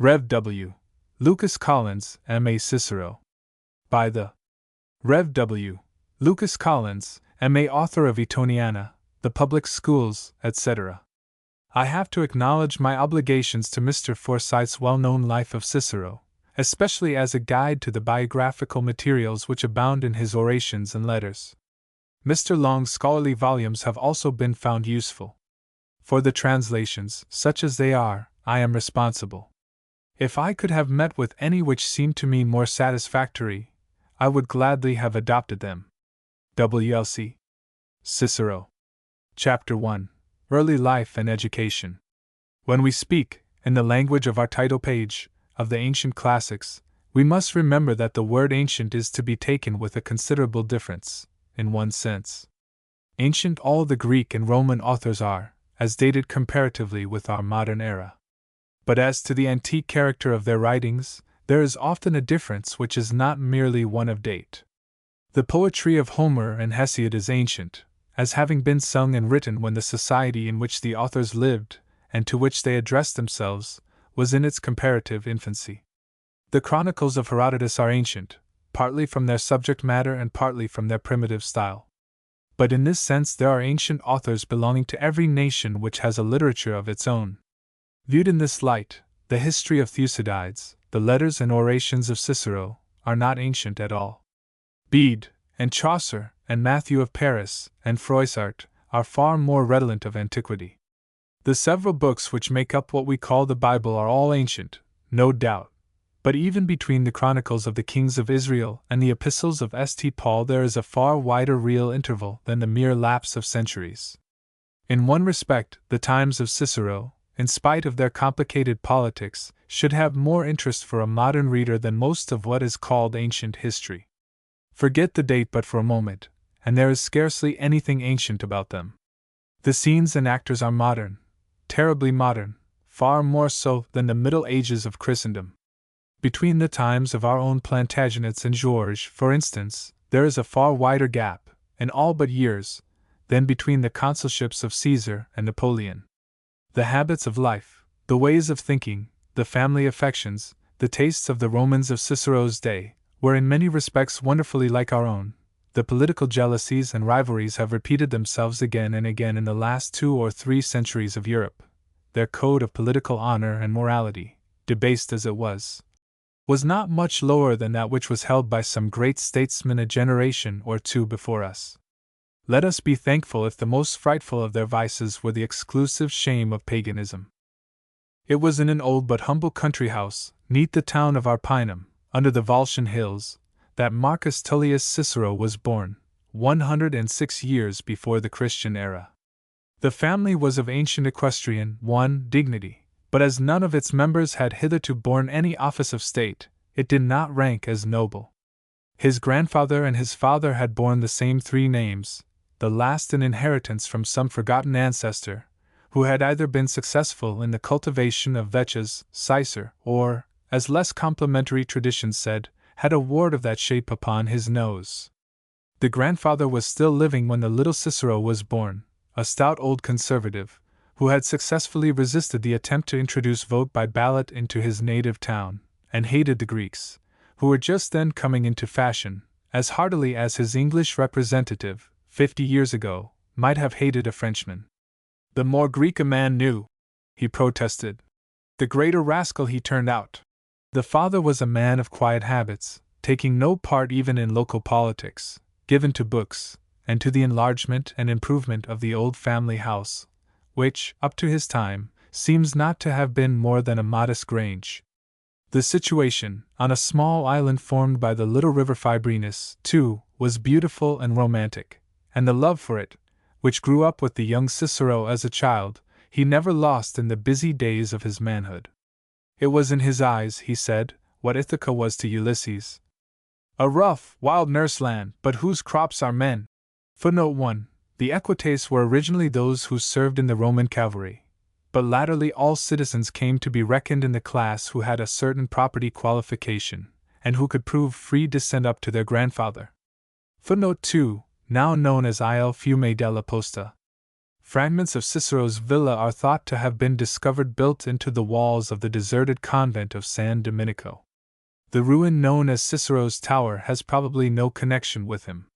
Rev. W. Lucas Collins, M.A. Cicero. By the Rev. W. Lucas Collins, M.A. author of Etoniana, the Public Schools, etc. I have to acknowledge my obligations to Mr. Forsyth's well-known Life of Cicero, especially as a guide to the biographical materials which abound in his orations and letters. Mr. Long's scholarly volumes have also been found useful. For the translations, such as they are, I am responsible. If I could have met with any which seemed to me more satisfactory, I would gladly have adopted them. W.L.C. Cicero. Chapter 1. Early Life and Education. When we speak, in the language of our title page, of the ancient classics, we must remember that the word ancient is to be taken with a considerable difference, in one sense. Ancient all the Greek and Roman authors are, as dated comparatively with our modern era. But as to the antique character of their writings, there is often a difference which is not merely one of date. The poetry of Homer and Hesiod is ancient, as having been sung and written when the society in which the authors lived, and to which they addressed themselves, was in its comparative infancy. The chronicles of Herodotus are ancient, partly from their subject matter and partly from their primitive style. But in this sense there are ancient authors belonging to every nation which has a literature of its own. Viewed in this light, the history of Thucydides, the letters and orations of Cicero, are not ancient at all. Bede, and Chaucer, and Matthew of Paris, and Froissart, are far more redolent of antiquity. The several books which make up what we call the Bible are all ancient, no doubt, but even between the Chronicles of the Kings of Israel and the Epistles of St. Paul there is a far wider real interval than the mere lapse of centuries. In one respect, the times of Cicero, in spite of their complicated politics, should have more interest for a modern reader than most of what is called ancient history. Forget the date but for a moment, and there is scarcely anything ancient about them. The scenes and actors are modern, terribly modern, far more so than the Middle Ages of Christendom. Between the times of our own Plantagenets and George, for instance, there is a far wider gap, in all but years, than between the consulships of Caesar and Napoleon. The habits of life, the ways of thinking, the family affections, the tastes of the Romans of Cicero's day, were in many respects wonderfully like our own. The political jealousies and rivalries have repeated themselves again and again in the last 2 or 3 centuries of Europe. Their code of political honor and morality, debased as it was not much lower than that which was held by some great statesmen a generation or 2 before us. Let us be thankful if the most frightful of their vices were the exclusive shame of paganism. It was in an old but humble country house, neath the town of Arpinum, under the Volscian hills, that Marcus Tullius Cicero was born, 106 years before the Christian era. The family was of ancient equestrian dignity, but as none of its members had hitherto borne any office of state, it did not rank as noble. His grandfather and his father had borne the same 3 names, the last an inheritance from some forgotten ancestor, who had either been successful in the cultivation of vetches, Cicero, or, as less complimentary tradition said, had a wart of that shape upon his nose. The grandfather was still living when the little Cicero was born, a stout old conservative, who had successfully resisted the attempt to introduce vote by ballot into his native town, and hated the Greeks, who were just then coming into fashion, as heartily as his English representative, 50 years ago, might have hated a Frenchman. The more Greek a man knew, he protested, the greater rascal he turned out. The father was a man of quiet habits, taking no part even in local politics, given to books, and to the enlargement and improvement of the old family house, which, up to his time, seems not to have been more than a modest grange. The situation, on a small island formed by the little river Fibrinus, too, was beautiful and romantic, and the love for it, which grew up with the young Cicero as a child, he never lost in the busy days of his manhood. It was in his eyes, he said, what Ithaca was to Ulysses. A rough, wild nurseland, but whose crops are men. Footnote 1. The equites were originally those who served in the Roman cavalry, but latterly all citizens came to be reckoned in the class who had a certain property qualification, and who could prove free descent up to their grandfather. Footnote 2. Now known as Il Fiume della Posta. Fragments of Cicero's villa are thought to have been discovered built into the walls of the deserted convent of San Domenico. The ruin known as Cicero's Tower has probably no connection with him.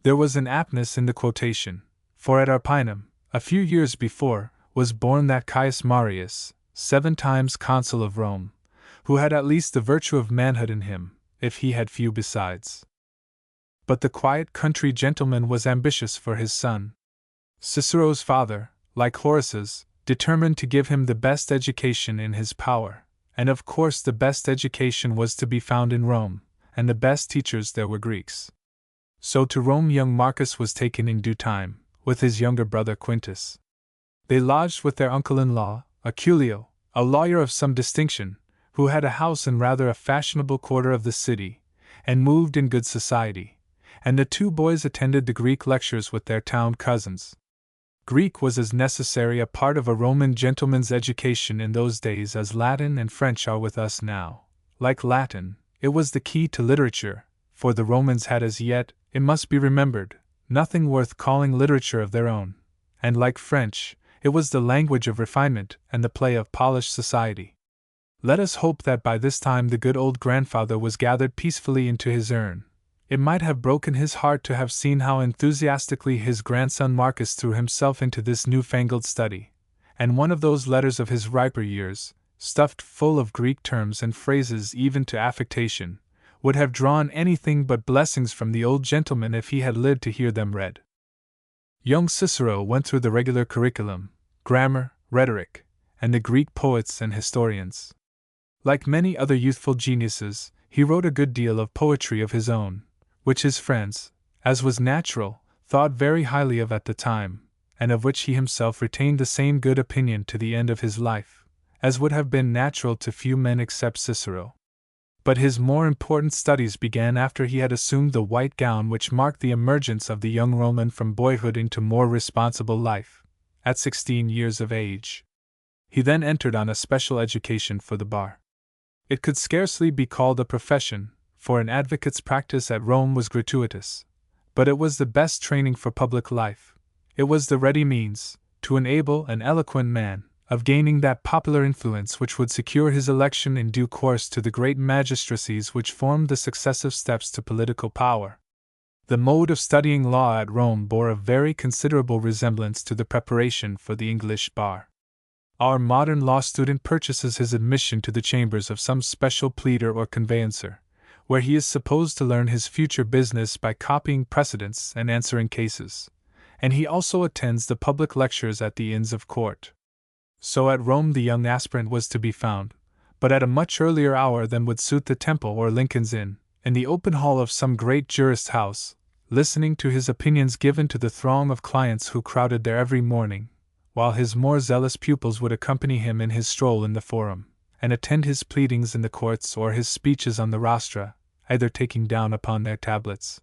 There was an aptness in the quotation, for at Arpinum, a few years before, was born that Caius Marius, 7 times consul of Rome, who had at least the virtue of manhood in him, if he had few besides. But the quiet country gentleman was ambitious for his son. Cicero's father, like Horace's, determined to give him the best education in his power, and of course the best education was to be found in Rome, and the best teachers there were Greeks. So to Rome young Marcus was taken in due time, with his younger brother Quintus. They lodged with their uncle-in-law, Aculio, a lawyer of some distinction, who had a house in rather a fashionable quarter of the city, and moved in good society, and the 2 boys attended the Greek lectures with their town cousins. Greek was as necessary a part of a Roman gentleman's education in those days as Latin and French are with us now. Like Latin, it was the key to literature, for the Romans had as yet, it must be remembered, nothing worth calling literature of their own, and like French, it was the language of refinement and the play of polished society. Let us hope that by this time the good old grandfather was gathered peacefully into his urn. It might have broken his heart to have seen how enthusiastically his grandson Marcus threw himself into this newfangled study, and one of those letters of his riper years, stuffed full of Greek terms and phrases even to affectation, would have drawn anything but blessings from the old gentleman if he had lived to hear them read. Young Cicero went through the regular curriculum, grammar, rhetoric, and the Greek poets and historians. Like many other youthful geniuses, he wrote a good deal of poetry of his own, which his friends, as was natural, thought very highly of at the time, and of which he himself retained the same good opinion to the end of his life, as would have been natural to few men except Cicero. But his more important studies began after he had assumed the white gown which marked the emergence of the young Roman from boyhood into more responsible life, at 16 years of age. He then entered on a special education for the bar. It could scarcely be called a profession, for an advocate's practice at Rome was gratuitous, but it was the best training for public life. It was the ready means, to an able and eloquent man, of gaining that popular influence which would secure his election in due course to the great magistracies which formed the successive steps to political power. The mode of studying law at Rome bore a very considerable resemblance to the preparation for the English bar. Our modern law student purchases his admission to the chambers of some special pleader or conveyancer, where he is supposed to learn his future business by copying precedents and answering cases, and he also attends the public lectures at the Inns of Court. So at Rome the young aspirant was to be found, but at a much earlier hour than would suit the Temple or Lincoln's Inn, in the open hall of some great jurist's house, listening to his opinions given to the throng of clients who crowded there every morning, while his more zealous pupils would accompany him in his stroll in the Forum, and attend his pleadings in the courts or his speeches on the rostra, either taking down upon their tablets,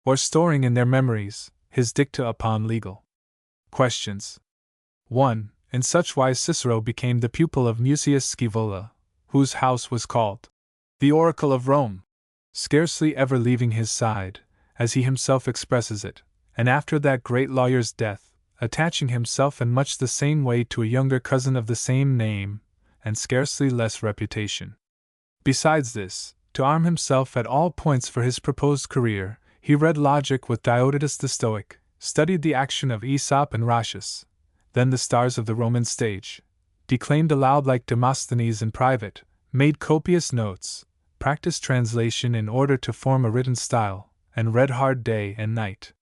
or storing in their memories, his dicta upon legal questions. 1. In such wise Cicero became the pupil of Mucius Scaevola, whose house was called the Oracle of Rome, scarcely ever leaving his side, as he himself expresses it, and after that great lawyer's death, attaching himself in much the same way to a younger cousin of the same name, and scarcely less reputation. Besides this, to arm himself at all points for his proposed career, he read logic with Diodotus the Stoic, studied the action of Aesop and Ratius, then the stars of the Roman stage, declaimed aloud like Demosthenes in private, made copious notes, practiced translation in order to form a written style, and read hard day and night.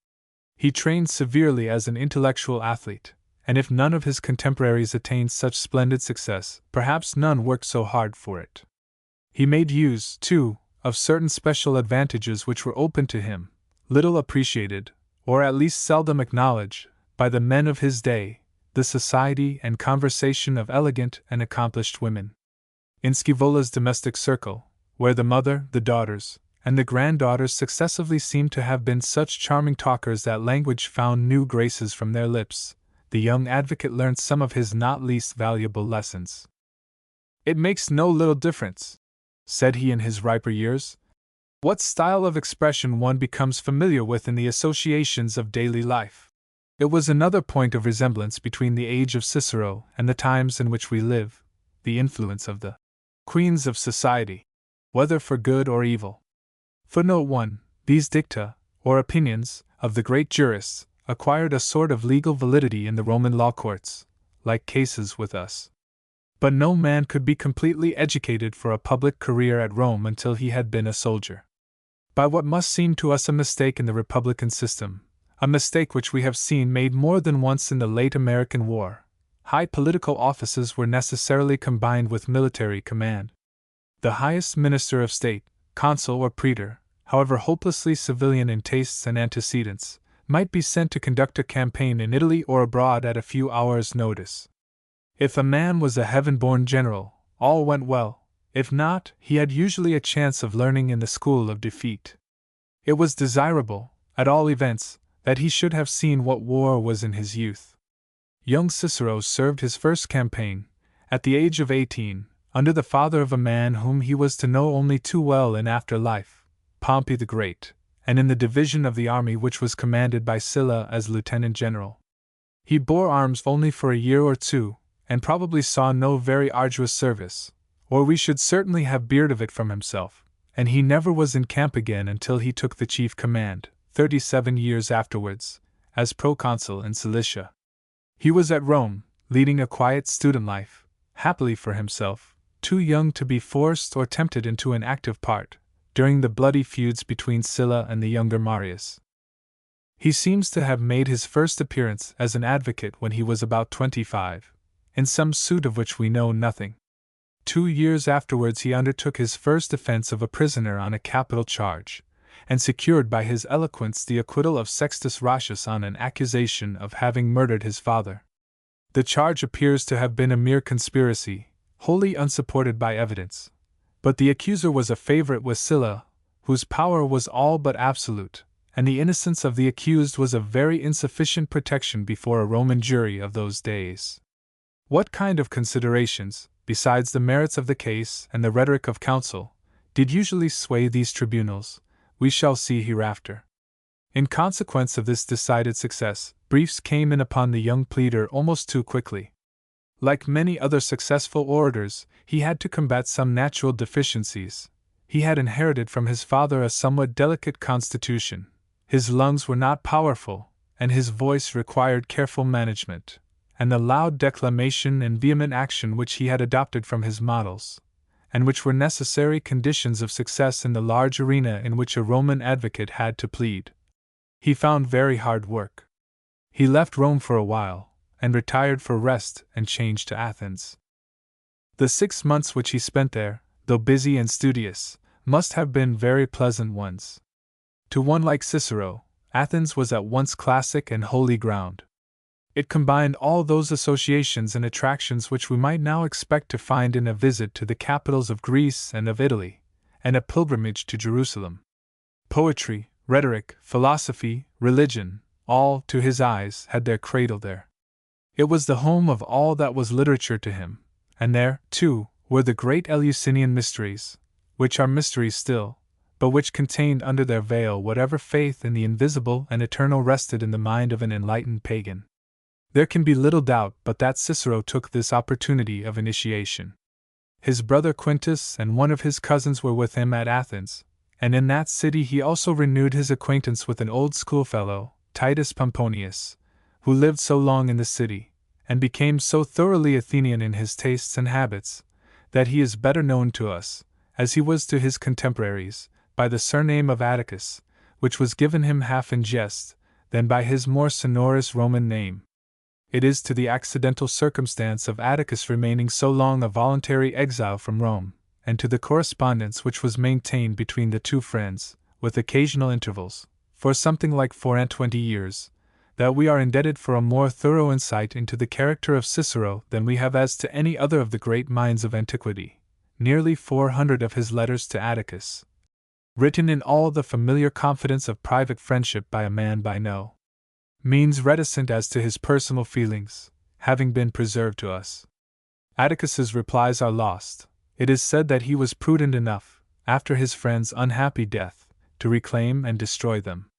He trained severely as an intellectual athlete, and if none of his contemporaries attained such splendid success, perhaps none worked so hard for it. He made use, too, of certain special advantages which were open to him, little appreciated, or at least seldom acknowledged, by the men of his day, the society and conversation of elegant and accomplished women. In Scaevola's domestic circle, where the mother, the daughters, and the granddaughters successively seemed to have been such charming talkers that language found new graces from their lips, the young advocate learned some of his not least valuable lessons. "It makes no little difference," said he in his riper years, "what style of expression one becomes familiar with in the associations of daily life. It was another point of resemblance between the age of Cicero and the times in which we live, the influence of the queens of society, whether for good or evil. Footnote 1. These dicta, or opinions, of the great jurists, acquired a sort of legal validity in the Roman law courts, like cases with us. But no man could be completely educated for a public career at Rome until he had been a soldier. By what must seem to us a mistake in the republican system, a mistake which we have seen made more than once in the late American War, high political offices were necessarily combined with military command. The highest minister of state, consul or praetor, however hopelessly civilian in tastes and antecedents, might be sent to conduct a campaign in Italy or abroad at a few hours' notice. If a man was a heaven-born general, all went well; if not, he had usually a chance of learning in the school of defeat. It was desirable, at all events, that he should have seen what war was in his youth. Young Cicero served his first campaign, at the age of 18, under the father of a man whom he was to know only too well in after life, Pompey the Great, and in the division of the army which was commanded by Sylla as lieutenant general. He bore arms only for a year or two, and probably saw no very arduous service, or we should certainly have beard of it from himself, and he never was in camp again until he took the chief command, 37 years afterwards, as proconsul in Cilicia. He was at Rome, leading a quiet student life, happily for himself, too young to be forced or tempted into an active part, during the bloody feuds between Sylla and the younger Marius. He seems to have made his first appearance as an advocate when he was about 25, in some suit of which we know nothing. 2 years afterwards he undertook his first defense of a prisoner on a capital charge, and secured by his eloquence the acquittal of Sextus Ratius on an accusation of having murdered his father. The charge appears to have been a mere conspiracy, wholly unsupported by evidence, but the accuser was a favorite with Sylla, whose power was all but absolute, and the innocence of the accused was a very insufficient protection before a Roman jury of those days. What kind of considerations, besides the merits of the case and the rhetoric of counsel, did usually sway these tribunals, we shall see hereafter. In consequence of this decided success, briefs came in upon the young pleader almost too quickly. Like many other successful orators, he had to combat some natural deficiencies. He had inherited from his father a somewhat delicate constitution, his lungs were not powerful, and his voice required careful management, and the loud declamation and vehement action which he had adopted from his models, and which were necessary conditions of success in the large arena in which a Roman advocate had to plead, he found very hard work. He left Rome for a while, and retired for rest and change to Athens. The 6 months which he spent there, though busy and studious, must have been very pleasant ones. To one like Cicero, Athens was at once classic and holy ground. It combined all those associations and attractions which we might now expect to find in a visit to the capitals of Greece and of Italy, and a pilgrimage to Jerusalem. Poetry, rhetoric, philosophy, religion, all, to his eyes, had their cradle there. It was the home of all that was literature to him, and there, too, were the great Eleusinian mysteries, which are mysteries still, but which contained under their veil whatever faith in the invisible and eternal rested in the mind of an enlightened pagan. There can be little doubt but that Cicero took this opportunity of initiation. His brother Quintus and one of his cousins were with him at Athens, and in that city he also renewed his acquaintance with an old schoolfellow, Titus Pomponius, who lived so long in the city, and became so thoroughly Athenian in his tastes and habits, that he is better known to us, as he was to his contemporaries, by the surname of Atticus, which was given him half in jest, than by his more sonorous Roman name. It is to the accidental circumstance of Atticus remaining so long a voluntary exile from Rome, and to the correspondence which was maintained between the two friends, with occasional intervals, for something like 24 years, that we are indebted for a more thorough insight into the character of Cicero than we have as to any other of the great minds of antiquity. Nearly 400 of his letters to Atticus, written in all the familiar confidence of private friendship by a man by no means reticent as to his personal feelings, having been preserved to us. Atticus's replies are lost. It is said that he was prudent enough, after his friend's unhappy death, to reclaim and destroy them.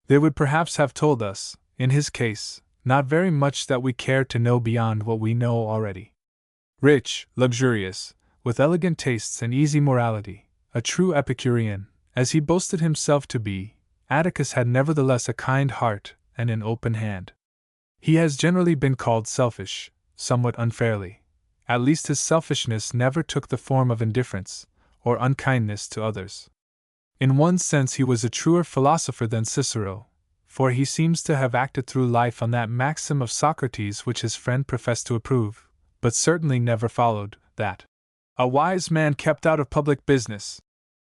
They would perhaps have told us, in his case, not very much that we care to know beyond what we know already. Rich, luxurious, with elegant tastes and easy morality, a true Epicurean, as he boasted himself to be, Atticus had nevertheless a kind heart and an open hand. He has generally been called selfish, somewhat unfairly. At least his selfishness never took the form of indifference or unkindness to others. In one sense he was a truer philosopher than Cicero, for he seems to have acted through life on that maxim of Socrates which his friend professed to approve, but certainly never followed, that a wise man kept out of public business.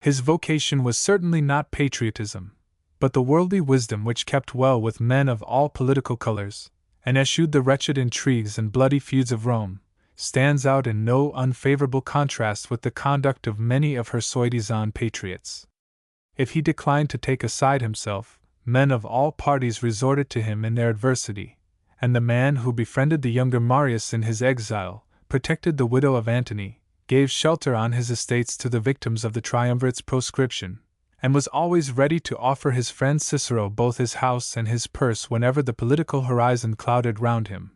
His vocation was certainly not patriotism, but the worldly wisdom which kept well with men of all political colors, and eschewed the wretched intrigues and bloody feuds of Rome, stands out in no unfavorable contrast with the conduct of many of her soi-disant patriots. If he declined to take a side himself, men of all parties resorted to him in their adversity, and the man who befriended the younger Marius in his exile, protected the widow of Antony, gave shelter on his estates to the victims of the triumvirate's proscription, and was always ready to offer his friend Cicero both his house and his purse whenever the political horizon clouded round him.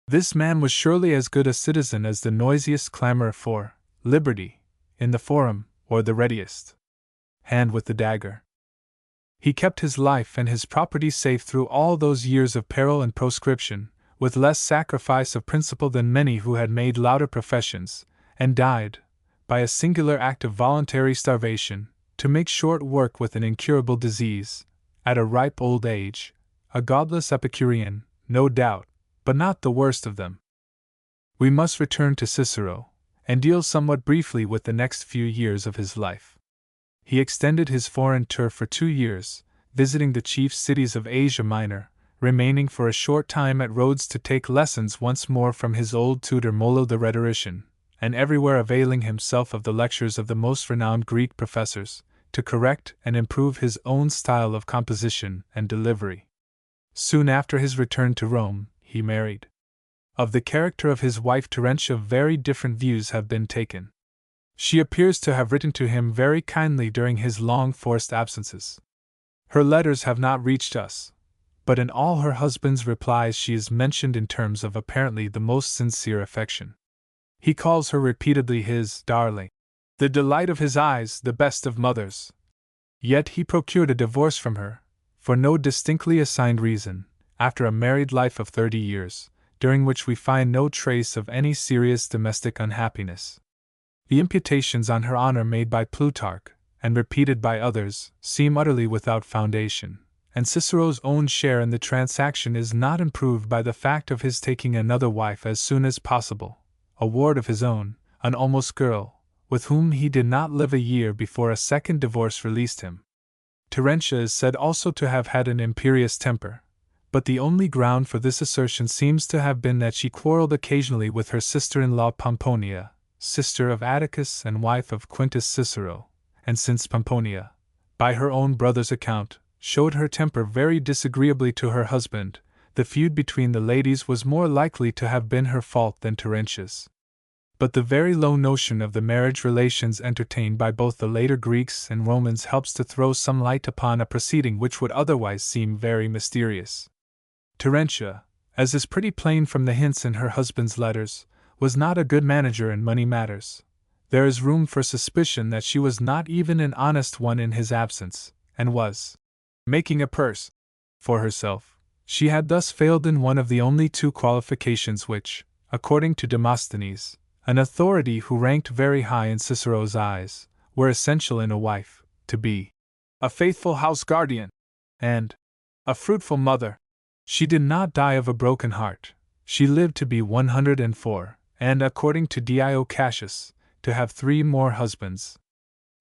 This man was surely as good a citizen as the noisiest clamorer for liberty in the forum, or the readiest hand with the dagger. He kept his life and his property safe through all those years of peril and proscription, with less sacrifice of principle than many who had made louder professions, and died, by a singular act of voluntary starvation, to make short work with an incurable disease, at a ripe old age, a godless Epicurean, no doubt, but not the worst of them. We must return to Cicero, and deal somewhat briefly with the next few years of his life. He extended his foreign tour for 2 years, visiting the chief cities of Asia Minor, remaining for a short time at Rhodes to take lessons once more from his old tutor Molo the rhetorician, and everywhere availing himself of the lectures of the most renowned Greek professors, to correct and improve his own style of composition and delivery. Soon after his return to Rome, he married. Of the character of his wife Terentia very different views have been taken. She appears to have written to him very kindly during his long forced absences. Her letters have not reached us, but in all her husband's replies she is mentioned in terms of apparently the most sincere affection. He calls her repeatedly his darling, the delight of his eyes, the best of mothers. Yet he procured a divorce from her, for no distinctly assigned reason, after a married life of 30 years, during which we find no trace of any serious domestic unhappiness. The imputations on her honor made by Plutarch, and repeated by others, seem utterly without foundation, and Cicero's own share in the transaction is not improved by the fact of his taking another wife as soon as possible, a ward of his own, an almost girl, with whom he did not live a year before a second divorce released him. Terentia is said also to have had an imperious temper, but the only ground for this assertion seems to have been that she quarreled occasionally with her sister-in-law Pomponia, sister of Atticus and wife of Quintus Cicero, and since Pomponia, by her own brother's account, showed her temper very disagreeably to her husband, the feud between the ladies was more likely to have been her fault than Terentia's. But the very low notion of the marriage relations entertained by both the later Greeks and Romans helps to throw some light upon a proceeding which would otherwise seem very mysterious. Terentia, as is pretty plain from the hints in her husband's letters, was not a good manager in money matters. There is room for suspicion that she was not even an honest one in his absence, and was making a purse for herself. She had thus failed in one of the only 2 qualifications which, according to Demosthenes, an authority who ranked very high in Cicero's eyes, were essential in a wife, to be a faithful house guardian and a fruitful mother. She did not die of a broken heart. She lived to be 104, and according to Dio Cassius, to have 3 more husbands.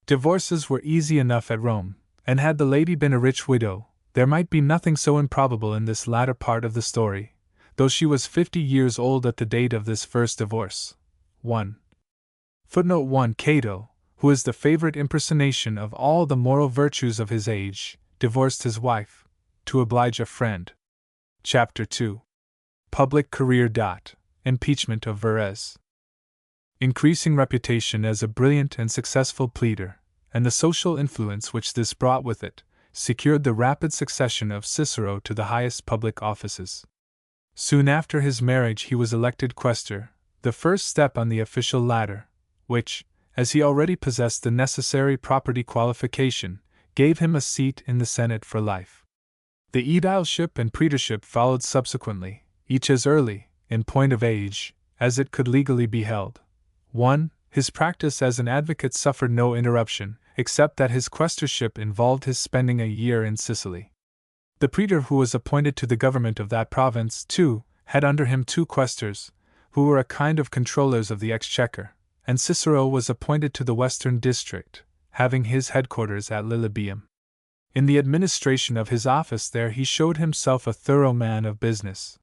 Divorces were easy enough at Rome, and had the lady been a rich widow, there might be nothing so improbable in this latter part of the story, though she was 50 years old at the date of this first divorce. 1. Footnote 1. Cato, who is the favorite impersonation of all the moral virtues of his age, divorced his wife, to oblige a friend. Chapter 2. Public career. Impeachment of Verres. Increasing reputation as a brilliant and successful pleader, and the social influence which this brought with it, secured the rapid succession of Cicero to the highest public offices. Soon after his marriage he was elected quaestor, the first step on the official ladder, which, as he already possessed the necessary property qualification, gave him a seat in the Senate for life. The aedileship and praetorship followed subsequently, each as early, in point of age, as it could legally be held. 1. His practice as an advocate suffered no interruption, except that his quaestorship involved his spending a year in Sicily. The praetor who was appointed to the government of that province, too, had under him 2 quaestors, who were a kind of controllers of the exchequer, and Cicero was appointed to the western district, having his headquarters at Lilybaeum. In the administration of his office there he showed himself a thorough man of business.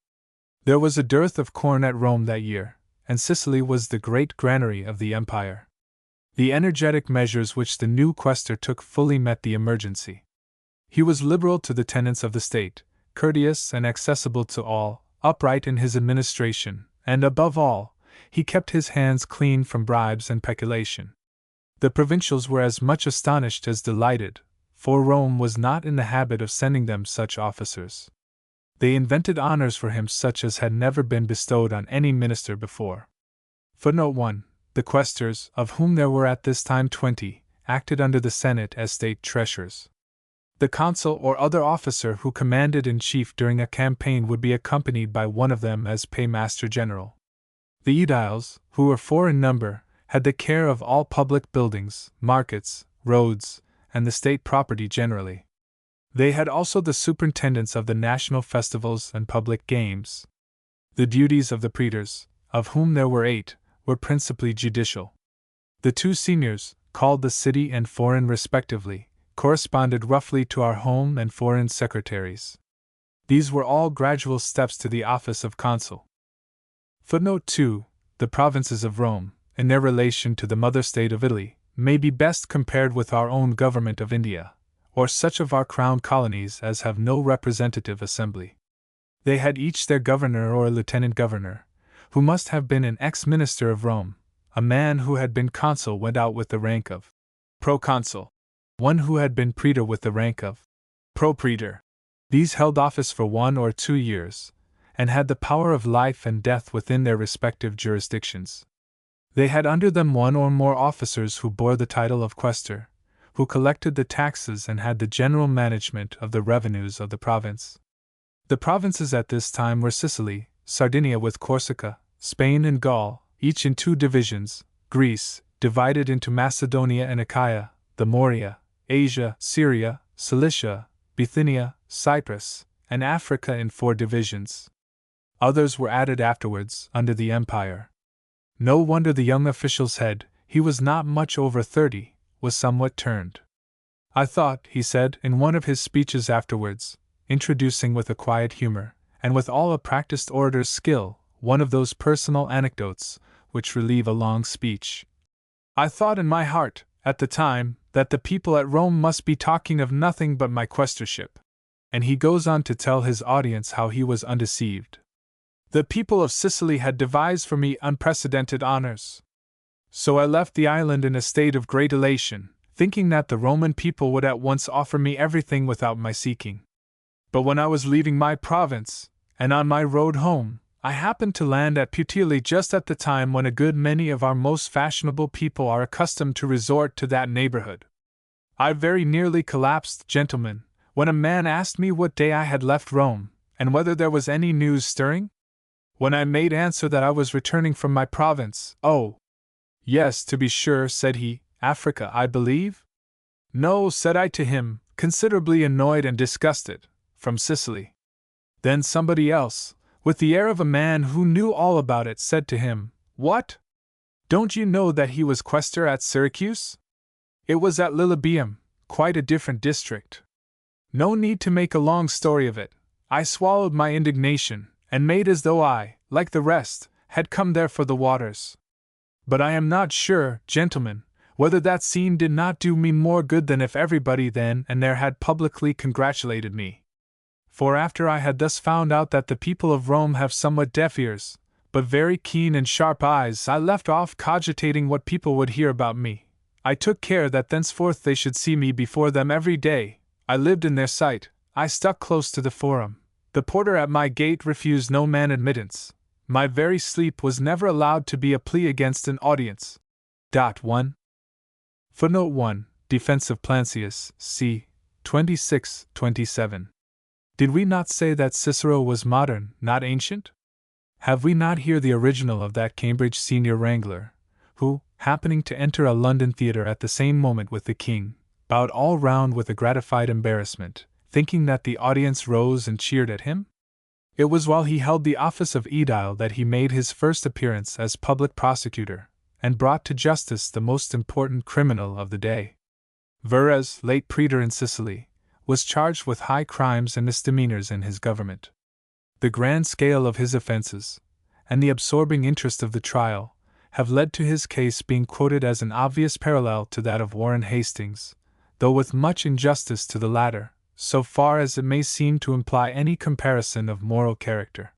There was a dearth of corn at Rome that year, and Sicily was the great granary of the empire. The energetic measures which the new quaestor took fully met the emergency. He was liberal to the tenants of the state, courteous and accessible to all, upright in his administration, and above all, he kept his hands clean from bribes and peculation. The provincials were as much astonished as delighted, for Rome was not in the habit of sending them such officers. They invented honors for him such as had never been bestowed on any minister before. Footnote 1. The quaestors, of whom there were at this time 20, acted under the Senate as state treasurers. The consul or other officer who commanded in chief during a campaign would be accompanied by one of them as paymaster general. The aediles, who were 4 in number, had the care of all public buildings, markets, roads, and the state property generally. They had also the superintendence of the national festivals and public games. The duties of the praetors, of whom there were 8, were principally judicial. The 2 seniors, called the city and foreign respectively, corresponded roughly to our home and foreign secretaries. These were all gradual steps to the office of consul. Footnote 2. The provinces of Rome, in their relation to the mother state of Italy, may be best compared with our own government of India, or such of our crown colonies as have no representative assembly. They had each their governor or lieutenant governor, who must have been an ex-minister of Rome. A man who had been consul went out with the rank of proconsul, one who had been praetor with the rank of propraetor. These held office for 1 or 2 years, and had the power of life and death within their respective jurisdictions. They had under them 1 or more officers who bore the title of quaestor, who collected the taxes and had the general management of the revenues of the province. The provinces at this time were Sicily, Sardinia with Corsica, Spain and Gaul, each in 2 divisions, Greece, divided into Macedonia and Achaia, the Morea, Asia, Syria, Cilicia, Bithynia, Cyprus, and Africa in 4 divisions. Others were added afterwards, under the empire. No wonder the young official's head, he was not much over 30, was somewhat turned. I thought, he said in one of his speeches afterwards, introducing with a quiet humor, and with all a practiced orator's skill, one of those personal anecdotes which relieve a long speech. I thought in my heart, at the time, that the people at Rome must be talking of nothing but my quaestorship. And he goes on to tell his audience how he was undeceived. The people of Sicily had devised for me unprecedented honors. So I left the island in a state of great elation, thinking that the Roman people would at once offer me everything without my seeking. But when I was leaving my province, and on my road home, I happened to land at Puteoli just at the time when a good many of our most fashionable people are accustomed to resort to that neighborhood. I very nearly collapsed, gentlemen, when a man asked me what day I had left Rome, and whether there was any news stirring? When I made answer that I was returning from my province, "Oh, yes, to be sure," said he, "Africa, I believe?" "No," said I to him, considerably annoyed and disgusted, "from Sicily." Then somebody else, with the air of a man who knew all about it, said to him, "What? Don't you know that he was quaestor at Syracuse?" It was at Lilybaeum, quite a different district. No need to make a long story of it. I swallowed my indignation, and made as though I, like the rest, had come there for the waters. But I am not sure, gentlemen, whether that scene did not do me more good than if everybody then and there had publicly congratulated me. For after I had thus found out that the people of Rome have somewhat deaf ears, but very keen and sharp eyes, I left off cogitating what people would hear about me. I took care that thenceforth they should see me before them every day. I lived in their sight, I stuck close to the forum. The porter at my gate refused no man admittance. My very sleep was never allowed to be a plea against an audience. 1. Footnote 1. Defense of Plancius, c. 26-27. Did we not say that Cicero was modern, not ancient? Have we not here the original of that Cambridge senior wrangler, who, happening to enter a London theatre at the same moment with the king, bowed all round with a gratified embarrassment, thinking that the audience rose and cheered at him? It was while he held the office of aedile that he made his first appearance as public prosecutor, and brought to justice the most important criminal of the day. Verres, late praetor in Sicily, was charged with high crimes and misdemeanors in his government. The grand scale of his offenses, and the absorbing interest of the trial, have led to his case being quoted as an obvious parallel to that of Warren Hastings, though with much injustice to the latter, so far as it may seem to imply any comparison of moral character.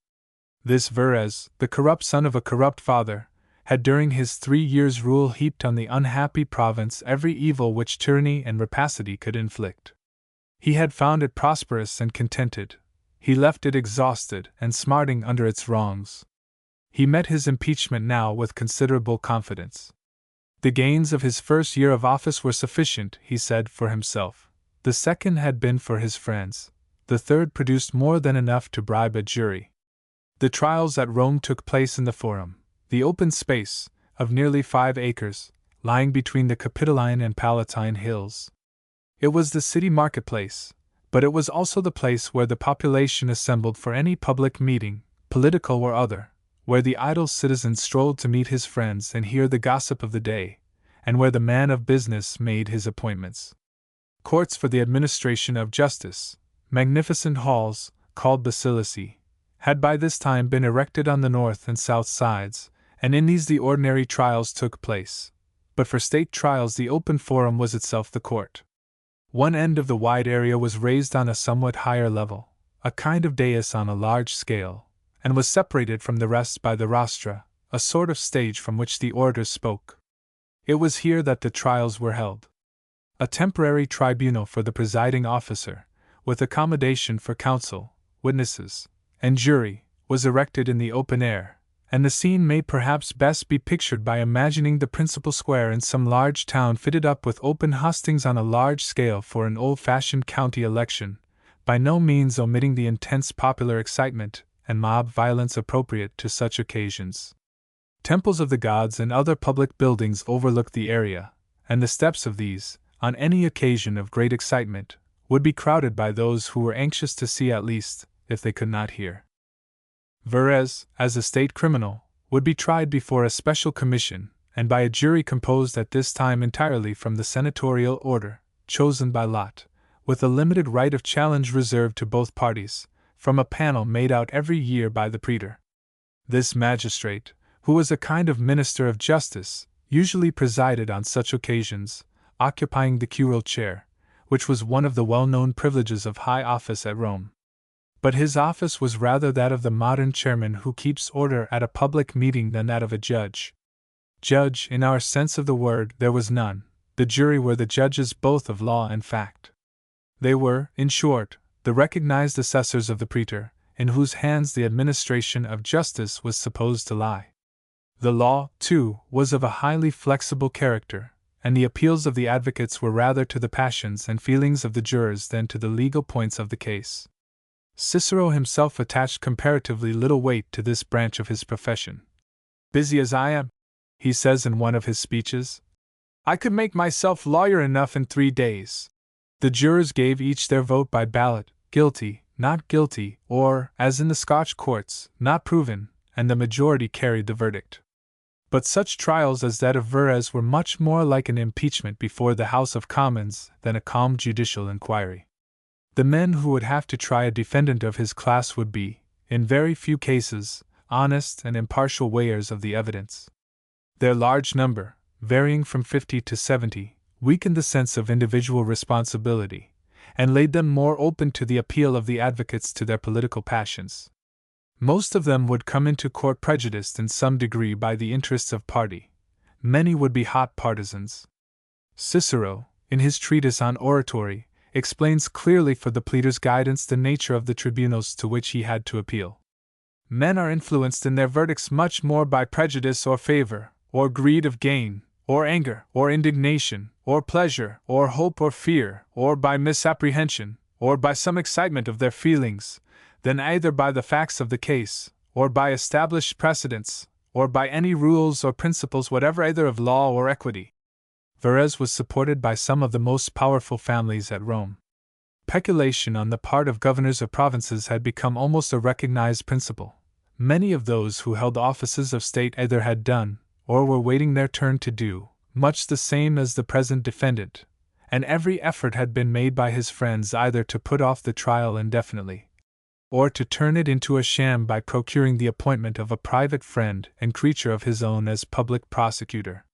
This Verres, the corrupt son of a corrupt father, had during his 3 years' rule heaped on the unhappy province every evil which tyranny and rapacity could inflict. He had found it prosperous and contented. He left it exhausted and smarting under its wrongs. He met his impeachment now with considerable confidence. The gains of his first year of office were sufficient, he said, for himself. The second had been for his friends. The third produced more than enough to bribe a jury. The trials at Rome took place in the Forum, the open space, of nearly 5 acres, lying between the Capitoline and Palatine hills. It was the city marketplace, but it was also the place where the population assembled for any public meeting, political or other, where the idle citizen strolled to meet his friends and hear the gossip of the day, and where the man of business made his appointments. Courts for the administration of justice, magnificent halls, called basilici, had by this time been erected on the north and south sides, and in these the ordinary trials took place. But for state trials the open forum was itself the court. One end of the wide area was raised on a somewhat higher level, a kind of dais on a large scale, and was separated from the rest by the rostra, a sort of stage from which the orators spoke. It was here that the trials were held. A temporary tribunal for the presiding officer, with accommodation for counsel, witnesses, and jury, was erected in the open air, and the scene may perhaps best be pictured by imagining the principal square in some large town fitted up with open hustings on a large scale for an old-fashioned county election, by no means omitting the intense popular excitement and mob violence appropriate to such occasions. Temples of the gods and other public buildings overlooked the area, and the steps of these, on any occasion of great excitement, would be crowded by those who were anxious to see at least, if they could not hear. Verres, as a state criminal, would be tried before a special commission, and by a jury composed at this time entirely from the senatorial order, chosen by lot, with a limited right of challenge reserved to both parties, from a panel made out every year by the praetor. This magistrate, who was a kind of minister of justice, usually presided on such occasions, occupying the curule chair, which was one of the well-known privileges of high office at Rome. But his office was rather that of the modern chairman who keeps order at a public meeting than that of a judge. Judge, in our sense of the word, there was none. The jury were the judges both of law and fact. They were, in short, the recognized assessors of the praetor, in whose hands the administration of justice was supposed to lie. The law, too, was of a highly flexible character, and the appeals of the advocates were rather to the passions and feelings of the jurors than to the legal points of the case. Cicero himself attached comparatively little weight to this branch of his profession. "Busy as I am," he says in one of his speeches, "I could make myself lawyer enough in 3 days." The jurors gave each their vote by ballot, guilty, not guilty, or, as in the Scotch courts, not proven, and the majority carried the verdict. But such trials as that of Verres were much more like an impeachment before the House of Commons than a calm judicial inquiry. The men who would have to try a defendant of his class would be, in very few cases, honest and impartial weighers of the evidence. Their large number, varying from 50 to 70, weakened the sense of individual responsibility, and laid them more open to the appeal of the advocates to their political passions. Most of them would come into court prejudiced in some degree by the interests of party. Many would be hot partisans. Cicero, in his treatise on oratory, explains clearly for the pleader's guidance the nature of the tribunals to which he had to appeal. Men are influenced in their verdicts much more by prejudice or favor, or greed of gain, or anger, or indignation, or pleasure, or hope or fear, or by misapprehension, or by some excitement of their feelings, than either by the facts of the case, or by established precedents, or by any rules or principles whatever either of law or equity. Verres was supported by some of the most powerful families at Rome. Peculation on the part of governors of provinces had become almost a recognized principle. Many of those who held offices of state either had done, or were waiting their turn to do, much the same as the present defendant, and every effort had been made by his friends either to put off the trial indefinitely, or to turn it into a sham by procuring the appointment of a private friend and creature of his own as public prosecutor.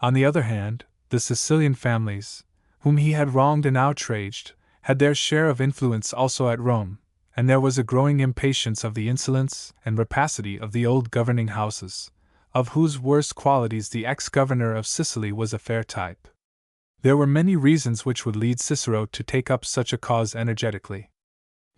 On the other hand, the Sicilian families, whom he had wronged and outraged, had their share of influence also at Rome, and there was a growing impatience of the insolence and rapacity of the old governing houses, of whose worst qualities the ex-governor of Sicily was a fair type. There were many reasons which would lead Cicero to take up such a cause energetically.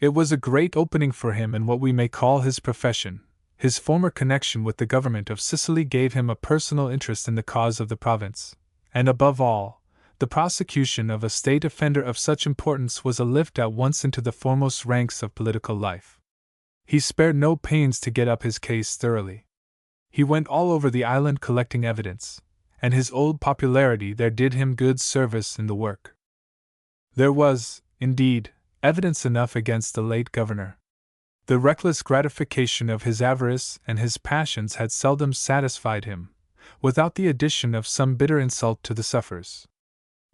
It was a great opening for him in what we may call his profession. His former connection with the government of Sicily gave him a personal interest in the cause of the province, and above all, the prosecution of a state offender of such importance was a lift at once into the foremost ranks of political life. He spared no pains to get up his case thoroughly. He went all over the island collecting evidence, and his old popularity there did him good service in the work. There was, indeed, evidence enough against the late governor. The reckless gratification of his avarice and his passions had seldom satisfied him, without the addition of some bitter insult to the sufferers.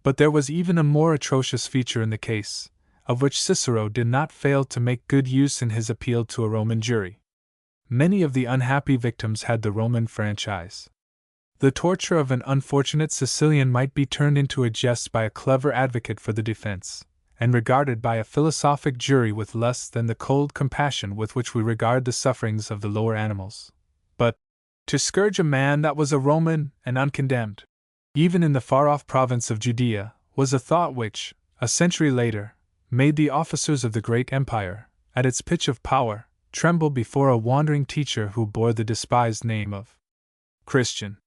But there was even a more atrocious feature in the case, of which Cicero did not fail to make good use in his appeal to a Roman jury. Many of the unhappy victims had the Roman franchise. The torture of an unfortunate Sicilian might be turned into a jest by a clever advocate for the defense, and regarded by a philosophic jury with less than the cold compassion with which we regard the sufferings of the lower animals. But to scourge a man that was a Roman and uncondemned, even in the far-off province of Judea, was a thought which, a century later, made the officers of the great empire, at its pitch of power, tremble before a wandering teacher who bore the despised name of Christian.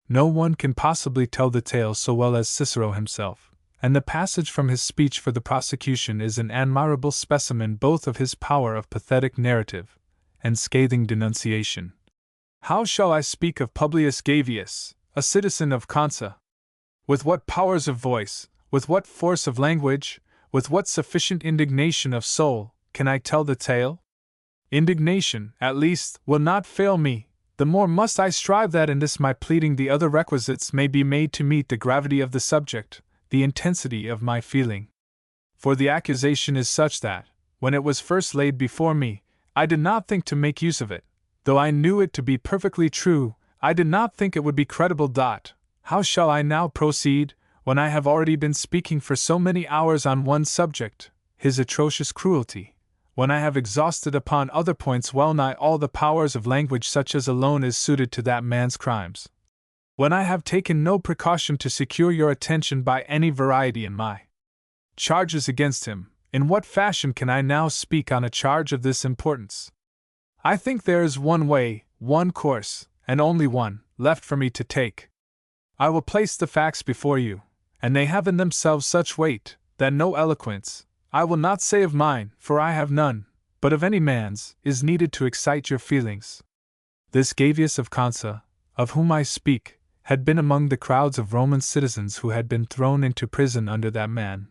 No one can possibly tell the tale so well as Cicero himself, and the passage from his speech for the prosecution is an admirable specimen both of his power of pathetic narrative and scathing denunciation. How shall I speak of Publius Gavius, a citizen of Consa? With what powers of voice, with what force of language, with what sufficient indignation of soul, can I tell the tale? Indignation, at least, will not fail me, the more must I strive that in this my pleading the other requisites may be made to meet the gravity of the subject, the intensity of my feeling. For the accusation is such that, when it was first laid before me, I did not think to make use of it. Though I knew it to be perfectly true, I did not think it would be credible. How shall I now proceed, when I have already been speaking for so many hours on one subject, his atrocious cruelty, when I have exhausted upon other points well nigh all the powers of language such as alone is suited to that man's crimes? When I have taken no precaution to secure your attention by any variety in my charges against him, in what fashion can I now speak on a charge of this importance? I think there is one way, one course, and only one, left for me to take. I will place the facts before you, and they have in themselves such weight, that no eloquence, I will not say of mine, for I have none, but of any man's, is needed to excite your feelings. This Gavius of Consa, of whom I speak, had been among the crowds of Roman citizens who had been thrown into prison under that man.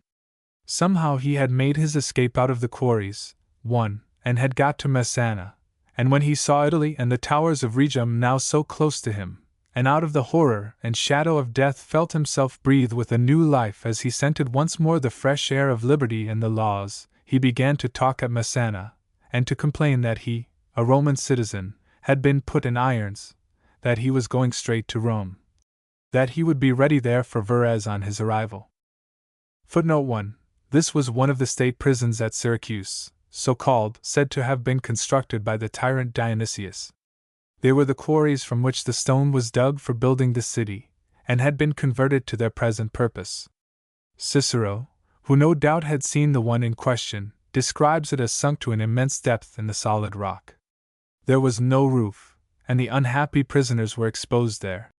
Somehow he had made his escape out of the quarries, and had got to Messana. And when he saw Italy and the towers of Rhegium now so close to him, and out of the horror and shadow of death felt himself breathe with a new life as he scented once more the fresh air of liberty and the laws, he began to talk at Messana, and to complain that he, a Roman citizen, had been put in irons, that he was going straight to Rome, that he would be ready there for Verres on his arrival. Footnote 1. This was one of the state prisons at Syracuse, so called, said to have been constructed by the tyrant Dionysius. They were the quarries from which the stone was dug for building the city, and had been converted to their present purpose. Cicero, who no doubt had seen the one in question, describes it as sunk to an immense depth in the solid rock. There was no roof, and the unhappy prisoners were exposed there,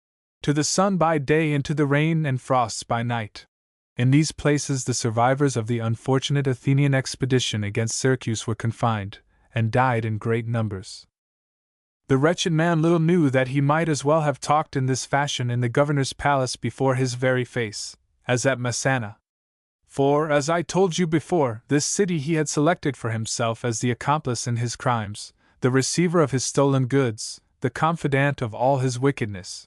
to the sun by day and to the rain and frosts by night. In these places the survivors of the unfortunate Athenian expedition against Syracuse were confined, and died in great numbers. The wretched man little knew that he might as well have talked in this fashion in the governor's palace before his very face, as at Messana. For, as I told you before, this city he had selected for himself as the accomplice in his crimes, the receiver of his stolen goods, the confidant of all his wickedness.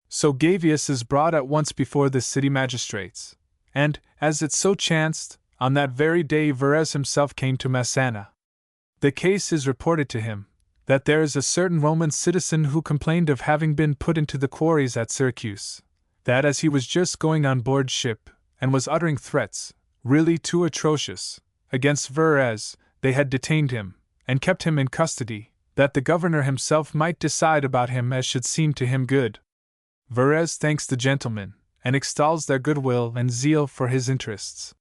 So Gavius is brought at once before the city magistrates, and, as it so chanced, on that very day Verres himself came to Messana. The case is reported to him, that there is a certain Roman citizen who complained of having been put into the quarries at Syracuse, that as he was just going on board ship, and was uttering threats, really too atrocious, against Verres, they had detained him, and kept him in custody, that the governor himself might decide about him as should seem to him good. Verres thanks the gentlemen, and extols their goodwill and zeal for his interests.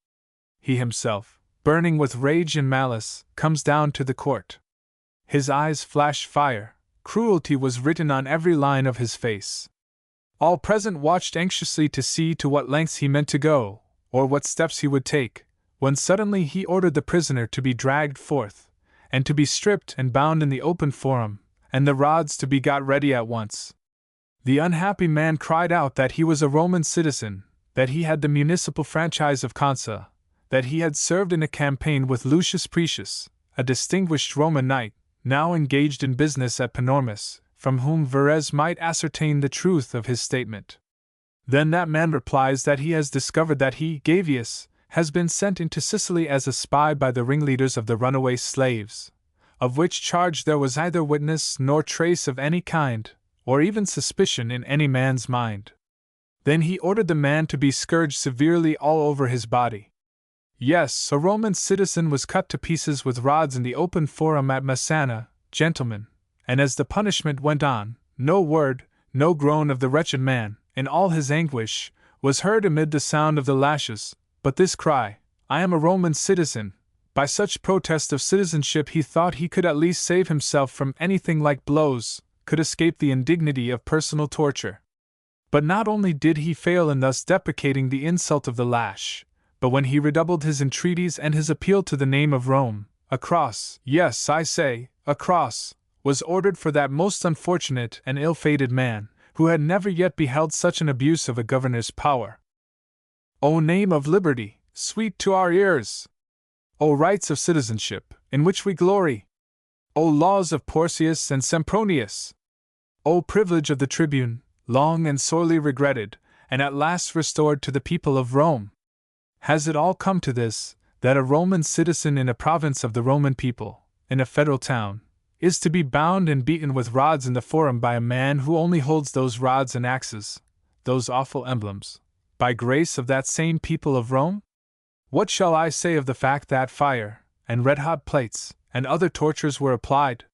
He himself, burning with rage and malice, comes down to the court. His eyes flash fire, cruelty was written on every line of his face. All present watched anxiously to see to what lengths he meant to go, or what steps he would take, when suddenly he ordered the prisoner to be dragged forth, and to be stripped and bound in the open forum, and the rods to be got ready at once. The unhappy man cried out that he was a Roman citizen, that he had the municipal franchise of Consa, that he had served in a campaign with Lucius Precius, a distinguished Roman knight, now engaged in business at Panormus, from whom Verres might ascertain the truth of his statement. Then that man replies that he has discovered that he, Gavius, has been sent into Sicily as a spy by the ringleaders of the runaway slaves, of which charge there was neither witness nor trace of any kind, or even suspicion in any man's mind. Then he ordered the man to be scourged severely all over his body. Yes, a Roman citizen was cut to pieces with rods in the open forum at Messana, gentlemen, and as the punishment went on, no word, no groan of the wretched man, in all his anguish, was heard amid the sound of the lashes, but this cry, "I am a Roman citizen." By such protest of citizenship he thought he could at least save himself from anything like blows, could escape the indignity of personal torture. But not only did he fail in thus deprecating the insult of the lash, but when he redoubled his entreaties and his appeal to the name of Rome, a cross, yes, I say, a cross, was ordered for that most unfortunate and ill-fated man, who had never yet beheld such an abuse of a governor's power. O name of liberty, sweet to our ears! O rights of citizenship, in which we glory! O laws of Porcius and Sempronius! O privilege of the tribune, long and sorely regretted, and at last restored to the people of Rome! Has it all come to this, that a Roman citizen in a province of the Roman people, in a federal town, is to be bound and beaten with rods in the forum by a man who only holds those rods and axes, those awful emblems, by grace of that same people of Rome? What shall I say of the fact that fire, and red-hot plates, and other tortures were applied?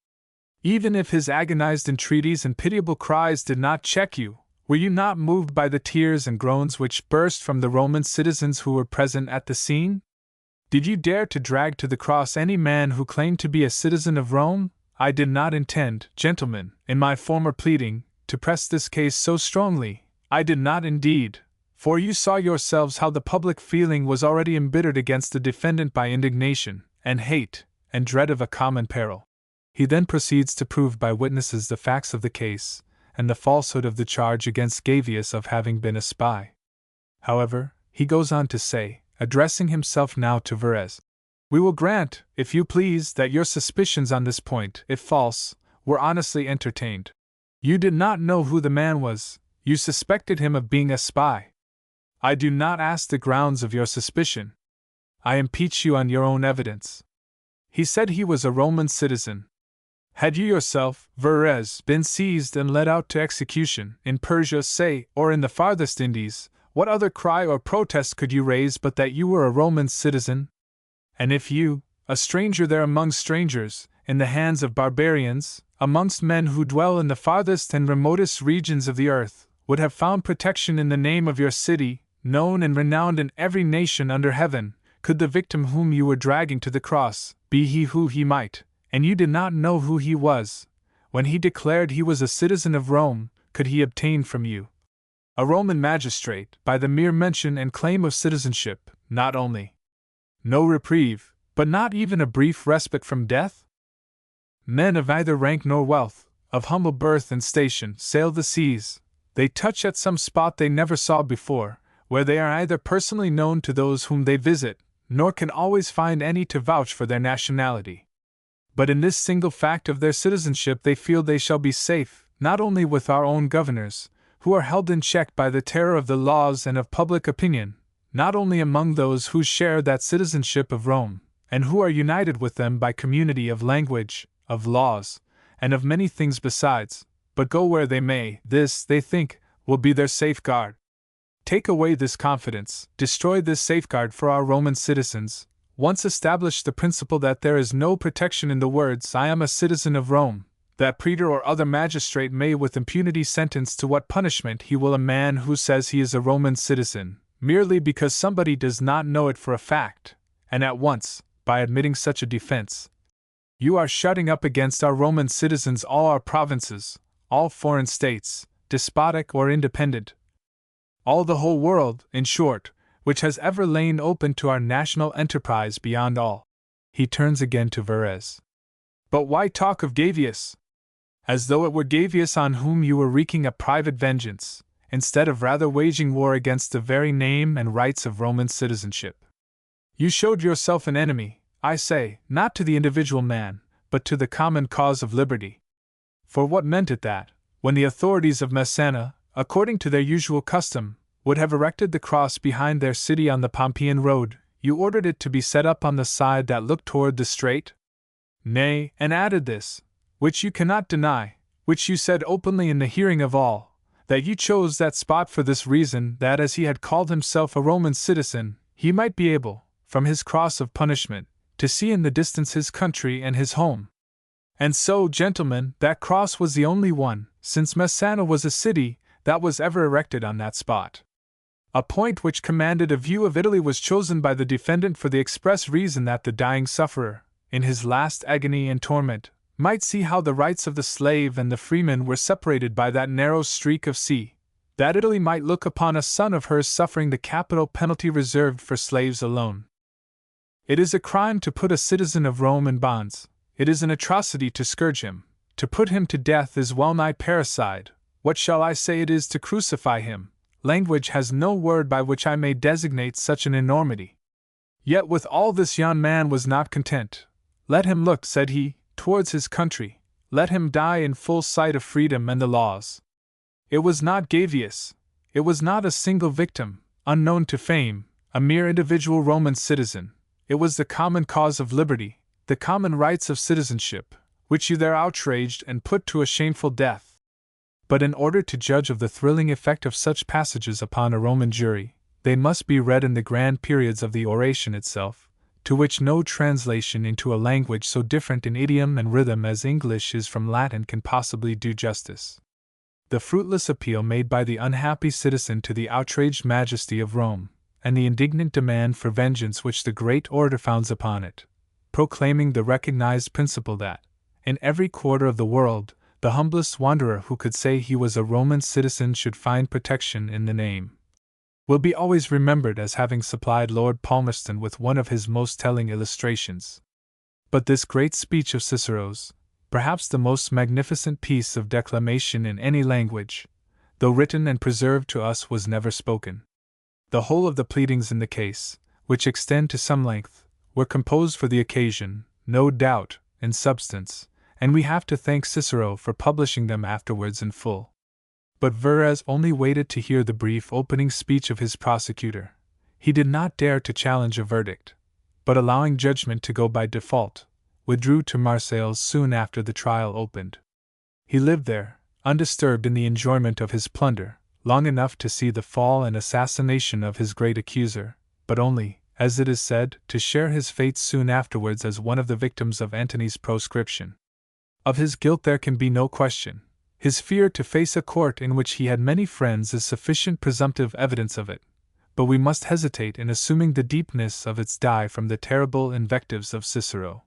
Even if his agonized entreaties and pitiable cries did not check you, were you not moved by the tears and groans which burst from the Roman citizens who were present at the scene? Did you dare to drag to the cross any man who claimed to be a citizen of Rome? I did not intend, gentlemen, in my former pleading, to press this case so strongly. I did not indeed, for you saw yourselves how the public feeling was already embittered against the defendant by indignation, and hate, and dread of a common peril. He then proceeds to prove by witnesses the facts of the case, and the falsehood of the charge against Gavius of having been a spy. However, he goes on to say, addressing himself now to Verres, "We will grant, if you please, that your suspicions on this point, if false, were honestly entertained. You did not know who the man was, you suspected him of being a spy. I do not ask the grounds of your suspicion. I impeach you on your own evidence. He said he was a Roman citizen. Had you yourself, Verres, been seized and led out to execution, in Persia, say, or in the farthest Indies, what other cry or protest could you raise but that you were a Roman citizen? And if you, a stranger there among strangers, in the hands of barbarians, amongst men who dwell in the farthest and remotest regions of the earth, would have found protection in the name of your city, known and renowned in every nation under heaven, Could the victim whom you were dragging to the cross be he who he might, and you did not know who he was, when he declared he was a citizen of Rome, could he obtain from you, a Roman magistrate, by the mere mention and claim of citizenship, not only no reprieve, but not even a brief respite from death? Men of neither rank nor wealth, of humble birth and station, sail the seas. They touch at some spot they never saw before, where they are either personally known to those whom they visit, nor can always find any to vouch for their nationality. But in this single fact of their citizenship they feel they shall be safe, not only with our own governors, who are held in check by the terror of the laws and of public opinion, not only among those who share that citizenship of Rome, and who are united with them by community of language, of laws, and of many things besides, but go where they may, this, they think, will be their safeguard. Take away this confidence, destroy this safeguard for our Roman citizens, once establish the principle that there is no protection in the words, I am a citizen of Rome, that praetor or other magistrate may with impunity sentence to what punishment he will a man who says he is a Roman citizen, merely because somebody does not know it for a fact, and at once, by admitting such a defense, you are shutting up against our Roman citizens all our provinces, all foreign states, despotic or independent, all the whole world, in short, which has ever lain open to our national enterprise beyond all. He turns again to Verres. But why talk of Gavius? As though it were Gavius on whom you were wreaking a private vengeance, instead of rather waging war against the very name and rights of Roman citizenship. You showed yourself an enemy, I say, not to the individual man, but to the common cause of liberty. For what meant it that, when the authorities of Messana, according to their usual custom, would have erected the cross behind their city on the Pompeian road, you ordered it to be set up on the side that looked toward the strait? Nay, and added this, which you cannot deny, which you said openly in the hearing of all, that you chose that spot for this reason, that as he had called himself a Roman citizen, he might be able, from his cross of punishment, to see in the distance his country and his home. And so, gentlemen, that cross was the only one, since Messana was a city, that was ever erected on that spot. A point which commanded a view of Italy was chosen by the defendant for the express reason that the dying sufferer, in his last agony and torment, might see how the rights of the slave and the freeman were separated by that narrow streak of sea, that Italy might look upon a son of hers suffering the capital penalty reserved for slaves alone. It is a crime to put a citizen of Rome in bonds, it is an atrocity to scourge him, to put him to death is well nigh parricide, what shall I say it is to crucify him? Language has no word by which I may designate such an enormity. Yet with all this yon man was not content. Let him look, said he, towards his country, let him die in full sight of freedom and the laws. It was not Gavius, it was not a single victim, unknown to fame, a mere individual Roman citizen, it was the common cause of liberty, the common rights of citizenship, which you there outraged and put to a shameful death. But in order to judge of the thrilling effect of such passages upon a Roman jury, they must be read in the grand periods of the oration itself, to which no translation into a language so different in idiom and rhythm as English is from Latin can possibly do justice. The fruitless appeal made by the unhappy citizen to the outraged majesty of Rome, and the indignant demand for vengeance which the great orator founds upon it, proclaiming the recognized principle that, in every quarter of the world, the humblest wanderer who could say he was a Roman citizen should find protection in the name, will be always remembered as having supplied Lord Palmerston with one of his most telling illustrations. But this great speech of Cicero's, perhaps the most magnificent piece of declamation in any language, though written and preserved to us, was never spoken. The whole of the pleadings in the case, which extend to some length, were composed for the occasion, no doubt, in substance, and we have to thank Cicero for publishing them afterwards in full. But Verres only waited to hear the brief opening speech of his prosecutor. He did not dare to challenge a verdict, but allowing judgment to go by default, withdrew to Marseilles soon after the trial opened. He lived there, undisturbed in the enjoyment of his plunder, long enough to see the fall and assassination of his great accuser, but only, as it is said, to share his fate soon afterwards as one of the victims of Antony's proscription. Of his guilt there can be no question. His fear to face a court in which he had many friends is sufficient presumptive evidence of it. but we must hesitate in assuming the deepness of its dye from the terrible invectives of Cicero.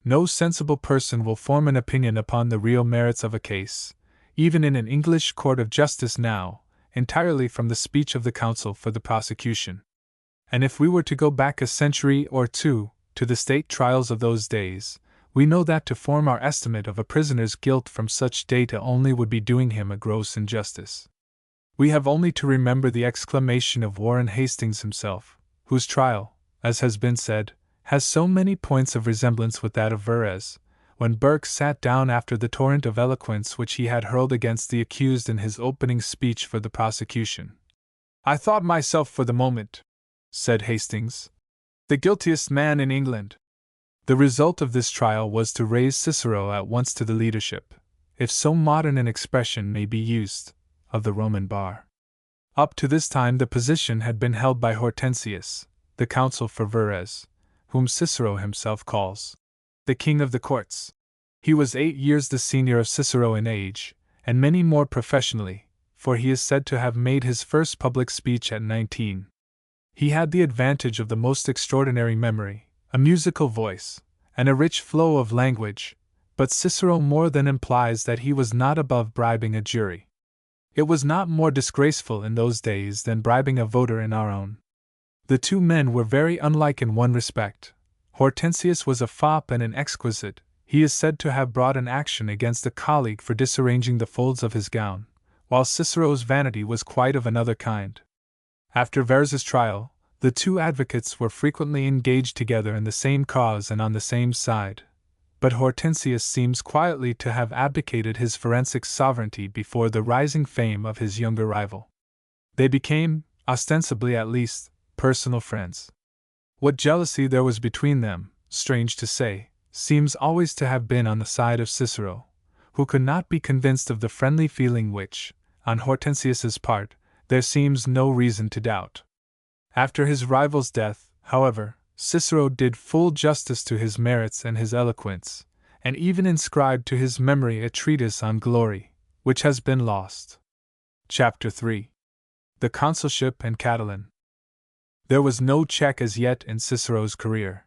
No sensible person will form an opinion upon the real merits of a case, even in an English court of justice now, entirely from the speech of the counsel for the prosecution. And if we were to go back a century or two, to the state trials of those days, we know that to form our estimate of a prisoner's guilt from such data only would be doing him a gross injustice. We have only to remember the exclamation of Warren Hastings himself, whose trial, as has been said, has so many points of resemblance with that of Verres, when Burke sat down after the torrent of eloquence which he had hurled against the accused in his opening speech for the prosecution. "I thought myself for the moment," said Hastings, "the guiltiest man in England." The result of this trial was to raise Cicero at once to the leadership, if so modern an expression may be used, of the Roman bar. Up to this time the position had been held by Hortensius, the counsel for Verres, whom Cicero himself calls the king of the courts. He was 8 years the senior of Cicero in age, and many more professionally, for he is said to have made his first public speech at 19. He had the advantage of the most extraordinary memory, a musical voice, and a rich flow of language, but Cicero more than implies that he was not above bribing a jury. It was not more disgraceful in those days than bribing a voter in our own. The two men were very unlike in one respect. Hortensius was a fop and an exquisite. He is said to have brought an action against a colleague for disarranging the folds of his gown, while Cicero's vanity was quite of another kind. After Verres's trial, the two advocates were frequently engaged together in the same cause and on the same side, but Hortensius seems quietly to have abdicated his forensic sovereignty before the rising fame of his younger rival. They became, ostensibly at least, personal friends. What jealousy there was between them, strange to say, seems always to have been on the side of Cicero, who could not be convinced of the friendly feeling which, on Hortensius's part, there seems no reason to doubt. After his rival's death, however, Cicero did full justice to his merits and his eloquence, and even inscribed to his memory a treatise on glory, which has been lost. Chapter 3. The Consulship and Catiline. There was no check as yet in Cicero's career.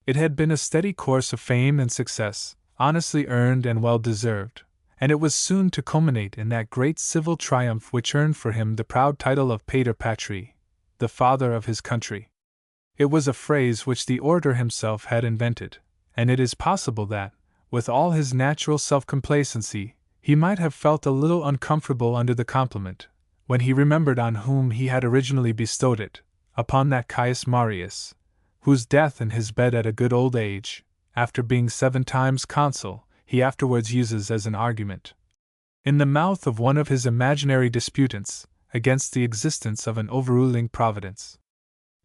It had been a steady course of fame and success, honestly earned and well deserved, and it was soon to culminate in that great civil triumph which earned for him the proud title of Pater Patri, the father of his country. It was a phrase which the orator himself had invented, and it is possible that, with all his natural self-complacency, he might have felt a little uncomfortable under the compliment, when he remembered on whom he had originally bestowed it, upon that Caius Marius, whose death in his bed at a good old age, after being 7 times consul, he afterwards uses as an argument, in the mouth of one of his imaginary disputants, against the existence of an overruling providence.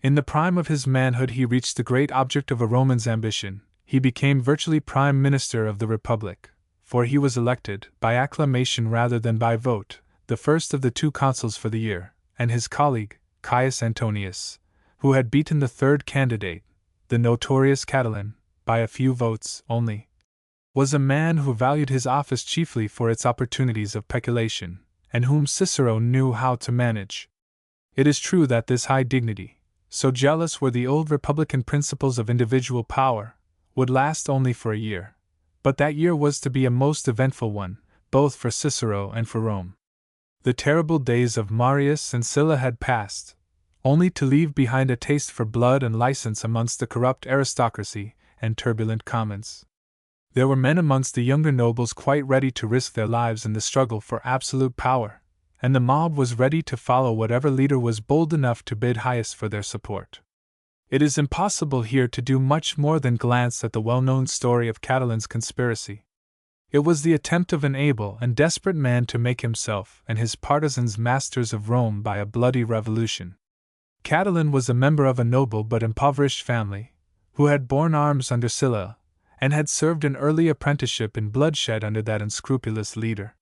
In the prime of his manhood he reached the great object of a Roman's ambition. He became virtually prime minister of the Republic, for he was elected, by acclamation rather than by vote, the first of the 2 consuls for the year, and his colleague, Caius Antonius, who had beaten the third candidate, the notorious Catiline, by a few votes only, was a man who valued his office chiefly for its opportunities of peculation, and whom Cicero knew how to manage. It is true that this high dignity, so jealous were the old republican principles of individual power, would last only for a year, but that year was to be a most eventful one, both for Cicero and for Rome. The terrible days of Marius and Sylla had passed, only to leave behind a taste for blood and license amongst the corrupt aristocracy and turbulent commons. There were men amongst the younger nobles quite ready to risk their lives in the struggle for absolute power, and the mob was ready to follow whatever leader was bold enough to bid highest for their support. It is impossible here to do much more than glance at the well-known story of Catiline's conspiracy. It was the attempt of an able and desperate man to make himself and his partisans masters of Rome by a bloody revolution. Catiline was a member of a noble but impoverished family, who had borne arms under Sylla, and had served an early apprenticeship in bloodshed under that unscrupulous leader.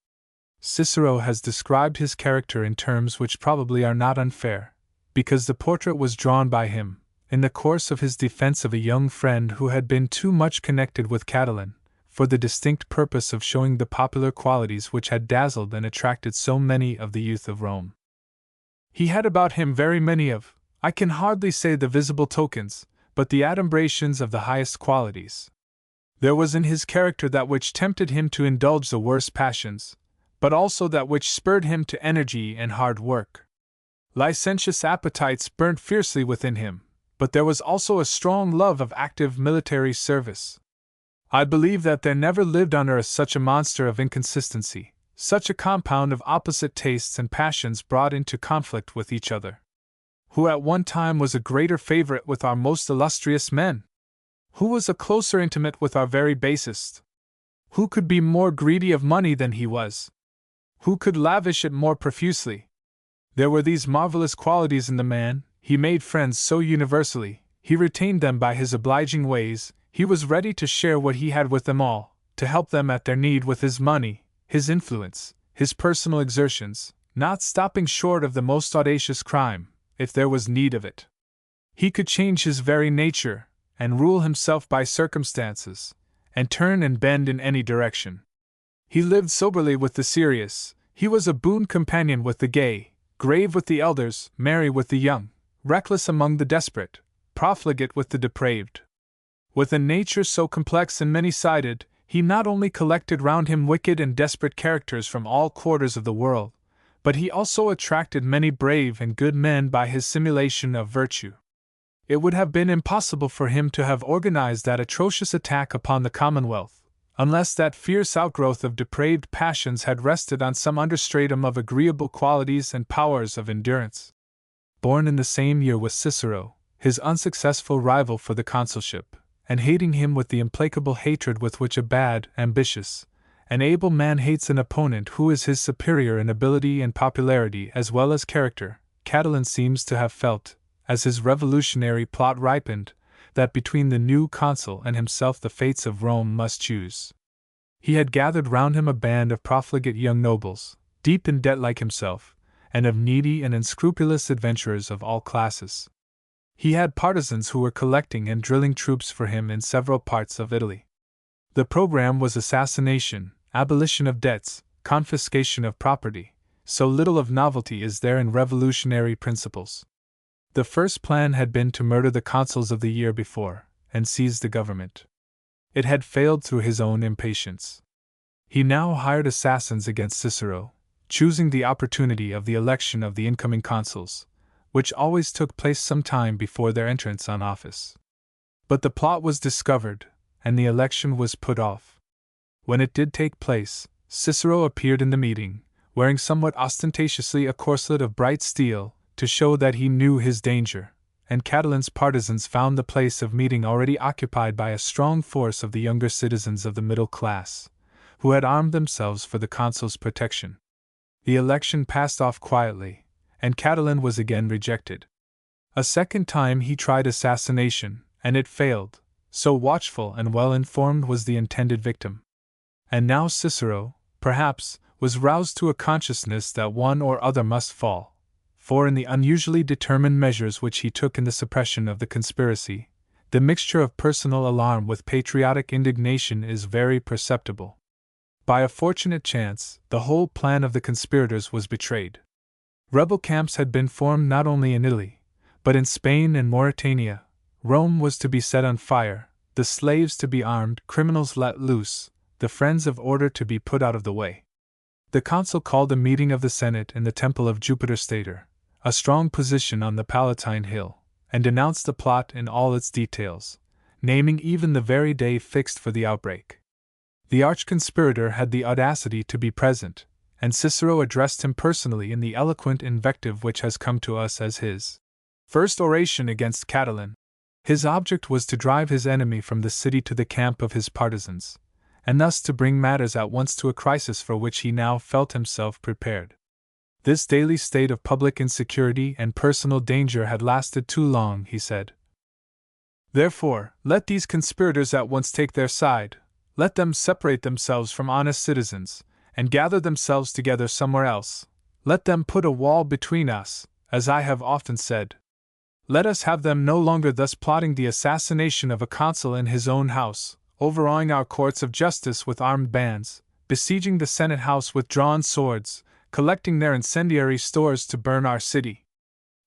Cicero has described his character in terms which probably are not unfair, because the portrait was drawn by him, in the course of his defense of a young friend who had been too much connected with Catiline, for the distinct purpose of showing the popular qualities which had dazzled and attracted so many of the youth of Rome. He had about him very many of, I can hardly say the visible tokens, but the adumbrations of the highest qualities. There was in his character that which tempted him to indulge the worst passions, but also that which spurred him to energy and hard work. Licentious appetites burnt fiercely within him, but there was also a strong love of active military service. I believe that there never lived on earth such a monster of inconsistency, such a compound of opposite tastes and passions brought into conflict with each other. Who at one time was a greater favorite with our most illustrious men? Who was a closer intimate with our very basest? Who could be more greedy of money than he was? Who could lavish it more profusely? There were these marvelous qualities in the man. He made friends so universally, he retained them by his obliging ways, he was ready to share what he had with them all, to help them at their need with his money, his influence, his personal exertions, not stopping short of the most audacious crime, if there was need of it. He could change his very nature, and rule himself by circumstances, and turn and bend in any direction. He lived soberly with the serious, he was a boon companion with the gay, grave with the elders, merry with the young, reckless among the desperate, profligate with the depraved. With a nature so complex and many-sided, he not only collected round him wicked and desperate characters from all quarters of the world, but he also attracted many brave and good men by his simulation of virtue. It would have been impossible for him to have organized that atrocious attack upon the Commonwealth, unless that fierce outgrowth of depraved passions had rested on some understratum of agreeable qualities and powers of endurance. Born in the same year with Cicero, his unsuccessful rival for the consulship, and hating him with the implacable hatred with which a bad, ambitious, and able man hates an opponent who is his superior in ability and popularity as well as character, Catiline seems to have felt, as his revolutionary plot ripened, that between the new consul and himself the fates of Rome must choose. He had gathered round him a band of profligate young nobles, deep in debt like himself, and of needy and unscrupulous adventurers of all classes. He had partisans who were collecting and drilling troops for him in several parts of Italy. The program was assassination, abolition of debts, confiscation of property. So little of novelty is there in revolutionary principles. The first plan had been to murder the consuls of the year before, and seize the government. It had failed through his own impatience. He now hired assassins against Cicero, choosing the opportunity of the election of the incoming consuls, which always took place some time before their entrance on office. But the plot was discovered, and the election was put off. When it did take place, Cicero appeared in the meeting, wearing somewhat ostentatiously a corselet of bright steel, to show that he knew his danger, and Catiline's partisans found the place of meeting already occupied by a strong force of the younger citizens of the middle class, who had armed themselves for the consul's protection. The election passed off quietly, and Catiline was again rejected. A second time he tried assassination, and it failed, so watchful and well-informed was the intended victim. And now Cicero, perhaps, was roused to a consciousness that one or other must fall. For in the unusually determined measures which he took in the suppression of the conspiracy, the mixture of personal alarm with patriotic indignation is very perceptible. By a fortunate chance, the whole plan of the conspirators was betrayed. Rebel camps had been formed not only in Italy, but in Spain and Mauritania. Rome was to be set on fire, the slaves to be armed, criminals let loose, the friends of order to be put out of the way. The consul called a meeting of the Senate in the temple of Jupiter Stator, a strong position on the Palatine Hill, and denounced the plot in all its details, naming even the very day fixed for the outbreak. The arch-conspirator had the audacity to be present, and Cicero addressed him personally in the eloquent invective which has come to us as his first oration against Catiline. His object was to drive his enemy from the city to the camp of his partisans, and thus to bring matters at once to a crisis for which he now felt himself prepared. This daily state of public insecurity and personal danger had lasted too long, he said. Therefore, let these conspirators at once take their side, let them separate themselves from honest citizens, and gather themselves together somewhere else. Let them put a wall between us, as I have often said. Let us have them no longer thus plotting the assassination of a consul in his own house, overawing our courts of justice with armed bands, besieging the Senate House with drawn swords, collecting their incendiary stores to burn our city.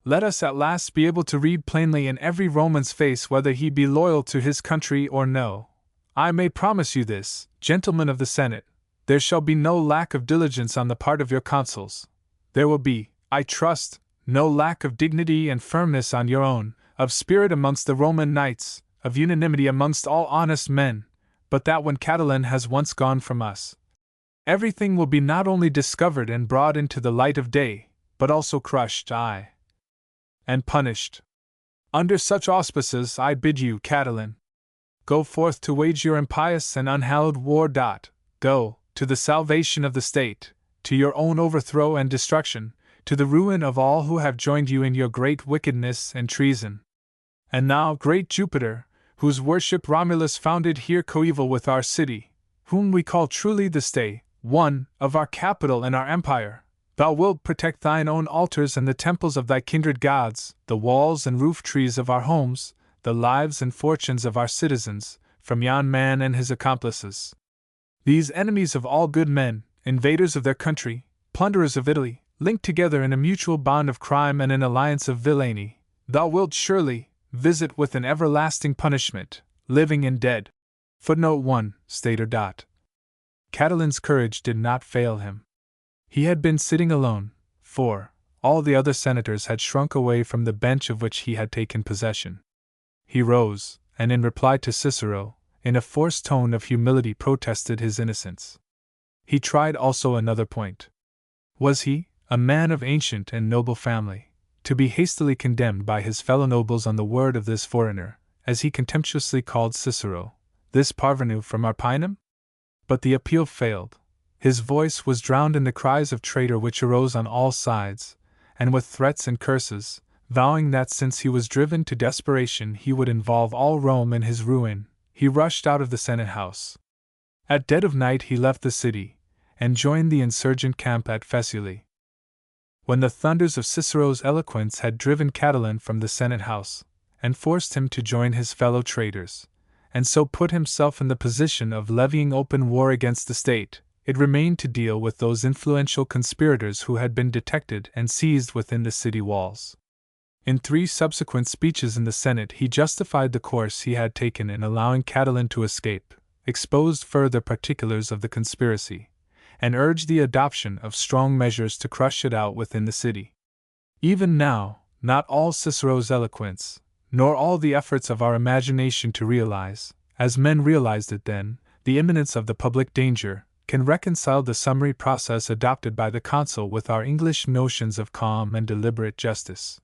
Let us at last be able to read plainly in every Roman's face whether he be loyal to his country or no. I may promise you this, gentlemen of the Senate, there shall be no lack of diligence on the part of your consuls. There will be, I trust, no lack of dignity and firmness on your own, of spirit amongst the Roman knights, of unanimity amongst all honest men, but that when Catiline has once gone from us, everything will be not only discovered and brought into the light of day, but also crushed, aye, and punished. Under such auspices I bid you, Catiline, go forth to wage your impious and unhallowed war. Go, to the salvation of the state, to your own overthrow and destruction, to the ruin of all who have joined you in your great wickedness and treason. And now, great Jupiter, whose worship Romulus founded here coeval with our city, whom we call truly the stay, one, of our capital and our empire, thou wilt protect thine own altars and the temples of thy kindred gods, the walls and roof trees of our homes, the lives and fortunes of our citizens, from yon man and his accomplices. These enemies of all good men, invaders of their country, plunderers of Italy, linked together in a mutual bond of crime and an alliance of villainy, thou wilt surely visit with an everlasting punishment, living and dead. Footnote 1, Stater. Catiline's courage did not fail him. He had been sitting alone, for all the other senators had shrunk away from the bench of which he had taken possession. He rose, and in reply to Cicero, in a forced tone of humility protested his innocence. He tried also another point. Was he, a man of ancient and noble family, to be hastily condemned by his fellow nobles on the word of this foreigner, as he contemptuously called Cicero, this parvenu from Arpinum? But the appeal failed. His voice was drowned in the cries of traitor which arose on all sides, and with threats and curses, vowing that since he was driven to desperation he would involve all Rome in his ruin, he rushed out of the Senate house. At dead of night he left the city, and joined the insurgent camp at Faesulae. When the thunders of Cicero's eloquence had driven Catiline from the Senate house, and forced him to join his fellow traitors, and so put himself in the position of levying open war against the state, it remained to deal with those influential conspirators who had been detected and seized within the city walls. In 3 subsequent speeches in the Senate he justified the course he had taken in allowing Catiline to escape, exposed further particulars of the conspiracy, and urged the adoption of strong measures to crush it out within the city. Even now, not all Cicero's eloquence, nor all the efforts of our imagination to realize, as men realized it then, the imminence of the public danger, can reconcile the summary process adopted by the consul with our English notions of calm and deliberate justice.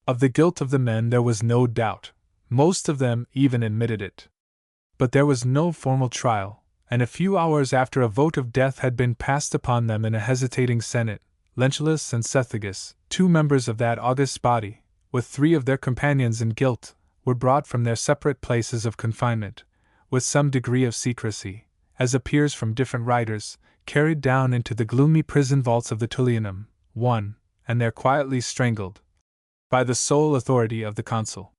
Of the guilt of the men there was no doubt, most of them even admitted it. But there was no formal trial, and a few hours after a vote of death had been passed upon them in a hesitating Senate, Lentulus and Cethegus, 2 members of that august body, with 3 of their companions in guilt, were brought from their separate places of confinement, with some degree of secrecy, as appears from different writers, carried down into the gloomy prison vaults of the Tullianum, 1, and there quietly strangled, by the sole authority of the consul.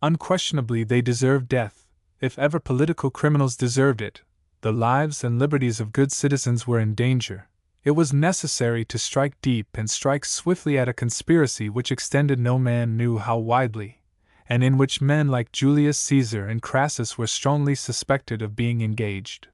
Unquestionably they deserved death, if ever political criminals deserved it. The lives and liberties of good citizens were in danger. It was necessary to strike deep and strike swiftly at a conspiracy which extended no man knew how widely, and in which men like Julius Caesar and Crassus were strongly suspected of being engaged.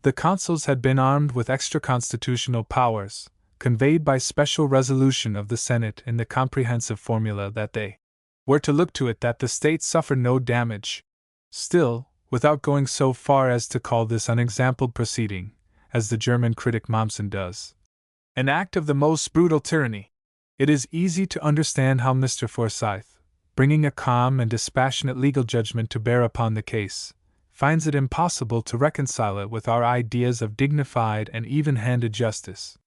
The consuls had been armed with extra-constitutional powers, conveyed by special resolution of the Senate in the comprehensive formula that they were to look to it that the state suffer no damage. Still, without going so far as to call this unexampled proceeding, as the German critic Mommsen does, an act of the most brutal tyranny, it is easy to understand how Mr. Forsyth, bringing a calm and dispassionate legal judgment to bear upon the case, finds it impossible to reconcile it with our ideas of dignified and even-handed justice.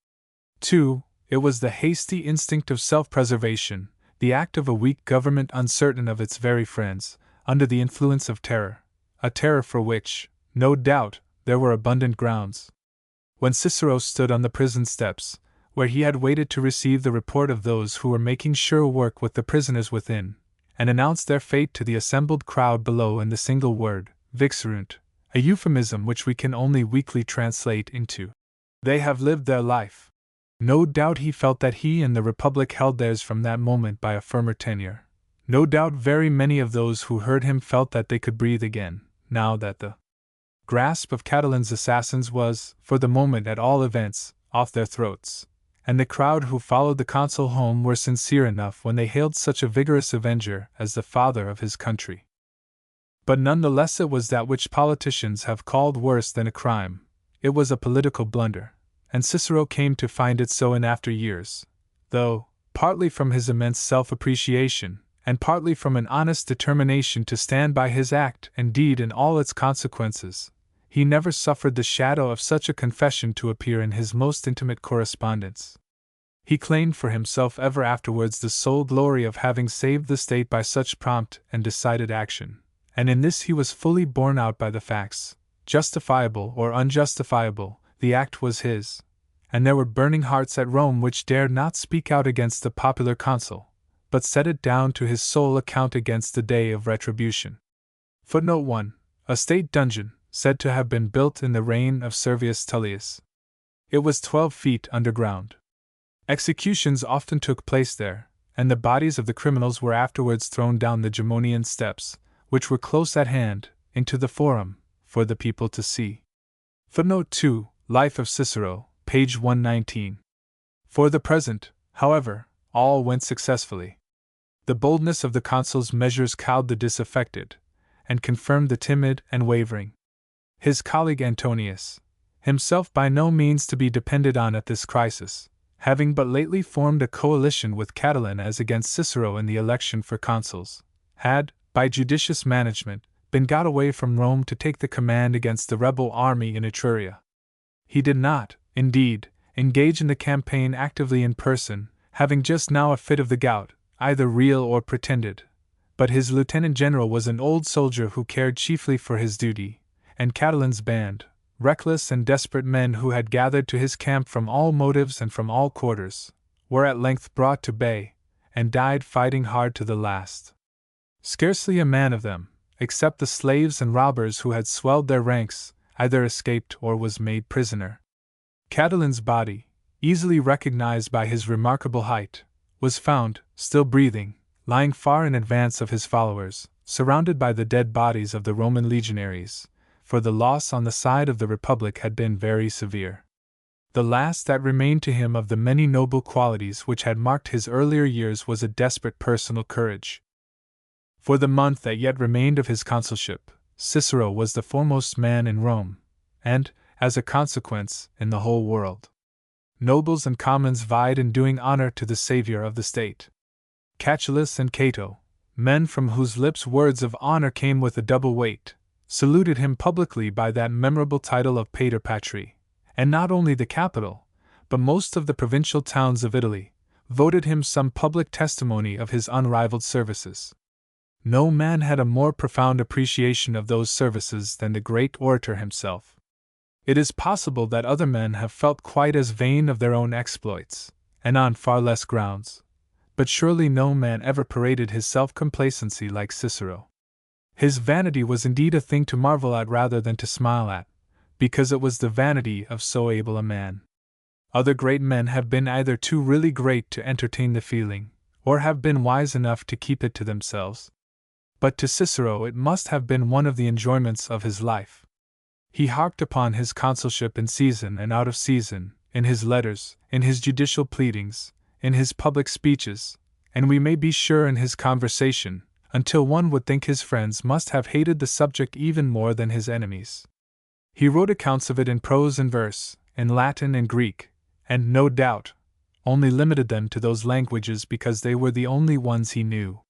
2. It was the hasty instinct of self-preservation, the act of a weak government uncertain of its very friends, under the influence of terror, a terror for which, no doubt, there were abundant grounds. When Cicero stood on the prison steps, where he had waited to receive the report of those who were making sure work with the prisoners within, and announced their fate to the assembled crowd below in the single word, vixerunt, a euphemism which we can only weakly translate into, "They have lived their life," No doubt he felt that he and the Republic held theirs from that moment by a firmer tenure. No doubt very many of those who heard him felt that they could breathe again, now that the grasp of Catalan's assassins was, for the moment at all events, off their throats, and the crowd who followed the consul home were sincere enough when they hailed such a vigorous avenger as the father of his country. But none the less it was that which politicians have called worse than a crime. It was a political blunder, and Cicero came to find it so in after years, though, partly from his immense self-appreciation, and partly from an honest determination to stand by his act and deed in all its consequences, he never suffered the shadow of such a confession to appear in his most intimate correspondence. He claimed for himself ever afterwards the sole glory of having saved the state by such prompt and decided action, and in this he was fully borne out by the facts. Justifiable or unjustifiable, the act was his, and there were burning hearts at Rome which dared not speak out against the popular consul, but set it down to his sole account against the day of retribution. Footnote 1. A state dungeon, said to have been built in the reign of Servius Tullius. It was 12 feet underground. Executions often took place there, and the bodies of the criminals were afterwards thrown down the Gemonian steps, which were close at hand, into the Forum, for the people to see. Footnote 2. Life of Cicero, page 119. For the present, however, all went successfully. The boldness of the consul's measures cowed the disaffected, and confirmed the timid and wavering. His colleague Antonius, himself by no means to be depended on at this crisis, having but lately formed a coalition with Catalan as against Cicero in the election for consuls, had, by judicious management, been got away from Rome to take the command against the rebel army in Etruria. He did not, indeed, engage in the campaign actively in person, having just now a fit of the gout, either real or pretended, but his lieutenant general was an old soldier who cared chiefly for his duty, and Catalan's band, reckless and desperate men who had gathered to his camp from all motives and from all quarters, were at length brought to bay, and died fighting hard to the last. Scarcely a man of them, except the slaves and robbers who had swelled their ranks, either escaped or was made prisoner. Catalan's body, easily recognized by his remarkable height, was found, still breathing, lying far in advance of his followers, surrounded by the dead bodies of the Roman legionaries, for the loss on the side of the Republic had been very severe. The last that remained to him of the many noble qualities which had marked his earlier years was a desperate personal courage. For the month that yet remained of his consulship, Cicero was the foremost man in Rome, and, as a consequence, in the whole world. Nobles and commons vied in doing honor to the savior of the state. Catullus and Cato, men from whose lips words of honor came with a double weight, saluted him publicly by that memorable title of Pater Patri, and not only the capital, but most of the provincial towns of Italy, voted him some public testimony of his unrivaled services. No man had a more profound appreciation of those services than the great orator himself. It is possible that other men have felt quite as vain of their own exploits, and on far less grounds, but surely no man ever paraded his self-complacency like Cicero. His vanity was indeed a thing to marvel at rather than to smile at, because it was the vanity of so able a man. Other great men have been either too really great to entertain the feeling, or have been wise enough to keep it to themselves. But to Cicero it must have been one of the enjoyments of his life. He harped upon his consulship in season and out of season, in his letters, in his judicial pleadings, in his public speeches, and we may be sure in his conversation, until one would think his friends must have hated the subject even more than his enemies. He wrote accounts of it in prose and verse, in Latin and Greek, and, no doubt, only limited them to those languages because they were the only ones he knew.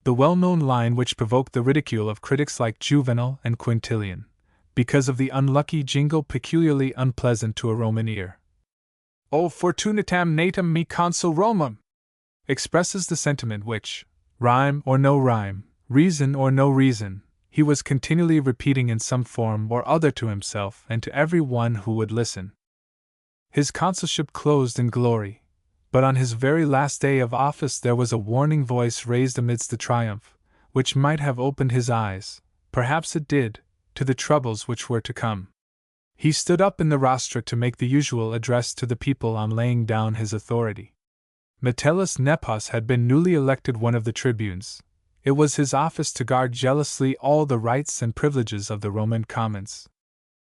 The well-known line which provoked the ridicule of critics like Juvenal and Quintilian, because of the unlucky jingle peculiarly unpleasant to a Roman ear. O fortunatam natum me consul Romam! Expresses the sentiment which, rhyme or no rhyme, reason or no reason, he was continually repeating in some form or other to himself and to every one who would listen. His consulship closed in glory, but on his very last day of office there was a warning voice raised amidst the triumph, which might have opened his eyes, perhaps it did, to the troubles which were to come. He stood up in the rostra to make the usual address to the people on laying down his authority. Metellus Nepos had been newly elected one of the tribunes. It was his office to guard jealously all the rights and privileges of the Roman commons.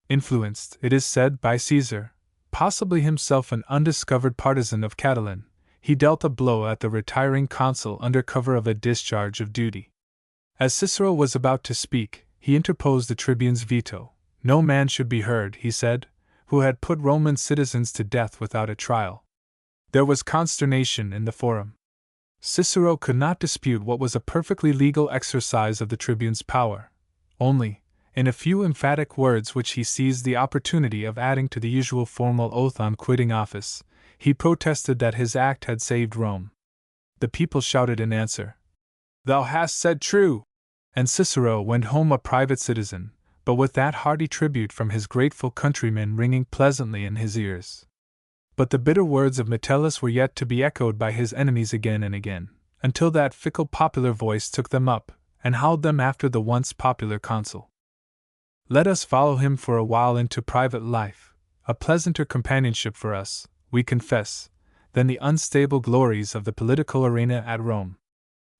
Influenced, it is said, by Caesar, possibly himself an undiscovered partisan of Catiline, he dealt a blow at the retiring consul under cover of a discharge of duty. As Cicero was about to speak, he interposed the tribune's veto. No man should be heard, he said, who had put Roman citizens to death without a trial. There was consternation in the forum. Cicero could not dispute what was a perfectly legal exercise of the tribune's power. Only, in a few emphatic words which he seized the opportunity of adding to the usual formal oath on quitting office, he protested that his act had saved Rome. The people shouted in answer, "Thou hast said true!" And Cicero went home a private citizen, but with that hearty tribute from his grateful countrymen ringing pleasantly in his ears. But the bitter words of Metellus were yet to be echoed by his enemies again and again, until that fickle popular voice took them up, and howled them after the once popular consul. Let us follow him for a while into private life, a pleasanter companionship for us, we confess, than the unstable glories of the political arena at Rome.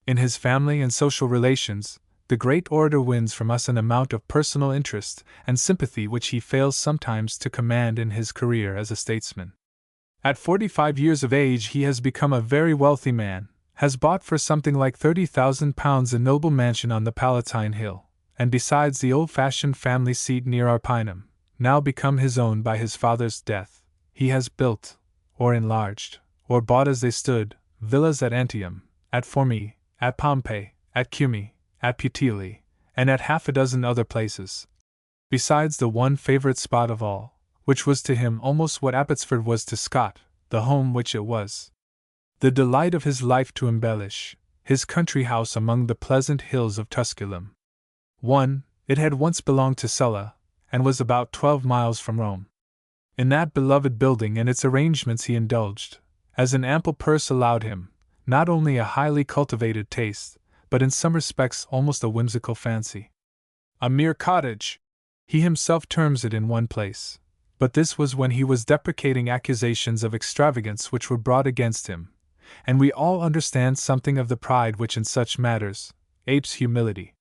In his family and social relations, the great orator wins from us an amount of personal interest and sympathy which he fails sometimes to command in his career as a statesman. At 45 years of age he has become a very wealthy man, has bought for something like £30,000 a noble mansion on the Palatine Hill, and besides the old-fashioned family seat near Arpinum, now become his own by his father's death, he has built, or enlarged, or bought as they stood, villas at Antium, at Formi, at Pompeii, at Cumae, at Puteoli, and at half a dozen other places. Besides the one favorite spot of all, which was to him almost what Abbotsford was to Scott, the home which it was. The delight of his life to embellish, his country house among the pleasant hills of Tusculum. It had once belonged to Sulla, and was about 12 miles from Rome. In that beloved building and its arrangements he indulged, as an ample purse allowed him, not only a highly cultivated taste, but in some respects almost a whimsical fancy. A mere cottage, he himself terms it in one place. But this was when he was deprecating accusations of extravagance which were brought against him, and we all understand something of the pride which in such matters apes humility.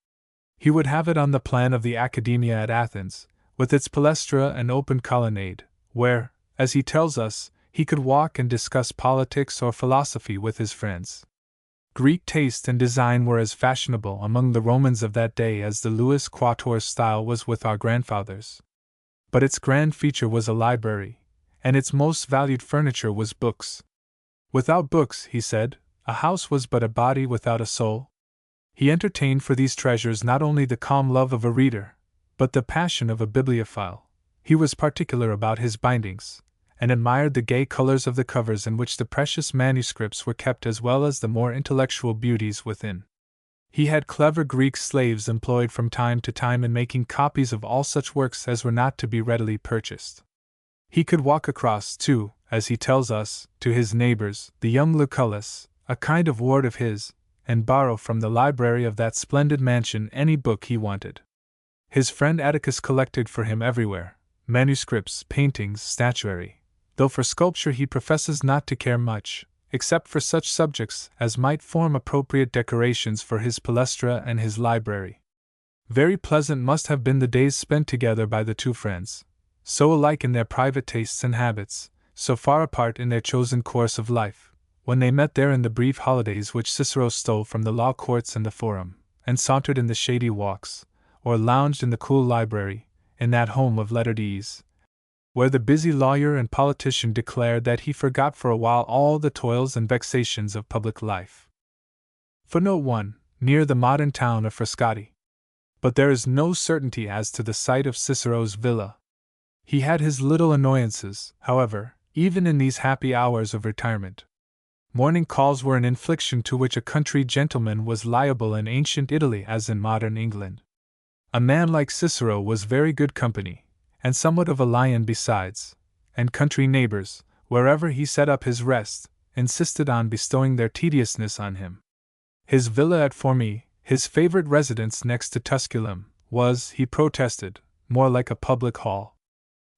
He would have it on the plan of the Academia at Athens, with its palaestra and open colonnade, where, as he tells us, he could walk and discuss politics or philosophy with his friends. Greek taste and design were as fashionable among the Romans of that day as the Louis Quatorze style was with our grandfathers. But its grand feature was a library, and its most valued furniture was books. Without books, he said, a house was but a body without a soul. He entertained for these treasures not only the calm love of a reader, but the passion of a bibliophile. He was particular about his bindings, and admired the gay colors of the covers in which the precious manuscripts were kept as well as the more intellectual beauties within. He had clever Greek slaves employed from time to time in making copies of all such works as were not to be readily purchased. He could walk across, too, as he tells us, to his neighbors, the young Lucullus, a kind of ward of his, and borrow from the library of that splendid mansion any book he wanted. His friend Atticus collected for him everywhere, manuscripts, paintings, statuary, though for sculpture he professes not to care much, except for such subjects as might form appropriate decorations for his palaestra and his library. Very pleasant must have been the days spent together by the two friends, so alike in their private tastes and habits, so far apart in their chosen course of life, when they met there in the brief holidays which Cicero stole from the law courts and the forum, and sauntered in the shady walks, or lounged in the cool library, in that home of lettered ease, where the busy lawyer and politician declared that he forgot for a while all the toils and vexations of public life. Footnote 1. Near the modern town of Frascati. But there is no certainty as to the site of Cicero's villa. He had his little annoyances, however, even in these happy hours of retirement. Morning calls were an infliction to which a country gentleman was liable in ancient Italy as in modern England. A man like Cicero was very good company, and somewhat of a lion besides, and country neighbors, wherever he set up his rest, insisted on bestowing their tediousness on him. His villa at Formi, his favorite residence next to Tusculum, was, he protested, more like a public hall.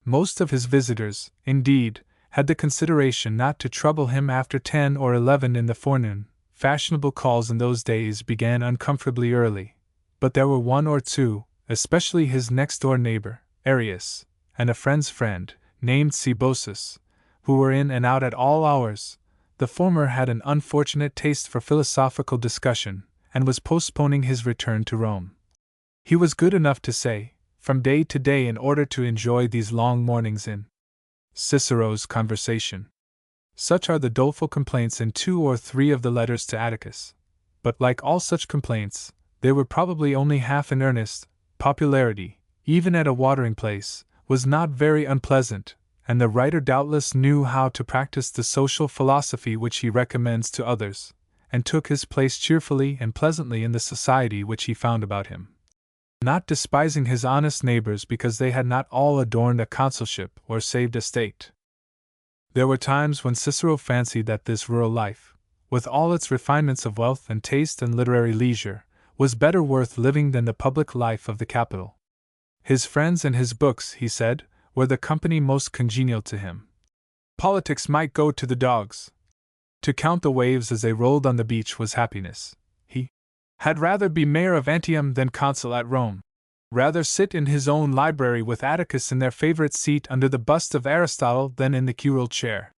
Most of his visitors, indeed, had the consideration not to trouble him after 10 or 11 in the forenoon. Fashionable calls in those days began uncomfortably early, but there were one or two, especially his next-door neighbor, Arius, and a friend's friend, named Cebosus, who were in and out at all hours. The former had an unfortunate taste for philosophical discussion, and was postponing his return to Rome. He was good enough to say, from day to day, in order to enjoy these long mornings in Cicero's conversation. Such are the doleful complaints in 2 or 3 of the letters to Atticus. But like all such complaints, they were probably only half in earnest. Popularity, even at a watering place, was not very unpleasant, and the writer doubtless knew how to practice the social philosophy which he recommends to others, and took his place cheerfully and pleasantly in the society which he found about him, not despising his honest neighbors because they had not all adorned a consulship or saved a state. There were times when Cicero fancied that this rural life, with all its refinements of wealth and taste and literary leisure, was better worth living than the public life of the capital. His friends and his books, he said, were the company most congenial to him. Politics might go to the dogs. To count the waves as they rolled on the beach was happiness. He had rather be mayor of Antium than consul at Rome. Rather sit in his own library with Atticus in their favorite seat under the bust of Aristotle than in the curule chair.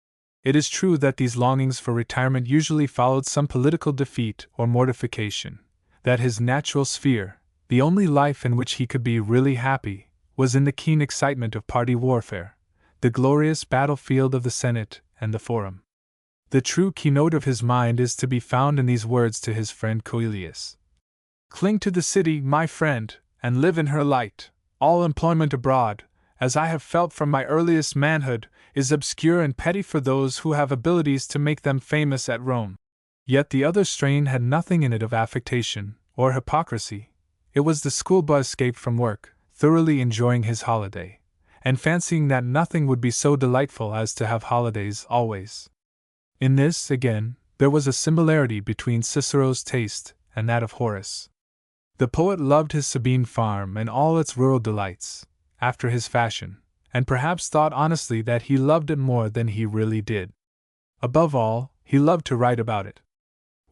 It is true that these longings for retirement usually followed some political defeat or mortification, that his natural sphere, the only life in which he could be really happy, was in the keen excitement of party warfare, the glorious battlefield of the Senate and the Forum. The true keynote of his mind is to be found in these words to his friend Coelius. "Cling to the city, my friend, and live in her light. All employment abroad, as I have felt from my earliest manhood, is obscure and petty for those who have abilities to make them famous at Rome." Yet the other strain had nothing in it of affectation or hypocrisy. It was the schoolboy escaped from work, thoroughly enjoying his holiday, and fancying that nothing would be so delightful as to have holidays always. In this, again, there was a similarity between Cicero's taste and that of Horace. The poet loved his Sabine farm and all its rural delights, after his fashion, and perhaps thought honestly that he loved it more than he really did. Above all, he loved to write about it.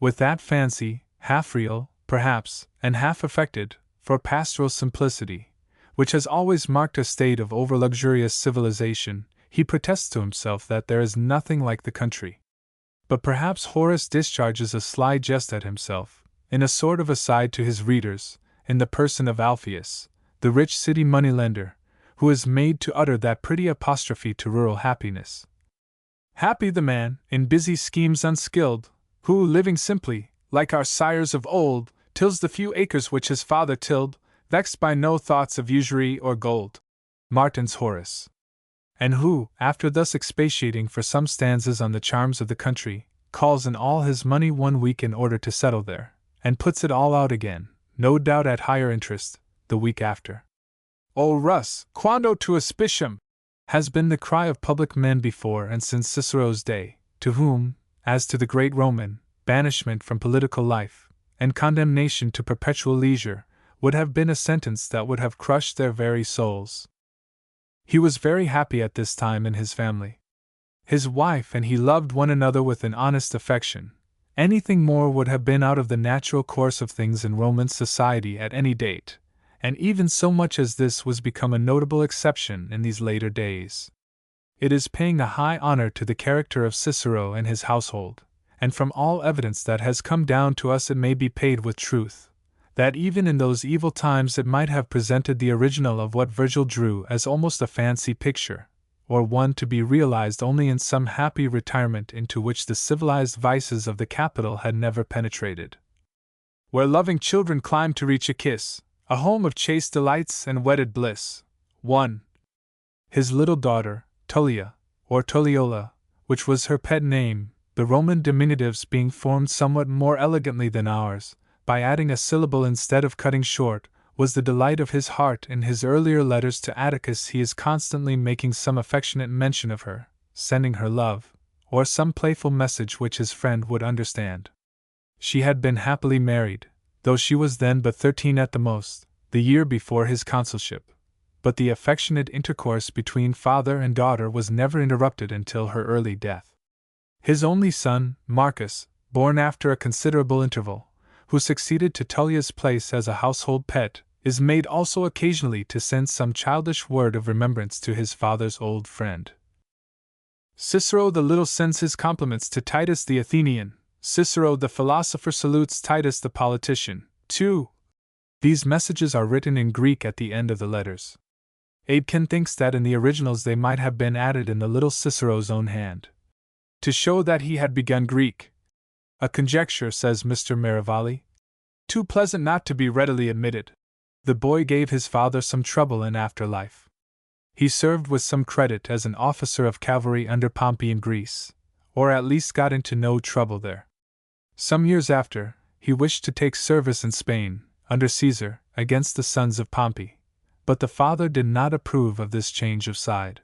With that fancy, half real, perhaps, and half affected, for pastoral simplicity, which has always marked a state of over-luxurious civilization, he protests to himself that there is nothing like the country. But perhaps Horace discharges a sly jest at himself, in a sort of aside to his readers, in the person of Alpheus, the rich city moneylender, who is made to utter that pretty apostrophe to rural happiness. "Happy the man, in busy schemes unskilled, who, living simply, like our sires of old, tills the few acres which his father tilled, vexed by no thoughts of usury or gold." Martin's Horace. And who, after thus expatiating for some stanzas on the charms of the country, calls in all his money one week in order to settle there, and puts it all out again, no doubt at higher interest, the week after. "O Rus, quando tu auspicium!" has been the cry of public men before and since Cicero's day, to whom, as to the great Roman, banishment from political life, and condemnation to perpetual leisure, would have been a sentence that would have crushed their very souls. He was very happy at this time in his family. His wife and he loved one another with an honest affection. Anything more would have been out of the natural course of things in Roman society at any date, and even so much as this was become a notable exception in these later days. It is paying a high honor to the character of Cicero and his household, and from all evidence that has come down to us it may be paid with truth, that even in those evil times it might have presented the original of what Virgil drew as almost a fancy picture, or one to be realized only in some happy retirement into which the civilized vices of the capital had never penetrated. Where loving children climb to reach a kiss, a home of chaste delights and wedded bliss. 1. His little daughter, Tullia, or Tulliola, which was her pet name, the Roman diminutives being formed somewhat more elegantly than ours, by adding a syllable instead of cutting short, was the delight of his heart. In his earlier letters to Atticus he is constantly making some affectionate mention of her, sending her love, or some playful message which his friend would understand. She had been happily married, though she was then but 13 at the most, the year before his consulship. but the affectionate intercourse between father and daughter was never interrupted until her early death. His only son, Marcus, born after a considerable interval, who succeeded to Tullia's place as a household pet, is made also occasionally to send some childish word of remembrance to his father's old friend. Cicero the Little sends his compliments to Titus the Athenian. Cicero the philosopher salutes Titus the politician. 2. These messages are written in Greek at the end of the letters. Aitken thinks that in the originals they might have been added in the little Cicero's own hand, to show that he had begun Greek. A conjecture, says Mr. Merivale, too pleasant not to be readily admitted. The boy gave his father some trouble in after life. He served with some credit as an officer of cavalry under Pompey in Greece, or at least got into no trouble there. Some years after, he wished to take service in Spain, under Caesar, against the sons of Pompey, but the father did not approve of this change of side.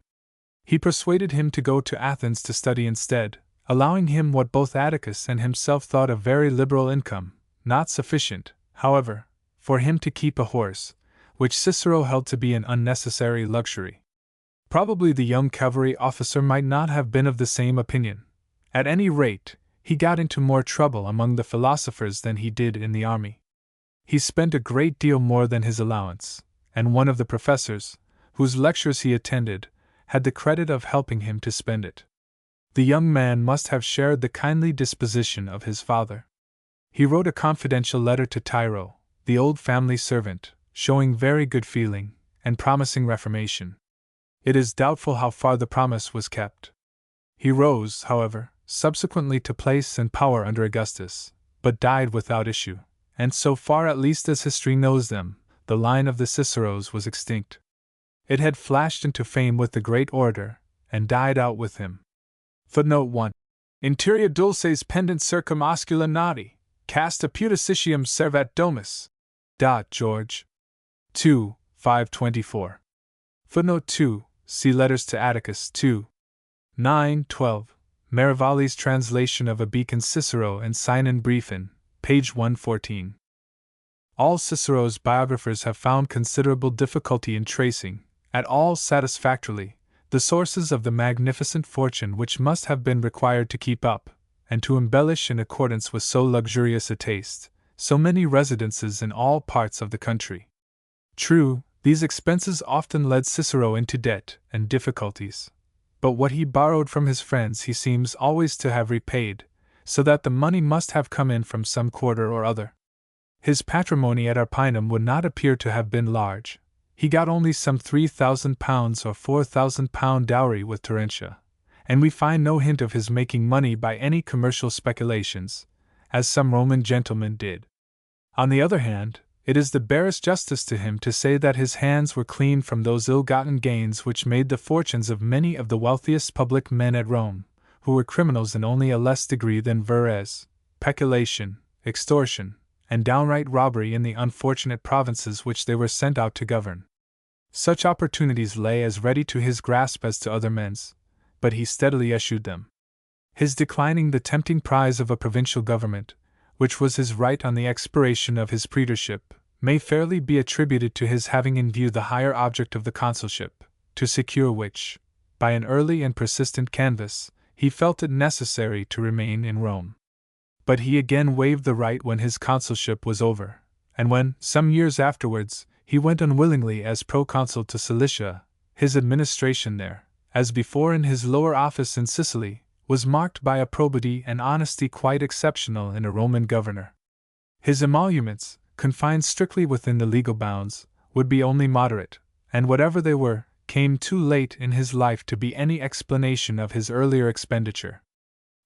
He persuaded him to go to Athens to study instead, allowing him what both Atticus and himself thought a very liberal income, not sufficient, however, for him to keep a horse, which Cicero held to be an unnecessary luxury. Probably the young cavalry officer might not have been of the same opinion. At any rate, he got into more trouble among the philosophers than he did in the army. He spent a great deal more than his allowance, and one of the professors, whose lectures he attended, had the credit of helping him to spend it. The young man must have shared the kindly disposition of his father. He wrote a confidential letter to Tiro, the old family servant, showing very good feeling, and promising reformation. It is doubtful how far the promise was kept. He rose, however, subsequently to place and power under Augustus, but died without issue, and so far at least as history knows them, the line of the Ciceros was extinct. It had flashed into fame with the great orator, and died out with him. Footnote 1. Interia dulces pendent circum oscula nati, casta pudicitium servat domus. George. 2, 524. Footnote 2. See Letters to Atticus 2. 9, 12. Merivale's translation of a Beacon Cicero and Sinon Briefin, page 114. All Cicero's biographers have found considerable difficulty in tracing, at all satisfactorily, the sources of the magnificent fortune which must have been required to keep up, and to embellish in accordance with so luxurious a taste, so many residences in all parts of the country. True, these expenses often led Cicero into debt and difficulties, but what he borrowed from his friends he seems always to have repaid, so that the money must have come in from some quarter or other. His patrimony at Arpinum would not appear to have been large. He got only some £3,000 or £4,000 dowry with Terentia, and we find no hint of his making money by any commercial speculations, as some Roman gentlemen did. On the other hand, it is the barest justice to him to say that his hands were clean from those ill-gotten gains which made the fortunes of many of the wealthiest public men at Rome, who were criminals in only a less degree than Verres, peculation, extortion, and downright robbery in the unfortunate provinces which they were sent out to govern. Such opportunities lay as ready to his grasp as to other men's, but he steadily eschewed them. His declining the tempting prize of a provincial government, which was his right on the expiration of his praetorship, may fairly be attributed to his having in view the higher object of the consulship, to secure which, by an early and persistent canvass, he felt it necessary to remain in Rome. But he again waived the right when his consulship was over, and when, some years afterwards, he went unwillingly as proconsul to Cilicia, his administration there, as before in his lower office in Sicily, was marked by a probity and honesty quite exceptional in a Roman governor. His emoluments, confined strictly within the legal bounds, would be only moderate, and whatever they were, came too late in his life to be any explanation of his earlier expenditure.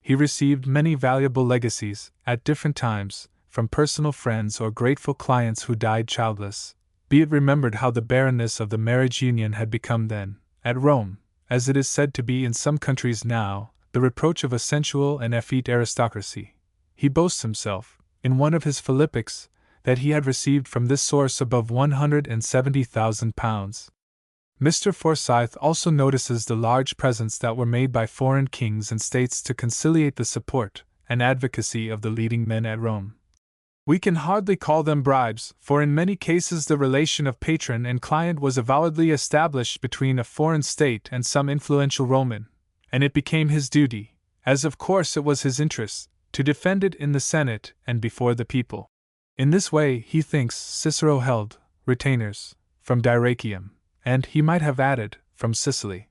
He received many valuable legacies, at different times, from personal friends or grateful clients who died childless. Be it remembered how the barrenness of the marriage union had become then, at Rome, as it is said to be in some countries now, the reproach of a sensual and effete aristocracy. He boasts himself, in one of his Philippics, that he had received from this source above £170,000. Mr. Forsyth also notices the large presents that were made by foreign kings and states to conciliate the support and advocacy of the leading men at Rome. We can hardly call them bribes, for in many cases the relation of patron and client was avowedly established between a foreign state and some influential Roman, and it became his duty, as of course it was his interest, to defend it in the Senate and before the people. In this way, he thinks, Cicero held retainers from Dyrrhachium, and, he might have added, from Sicily.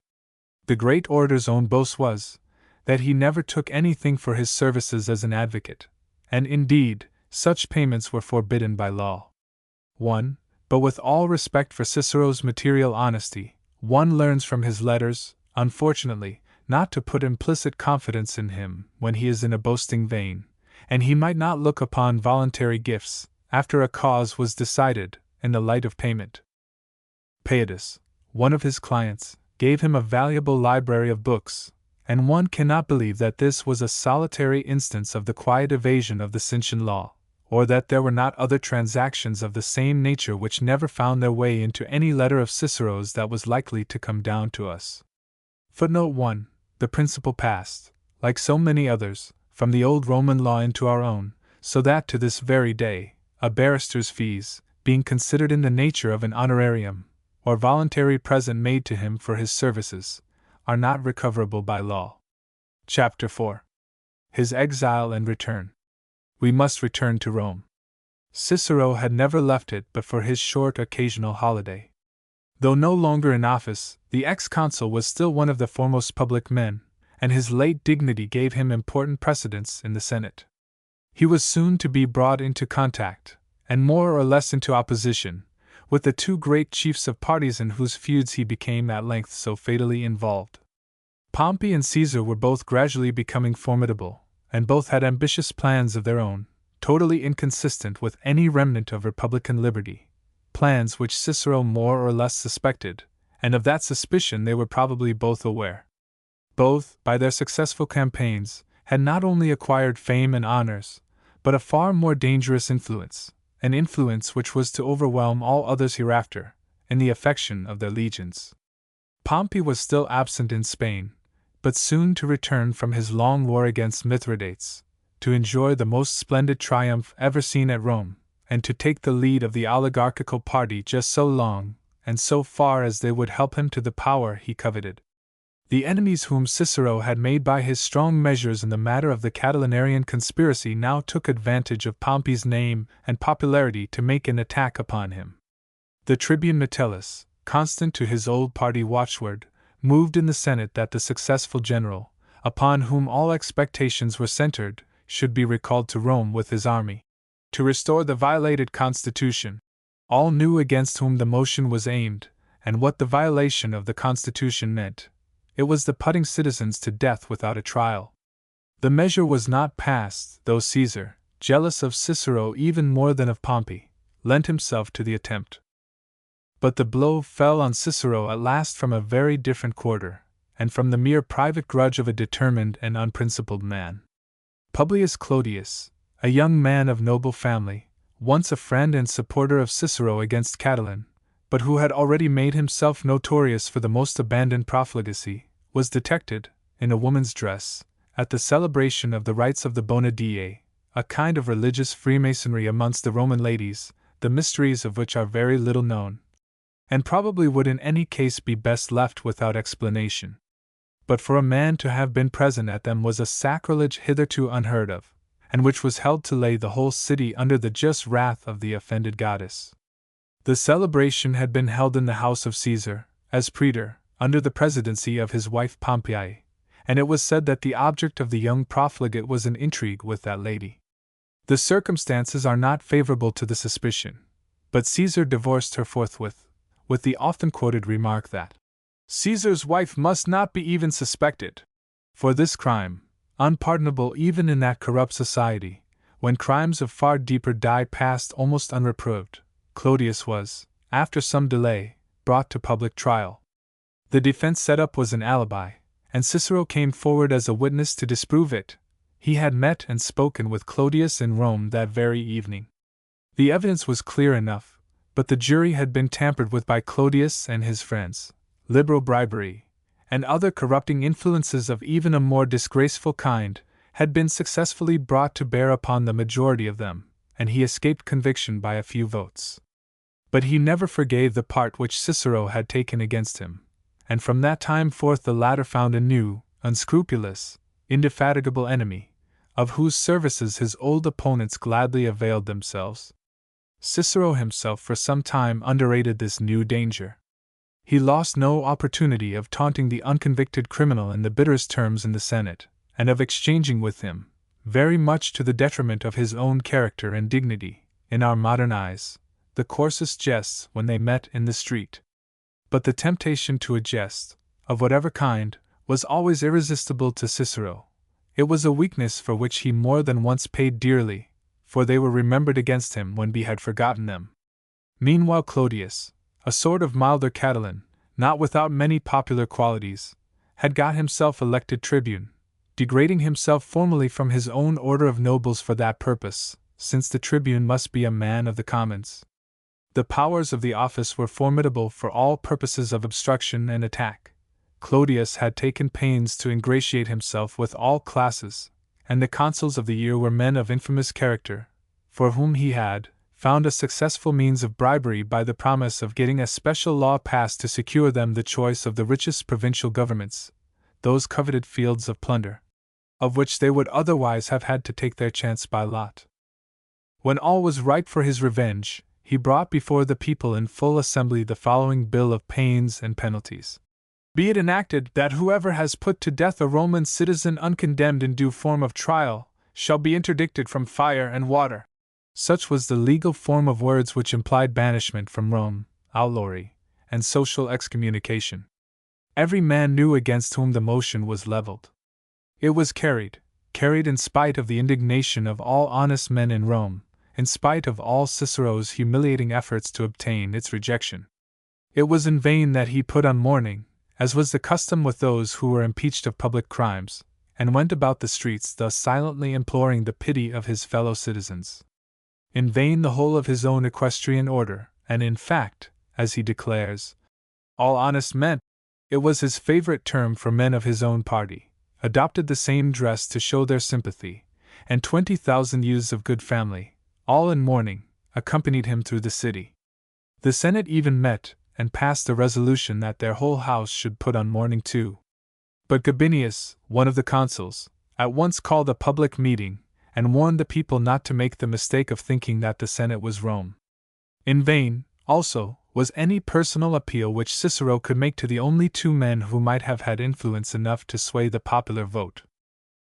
The great orator's own boast was that he never took anything for his services as an advocate, and indeed, such payments were forbidden by law. 1. But with all respect for Cicero's material honesty, one learns from his letters, unfortunately, not to put implicit confidence in him when he is in a boasting vein, and he might not look upon voluntary gifts, after a cause was decided, in the light of payment. Paetus, one of his clients, gave him a valuable library of books, and one cannot believe that this was a solitary instance of the quiet evasion of the Cintian law, or that there were not other transactions of the same nature which never found their way into any letter of Cicero's that was likely to come down to us. Footnote 1. The principle passed, like so many others, from the old Roman law into our own, so that to this very day, a barrister's fees, being considered in the nature of an honorarium, or voluntary present made to him for his services, are not recoverable by law. Chapter 4. His exile and return. We must return to Rome. Cicero had never left it but for his short occasional holiday. Though no longer in office, the ex-consul was still one of the foremost public men, and his late dignity gave him important precedence in the Senate. He was soon to be brought into contact, and more or less into opposition, with the two great chiefs of parties in whose feuds he became at length so fatally involved. Pompey and Caesar were both gradually becoming formidable, and both had ambitious plans of their own, totally inconsistent with any remnant of republican liberty, plans which Cicero more or less suspected, and of that suspicion they were probably both aware. Both, by their successful campaigns, had not only acquired fame and honors, but a far more dangerous influence, an influence which was to overwhelm all others hereafter, in the affection of their legions. Pompey was still absent in Spain, but soon to return from his long war against Mithridates, to enjoy the most splendid triumph ever seen at Rome, and to take the lead of the oligarchical party just so long, and so far as they would help him to the power he coveted. The enemies whom Cicero had made by his strong measures in the matter of the Catilinarian conspiracy now took advantage of Pompey's name and popularity to make an attack upon him. The tribune Metellus, constant to his old party watchword, moved in the Senate that the successful general, upon whom all expectations were centered, should be recalled to Rome with his army, to restore the violated constitution. All knew against whom the motion was aimed, and what the violation of the constitution meant. It was the putting citizens to death without a trial. The measure was not passed, though Caesar, jealous of Cicero even more than of Pompey, lent himself to the attempt. But the blow fell on Cicero at last from a very different quarter, and from the mere private grudge of a determined and unprincipled man. Publius Clodius, a young man of noble family, once a friend and supporter of Cicero against Catiline, but who had already made himself notorious for the most abandoned profligacy, was detected, in a woman's dress, at the celebration of the rites of the Bona Dei, a kind of religious freemasonry amongst the Roman ladies, the mysteries of which are very little known, and probably would in any case be best left without explanation. But for a man to have been present at them was a sacrilege hitherto unheard of, and which was held to lay the whole city under the just wrath of the offended goddess. The celebration had been held in the house of Caesar, as praetor, under the presidency of his wife Pompeii, and it was said that the object of the young profligate was an intrigue with that lady. The circumstances are not favorable to the suspicion, but Caesar divorced her forthwith, with the often quoted remark that Caesar's wife must not be even suspected. For this crime, unpardonable even in that corrupt society, when crimes of far deeper dye passed almost unreproved, Clodius was, after some delay, brought to public trial. The defense set up was an alibi, and Cicero came forward as a witness to disprove it. He had met and spoken with Clodius in Rome that very evening. The evidence was clear enough, but the jury had been tampered with by Clodius and his friends, liberal bribery, and other corrupting influences of even a more disgraceful kind, had been successfully brought to bear upon the majority of them, and he escaped conviction by a few votes. But he never forgave the part which Cicero had taken against him, and from that time forth the latter found a new, unscrupulous, indefatigable enemy, of whose services his old opponents gladly availed themselves. Cicero himself for some time underrated this new danger. He lost no opportunity of taunting the unconvicted criminal in the bitterest terms in the Senate, and of exchanging with him, very much to the detriment of his own character and dignity, in our modern eyes, the coarsest jests when they met in the street. But the temptation to a jest, of whatever kind, was always irresistible to Cicero. It was a weakness for which he more than once paid dearly, for they were remembered against him when he had forgotten them. Meanwhile Clodius, a sort of milder Catiline, not without many popular qualities, had got himself elected tribune, degrading himself formally from his own order of nobles for that purpose, since the tribune must be a man of the commons. The powers of the office were formidable for all purposes of obstruction and attack. Clodius had taken pains to ingratiate himself with all classes, and the consuls of the year were men of infamous character, for whom he had found a successful means of bribery by the promise of getting a special law passed to secure them the choice of the richest provincial governments, those coveted fields of plunder, of which they would otherwise have had to take their chance by lot. When all was ripe for his revenge, he brought before the people in full assembly the following bill of pains and penalties. Be it enacted that whoever has put to death a Roman citizen uncondemned in due form of trial shall be interdicted from fire and water. Such was the legal form of words which implied banishment from Rome, outlawry, and social excommunication. Every man knew against whom the motion was leveled. It was carried in spite of the indignation of all honest men in Rome, in spite of all Cicero's humiliating efforts to obtain its rejection. It was in vain that he put on mourning, as was the custom with those who were impeached of public crimes, and went about the streets thus silently imploring the pity of his fellow citizens. In vain the whole of his own equestrian order, and in fact, as he declares, all honest men, it was his favorite term for men of his own party, adopted the same dress to show their sympathy, and 20,000 youths of good family, all in mourning, accompanied him through the city. The Senate even met, and passed a resolution that their whole house should put on mourning too. But Gabinius, one of the consuls, at once called a public meeting, and warned the people not to make the mistake of thinking that the Senate was Rome. In vain, also, was any personal appeal which Cicero could make to the only two men who might have had influence enough to sway the popular vote.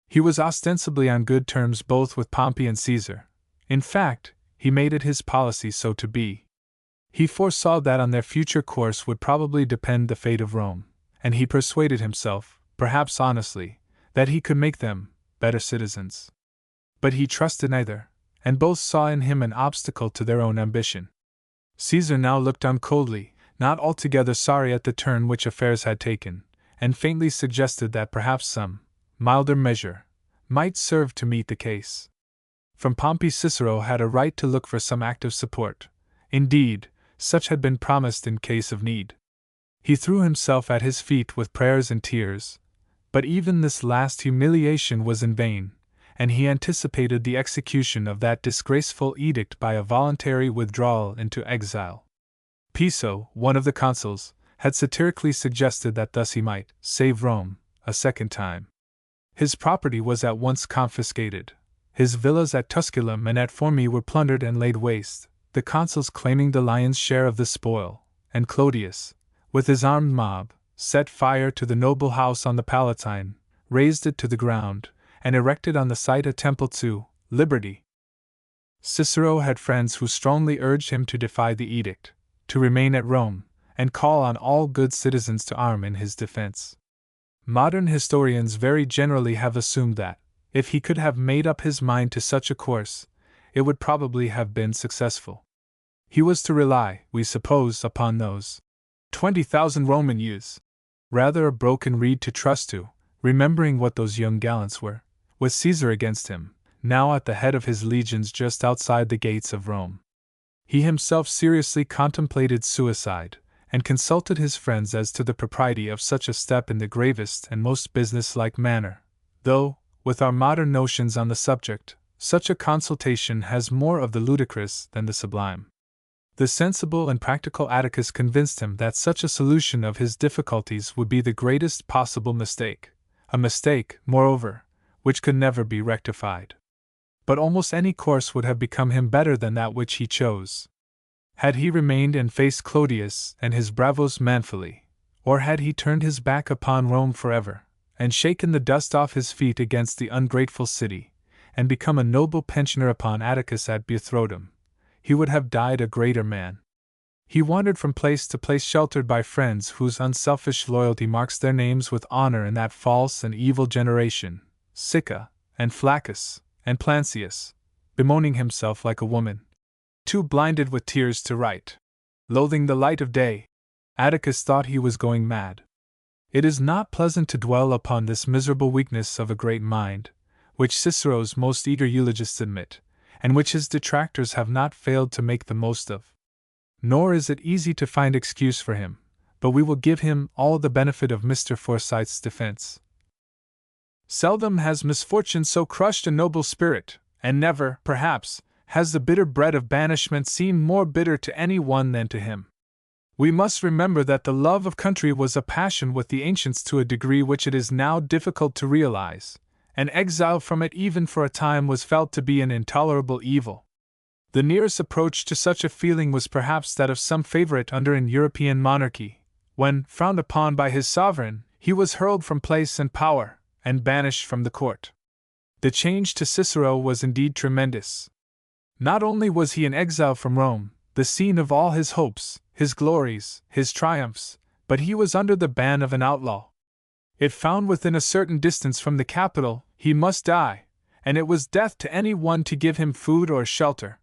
He was ostensibly on good terms both with Pompey and Caesar. In fact, he made it his policy so to be. He foresaw that on their future course would probably depend the fate of Rome, and he persuaded himself, perhaps honestly, that he could make them better citizens. But he trusted neither, and both saw in him an obstacle to their own ambition. Caesar now looked on coldly, not altogether sorry at the turn which affairs had taken, and faintly suggested that perhaps some milder measure might serve to meet the case. From Pompey Cicero had a right to look for some active support. Indeed, such had been promised in case of need. He threw himself at his feet with prayers and tears, but even this last humiliation was in vain, and he anticipated the execution of that disgraceful edict by a voluntary withdrawal into exile. Piso, one of the consuls, had satirically suggested that thus he might save Rome a second time. His property was at once confiscated. His villas at Tusculum and at Formi were plundered and laid waste, the consuls claiming the lion's share of the spoil, and Clodius, with his armed mob, set fire to the noble house on the Palatine, razed it to the ground, and erected on the site a temple to liberty. Cicero had friends who strongly urged him to defy the edict, to remain at Rome, and call on all good citizens to arm in his defense. Modern historians very generally have assumed that, if he could have made up his mind to such a course, it would probably have been successful. He was to rely, we suppose, upon those 20,000 Roman youths. Rather a broken reed to trust to, remembering what those young gallants were, with Caesar against him, now at the head of his legions just outside the gates of Rome. He himself seriously contemplated suicide, and consulted his friends as to the propriety of such a step in the gravest and most business-like manner, though, with our modern notions on the subject, such a consultation has more of the ludicrous than the sublime. The sensible and practical Atticus convinced him that such a solution of his difficulties would be the greatest possible mistake, a mistake, moreover, which could never be rectified. But almost any course would have become him better than that which he chose. Had he remained and faced Clodius and his bravos manfully, or had he turned his back upon Rome forever, and shaken the dust off his feet against the ungrateful city, and become a noble pensioner upon Atticus at Buthrotum, he would have died a greater man. He wandered from place to place sheltered by friends whose unselfish loyalty marks their names with honor in that false and evil generation, Sicca, and Flaccus, and Plancius, bemoaning himself like a woman, too blinded with tears to write. Loathing the light of day, Atticus thought he was going mad. It is not pleasant to dwell upon this miserable weakness of a great mind, which Cicero's most eager eulogists admit, and which his detractors have not failed to make the most of. Nor is it easy to find excuse for him, but we will give him all the benefit of Mr. Forsyth's defense. Seldom has misfortune so crushed a noble spirit, and never, perhaps, has the bitter bread of banishment seemed more bitter to any one than to him. We must remember that the love of country was a passion with the ancients to a degree which it is now difficult to realize, and exile from it even for a time was felt to be an intolerable evil. The nearest approach to such a feeling was perhaps that of some favorite under an European monarchy, when, frowned upon by his sovereign, he was hurled from place and power, and banished from the court. The change to Cicero was indeed tremendous. Not only was he in exile from Rome, the scene of all his hopes, his glories, his triumphs, but he was under the ban of an outlaw. If found within a certain distance from the capital, he must die, and it was death to any one to give him food or shelter.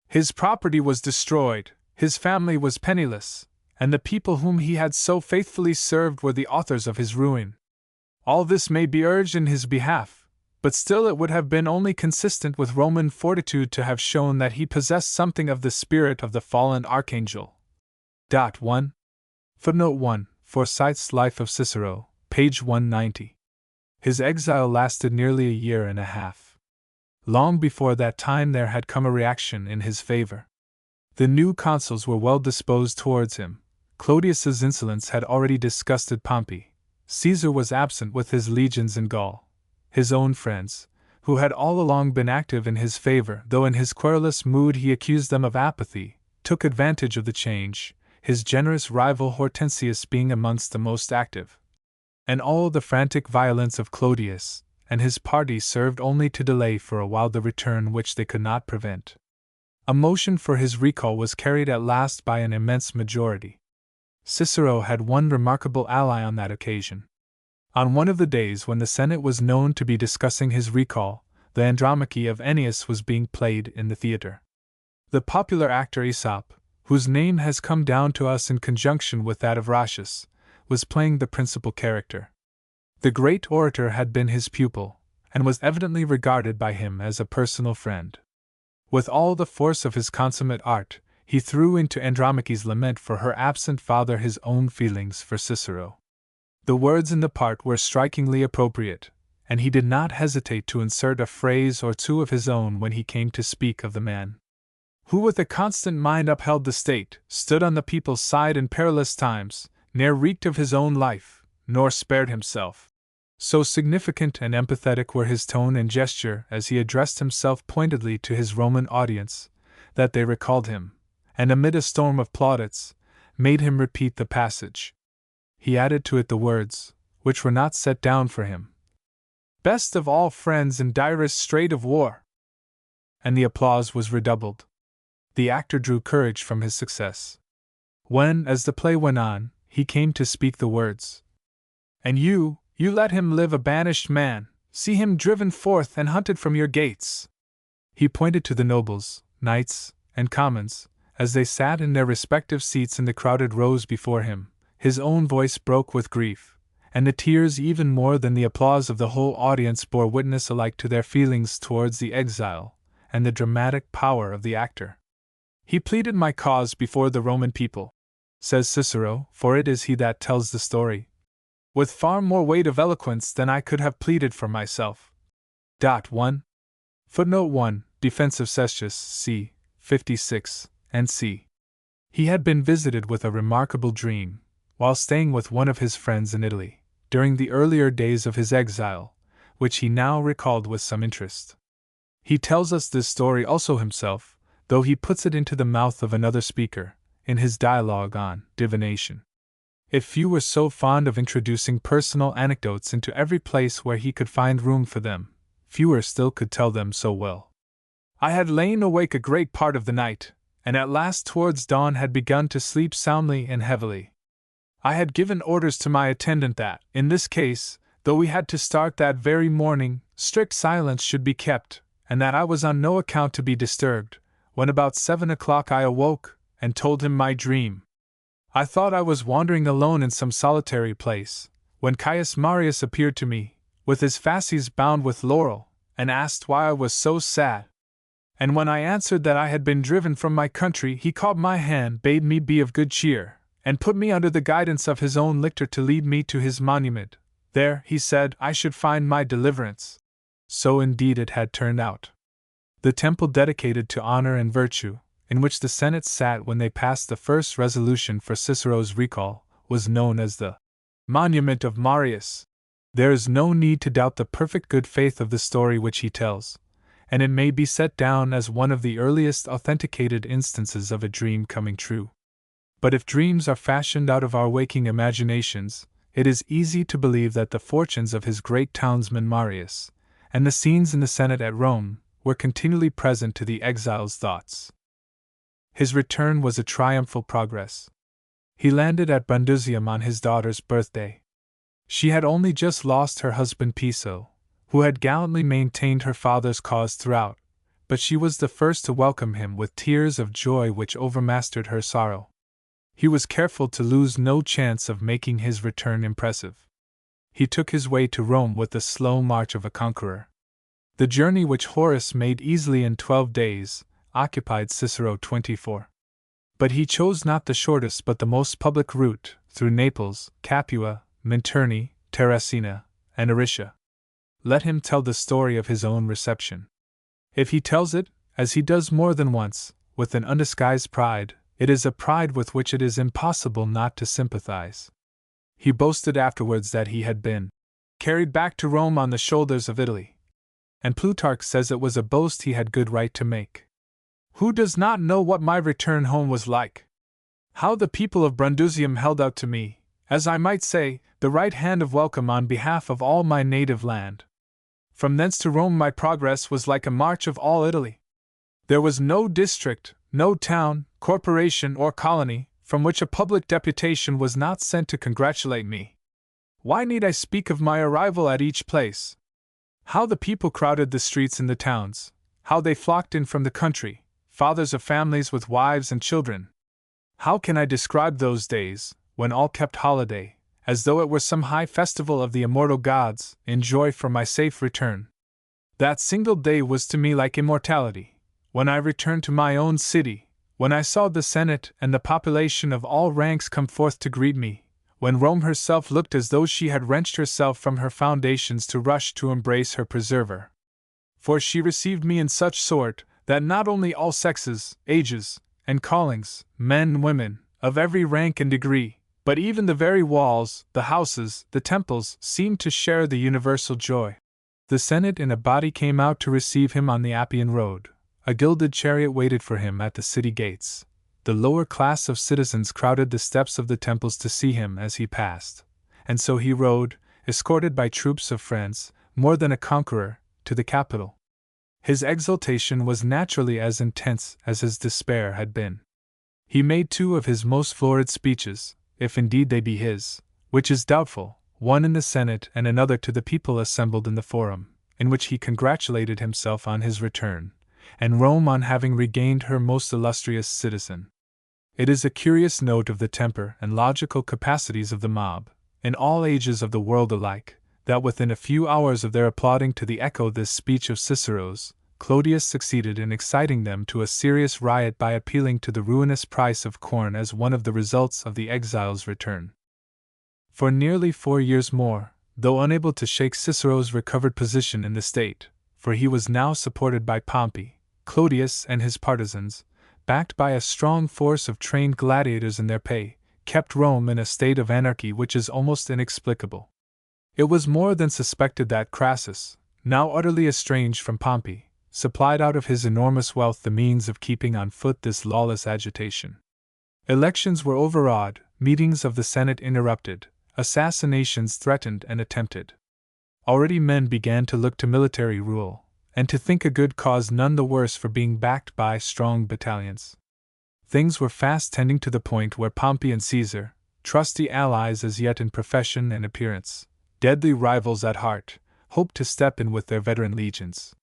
His property was destroyed, his family was penniless, and the people whom he had so faithfully served were the authors of his ruin. All this may be urged in his behalf, but still it would have been only consistent with Roman fortitude to have shown that he possessed something of the spirit of the fallen archangel. 1. Footnote 1. Forsyth's Life of Cicero, page 190. His exile lasted nearly a year and a half. Long before that time there had come a reaction in his favor. The new consuls were well disposed towards him. Clodius's insolence had already disgusted Pompey. Caesar was absent with his legions in Gaul. His own friends, who had all along been active in his favor, though in his querulous mood he accused them of apathy, took advantage of the change, his generous rival Hortensius being amongst the most active. And all the frantic violence of Clodius and his party served only to delay for a while the return which they could not prevent. A motion for his recall was carried at last by an immense majority. Cicero had one remarkable ally on that occasion. On one of the days when the Senate was known to be discussing his recall, the Andromache of Ennius was being played in the theater. The popular actor Aesop, whose name has come down to us in conjunction with that of Ratius, was playing the principal character. The great orator had been his pupil, and was evidently regarded by him as a personal friend. With all the force of his consummate art, he threw into Andromache's lament for her absent father his own feelings for Cicero. The words in the part were strikingly appropriate, and he did not hesitate to insert a phrase or two of his own when he came to speak of the man who with a constant mind upheld the state, stood on the people's side in perilous times, ne'er reeked of his own life, nor spared himself. So significant and empathetic were his tone and gesture as he addressed himself pointedly to his Roman audience, that they recalled him, and amid a storm of plaudits, made him repeat the passage. He added to it the words, which were not set down for him: "Best of all friends in direst strait of war!" And the applause was redoubled. The actor drew courage from his success. When, as the play went on, he came to speak the words, "And you let him live a banished man, see him driven forth and hunted from your gates," he pointed to the nobles, knights, and commons, as they sat in their respective seats in the crowded rows before him. His own voice broke with grief, and the tears even more than the applause of the whole audience bore witness alike to their feelings towards the exile, and the dramatic power of the actor. "He pleaded my cause before the Roman people," says Cicero, for it is he that tells the story, "with far more weight of eloquence than I could have pleaded for myself." 1. Footnote 1. Defense of Cestius, c. 56, and c. He had been visited with a remarkable dream, while staying with one of his friends in Italy, during the earlier days of his exile, which he now recalled with some interest. He tells us this story also himself, though he puts it into the mouth of another speaker, in his dialogue on divination. If few were so fond of introducing personal anecdotes into every place where he could find room for them, fewer still could tell them so well. I had lain awake a great part of the night, and at last towards dawn had begun to sleep soundly and heavily. I had given orders to my attendant that, in this case, though we had to start that very morning, strict silence should be kept, and that I was on no account to be disturbed, when about 7 o'clock I awoke, and told him my dream. I thought I was wandering alone in some solitary place, when Caius Marius appeared to me, with his fasces bound with laurel, and asked why I was so sad. And when I answered that I had been driven from my country, he caught my hand, bade me be of good cheer, and put me under the guidance of his own lictor to lead me to his monument. There, he said, I should find my deliverance. So indeed it had turned out. The temple dedicated to honor and virtue, in which the Senate sat when they passed the first resolution for Cicero's recall, was known as the Monument of Marius. There is no need to doubt the perfect good faith of the story which he tells, and it may be set down as one of the earliest authenticated instances of a dream coming true. But if dreams are fashioned out of our waking imaginations, it is easy to believe that the fortunes of his great townsman Marius, and the scenes in the Senate at Rome, were continually present to the exile's thoughts. His return was a triumphal progress. He landed at Brundusium on his daughter's birthday. She had only just lost her husband Piso, who had gallantly maintained her father's cause throughout, but she was the first to welcome him with tears of joy which overmastered her sorrow. He was careful to lose no chance of making his return impressive. He took his way to Rome with the slow march of a conqueror. The journey, which Horace made easily in 12 days, occupied Cicero 24. But he chose not the shortest but the most public route, through Naples, Capua, Minturni, Terracina, and Aricia. Let him tell the story of his own reception. If he tells it, as he does more than once, with an undisguised pride, it is a pride with which it is impossible not to sympathize. He boasted afterwards that he had been carried back to Rome on the shoulders of Italy, and Plutarch says it was a boast he had good right to make. Who does not know what my return home was like? How the people of Brundusium held out to me, as I might say, the right hand of welcome on behalf of all my native land. From thence to Rome my progress was like a march of all Italy. There was no district, no town, corporation, or colony, from which a public deputation was not sent to congratulate me. Why need I speak of my arrival at each place? How the people crowded the streets in the towns, how they flocked in from the country, fathers of families with wives and children. How can I describe those days, when all kept holiday, as though it were some high festival of the immortal gods, in joy for my safe return? That single day was to me like immortality. When I returned to my own city, when I saw the Senate and the population of all ranks come forth to greet me, when Rome herself looked as though she had wrenched herself from her foundations to rush to embrace her preserver. For she received me in such sort, that not only all sexes, ages, and callings, men and women, of every rank and degree, but even the very walls, the houses, the temples, seemed to share the universal joy. The Senate in a body came out to receive him on the Appian Road. A gilded chariot waited for him at the city gates. The lower class of citizens crowded the steps of the temples to see him as he passed, and so he rode, escorted by troops of friends, more than a conqueror, to the capital. His exultation was naturally as intense as his despair had been. He made 2 of his most florid speeches, if indeed they be his, which is doubtful, one in the Senate and another to the people assembled in the Forum, in which he congratulated himself on his return, and Rome on having regained her most illustrious citizen. It is a curious note of the temper and logical capacities of the mob, in all ages of the world alike, that within a few hours of their applauding to the echo this speech of Cicero's, Clodius succeeded in exciting them to a serious riot by appealing to the ruinous price of corn as one of the results of the exile's return. For nearly 4 years more, though unable to shake Cicero's recovered position in the state, for he was now supported by Pompey, Clodius, and his partisans, backed by a strong force of trained gladiators in their pay, kept Rome in a state of anarchy which is almost inexplicable. It was more than suspected that Crassus, now utterly estranged from Pompey, supplied out of his enormous wealth the means of keeping on foot this lawless agitation. Elections were overawed, meetings of the Senate interrupted, assassinations threatened and attempted. Already men began to look to military rule, and to think a good cause none the worse for being backed by strong battalions. Things were fast tending to the point where Pompey and Caesar, trusty allies as yet in profession and appearance, deadly rivals at heart, hoped to step in with their veteran legions.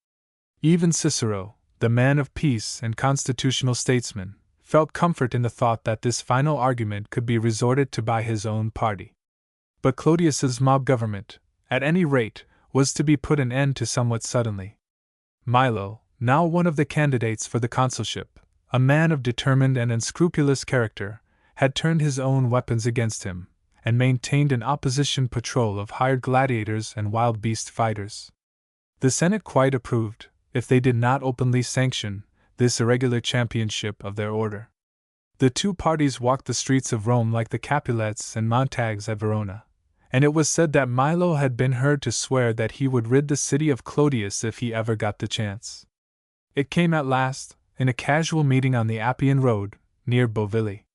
Even Cicero, the man of peace and constitutional statesman, felt comfort in the thought that this final argument could be resorted to by his own party. But Clodius's mob government, at any rate, was to be put an end to somewhat suddenly. Milo, now one of the candidates for the consulship, a man of determined and unscrupulous character, had turned his own weapons against him, and maintained an opposition patrol of hired gladiators and wild beast fighters. The Senate quite approved, if they did not openly sanction, this irregular championship of their order. The two parties walked the streets of Rome like the Capulets and Montagues at Verona, and it was said that Milo had been heard to swear that he would rid the city of Clodius if he ever got the chance. It came at last, in a casual meeting on the Appian Road, near Bovilli.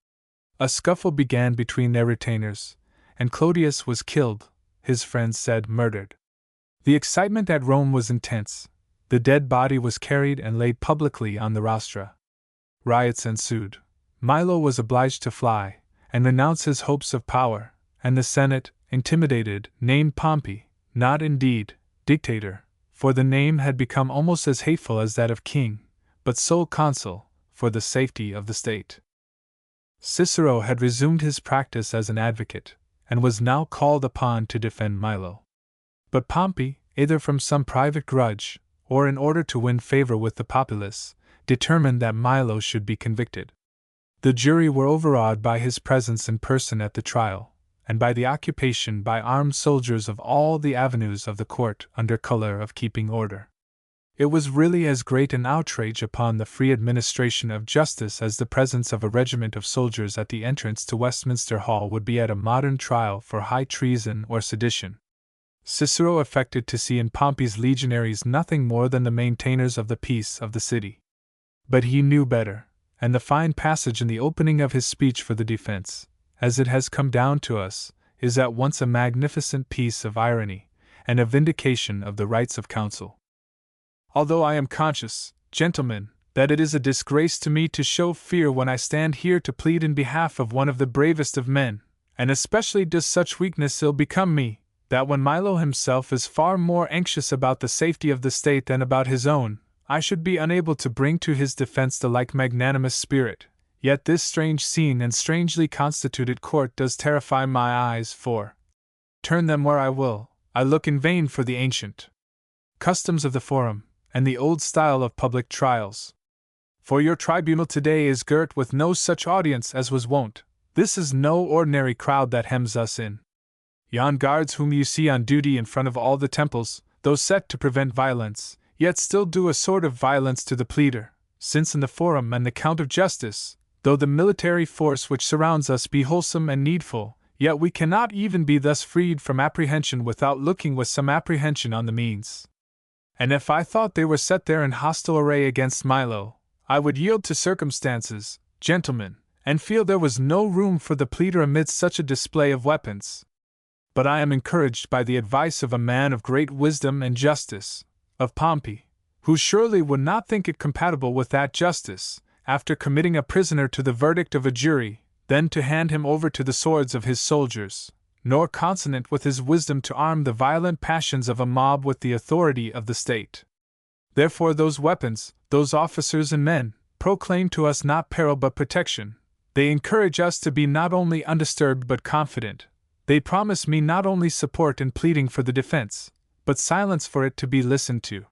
A scuffle began between their retainers, and Clodius was killed, his friends said murdered. The excitement at Rome was intense. The dead body was carried and laid publicly on the rostra. Riots ensued. Milo was obliged to fly, and renounce his hopes of power, and the Senate, intimidated, named Pompey, not indeed dictator, for the name had become almost as hateful as that of king, but sole consul, for the safety of the state. Cicero had resumed his practice as an advocate, and was now called upon to defend Milo. But Pompey, either from some private grudge, or in order to win favor with the populace, determined that Milo should be convicted. The jury were overawed by his presence in person at the trial, and by the occupation by armed soldiers of all the avenues of the court under color of keeping order. It was really as great an outrage upon the free administration of justice as the presence of a regiment of soldiers at the entrance to Westminster Hall would be at a modern trial for high treason or sedition. Cicero affected to see in Pompey's legionaries nothing more than the maintainers of the peace of the city. But he knew better, and the fine passage in the opening of his speech for the defense, as it has come down to us, is at once a magnificent piece of irony and a vindication of the rights of counsel. Although I am conscious, gentlemen, that it is a disgrace to me to show fear when I stand here to plead in behalf of one of the bravest of men, and especially does such weakness ill become me, that when Milo himself is far more anxious about the safety of the state than about his own, I should be unable to bring to his defense the like magnanimous spirit. Yet this strange scene and strangely constituted court does terrify my eyes, for, turn them where I will, I look in vain for the ancient customs of the forum, and the old style of public trials. For your tribunal today is girt with no such audience as was wont. This is no ordinary crowd that hems us in. Yon guards whom you see on duty in front of all the temples, though set to prevent violence, yet still do a sort of violence to the pleader, since in the forum and the count of justice, though the military force which surrounds us be wholesome and needful, yet we cannot even be thus freed from apprehension without looking with some apprehension on the means. And if I thought they were set there in hostile array against Milo, I would yield to circumstances, gentlemen, and feel there was no room for the pleader amidst such a display of weapons. But I am encouraged by the advice of a man of great wisdom and justice, of Pompey, who surely would not think it compatible with that justice, after committing a prisoner to the verdict of a jury, then to hand him over to the swords of his soldiers, nor consonant with his wisdom to arm the violent passions of a mob with the authority of the state. Therefore those weapons, those officers and men, proclaim to us not peril but protection. They encourage us to be not only undisturbed but confident. They promise me not only support in pleading for the defense, but silence for it to be listened to.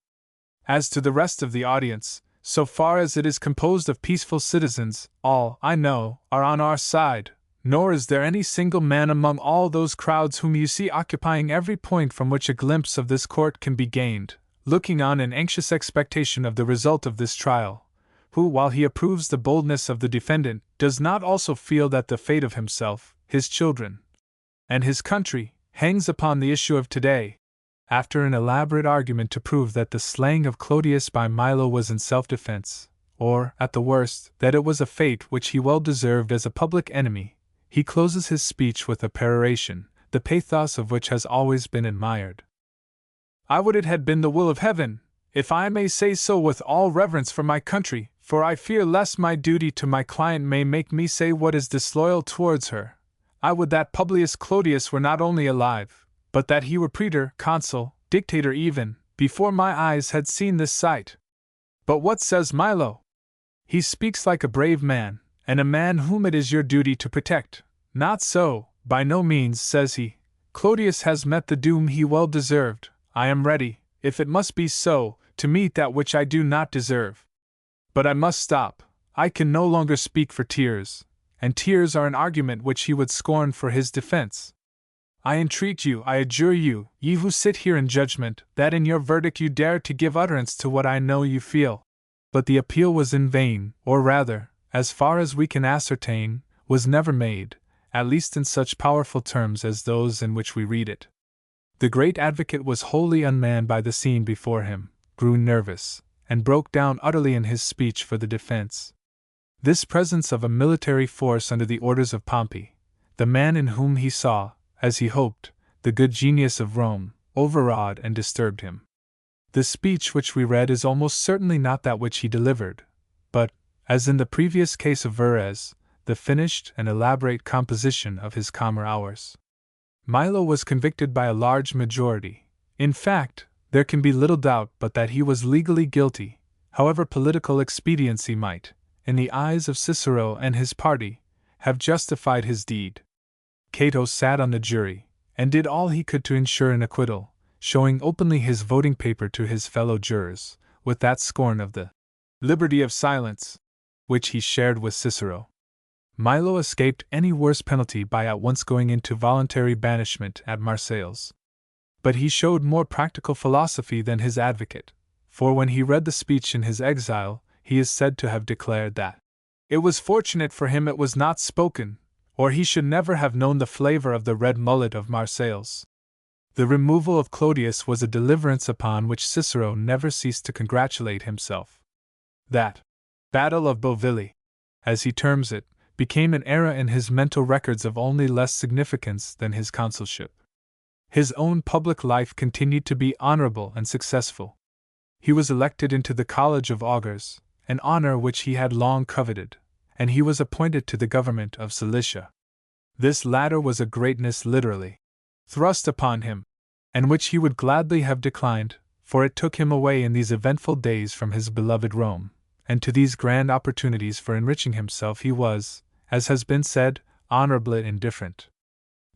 As to the rest of the audience, so far as it is composed of peaceful citizens, all, I know, are on our side, nor is there any single man among all those crowds whom you see occupying every point from which a glimpse of this court can be gained, looking on in anxious expectation of the result of this trial, who, while he approves the boldness of the defendant, does not also feel that the fate of himself, his children, and his country hangs upon the issue of today. After an elaborate argument to prove that the slaying of Clodius by Milo was in self-defense, or, at the worst, that it was a fate which he well deserved as a public enemy, he closes his speech with a peroration, the pathos of which has always been admired. I would it had been the will of heaven, if I may say so with all reverence for my country, for I fear lest my duty to my client may make me say what is disloyal towards her. I would that Publius Clodius were not only alive, but that he were praetor, consul, dictator even, before my eyes had seen this sight. But what says Milo? He speaks like a brave man, and a man whom it is your duty to protect. Not so, by no means, says he. Clodius has met the doom he well deserved. I am ready, if it must be so, to meet that which I do not deserve. But I must stop. I can no longer speak for tears, and tears are an argument which he would scorn for his defense. I entreat you, I adjure you, ye who sit here in judgment, that in your verdict you dare to give utterance to what I know you feel. But the appeal was in vain, or rather, as far as we can ascertain, was never made, at least in such powerful terms as those in which we read it. The great advocate was wholly unmanned by the scene before him, grew nervous, and broke down utterly in his speech for the defense. This presence of a military force under the orders of Pompey, the man in whom he saw, as he hoped, the good genius of Rome, overawed and disturbed him. The speech which we read is almost certainly not that which he delivered, but, as in the previous case of Verres, the finished and elaborate composition of his calmer hours. Milo was convicted by a large majority. In fact, there can be little doubt but that he was legally guilty, however political expediency might, in the eyes of Cicero and his party, have justified his deed. Cato sat on the jury, and did all he could to ensure an acquittal, showing openly his voting paper to his fellow jurors, with that scorn of the liberty of silence, which he shared with Cicero. Milo escaped any worse penalty by at once going into voluntary banishment at Marseilles. But he showed more practical philosophy than his advocate, for when he read the speech in his exile, he is said to have declared that it was fortunate for him it was not spoken, or he should never have known the flavor of the red mullet of Marseilles. The removal of Clodius was a deliverance upon which Cicero never ceased to congratulate himself. That Battle of Bovilly, as he terms it, became an era in his mental records of only less significance than his consulship. His own public life continued to be honorable and successful. He was elected into the College of Augurs, an honor which he had long coveted, and he was appointed to the government of Cilicia. This latter was a greatness literally thrust upon him, and which he would gladly have declined, for it took him away in these eventful days from his beloved Rome, and to these grand opportunities for enriching himself he was, as has been said, honorably indifferent.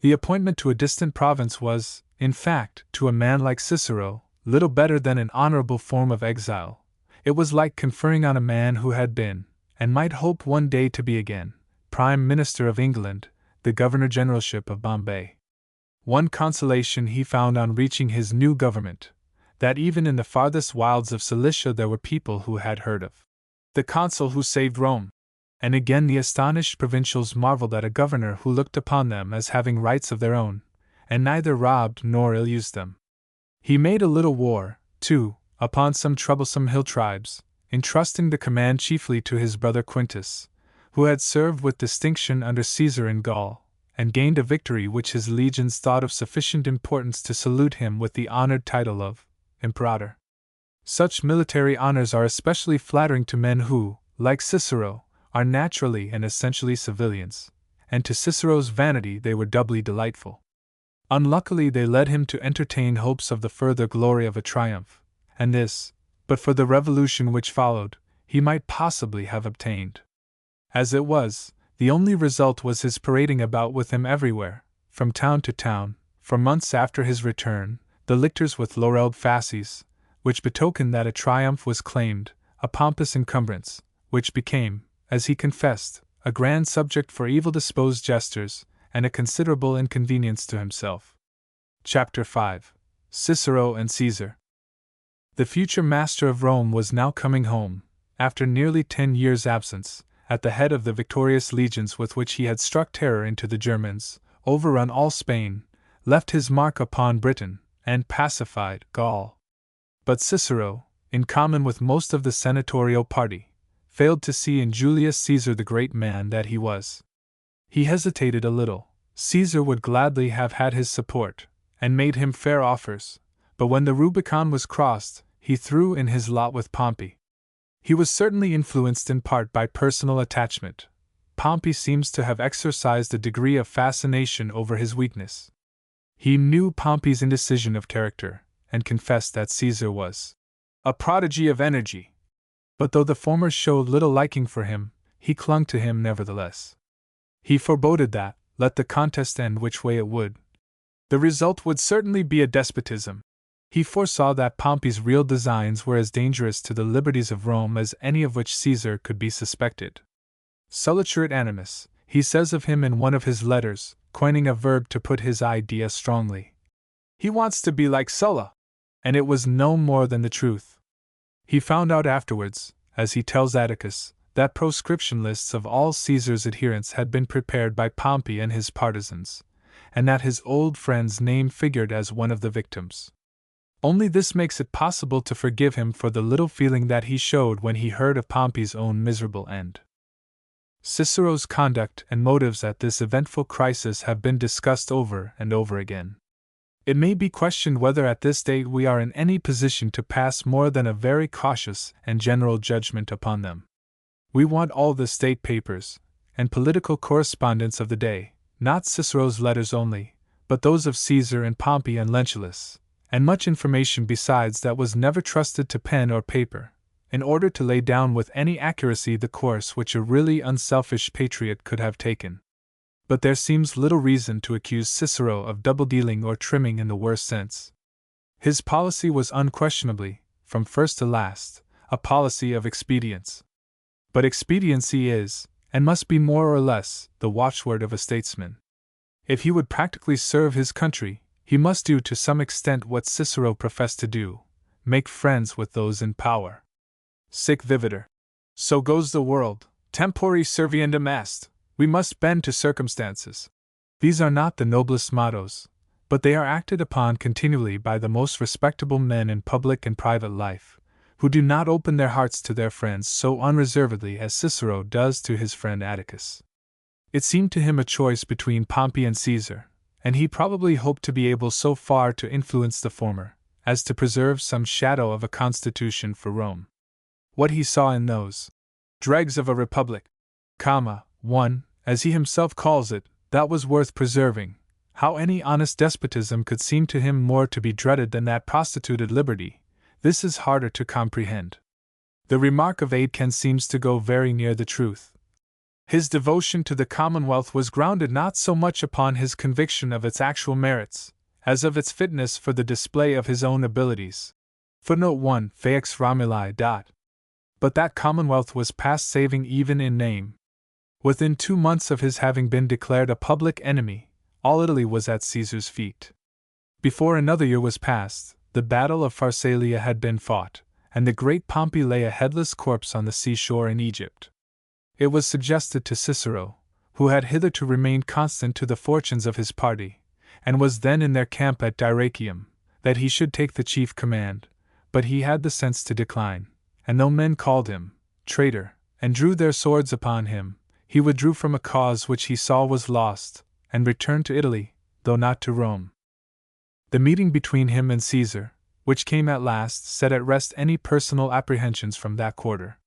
The appointment to a distant province was, in fact, to a man like Cicero, little better than an honorable form of exile. It was like conferring on a man who had been, and might hope one day to be again, Prime Minister of England, the Governor-Generalship of Bombay. One consolation he found on reaching his new government, that even in the farthest wilds of Cilicia there were people who had heard of the consul who saved Rome, and again the astonished provincials marveled at a governor who looked upon them as having rights of their own, and neither robbed nor ill-used them. He made a little war, too, upon some troublesome hill tribes, entrusting the command chiefly to his brother Quintus, who had served with distinction under Caesar in Gaul, and gained a victory which his legions thought of sufficient importance to salute him with the honored title of Imperator. Such military honors are especially flattering to men who, like Cicero, are naturally and essentially civilians, and to Cicero's vanity they were doubly delightful. Unluckily they led him to entertain hopes of the further glory of a triumph, and this, but for the revolution which followed, he might possibly have obtained. As it was, the only result was his parading about with him everywhere, from town to town, for months after his return, the lictors with laurelled fasces, which betokened that a triumph was claimed, a pompous encumbrance, which became, as he confessed, a grand subject for evil-disposed jesters, and a considerable inconvenience to himself. Chapter 5. Cicero and Caesar. The future master of Rome was now coming home, after nearly 10 years' absence, at the head of the victorious legions with which he had struck terror into the Germans, overrun all Spain, left his mark upon Britain, and pacified Gaul. But Cicero, in common with most of the senatorial party, failed to see in Julius Caesar the great man that he was. He hesitated a little. Caesar would gladly have had his support, and made him fair offers, but when the Rubicon was crossed, he threw in his lot with Pompey. He was certainly influenced in part by personal attachment. Pompey seems to have exercised a degree of fascination over his weakness. He knew Pompey's indecision of character, and confessed that Caesar was a prodigy of energy. But though the former showed little liking for him, he clung to him nevertheless. He foreboded that, let the contest end which way it would, the result would certainly be a despotism. He foresaw that Pompey's real designs were as dangerous to the liberties of Rome as any of which Caesar could be suspected. Soluturit animus, he says of him in one of his letters, coining a verb to put his idea strongly. He wants to be like Sulla. And it was no more than the truth. He found out afterwards, as he tells Atticus, that proscription lists of all Caesar's adherents had been prepared by Pompey and his partisans, and that his old friend's name figured as one of the victims. Only this makes it possible to forgive him for the little feeling that he showed when he heard of Pompey's own miserable end. Cicero's conduct and motives at this eventful crisis have been discussed over and over again. It may be questioned whether at this date we are in any position to pass more than a very cautious and general judgment upon them. We want all the state papers and political correspondence of the day, not Cicero's letters only, but those of Caesar and Pompey and Lentulus, and much information besides that was never trusted to pen or paper, in order to lay down with any accuracy the course which a really unselfish patriot could have taken. But there seems little reason to accuse Cicero of double-dealing or trimming in the worst sense. His policy was unquestionably, from first to last, a policy of expedience. But expediency is, and must be more or less, the watchword of a statesman. If he would practically serve his country, he must do to some extent what Cicero professed to do, make friends with those in power. Sic viviter. So goes the world, tempori serviendum est. We must bend to circumstances. These are not the noblest mottos, but they are acted upon continually by the most respectable men in public and private life, who do not open their hearts to their friends so unreservedly as Cicero does to his friend Atticus. It seemed to him a choice between Pompey and Caesar, and he probably hoped to be able so far to influence the former, as to preserve some shadow of a constitution for Rome. What he saw in those dregs of a republic, one, as he himself calls it, that was worth preserving, how any honest despotism could seem to him more to be dreaded than that prostituted liberty, this is harder to comprehend. The remark of Aitken seems to go very near the truth. His devotion to the Commonwealth was grounded not so much upon his conviction of its actual merits, as of its fitness for the display of his own abilities. Footnote 1 Fex Romuli. But that Commonwealth was past saving even in name. Within 2 months of his having been declared a public enemy, all Italy was at Caesar's feet. Before another year was past, the Battle of Pharsalia had been fought, and the great Pompey lay a headless corpse on the seashore in Egypt. It was suggested to Cicero, who had hitherto remained constant to the fortunes of his party, and was then in their camp at Dyrrachium, that he should take the chief command, but he had the sense to decline, and though men called him traitor, and drew their swords upon him, he withdrew from a cause which he saw was lost, and returned to Italy, though not to Rome. The meeting between him and Caesar, which came at last, set at rest any personal apprehensions from that quarter.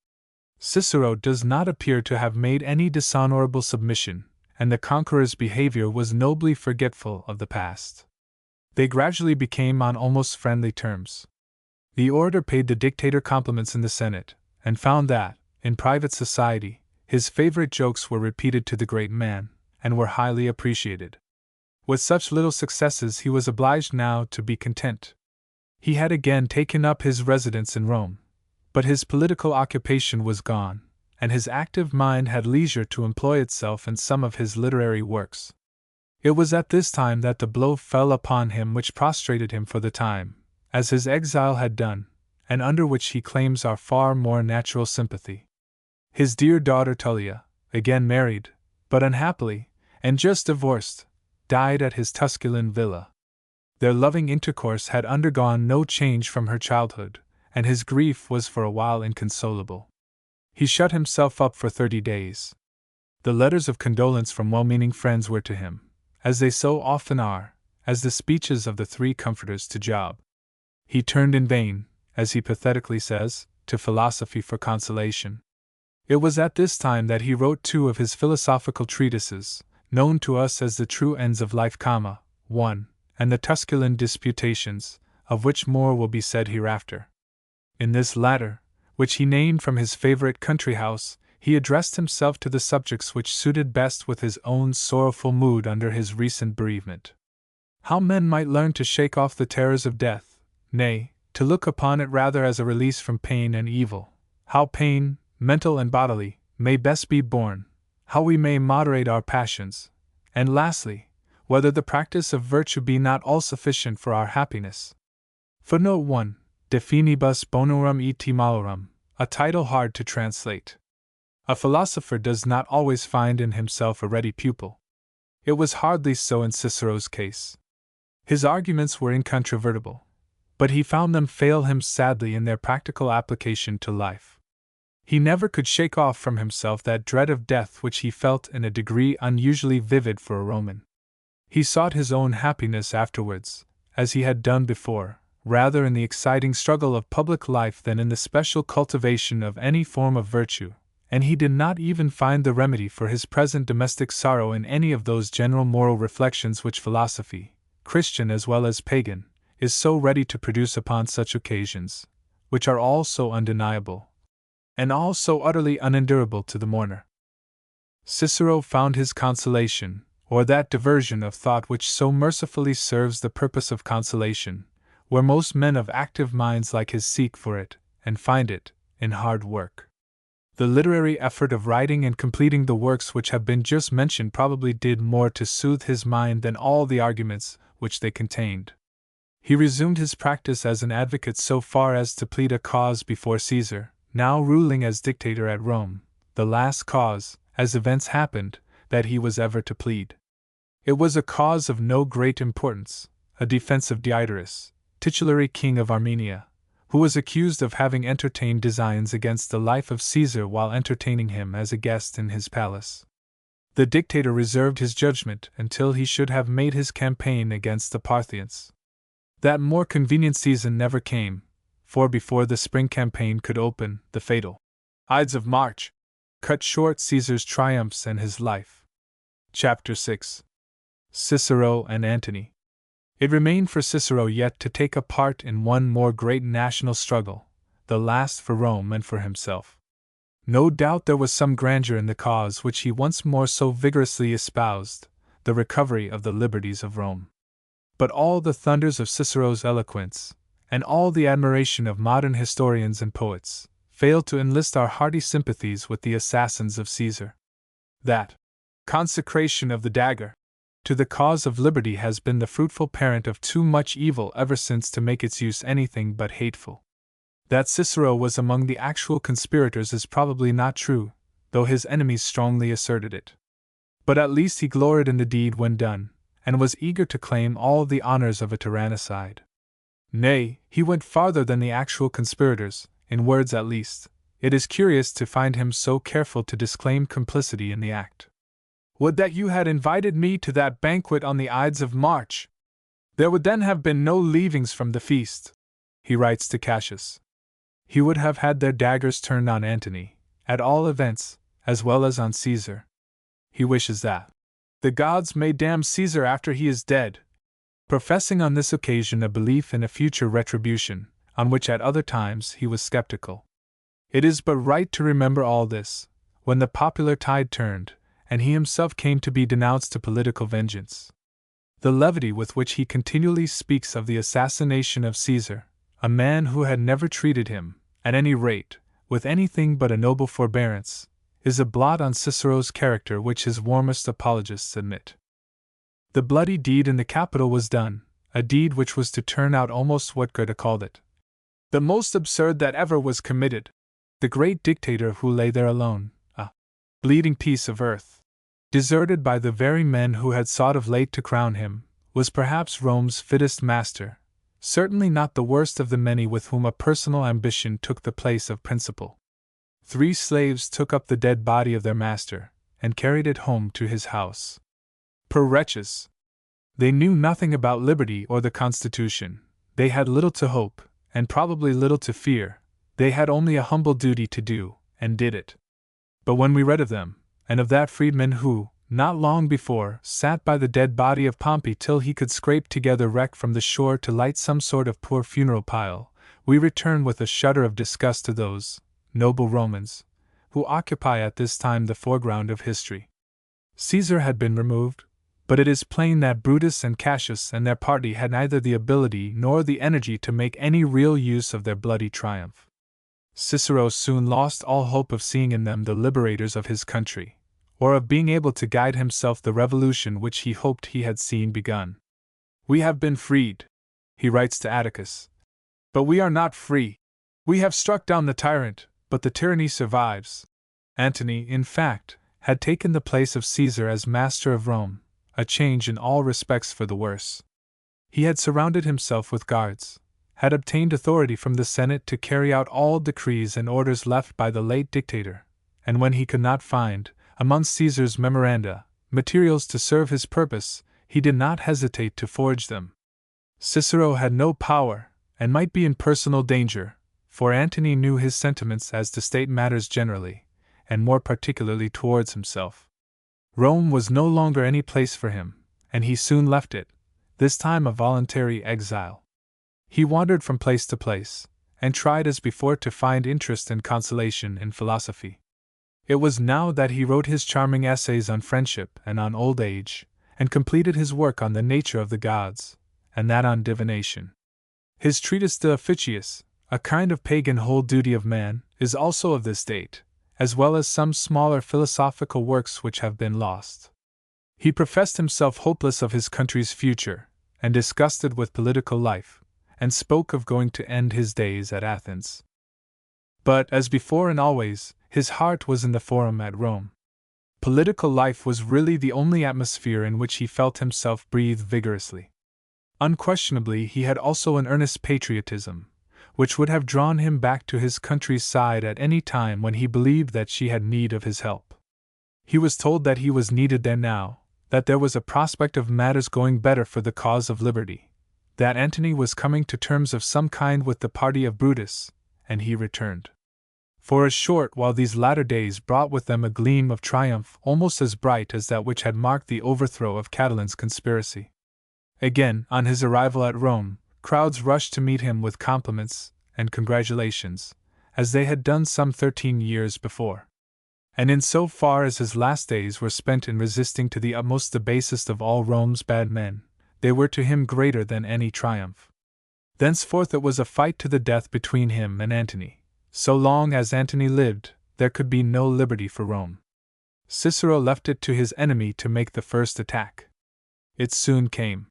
Cicero does not appear to have made any dishonorable submission, and the conqueror's behavior was nobly forgetful of the past. They gradually became on almost friendly terms. The orator paid the dictator compliments in the Senate, and found that, in private society, his favorite jokes were repeated to the great man, and were highly appreciated. With such little successes he was obliged now to be content. He had again taken up his residence in Rome, but his political occupation was gone, and his active mind had leisure to employ itself in some of his literary works. It was at this time that the blow fell upon him which prostrated him for the time, as his exile had done, and under which he claims our far more natural sympathy. His dear daughter Tullia, again married, but unhappily, and just divorced, died at his Tusculan villa. Their loving intercourse had undergone no change from her childhood, and his grief was for a while inconsolable. He shut himself up for 30 days. The letters of condolence from well-meaning friends were to him, as they so often are, as the speeches of the three comforters to Job. He turned in vain, as he pathetically says, to philosophy for consolation. It was at this time that he wrote 2 of his philosophical treatises, known to us as the True Ends of Life, 1, and the Tusculan Disputations, of which more will be said hereafter. In this latter, which he named from his favorite country house, he addressed himself to the subjects which suited best with his own sorrowful mood under his recent bereavement. How men might learn to shake off the terrors of death, nay, to look upon it rather as a release from pain and evil. How pain, mental and bodily, may best be borne. How we may moderate our passions. And lastly, whether the practice of virtue be not all sufficient for our happiness. Footnote 1. De Finibus Bonorum et Malorum, a title hard to translate. A philosopher does not always find in himself a ready pupil. It was hardly so in Cicero's case. His arguments were incontrovertible, but he found them fail him sadly in their practical application to life. He never could shake off from himself that dread of death which he felt in a degree unusually vivid for a Roman. He sought his own happiness afterwards, as he had done before, rather in the exciting struggle of public life than in the special cultivation of any form of virtue, and he did not even find the remedy for his present domestic sorrow in any of those general moral reflections which philosophy, Christian as well as pagan, is so ready to produce upon such occasions, which are all so undeniable, and all so utterly unendurable to the mourner. Cicero found his consolation, or that diversion of thought which so mercifully serves the purpose of consolation, where most men of active minds like his seek for it, and find it, in hard work. The literary effort of writing and completing the works which have been just mentioned probably did more to soothe his mind than all the arguments which they contained. He resumed his practice as an advocate so far as to plead a cause before Caesar, now ruling as dictator at Rome, the last cause, as events happened, that he was ever to plead. It was a cause of no great importance, a defense of Diodorus, titulary king of Armenia, who was accused of having entertained designs against the life of Caesar while entertaining him as a guest in his palace. The dictator reserved his judgment until he should have made his campaign against the Parthians. That more convenient season never came, for before the spring campaign could open, the fatal Ides of March cut short Caesar's triumphs and his life. Chapter 6. Cicero and Antony. It remained for Cicero yet to take a part in one more great national struggle, the last for Rome and for himself. No doubt there was some grandeur in the cause which he once more so vigorously espoused, the recovery of the liberties of Rome. But all the thunders of Cicero's eloquence, and all the admiration of modern historians and poets, failed to enlist our hearty sympathies with the assassins of Caesar. That consecration of the dagger to the cause of liberty has been the fruitful parent of too much evil ever since to make its use anything but hateful. That Cicero was among the actual conspirators is probably not true, though his enemies strongly asserted it. But at least he gloried in the deed when done, and was eager to claim all the honors of a tyrannicide. Nay, he went farther than the actual conspirators, in words at least. It is curious to find him so careful to disclaim complicity in the act. Would that you had invited me to that banquet on the Ides of March! There would then have been no leavings from the feast, he writes to Cassius. He would have had their daggers turned on Antony, at all events, as well as on Caesar. He wishes that the gods may damn Caesar after he is dead, professing on this occasion a belief in a future retribution, on which at other times he was skeptical. It is but right to remember all this, when the popular tide turned, and he himself came to be denounced to political vengeance. The levity with which he continually speaks of the assassination of Caesar, a man who had never treated him, at any rate, with anything but a noble forbearance, is a blot on Cicero's character which his warmest apologists admit. The bloody deed in the Capitol was done, a deed which was to turn out almost what Goethe called it, The most absurd that ever was committed. The great dictator who lay there alone, a bleeding piece of earth, deserted by the very men who had sought of late to crown him, was perhaps Rome's fittest master, certainly not the worst of the many with whom a personal ambition took the place of principle. 3 slaves took up the dead body of their master, and carried it home to his house. Poor wretches! They knew nothing about liberty or the Constitution, they had little to hope, and probably little to fear, they had only a humble duty to do, and did it. But when we read of them, and of that freedman who, not long before, sat by the dead body of Pompey till he could scrape together wreck from the shore to light some sort of poor funeral pile, we return with a shudder of disgust to those noble Romans, who occupy at this time the foreground of history. Caesar had been removed, but it is plain that Brutus and Cassius and their party had neither the ability nor the energy to make any real use of their bloody triumph. Cicero soon lost all hope of seeing in them the liberators of his country, or of being able to guide himself the revolution which he hoped he had seen begun. "We have been freed," he writes to Atticus, "but we are not free. We have struck down the tyrant, but the tyranny survives." Antony, in fact, had taken the place of Caesar as master of Rome, a change in all respects for the worse. He had surrounded himself with guards, had obtained authority from the Senate to carry out all decrees and orders left by the late dictator, and when he could not find, among Caesar's memoranda, materials to serve his purpose, he did not hesitate to forge them. Cicero had no power, and might be in personal danger, for Antony knew his sentiments as to state matters generally, and more particularly towards himself. Rome was no longer any place for him, and he soon left it, this time a voluntary exile. He wandered from place to place, and tried as before to find interest and consolation in philosophy. It was now that he wrote his charming essays on friendship and on old age, and completed his work on the nature of the gods, and that on divination. His treatise De Officiis, a kind of pagan whole duty of man, is also of this date, as well as some smaller philosophical works which have been lost. He professed himself hopeless of his country's future, and disgusted with political life, and spoke of going to end his days at Athens. But, as before and always, his heart was in the Forum at Rome. Political life was really the only atmosphere in which he felt himself breathe vigorously. Unquestionably, he had also an earnest patriotism, which would have drawn him back to his country's side at any time when he believed that she had need of his help. He was told that he was needed there now, that there was a prospect of matters going better for the cause of liberty, that Antony was coming to terms of some kind with the party of Brutus, and he returned. For a short while these latter days brought with them a gleam of triumph almost as bright as that which had marked the overthrow of Catilin's conspiracy. Again, on his arrival at Rome, crowds rushed to meet him with compliments and congratulations, as they had done some 13 years before. And in so far as his last days were spent in resisting to the utmost the basest of all Rome's bad men, they were to him greater than any triumph. Thenceforth it was a fight to the death between him and Antony. So long as Antony lived, there could be no liberty for Rome. Cicero left it to his enemy to make the first attack. It soon came.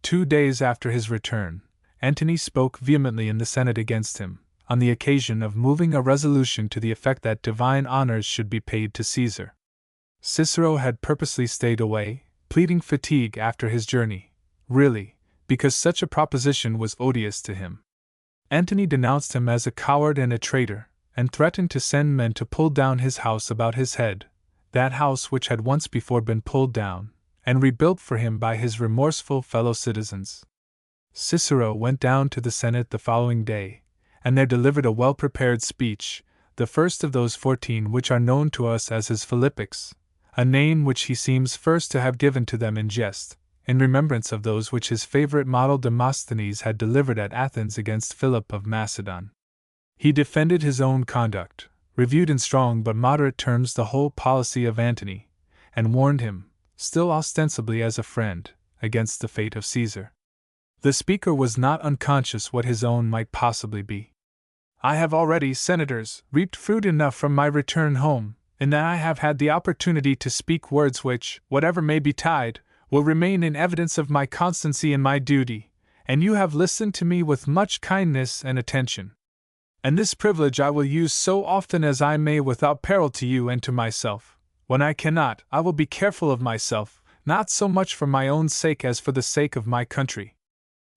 2 days after his return, Antony spoke vehemently in the Senate against him, on the occasion of moving a resolution to the effect that divine honors should be paid to Caesar. Cicero had purposely stayed away, pleading fatigue after his journey, really, because such a proposition was odious to him. Antony denounced him as a coward and a traitor, and threatened to send men to pull down his house about his head, that house which had once before been pulled down, and rebuilt for him by his remorseful fellow citizens. Cicero went down to the Senate the following day, and there delivered a well-prepared speech, the first of those 14 which are known to us as his Philippics, a name which he seems first to have given to them in jest, in remembrance of those which his favorite model Demosthenes had delivered at Athens against Philip of Macedon. He defended his own conduct, reviewed in strong but moderate terms the whole policy of Antony, and warned him, still ostensibly as a friend, against the fate of Caesar. The speaker was not unconscious what his own might possibly be. "I have already, senators, reaped fruit enough from my return home, in that I have had the opportunity to speak words which, whatever may betide, will remain in evidence of my constancy in my duty, and you have listened to me with much kindness and attention. And this privilege I will use so often as I may without peril to you and to myself. When I cannot, I will be careful of myself, not so much for my own sake as for the sake of my country.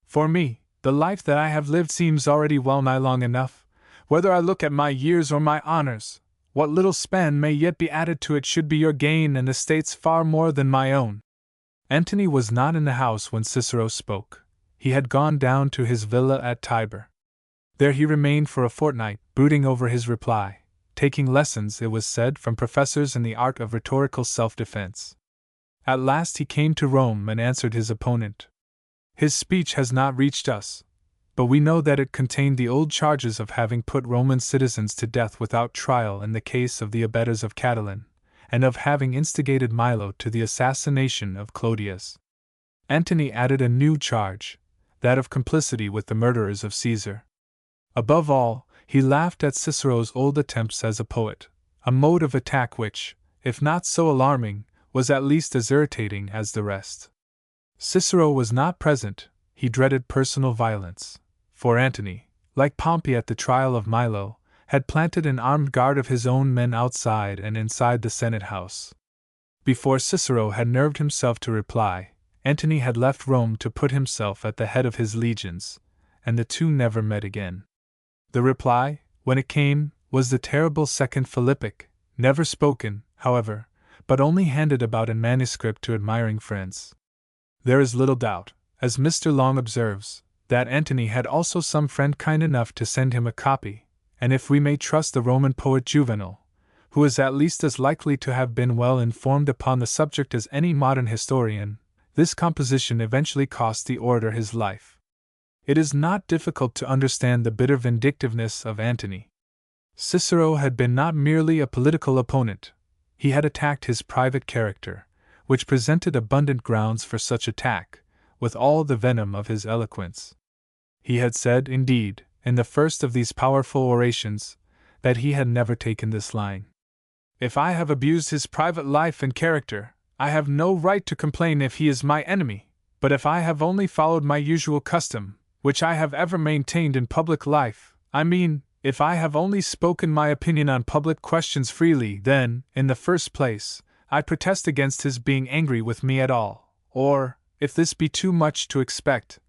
For me, the life that I have lived seems already well nigh long enough. Whether I look at my years or my honors, what little span may yet be added to it should be your gain and the state's far more than my own. Antony was not in the house when Cicero spoke. He had gone down to his villa at Tibur. There he remained for a fortnight, brooding over his reply, taking lessons, it was said, from professors in the art of rhetorical self-defense. At last he came to Rome and answered his opponent. His speech has not reached us, but we know that it contained the old charges of having put Roman citizens to death without trial in the case of the abettors of Catiline, and of having instigated Milo to the assassination of Clodius. Antony added a new charge, that of complicity with the murderers of Caesar. Above all, he laughed at Cicero's old attempts as a poet, a mode of attack which, if not so alarming, was at least as irritating as the rest. Cicero was not present. He dreaded personal violence, for Antony, like Pompey at the trial of Milo, had planted an armed guard of his own men outside and inside the Senate house. Before Cicero had nerved himself to reply, Antony had left Rome to put himself at the head of his legions, and the two never met again. The reply, when it came, was the terrible Second Philippic, never spoken, however, but only handed about in manuscript to admiring friends. There is little doubt, as Mr. Long observes, that Antony had also some friend kind enough to send him a copy, and if we may trust the Roman poet Juvenal, who is at least as likely to have been well informed upon the subject as any modern historian, this composition eventually cost the orator his life. It is not difficult to understand the bitter vindictiveness of Antony. Cicero had been not merely a political opponent, he had attacked his private character, which presented abundant grounds for such attack, with all the venom of his eloquence. He had said, indeed, in the first of these powerful orations, that he had never taken this line: "If I have abused his private life and character, I have no right to complain if he is my enemy, but if I have only followed my usual custom, which I have ever maintained in public life, I mean, if I have only spoken my opinion on public questions freely, then, in the first place, I protest against his being angry with me at all, or, if this be too much to expect,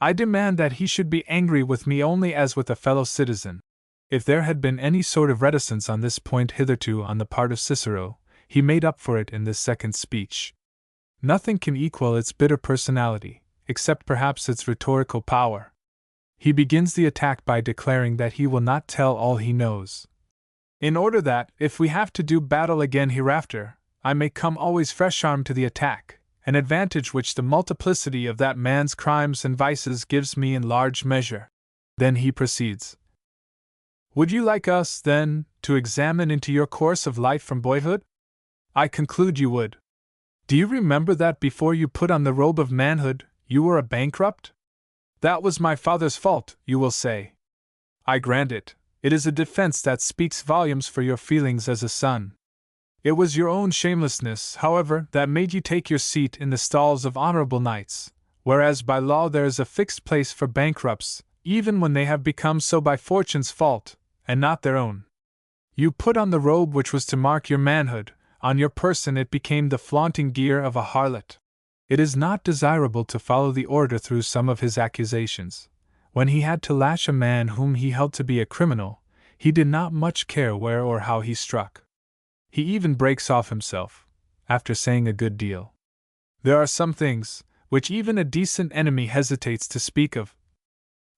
I demand that he should be angry with me only as with a fellow citizen." If there had been any sort of reticence on this point hitherto on the part of Cicero, he made up for it in this second speech. Nothing can equal its bitter personality, except perhaps its rhetorical power. He begins the attack by declaring that he will not tell all he knows, in order that, if we have to do battle again hereafter, I may come always fresh armed to the attack, an advantage which the multiplicity of that man's crimes and vices gives me in large measure. Then he proceeds: "Would you like us, then, to examine into your course of life from boyhood? I conclude you would. Do you remember that before you put on the robe of manhood, you were a bankrupt? That was my father's fault, you will say. I grant it. It is a defense that speaks volumes for your feelings as a son. It was your own shamelessness, however, that made you take your seat in the stalls of honorable knights, whereas by law there is a fixed place for bankrupts, even when they have become so by fortune's fault, and not their own. You put on the robe which was to mark your manhood, on your person it became the flaunting gear of a harlot. It is not desirable to follow the orator through some of his accusations. When he had to lash a man whom he held to be a criminal, he did not much care where or how he struck. He even breaks off himself, after saying a good deal. There are some things, which even a decent enemy hesitates to speak of.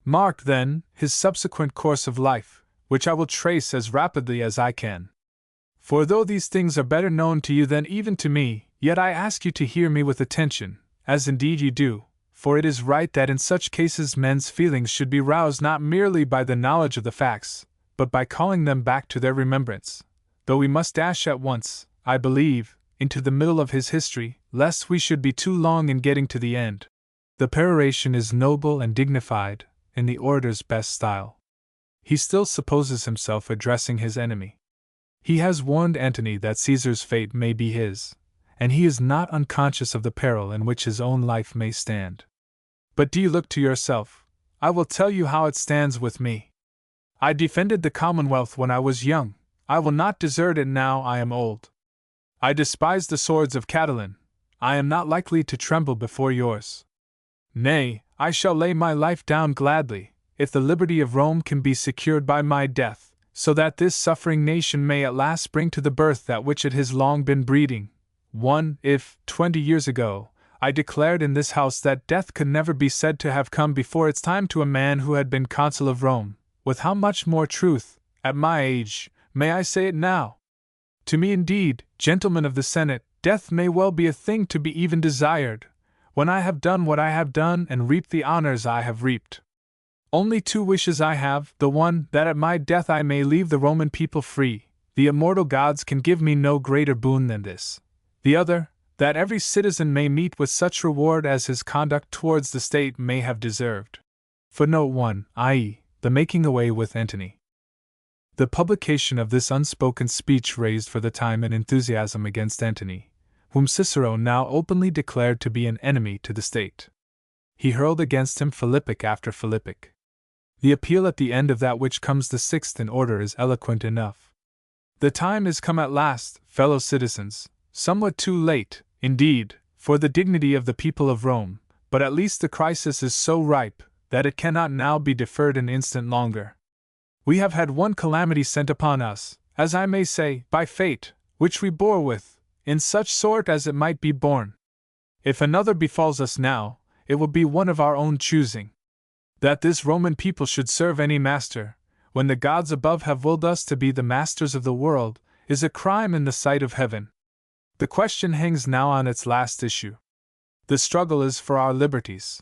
Mark, then, his subsequent course of life, which I will trace as rapidly as I can. For though these things are better known to you than even to me, yet I ask you to hear me with attention, as indeed you do, for it is right that in such cases men's feelings should be roused not merely by the knowledge of the facts, but by calling them back to their remembrance, though we must dash at once, I believe, into the middle of his history, lest we should be too long in getting to the end. The peroration is noble and dignified, in the orator's best style. He still supposes himself addressing his enemy. He has warned Antony that Caesar's fate may be his, and he is not unconscious of the peril in which his own life may stand. But do you look to yourself? I will tell you how it stands with me. I defended the Commonwealth when I was young, I will not desert it now I am old. I despise the swords of Catiline, I am not likely to tremble before yours. Nay, I shall lay my life down gladly, if the liberty of Rome can be secured by my death, so that this suffering nation may at last bring to the birth that which it has long been breeding. If, 20 years ago, I declared in this house that death could never be said to have come before its time to a man who had been consul of Rome, with how much more truth, at my age, may I say it now? To me indeed, gentlemen of the Senate, death may well be a thing to be even desired, when I have done what I have done and reaped the honors I have reaped. Only two wishes I have, the one, that at my death I may leave the Roman people free, the immortal gods can give me no greater boon than this. The other, that every citizen may meet with such reward as his conduct towards the state may have deserved. Footnote 1, i.e., the making away with Antony. The publication of this unspoken speech raised for the time an enthusiasm against Antony, whom Cicero now openly declared to be an enemy to the state. He hurled against him Philippic after Philippic. The appeal at the end of that which comes the sixth in order is eloquent enough. The time is come at last, fellow citizens, somewhat too late, indeed, for the dignity of the people of Rome, but at least the crisis is so ripe that it cannot now be deferred an instant longer. We have had one calamity sent upon us, as I may say, by fate, which we bore with, in such sort as it might be borne. If another befalls us now, it will be one of our own choosing. That this Roman people should serve any master, when the gods above have willed us to be the masters of the world, is a crime in the sight of heaven. The question hangs now on its last issue. The struggle is for our liberties.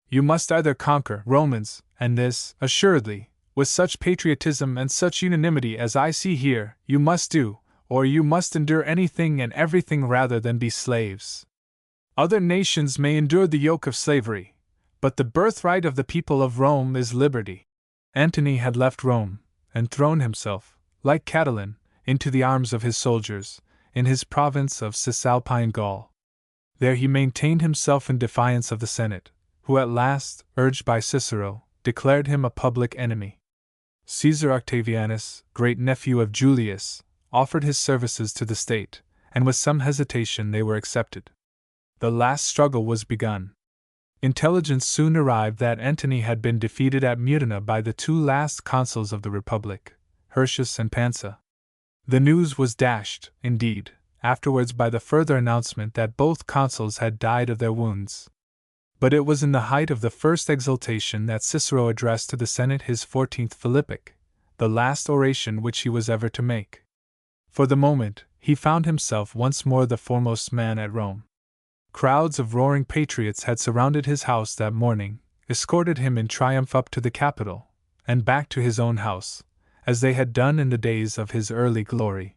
You must either conquer, Romans, and this, assuredly, with such patriotism and such unanimity as I see here, you must do, or you must endure anything and everything rather than be slaves. Other nations may endure the yoke of slavery, but the birthright of the people of Rome is liberty. Antony had left Rome, and thrown himself, like Catiline, into the arms of his soldiers, in his province of Cisalpine Gaul. There he maintained himself in defiance of the Senate, who at last, urged by Cicero, declared him a public enemy. Caesar Octavianus, great-nephew of Julius, offered his services to the state, and with some hesitation they were accepted. The last struggle was begun. Intelligence soon arrived that Antony had been defeated at Mutina by the two last consuls of the Republic, Hirtius and Pansa. The news was dashed, indeed, afterwards by the further announcement that both consuls had died of their wounds. But it was in the height of the first exultation that Cicero addressed to the Senate his 14th Philippic, the last oration which he was ever to make. For the moment, he found himself once more the foremost man at Rome. Crowds of roaring patriots had surrounded his house that morning, escorted him in triumph up to the Capitol, and back to his own house, as they had done in the days of his early glory.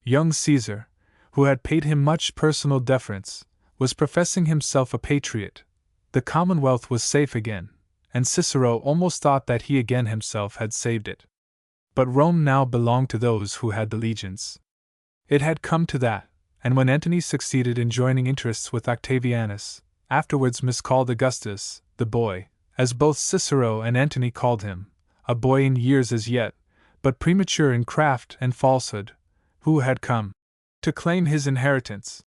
Young Caesar, who had paid him much personal deference, was professing himself a patriot. The Commonwealth was safe again, and Cicero almost thought that he again himself had saved it. But Rome now belonged to those who had the legions. It had come to that, and when Antony succeeded in joining interests with Octavianus, afterwards miscalled Augustus, the boy, as both Cicero and Antony called him, a boy in years as yet, but premature in craft and falsehood, who had come to claim his inheritance,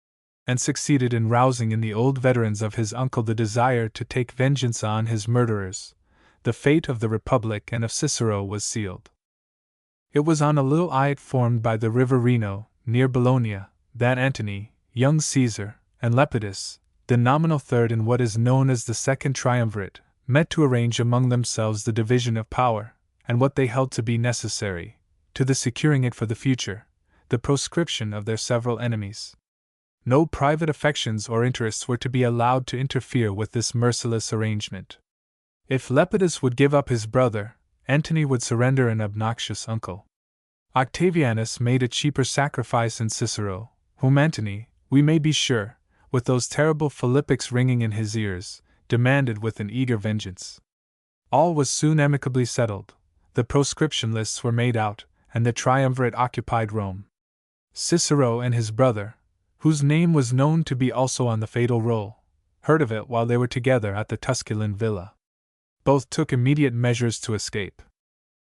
and succeeded in rousing in the old veterans of his uncle the desire to take vengeance on his murderers, the fate of the Republic and of Cicero was sealed. It was on a little islet formed by the river Reno, near Bologna, that Antony, young Caesar, and Lepidus, the nominal third in what is known as the Second Triumvirate, met to arrange among themselves the division of power, and what they held to be necessary, to the securing it for the future, the proscription of their several enemies. No private affections or interests were to be allowed to interfere with this merciless arrangement. If Lepidus would give up his brother, Antony would surrender an obnoxious uncle. Octavianus made a cheaper sacrifice in Cicero, whom Antony, we may be sure, with those terrible Philippics ringing in his ears, demanded with an eager vengeance. All was soon amicably settled, the proscription lists were made out, and the triumvirate occupied Rome. Cicero and his brother, whose name was known to be also on the fatal roll, heard of it while they were together at the Tusculan villa. Both took immediate measures to escape.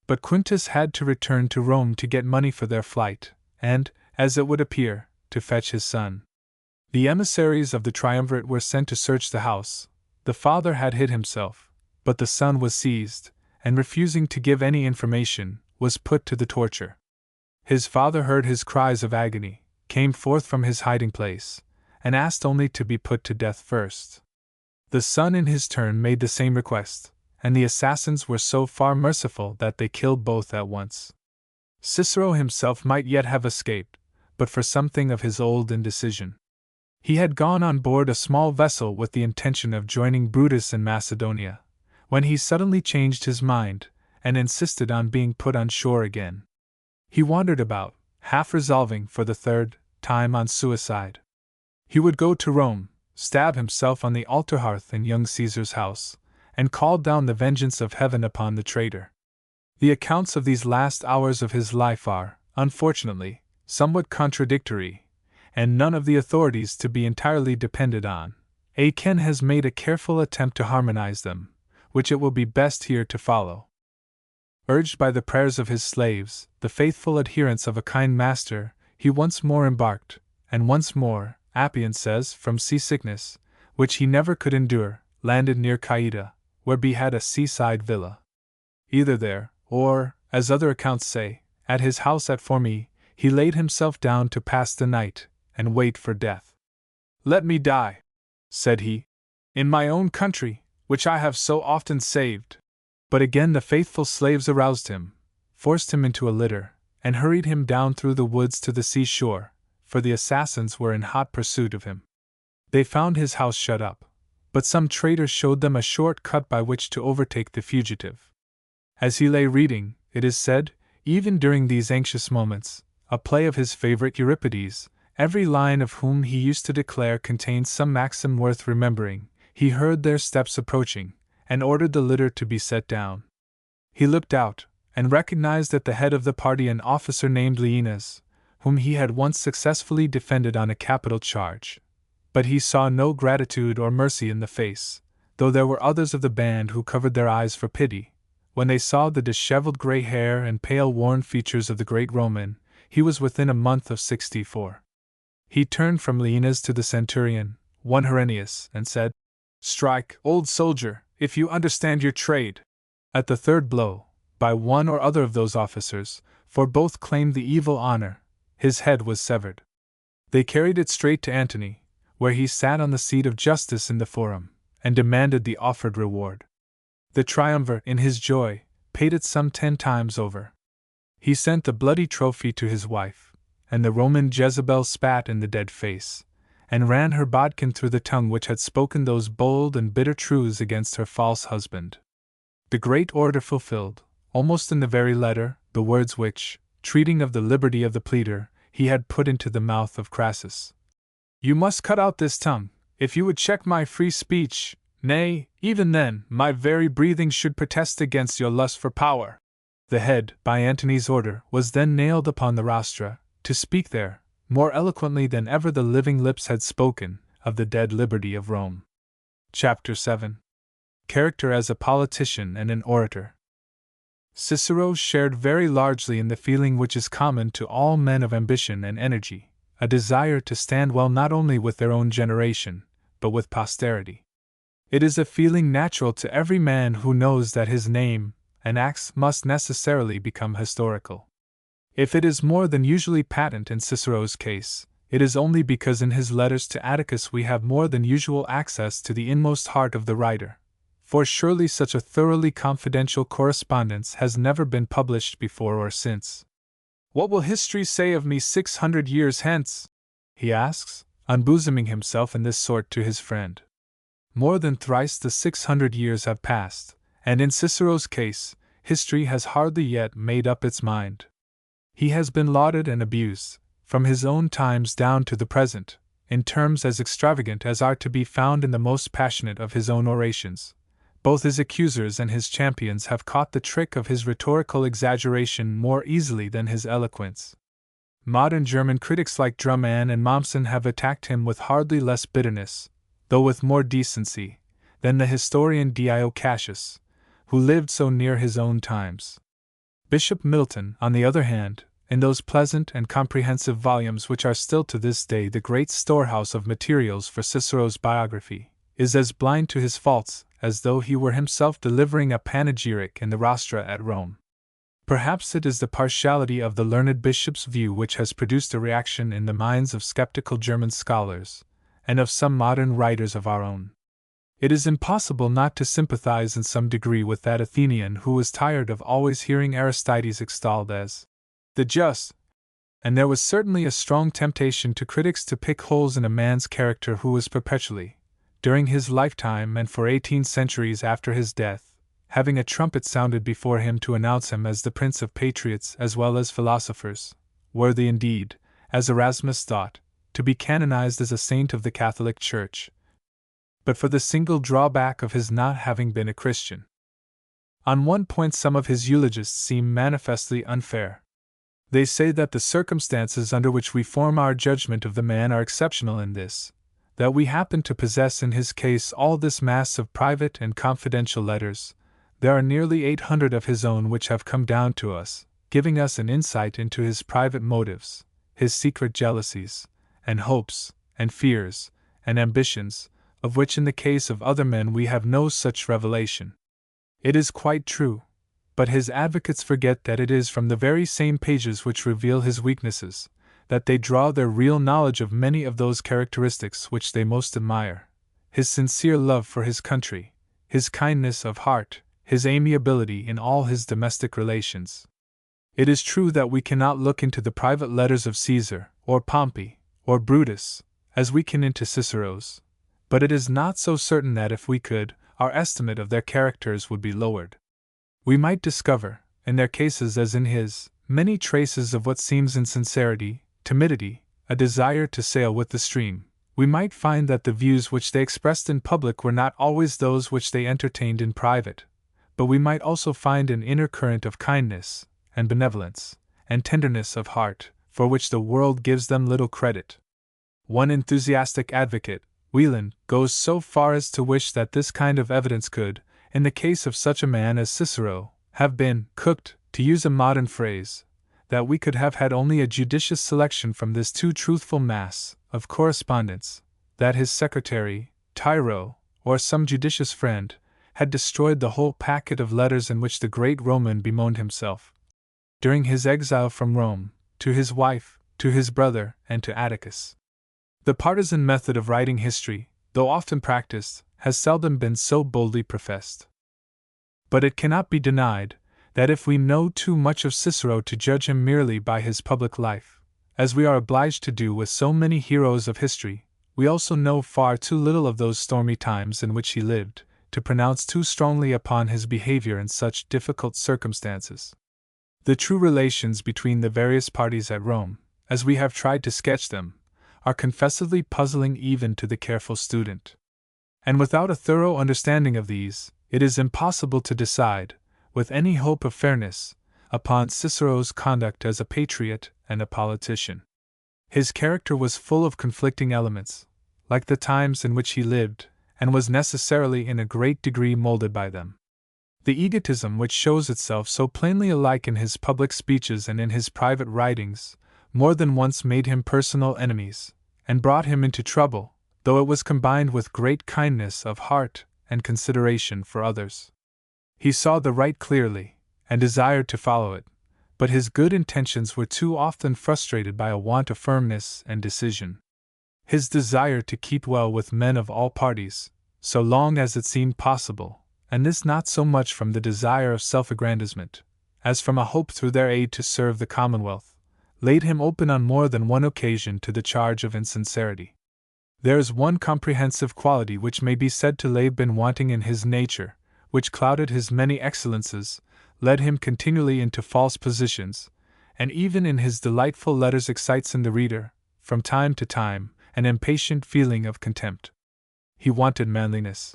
But Quintus had to return to Rome to get money for their flight, and, as it would appear, to fetch his son. The emissaries of the triumvirate were sent to search the house. The father had hid himself, but the son was seized, and refusing to give any information, was put to the torture. His father heard his cries of agony, came forth from his hiding place, and asked only to be put to death first. The son in his turn made the same request, and the assassins were so far merciful that they killed both at once. Cicero himself might yet have escaped, but for something of his old indecision. He had gone on board a small vessel with the intention of joining Brutus in Macedonia, when he suddenly changed his mind, and insisted on being put on shore again. He wandered about, half resolving for the third time on suicide. He would go to Rome, stab himself on the altar hearth in young Caesar's house, and call down the vengeance of heaven upon the traitor. The accounts of these last hours of his life are, unfortunately, somewhat contradictory, and none of the authorities to be entirely depended on. Aiken has made a careful attempt to harmonize them, which it will be best here to follow. Urged by the prayers of his slaves, the faithful adherents of a kind master, he once more embarked, and once more, Appian says, from seasickness, which he never could endure, landed near Caida, where he had a seaside villa. Either there, or, as other accounts say, at his house at Formi, he laid himself down to pass the night, and wait for death. "Let me die," said he, "in my own country, which I have so often saved." But again the faithful slaves aroused him, forced him into a litter, and hurried him down through the woods to the seashore, for the assassins were in hot pursuit of him. They found his house shut up, but some traitor showed them a short cut by which to overtake the fugitive. As he lay reading, it is said, even during these anxious moments, a play of his favorite Euripides, every line of whom he used to declare contained some maxim worth remembering, he heard their steps approaching, and ordered the litter to be set down. He looked out, and recognized at the head of the party an officer named Laenas, whom he had once successfully defended on a capital charge. But he saw no gratitude or mercy in the face, though there were others of the band who covered their eyes for pity. When they saw the disheveled gray hair and pale worn features of the great Roman, he was within a month of 64. He turned from Laenas to the centurion, one Herennius, and said, "Strike, old soldier, if you understand your trade." At the third blow, by one or other of those officers, for both claimed the evil honor, his head was severed. They carried it straight to Antony, where he sat on the seat of justice in the forum, and demanded the offered reward. The triumvir, in his joy, paid it some 10 times over. He sent the bloody trophy to his wife, and the Roman Jezebel spat in the dead face, and ran her bodkin through the tongue which had spoken those bold and bitter truths against her false husband. The great orator fulfilled, almost in the very letter, the words which, treating of the liberty of the pleader, he had put into the mouth of Crassus. "You must cut out this tongue, if you would check my free speech, nay, even then, my very breathing should protest against your lust for power." The head, by Antony's order, was then nailed upon the rostra, to speak there, more eloquently than ever the living lips had spoken, of the dead liberty of Rome. Chapter 7. Character as a politician and an orator. Cicero shared very largely in the feeling which is common to all men of ambition and energy, a desire to stand well not only with their own generation, but with posterity. It is a feeling natural to every man who knows that his name and acts must necessarily become historical. If it is more than usually patent in Cicero's case, it is only because in his letters to Atticus we have more than usual access to the inmost heart of the writer, for surely such a thoroughly confidential correspondence has never been published before or since. "What will history say of me 600 years hence?" he asks, unbosoming himself in this sort to his friend. More than thrice the 600 years have passed, and in Cicero's case, history has hardly yet made up its mind. He has been lauded and abused, from his own times down to the present, in terms as extravagant as are to be found in the most passionate of his own orations. Both his accusers and his champions have caught the trick of his rhetorical exaggeration more easily than his eloquence. Modern German critics like Drumann and Mommsen have attacked him with hardly less bitterness, though with more decency, than the historian Dio Cassius, who lived so near his own times. Bishop Middleton, on the other hand, in those pleasant and comprehensive volumes which are still to this day the great storehouse of materials for Cicero's biography, is as blind to his faults as though he were himself delivering a panegyric in the rostra at Rome. Perhaps it is the partiality of the learned bishop's view which has produced a reaction in the minds of skeptical German scholars, and of some modern writers of our own. It is impossible not to sympathize in some degree with that Athenian who was tired of always hearing Aristides extolled as the just, and there was certainly a strong temptation to critics to pick holes in a man's character who was perpetually, during his lifetime and for 18 centuries after his death, having a trumpet sounded before him to announce him as the prince of patriots as well as philosophers, worthy indeed, as Erasmus thought, to be canonized as a saint of the Catholic Church, but for the single drawback of his not having been a Christian. On one point some of his eulogists seem manifestly unfair. They say that the circumstances under which we form our judgment of the man are exceptional in this, that we happen to possess in his case all this mass of private and confidential letters. There are nearly 800 of his own which have come down to us, giving us an insight into his private motives, his secret jealousies, and hopes, and fears, and ambitions, of which in the case of other men we have no such revelation. It is quite true, but his advocates forget that it is from the very same pages which reveal his weaknesses, that they draw their real knowledge of many of those characteristics which they most admire: his sincere love for his country, his kindness of heart, his amiability in all his domestic relations. It is true that we cannot look into the private letters of Caesar, or Pompey, or Brutus, as we can into Cicero's, but it is not so certain that if we could, our estimate of their characters would be lowered. We might discover, in their cases as in his, many traces of what seems insincerity, timidity, a desire to sail with the stream. We might find that the views which they expressed in public were not always those which they entertained in private, but we might also find an inner current of kindness, and benevolence, and tenderness of heart, for which the world gives them little credit. One enthusiastic advocate, Wieland, goes so far as to wish that this kind of evidence could, in the case of such a man as Cicero, have been cooked, to use a modern phrase, that we could have had only a judicious selection from this too truthful mass of correspondence, that his secretary, Tiro, or some judicious friend, had destroyed the whole packet of letters in which the great Roman bemoaned himself, during his exile from Rome, to his wife, to his brother, and to Atticus. The partisan method of writing history, though often practiced, has seldom been so boldly professed. But it cannot be denied that if we know too much of Cicero to judge him merely by his public life, as we are obliged to do with so many heroes of history, we also know far too little of those stormy times in which he lived, to pronounce too strongly upon his behavior in such difficult circumstances. The true relations between the various parties at Rome, as we have tried to sketch them, are confessedly puzzling even to the careful student. And without a thorough understanding of these, it is impossible to decide, with any hope of fairness, upon Cicero's conduct as a patriot and a politician. His character was full of conflicting elements, like the times in which he lived, and was necessarily in a great degree molded by them. The egotism which shows itself so plainly alike in his public speeches and in his private writings, more than once made him personal enemies, and brought him into trouble, though it was combined with great kindness of heart and consideration for others. He saw the right clearly, and desired to follow it, but his good intentions were too often frustrated by a want of firmness and decision. His desire to keep well with men of all parties, so long as it seemed possible, and this not so much from the desire of self-aggrandizement, as from a hope through their aid to serve the Commonwealth, laid him open on more than one occasion to the charge of insincerity. There is one comprehensive quality which may be said to have been wanting in his nature, which clouded his many excellences, led him continually into false positions, and even in his delightful letters excites in the reader, from time to time, an impatient feeling of contempt. He wanted manliness.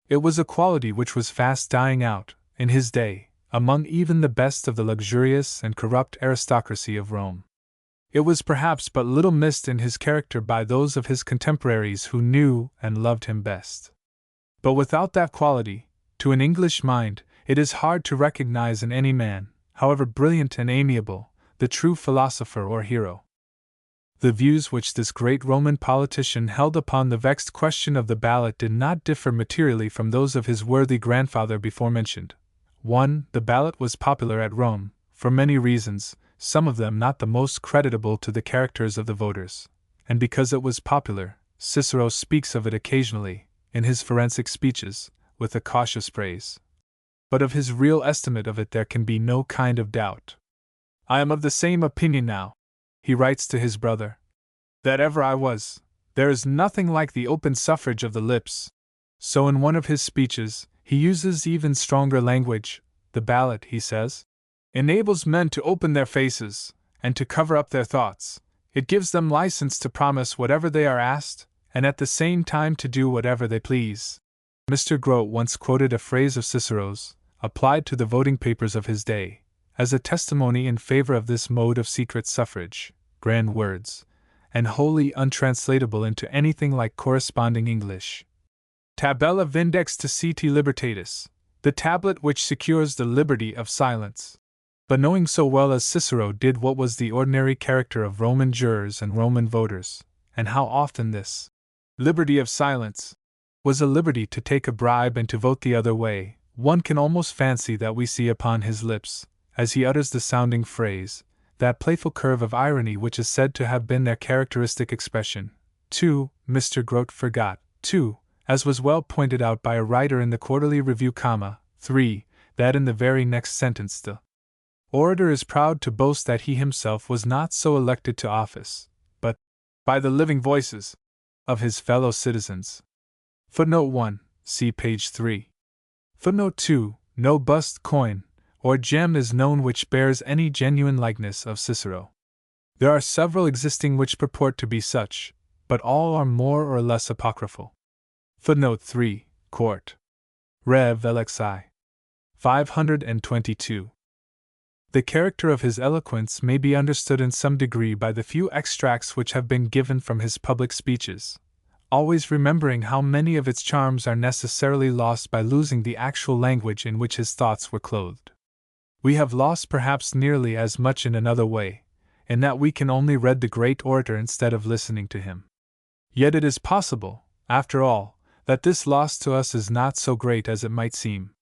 It was a quality which was fast dying out, in his day, among even the best of the luxurious and corrupt aristocracy of Rome. It was perhaps but little missed in his character by those of his contemporaries who knew and loved him best. But without that quality, to an English mind, it is hard to recognize in any man, however brilliant and amiable, the true philosopher or hero. The views which this great Roman politician held upon the vexed question of the ballot did not differ materially from those of his worthy grandfather before mentioned. 1. The ballot was popular at Rome, for many reasons, some of them not the most creditable to the characters of the voters, and because it was popular, Cicero speaks of it occasionally, in his forensic speeches, with a cautious praise. But of his real estimate of it there can be no kind of doubt. I am of the same opinion now, he writes to his brother, that ever I was. There is nothing like the open suffrage of the lips. So in one of his speeches, he uses even stronger language. The ballot, he says, enables men to open their faces, and to cover up their thoughts. It gives them license to promise whatever they are asked, and at the same time to do whatever they please. Mr. Grote once quoted a phrase of Cicero's, applied to the voting papers of his day, as a testimony in favor of this mode of secret suffrage, grand words, and wholly untranslatable into anything like corresponding English. Tabella vindex taciti libertatis, the tablet which secures the liberty of silence. But knowing so well as Cicero did what was the ordinary character of Roman jurors and Roman voters, and how often this liberty of silence was a liberty to take a bribe and to vote the other way, one can almost fancy that we see upon his lips, as he utters the sounding phrase, that playful curve of irony which is said to have been their characteristic expression. 2. Mr. Grote forgot, 2. As was well pointed out by a writer in the Quarterly Review, 3. That in the very next sentence the orator is proud to boast that he himself was not so elected to office, but by the living voices of his fellow citizens. Footnote 1, see page 3. Footnote 2, no bust, coin, or gem is known which bears any genuine likeness of Cicero. There are several existing which purport to be such, but all are more or less apocryphal. Footnote 3, Court. Rev. LXI. 522. The character of his eloquence may be understood in some degree by the few extracts which have been given from his public speeches, always remembering how many of its charms are necessarily lost by losing the actual language in which his thoughts were clothed. We have lost perhaps nearly as much in another way, in that we can only read the great orator instead of listening to him. Yet it is possible, after all, that this loss to us is not so great as it might seem.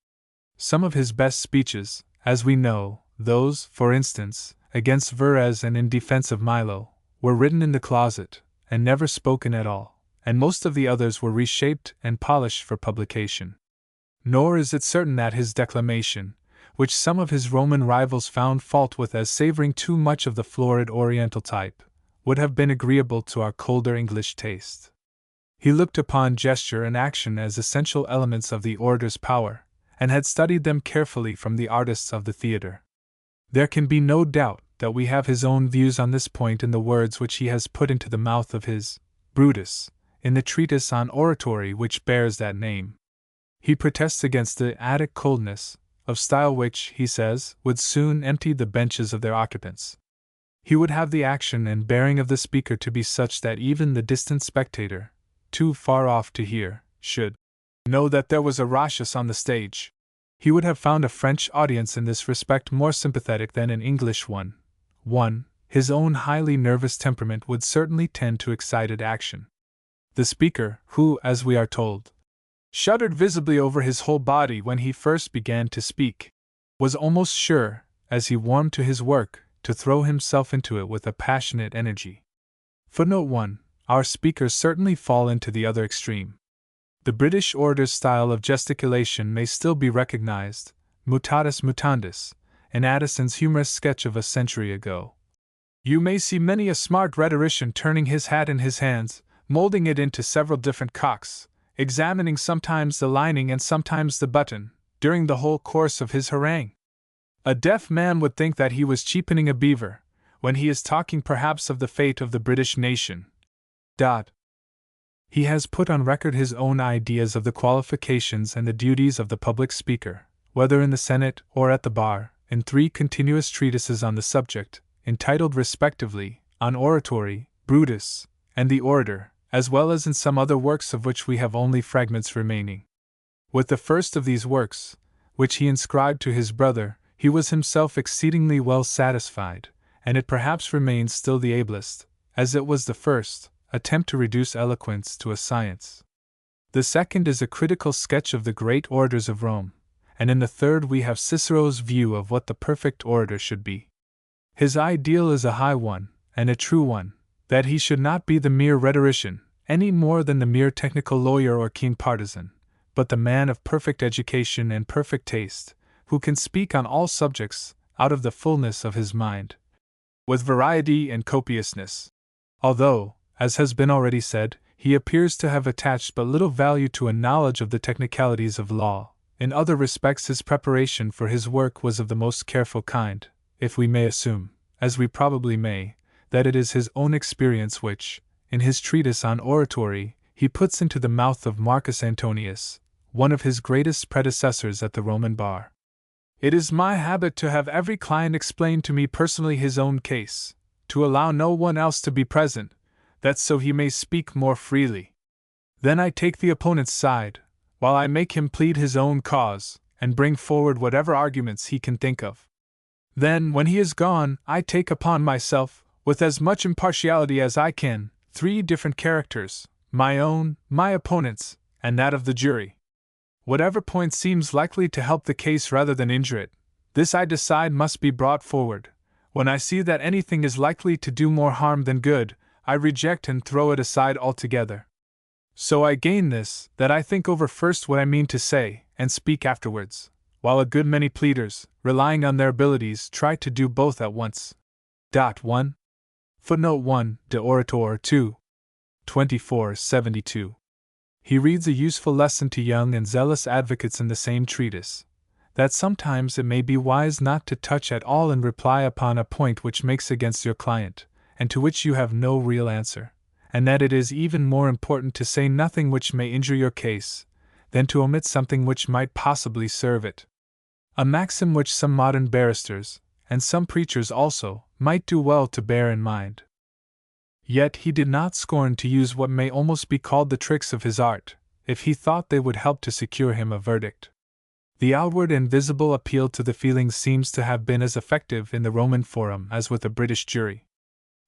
Some of his best speeches, as we know, those, for instance, against Verres and in defense of Milo, were written in the closet, and never spoken at all, and most of the others were reshaped and polished for publication. Nor is it certain that his declamation, which some of his Roman rivals found fault with as savoring too much of the florid Oriental type, would have been agreeable to our colder English taste. He looked upon gesture and action as essential elements of the orator's power, and had studied them carefully from the artists of the theatre. There can be no doubt that we have his own views on this point in the words which he has put into the mouth of his Brutus, in the treatise on oratory which bears that name. He protests against the Attic coldness of style which, he says, would soon empty the benches of their occupants. He would have the action and bearing of the speaker to be such that even the distant spectator, too far off to hear, should know that there was a Roscius on the stage. He would have found a French audience in this respect more sympathetic than an English one. 1. His own highly nervous temperament would certainly tend to excited action. The speaker, who, as we are told, shuddered visibly over his whole body when he first began to speak, was almost sure, as he warmed to his work, to throw himself into it with a passionate energy. Footnote 1. Our speakers certainly fall into the other extreme. The British orator's style of gesticulation may still be recognized, mutatis mutandis, in Addison's humorous sketch of a century ago. You may see many a smart rhetorician turning his hat in his hands, molding it into several different cocks, examining sometimes the lining and sometimes the button, during the whole course of his harangue. A deaf man would think that he was cheapening a beaver, when he is talking perhaps of the fate of the British nation. He has put on record his own ideas of the qualifications and the duties of the public speaker, whether in the Senate or at the bar, in 3 continuous treatises on the subject, entitled respectively, on oratory, Brutus, and the Orator, as well as in some other works of which we have only fragments remaining. With the first of these works, which he inscribed to his brother, he was himself exceedingly well satisfied, and it perhaps remains still the ablest, as it was the first, attempt to reduce eloquence to a science. The second is a critical sketch of the great orators of Rome, and in the third we have Cicero's view of what the perfect orator should be. His ideal is a high one, and a true one, that he should not be the mere rhetorician, any more than the mere technical lawyer or keen partisan, but the man of perfect education and perfect taste, who can speak on all subjects, out of the fullness of his mind, with variety and copiousness. Although, as has been already said, he appears to have attached but little value to a knowledge of the technicalities of law, in other respects his preparation for his work was of the most careful kind, if we may assume, as we probably may, that it is his own experience which, in his treatise on oratory, he puts into the mouth of Marcus Antonius, one of his greatest predecessors at the Roman bar. It is my habit to have every client explain to me personally his own case, to allow no one else to be present, that so he may speak more freely. Then I take the opponent's side, while I make him plead his own cause, and bring forward whatever arguments he can think of. Then, when he is gone, I take upon myself, with as much impartiality as I can, 3 different characters, my own, my opponent's, and that of the jury. Whatever point seems likely to help the case rather than injure it, this I decide must be brought forward. When I see that anything is likely to do more harm than good, I reject and throw it aside altogether. So I gain this, that I think over first what I mean to say, and speak afterwards, while a good many pleaders, relying on their abilities, try to do both at once. 1. Footnote 1, De Orator 2. 2472. He reads a useful lesson to young and zealous advocates in the same treatise, that sometimes it may be wise not to touch at all in reply upon a point which makes against your client, and to which you have no real answer, and that it is even more important to say nothing which may injure your case, than to omit something which might possibly serve it. A maxim which some modern barristers, and some preachers also, might do well to bear in mind. Yet he did not scorn to use what may almost be called the tricks of his art, if he thought they would help to secure him a verdict. The outward and visible appeal to the feelings seems to have been as effective in the Roman forum as with a British jury.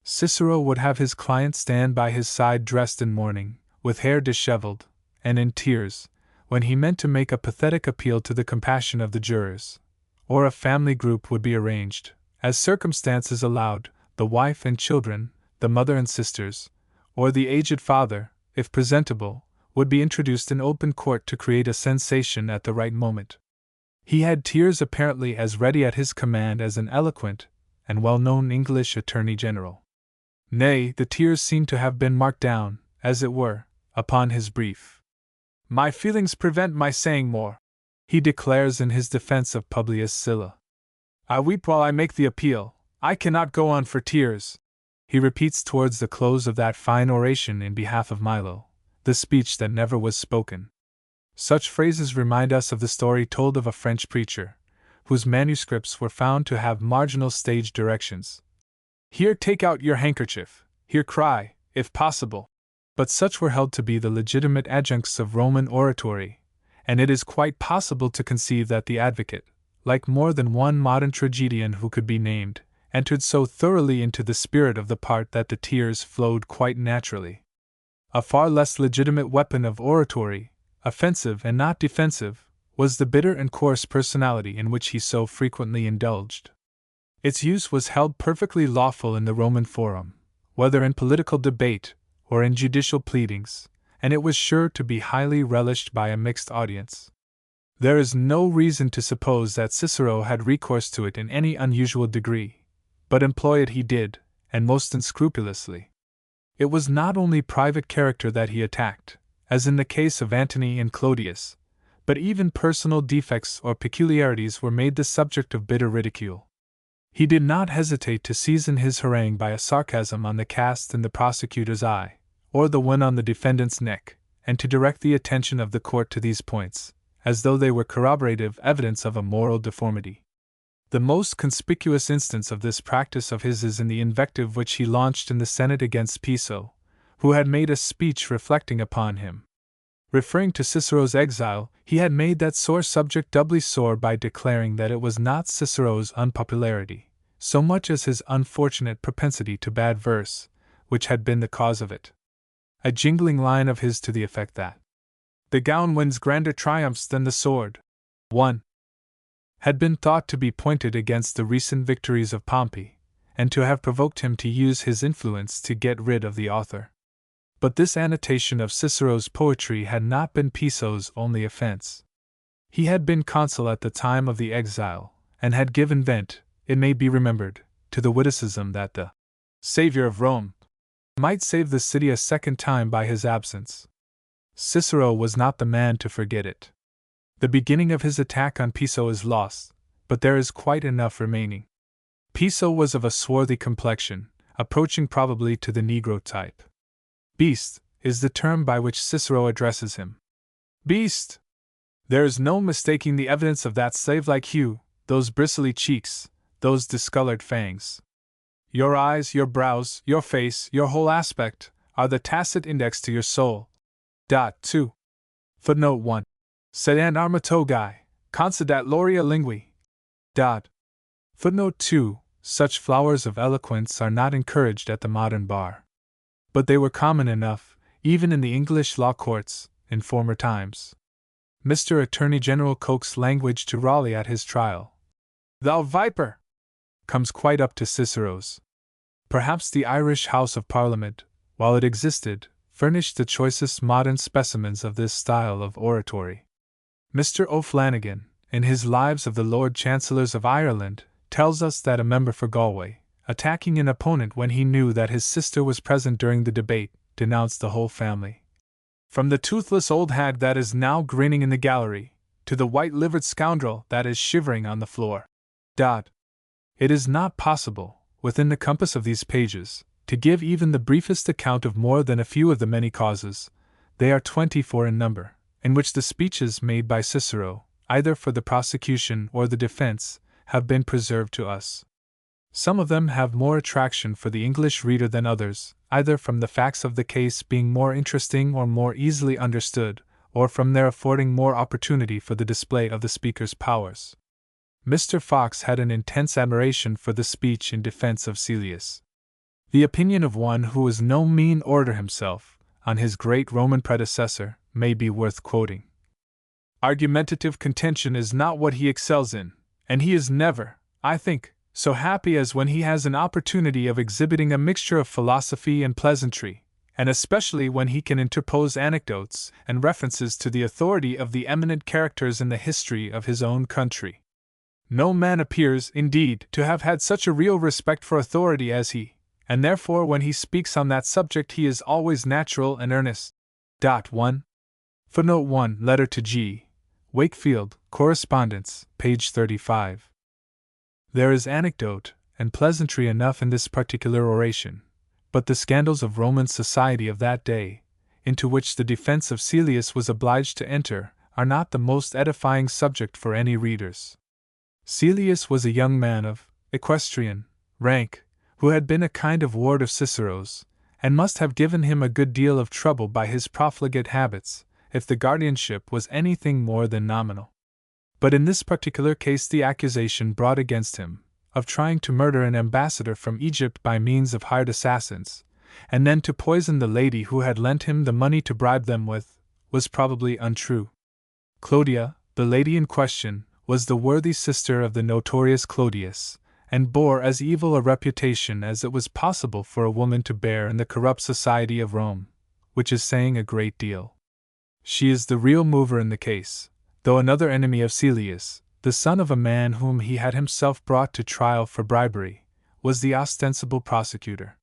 Cicero would have his client stand by his side dressed in mourning, with hair disheveled, and in tears, when he meant to make a pathetic appeal to the compassion of the jurors. Or a family group would be arranged, as circumstances allowed, the wife and children, the mother and sisters, or the aged father, if presentable, would be introduced in open court to create a sensation at the right moment. He had tears apparently as ready at his command as an eloquent and well-known English Attorney General. Nay, the tears seem to have been marked down, as it were, upon his brief. My feelings prevent my saying more, he declares in his defense of Publius Sylla. I weep while I make the appeal, I cannot go on for tears. He repeats towards the close of that fine oration in behalf of Milo, the speech that never was spoken. Such phrases remind us of the story told of a French preacher, whose manuscripts were found to have marginal stage directions. Here take out your handkerchief, here cry, if possible. But such were held to be the legitimate adjuncts of Roman oratory, and it is quite possible to conceive that the advocate, like more than one modern tragedian who could be named, entered so thoroughly into the spirit of the part that the tears flowed quite naturally. A far less legitimate weapon of oratory, offensive and not defensive, was the bitter and coarse personality in which he so frequently indulged. Its use was held perfectly lawful in the Roman forum, whether in political debate or in judicial pleadings, and it was sure to be highly relished by a mixed audience. There is no reason to suppose that Cicero had recourse to it in any unusual degree, but employ it he did, and most unscrupulously. It was not only private character that he attacked, as in the case of Antony and Clodius, but even personal defects or peculiarities were made the subject of bitter ridicule. He did not hesitate to season his harangue by a sarcasm on the cast in the prosecutor's eye, or the one on the defendant's neck, and to direct the attention of the court to these points, as though they were corroborative evidence of a moral deformity. The most conspicuous instance of this practice of his is in the invective which he launched in the Senate against Piso, who had made a speech reflecting upon him. Referring to Cicero's exile, he had made that sore subject doubly sore by declaring that it was not Cicero's unpopularity, so much as his unfortunate propensity to bad verse, which had been the cause of it. A jingling line of his to the effect that the gown wins grander triumphs than the sword, 1. had been thought to be pointed against the recent victories of Pompey, and to have provoked him to use his influence to get rid of the author. But this annotation of Cicero's poetry had not been Piso's only offense. He had been consul at the time of the exile, and had given vent, it may be remembered, to the witticism that the savior of Rome might save the city a second time by his absence. Cicero was not the man to forget it. The beginning of his attack on Piso is lost, but there is quite enough remaining. Piso was of a swarthy complexion, approaching probably to the Negro type. Beast is the term by which Cicero addresses him. Beast! There is no mistaking the evidence of that slave-like hue, those bristly cheeks, those discolored fangs. Your eyes, your brows, your face, your whole aspect, are the tacit index to your soul. 2. Footnote 1. Sedant armatogae, concedat laurea lingui. Footnote 2. Such flowers of eloquence are not encouraged at the modern bar. But they were common enough, even in the English law courts, in former times. Mr. Attorney General Coke's language to Raleigh at his trial, "Thou viper!" comes quite up to Cicero's. Perhaps the Irish House of Parliament, while it existed, furnished the choicest modern specimens of this style of oratory. Mr. O'Flanagan, in his Lives of the Lord Chancellors of Ireland, tells us that a member for Galway, attacking an opponent when he knew that his sister was present during the debate, denounced the whole family. From the toothless old hag that is now grinning in the gallery, to the white-livered scoundrel that is shivering on the floor. It is not possible, within the compass of these pages, to give even the briefest account of more than a few of the many causes, they are 24 in number, in which the speeches made by Cicero, either for the prosecution or the defense, have been preserved to us. Some of them have more attraction for the English reader than others, either from the facts of the case being more interesting or more easily understood, or from their affording more opportunity for the display of the speaker's powers. Mr. Fox had an intense admiration for the speech in defense of Caelius. The opinion of one who was no mean orator himself, on his great Roman predecessor, may be worth quoting. Argumentative contention is not what he excels in, and he is never, I think, so happy as when he has an opportunity of exhibiting a mixture of philosophy and pleasantry, and especially when he can interpose anecdotes and references to the authority of the eminent characters in the history of his own country. No man appears, indeed, to have had such a real respect for authority as he, and therefore when he speaks on that subject he is always natural and earnest. 1. Footnote 1. Letter to G. Wakefield, Correspondence, page 35. There is anecdote and pleasantry enough in this particular oration, but the scandals of Roman society of that day, into which the defense of Caelius was obliged to enter, are not the most edifying subject for any readers. Caelius was a young man of equestrian rank, who had been a kind of ward of Cicero's, and must have given him a good deal of trouble by his profligate habits, if the guardianship was anything more than nominal. But in this particular case the accusation brought against him, of trying to murder an ambassador from Egypt by means of hired assassins, and then to poison the lady who had lent him the money to bribe them with, was probably untrue. Clodia, the lady in question, was the worthy sister of the notorious Clodius, and bore as evil a reputation as it was possible for a woman to bear in the corrupt society of Rome, which is saying a great deal. She is the real mover in the case, though another enemy of Caelius, the son of a man whom he had himself brought to trial for bribery, was the ostensible prosecutor.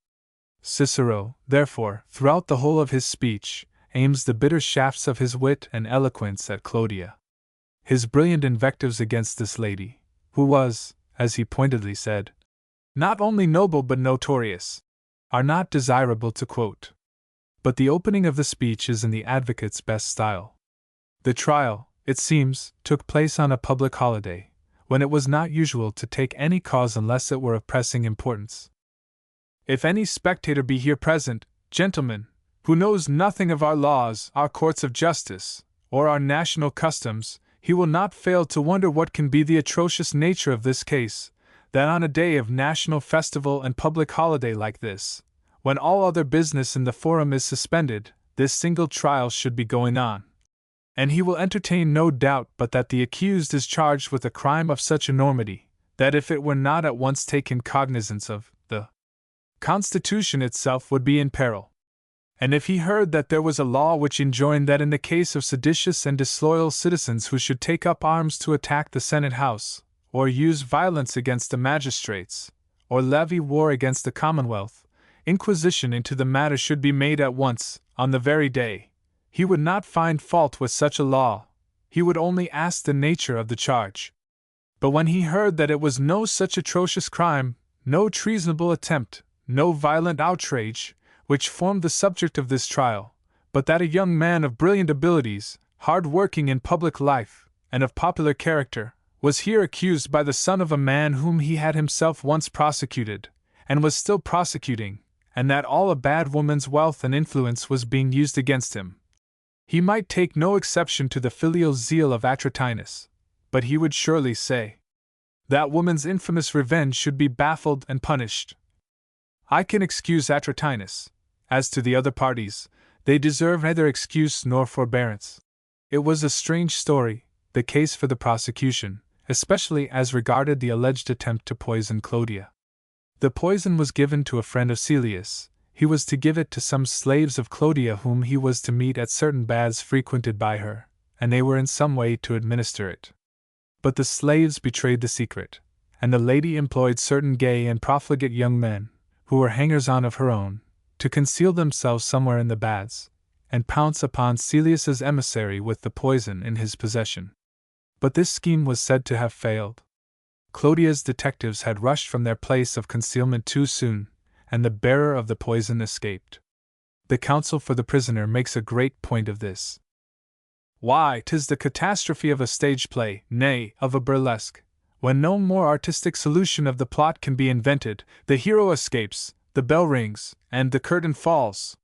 Cicero, therefore, throughout the whole of his speech, aims the bitter shafts of his wit and eloquence at Clodia. His brilliant invectives against this lady, who was, as he pointedly said, not only noble but notorious, are not desirable to quote. But the opening of the speech is in the advocate's best style. The trial, it seems, took place on a public holiday, when it was not usual to take any cause unless it were of pressing importance. If any spectator be here present, gentlemen, who knows nothing of our laws, our courts of justice, or our national customs, he will not fail to wonder what can be the atrocious nature of this case, that on a day of national festival and public holiday like this, when all other business in the forum is suspended, this single trial should be going on. And he will entertain no doubt but that the accused is charged with a crime of such enormity, that if it were not at once taken cognizance of, the Constitution itself would be in peril. And if he heard that there was a law which enjoined that in the case of seditious and disloyal citizens who should take up arms to attack the Senate House, or use violence against the magistrates, or levy war against the Commonwealth, inquisition into the matter should be made at once, on the very day, he would not find fault with such a law, he would only ask the nature of the charge. But when he heard that it was no such atrocious crime, no treasonable attempt, no violent outrage, which formed the subject of this trial, but that a young man of brilliant abilities, hard-working in public life, and of popular character, was here accused by the son of a man whom he had himself once prosecuted, and was still prosecuting, and that all a bad woman's wealth and influence was being used against him, he might take no exception to the filial zeal of Atratinus, but he would surely say, that woman's infamous revenge should be baffled and punished. I can excuse Atratinus. As to the other parties, they deserve neither excuse nor forbearance. It was a strange story, the case for the prosecution, especially as regarded the alleged attempt to poison Clodia. The poison was given to a friend of Celius. He was to give it to some slaves of Clodia whom he was to meet at certain baths frequented by her, and they were in some way to administer it. But the slaves betrayed the secret, and the lady employed certain gay and profligate young men, who were hangers-on of her own, to conceal themselves somewhere in the baths, and pounce upon Celius's emissary with the poison in his possession. But this scheme was said to have failed. Clodia's detectives had rushed from their place of concealment too soon, and the bearer of the poison escaped. The counsel for the prisoner makes a great point of this. Why, 'tis the catastrophe of a stage play, nay, of a burlesque. When no more artistic solution of the plot can be invented, the hero escapes, the bell rings, and the curtain falls.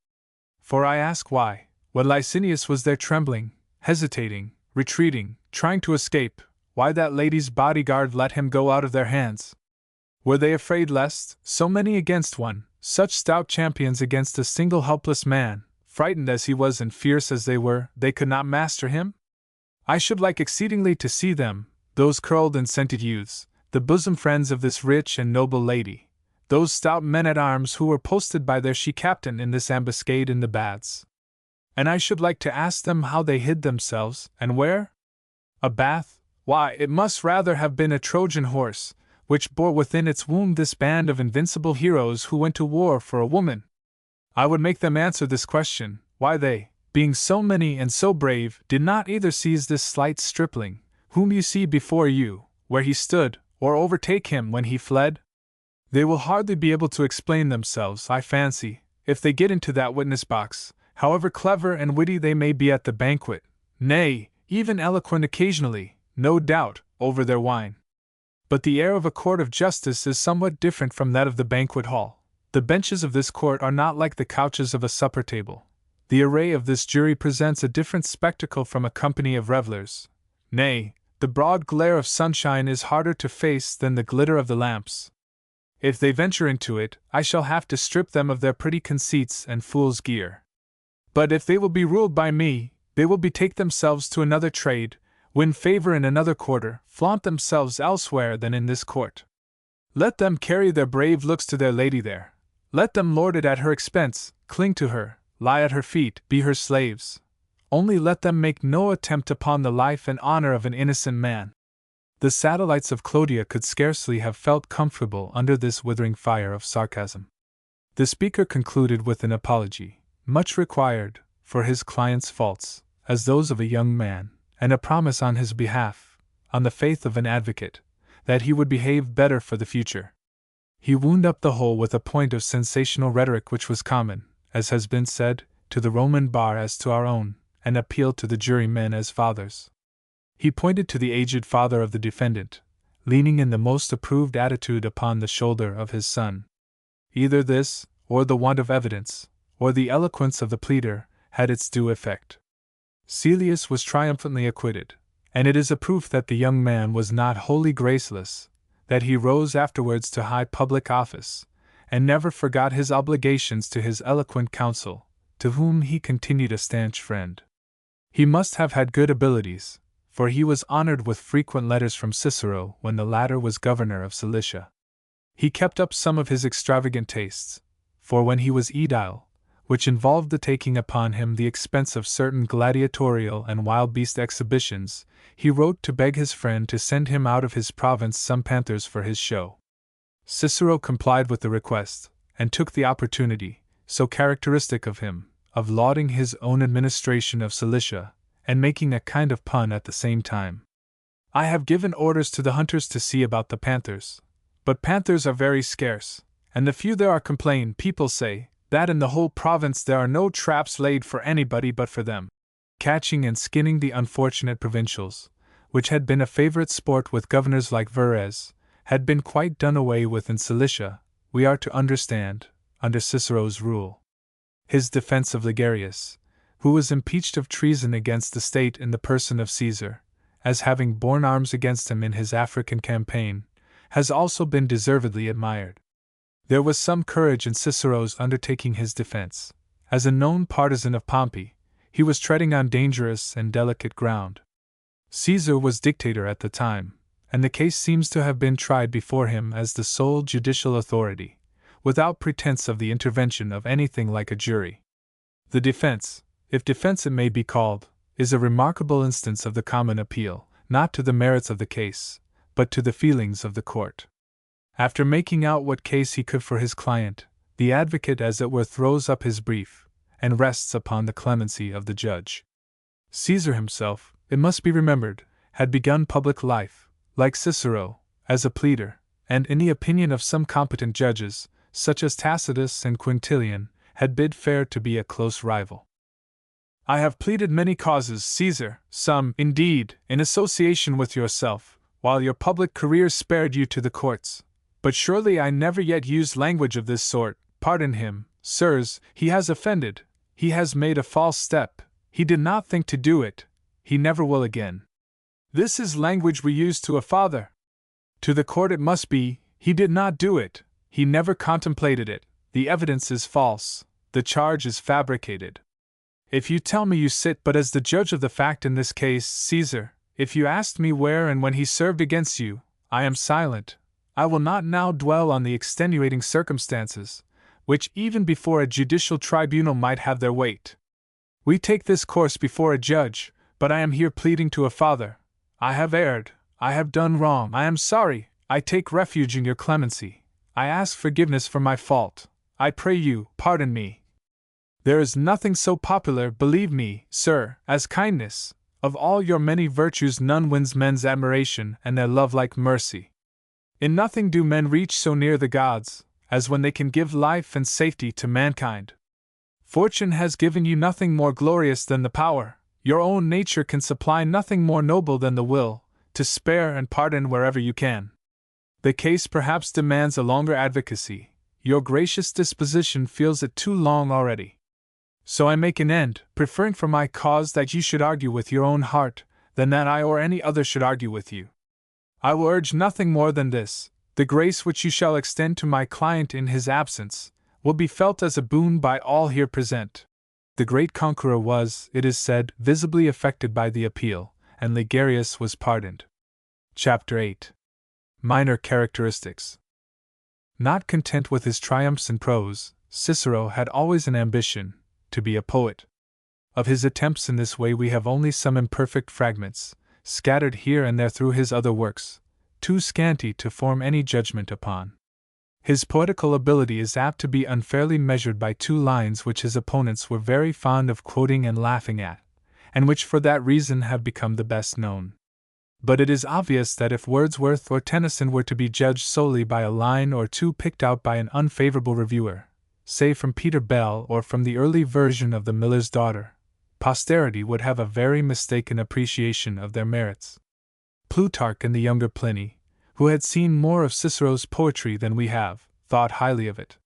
For I ask why, when Licinius was there trembling, hesitating, retreating, trying to escape, why that lady's bodyguard let him go out of their hands? Were they afraid lest, so many against one, such stout champions against a single helpless man, frightened as he was and fierce as they were, they could not master him? I should like exceedingly to see them, those curled and scented youths, the bosom friends of this rich and noble lady, those stout men-at-arms who were posted by their she-captain in this ambuscade in the baths. And I should like to ask them how they hid themselves, and where? A bath? Why, it must rather have been a Trojan horse, which bore within its womb this band of invincible heroes who went to war for a woman. I would make them answer this question, why they, being so many and so brave, did not either seize this slight stripling, whom you see before you, where he stood, or overtake him when he fled? They will hardly be able to explain themselves, I fancy, if they get into that witness box, however clever and witty they may be at the banquet, nay, even eloquent occasionally, no doubt, over their wine. But the air of a court of justice is somewhat different from that of the banquet hall. The benches of this court are not like the couches of a supper table. The array of this jury presents a different spectacle from a company of revellers. Nay, the broad glare of sunshine is harder to face than the glitter of the lamps. If they venture into it, I shall have to strip them of their pretty conceits and fool's gear. But if they will be ruled by me, they will betake themselves to another trade, win favor in another quarter, flaunt themselves elsewhere than in this court. Let them carry their brave looks to their lady there. Let them lord it at her expense, cling to her, lie at her feet, be her slaves. Only let them make no attempt upon the life and honor of an innocent man. The satellites of Clodia could scarcely have felt comfortable under this withering fire of sarcasm. The speaker concluded with an apology, much required, for his client's faults, as those of a young man, and a promise on his behalf, on the faith of an advocate, that he would behave better for the future. He wound up the whole with a point of sensational rhetoric which was common, as has been said, to the Roman bar as to our own, and appealed to the jurymen as fathers. He pointed to the aged father of the defendant, leaning in the most approved attitude upon the shoulder of his son. Either this, or the want of evidence, or the eloquence of the pleader, had its due effect. Celius was triumphantly acquitted, and it is a proof that the young man was not wholly graceless, that he rose afterwards to high public office, and never forgot his obligations to his eloquent counsel, to whom he continued a stanch friend. He must have had good abilities, for he was honored with frequent letters from Cicero when the latter was governor of Cilicia. He kept up some of his extravagant tastes, for when he was aedile, which involved the taking upon him the expense of certain gladiatorial and wild beast exhibitions, he wrote to beg his friend to send him out of his province some panthers for his show. Cicero complied with the request, and took the opportunity, so characteristic of him, of lauding his own administration of Cilicia, and making a kind of pun at the same time. "I have given orders to the hunters to see about the panthers. But panthers are very scarce, and the few there are complain, people say, that in the whole province there are no traps laid for anybody but for them." Catching and skinning the unfortunate provincials, which had been a favorite sport with governors like Verres, had been quite done away with in Cilicia, we are to understand, under Cicero's rule. His defense of Ligarius, who was impeached of treason against the state in the person of Caesar, as having borne arms against him in his African campaign, has also been deservedly admired. There was some courage in Cicero's undertaking his defense. As a known partisan of Pompey, he was treading on dangerous and delicate ground. Caesar was dictator at the time, and the case seems to have been tried before him as the sole judicial authority, without pretense of the intervention of anything like a jury. The defense, if defense it may be called, is a remarkable instance of the common appeal, not to the merits of the case, but to the feelings of the court. After making out what case he could for his client, the advocate as it were throws up his brief, and rests upon the clemency of the judge. Caesar himself, it must be remembered, had begun public life, like Cicero, as a pleader, and in the opinion of some competent judges, such as Tacitus and Quintilian, had bid fair to be a close rival. "I have pleaded many causes, Caesar, some, indeed, in association with yourself, while your public career spared you to the courts. But surely I never yet used language of this sort. Pardon him, sirs, he has offended, he has made a false step, he did not think to do it, he never will again. This is language we use to a father. To the court it must be, he did not do it, he never contemplated it, the evidence is false, the charge is fabricated. If you tell me you sit but as the judge of the fact in this case, Caesar, if you asked me where and when he served against you, I am silent. I will not now dwell on the extenuating circumstances, which even before a judicial tribunal might have their weight. We take this course before a judge, but I am here pleading to a father. I have erred, I have done wrong, I am sorry, I take refuge in your clemency, I ask forgiveness for my fault, I pray you, pardon me. There is nothing so popular, believe me, sir, as kindness. Of all your many virtues none wins men's admiration and their love like mercy. In nothing do men reach so near the gods, as when they can give life and safety to mankind. Fortune has given you nothing more glorious than the power, your own nature can supply nothing more noble than the will, to spare and pardon wherever you can. The case perhaps demands a longer advocacy, your gracious disposition feels it too long already. So I make an end, preferring for my cause that you should argue with your own heart, than that I or any other should argue with you. I will urge nothing more than this: the grace which you shall extend to my client in his absence will be felt as a boon by all here present. The great conqueror was, it is said, visibly affected by the appeal, and Ligarius was pardoned. Chapter 8. Minor Characteristics. Not content with his triumphs in prose, Cicero had always an ambition to be a poet. Of his attempts in this way we have only some imperfect fragments, scattered here and there through his other works, too scanty to form any judgment upon. His poetical ability is apt to be unfairly measured by two lines which his opponents were very fond of quoting and laughing at, and which for that reason have become the best known. But it is obvious that if Wordsworth or Tennyson were to be judged solely by a line or two picked out by an unfavorable reviewer, say from Peter Bell or from the early version of The Miller's Daughter, posterity would have a very mistaken appreciation of their merits. Plutarch and the younger Pliny, who had seen more of Cicero's poetry than we have, thought highly of it.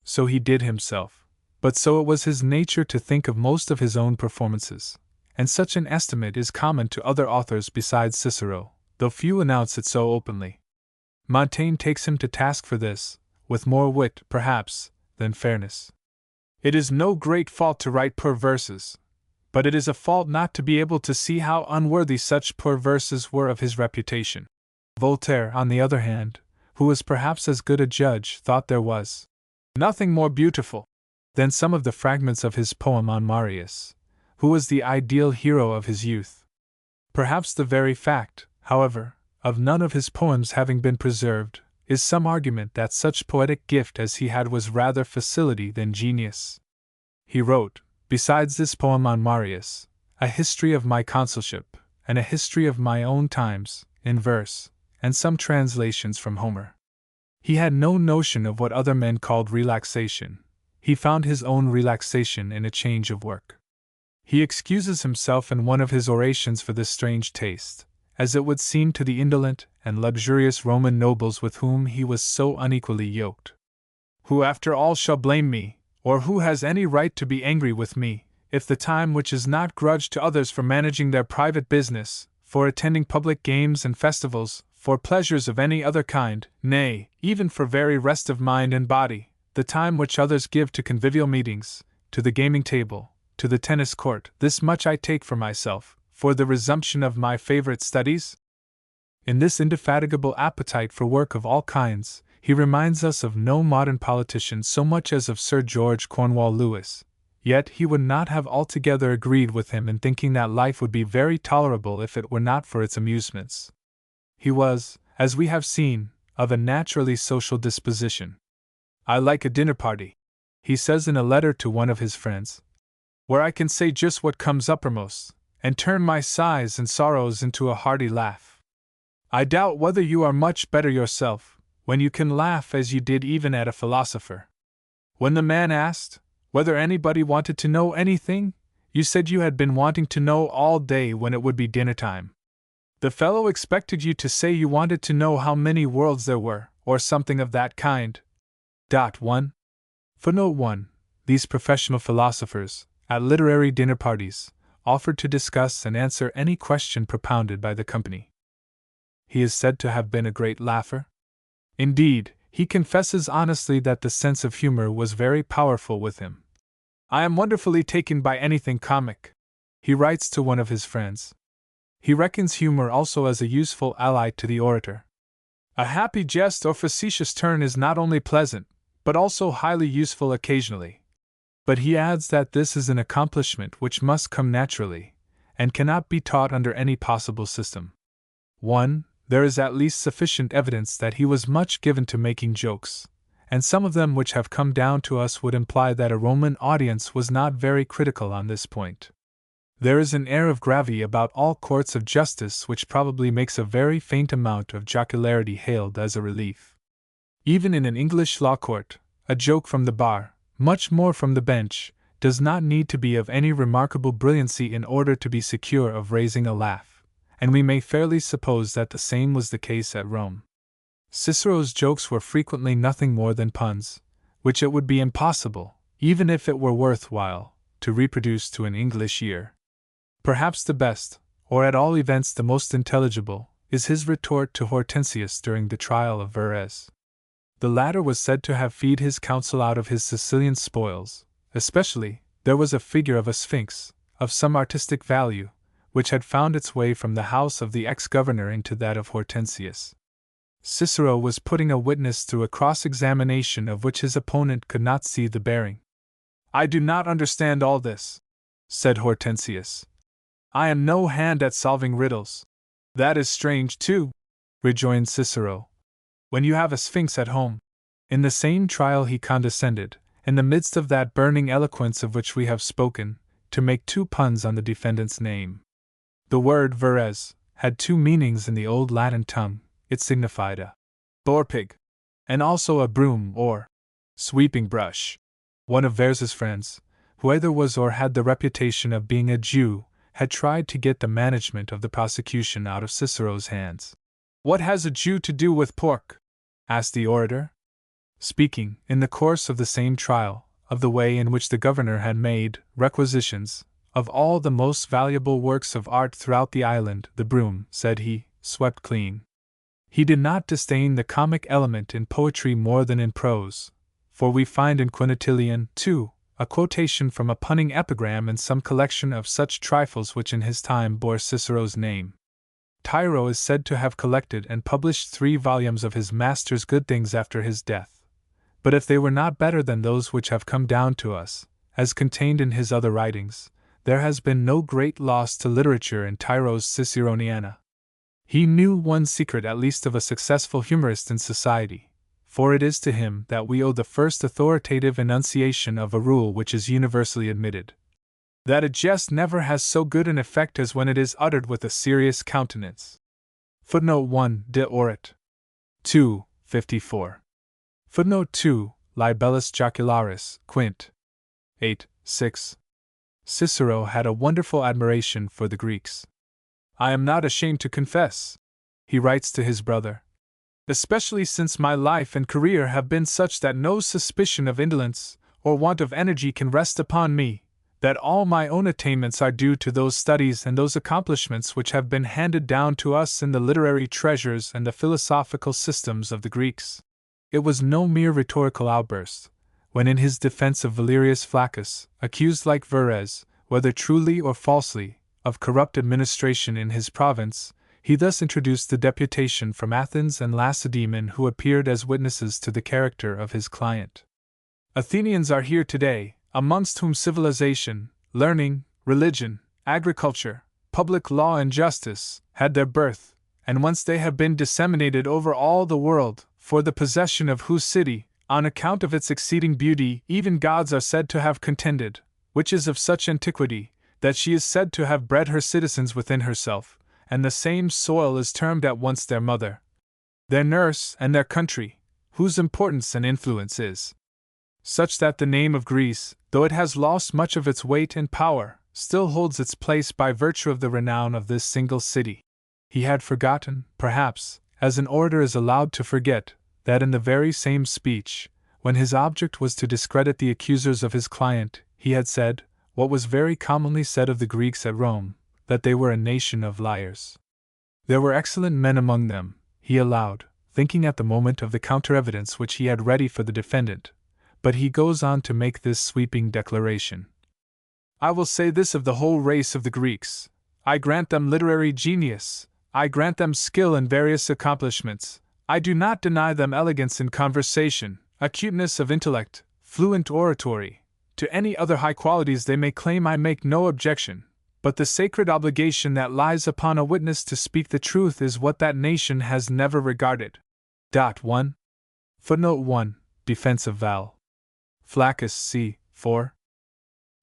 So he did himself, but so it was his nature to think of most of his own performances, and such an estimate is common to other authors besides Cicero, though few announce it so openly. Montaigne takes him to task for this, with more wit, perhaps, than fairness. It is no great fault to write poor verses, but it is a fault not to be able to see how unworthy such poor verses were of his reputation. Voltaire, on the other hand, who was perhaps as good a judge, thought there was nothing more beautiful than some of the fragments of his poem on Marius, who was the ideal hero of his youth. Perhaps the very fact, however, of none of his poems having been preserved, is some argument that such poetic gift as he had was rather facility than genius. He wrote, besides this poem on Marius, a history of my consulship, and a history of my own times, in verse, and some translations from Homer. He had no notion of what other men called relaxation. He found his own relaxation in a change of work. He excuses himself in one of his orations for this strange taste, as it would seem to the indolent and luxurious Roman nobles with whom he was so unequally yoked. Who after all shall blame me, or who has any right to be angry with me, if the time which is not grudged to others for managing their private business, for attending public games and festivals, for pleasures of any other kind, nay, even for very rest of mind and body, the time which others give to convivial meetings, to the gaming table, to the tennis court, this much I take for myself, for the resumption of my favorite studies? In this indefatigable appetite for work of all kinds, he reminds us of no modern politician so much as of Sir George Cornwall Lewis, yet he would not have altogether agreed with him in thinking that life would be very tolerable if it were not for its amusements. He was, as we have seen, of a naturally social disposition. I like a dinner party, he says in a letter to one of his friends, where I can say just what comes uppermost, and turn my sighs and sorrows into a hearty laugh. I doubt whether you are much better yourself, when you can laugh as you did even at a philosopher. When the man asked whether anybody wanted to know anything, you said you had been wanting to know all day when it would be dinner time. The fellow expected you to say you wanted to know how many worlds there were, or something of that kind. 1. Footnote 1. These professional philosophers, at literary dinner parties, offered to discuss and answer any question propounded by the company. He is said to have been a great laugher. Indeed, he confesses honestly that the sense of humor was very powerful with him. I am wonderfully taken by anything comic, he writes to one of his friends. He reckons humor also as a useful ally to the orator. A happy jest or facetious turn is not only pleasant, but also highly useful occasionally. But he adds that this is an accomplishment which must come naturally, and cannot be taught under any possible system. 1. There is at least sufficient evidence that he was much given to making jokes, and some of them which have come down to us would imply that a Roman audience was not very critical on this point. There is an air of gravity about all courts of justice which probably makes a very faint amount of jocularity hailed as a relief. Even in an English law court, a joke from the bar, much more from the bench, does not need to be of any remarkable brilliancy in order to be secure of raising a laugh, and we may fairly suppose that the same was the case at Rome. Cicero's jokes were frequently nothing more than puns, which it would be impossible, even if it were worth while, to reproduce to an English ear. Perhaps the best, or at all events the most intelligible, is his retort to Hortensius during the trial of Verres. The latter was said to have feed his counsel out of his Sicilian spoils, especially, there was a figure of a sphinx, of some artistic value, which had found its way from the house of the ex-governor into that of Hortensius. Cicero was putting a witness through a cross-examination of which his opponent could not see the bearing. I do not understand all this, said Hortensius. I am no hand at solving riddles. That is strange, too, rejoined Cicero, when you have a sphinx at home. In the same trial he condescended, in the midst of that burning eloquence of which we have spoken, to make 2 puns on the defendant's name. The word Verres had 2 meanings in the old Latin tongue. It signified a boar-pig, and also a broom or sweeping brush. One of Verres's friends, who either was or had the reputation of being a Jew, had tried to get the management of the prosecution out of Cicero's hands. "What has a Jew to do with pork?" asked the orator. Speaking, in the course of the same trial, of the way in which the governor had made requisitions of all the most valuable works of art throughout the island, the broom, said he, swept clean. He did not disdain the comic element in poetry more than in prose, for we find in Quintilian, too, a quotation from a punning epigram in some collection of such trifles which in his time bore Cicero's name. Cicero is said to have collected and published 3 volumes of his master's good things after his death. But if they were not better than those which have come down to us, as contained in his other writings, there has been no great loss to literature in Cicero's Ciceroniana. He knew one secret at least of a successful humorist in society, for it is to him that we owe the first authoritative enunciation of a rule which is universally admitted: that a jest never has so good an effect as when it is uttered with a serious countenance. Footnote 1 De Orat. 2, 54. Footnote 2 Libellus Jocularis, Quint. 8, 6. Cicero had a wonderful admiration for the Greeks. "I am not ashamed to confess," he writes to his brother, "especially since my life and career have been such that no suspicion of indolence or want of energy can rest upon me, that all my own attainments are due to those studies and those accomplishments which have been handed down to us in the literary treasures and the philosophical systems of the Greeks." It was no mere rhetorical outburst, when in his defense of Valerius Flaccus, accused like Verres, whether truly or falsely, of corrupt administration in his province, he thus introduced the deputation from Athens and Lacedaemon who appeared as witnesses to the character of his client. "Athenians are here today, amongst whom civilization, learning, religion, agriculture, public law and justice, had their birth, and whence they have been disseminated over all the world, for the possession of whose city, on account of its exceeding beauty, even gods are said to have contended, which is of such antiquity, that she is said to have bred her citizens within herself, and the same soil is termed at once their mother, their nurse, and their country, whose importance and influence is such that the name of Greece, though it has lost much of its weight and power, still holds its place by virtue of the renown of this single city." He had forgotten, perhaps, as an orator is allowed to forget, that in the very same speech, when his object was to discredit the accusers of his client, he had said, what was very commonly said of the Greeks at Rome, that they were a nation of liars. There were excellent men among them, he allowed, thinking at the moment of the counter-evidence which he had ready for the defendant, but he goes on to make this sweeping declaration: "I will say this of the whole race of the Greeks: I grant them literary genius, I grant them skill in various accomplishments, I do not deny them elegance in conversation, acuteness of intellect, fluent oratory. To any other high qualities they may claim I make no objection, but the sacred obligation that lies upon a witness to speak the truth is what that nation has never regarded." 1. Footnote 1 Defense of Val. Flaccus c. 4.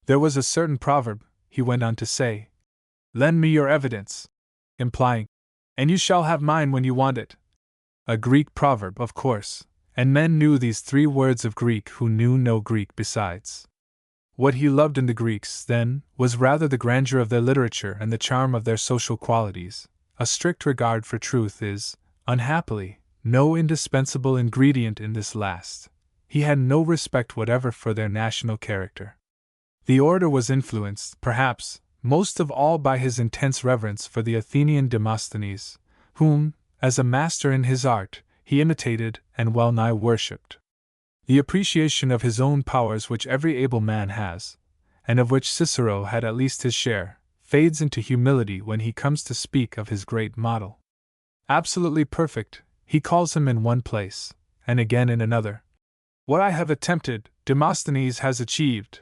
"There was a certain proverb," he went on to say, "'Lend me your evidence,' implying, 'and you shall have mine when you want it.' A Greek proverb, of course, and men knew these 3 words of Greek who knew no Greek besides. What he loved in the Greeks, then, was rather the grandeur of their literature and the charm of their social qualities. A strict regard for truth is, unhappily, no indispensable ingredient in this last. He had no respect whatever for their national character." The orator was influenced, perhaps, most of all by his intense reverence for the Athenian Demosthenes, whom, as a master in his art, he imitated and well nigh worshipped. The appreciation of his own powers which every able man has, and of which Cicero had at least his share, fades into humility when he comes to speak of his great model. Absolutely perfect, he calls him in one place, and again in another. What I have attempted, Demosthenes has achieved.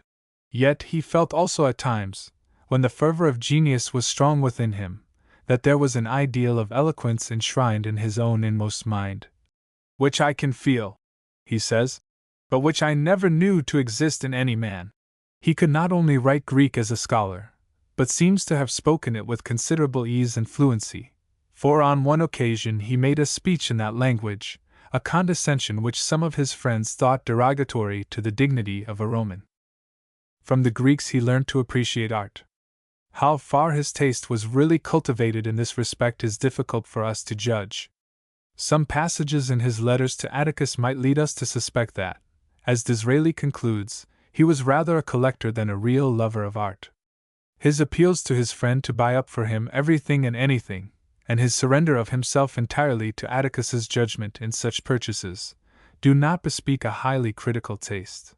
Yet he felt also at times, when the fervor of genius was strong within him, that there was an ideal of eloquence enshrined in his own inmost mind. "Which I can feel," he says, "but which I never knew to exist in any man." He could not only write Greek as a scholar, but seems to have spoken it with considerable ease and fluency, for on one occasion he made a speech in that language, a condescension which some of his friends thought derogatory to the dignity of a Roman. From the Greeks he learned to appreciate art. How far his taste was really cultivated in this respect is difficult for us to judge, Some passages in his letters to Atticus might lead us to suspect that, as Disraeli concludes, he was rather a collector than a real lover of art. His appeals to his friend to buy up for him everything and anything, and his surrender of himself entirely to Atticus's judgment in such purchases, do not bespeak a highly critical taste.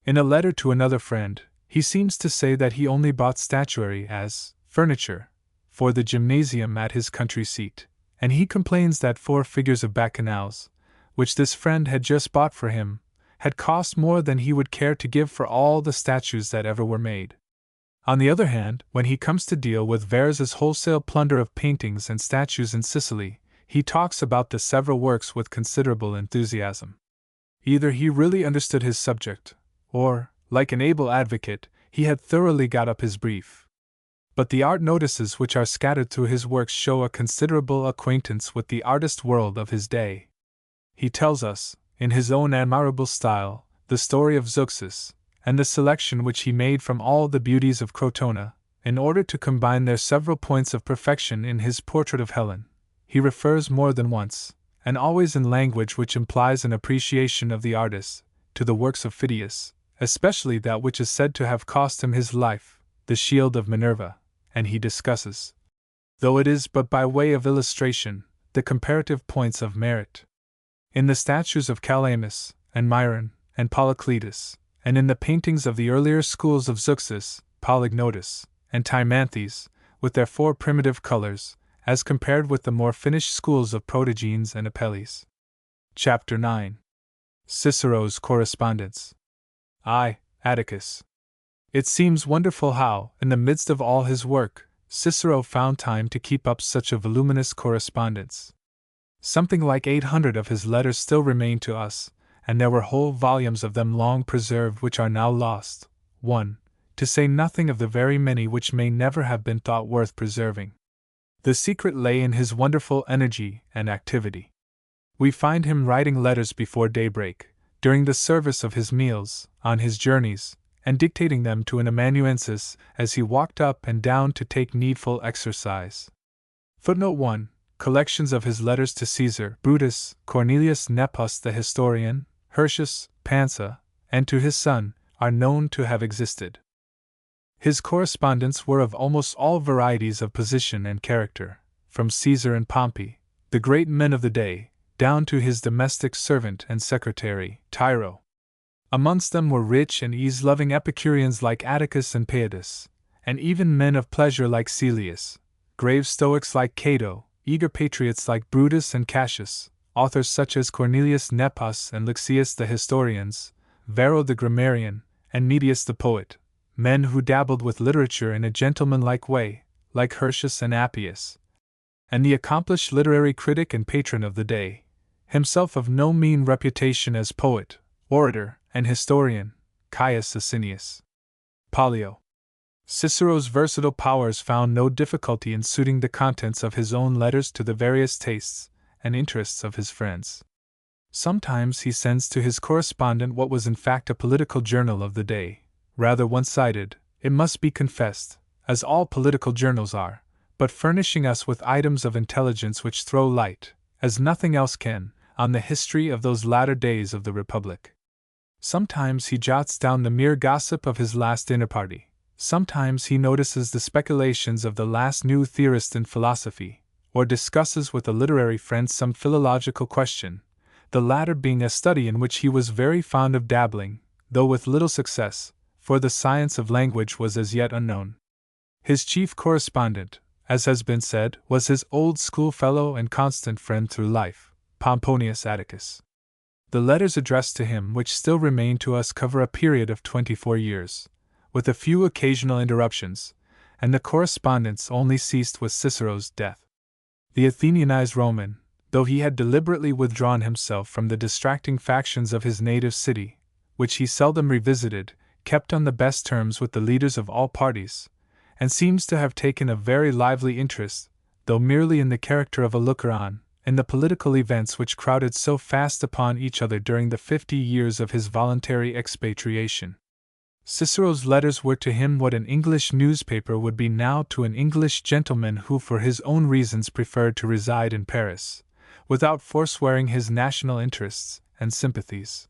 In a letter to another friend, he seems to say that he only bought statuary as furniture for the gymnasium at his country seat, and he complains that 4 figures of bacchanals, which this friend had just bought for him, had cost more than he would care to give for all the statues that ever were made. On the other hand, when he comes to deal with Verres's wholesale plunder of paintings and statues in Sicily, he talks about the several works with considerable enthusiasm. Either he really understood his subject, or, like an able advocate, he had thoroughly got up his brief. But the art notices which are scattered through his works show a considerable acquaintance with the artist world of his day. He tells us, in his own admirable style, the story of Zeuxis, and the selection which he made from all the beauties of Crotona, in order to combine their several points of perfection in his portrait of Helen. He refers more than once, and always in language which implies an appreciation of the artist, to the works of Phidias, especially that which is said to have cost him his life, the Shield of Minerva, and he discusses, though it is but by way of illustration, the comparative points of merit. In the statues of Calamus, and Myron, and Polycletus, and in the paintings of the earlier schools of Zeuxis, Polygnotus, and Timanthes, with their 4 primitive colors, as compared with the more finished schools of Protogenes and Apelles. Chapter 9. Cicero's Correspondence. Atticus. It seems wonderful how, in the midst of all his work, Cicero found time to keep up such a voluminous correspondence. Something like 800 of his letters still remain to us, and there were whole volumes of them long preserved which are now lost, to say nothing of the very many which may never have been thought worth preserving. The secret lay in his wonderful energy and activity. We find him writing letters before daybreak, during the service of his meals, on his journeys, and dictating them to an amanuensis as he walked up and down to take needful exercise. Footnote 1. Collections of his letters to Caesar, Brutus, Cornelius Nepos the historian, Hirtius, Pansa, and to his son, are known to have existed. His correspondence were of almost all varieties of position and character, from Caesar and Pompey, the great men of the day, down to his domestic servant and secretary, Tiro. Amongst them were rich and ease-loving Epicureans like Atticus and Paetus, and even men of pleasure like Celius, grave Stoics like Cato, eager patriots like Brutus and Cassius, authors such as Cornelius Nepos and Lixius the historians, Varro the grammarian, and Medius the poet, men who dabbled with literature in a gentlemanlike way, like Hirtius and Appius, and the accomplished literary critic and patron of the day, himself of no mean reputation as poet, orator, and historian, Caius Asinius. Pollio. Cicero's versatile powers found no difficulty in suiting the contents of his own letters to the various tastes and interests of his friends. Sometimes he sends to his correspondent what was in fact a political journal of the day, rather one-sided, it must be confessed, as all political journals are, but furnishing us with items of intelligence which throw light, as nothing else can, on the history of those latter days of the Republic. Sometimes he jots down the mere gossip of his last dinner party. Sometimes he notices the speculations of the last new theorist in philosophy, or discusses with a literary friend some philological question, the latter being a study in which he was very fond of dabbling, though with little success, for the science of language was as yet unknown. His chief correspondent, as has been said, was his old schoolfellow and constant friend through life, Pomponius Atticus. The letters addressed to him which still remain to us cover a period of 24 years, with a few occasional interruptions, and the correspondence only ceased with Cicero's death. The Athenianized Roman, though he had deliberately withdrawn himself from the distracting factions of his native city, which he seldom revisited, kept on the best terms with the leaders of all parties, and seems to have taken a very lively interest, though merely in the character of a looker-on, in the political events which crowded so fast upon each other during the 50 years of his voluntary expatriation. Cicero's letters were to him what an English newspaper would be now to an English gentleman who for his own reasons preferred to reside in Paris, without forswearing his national interests and sympathies.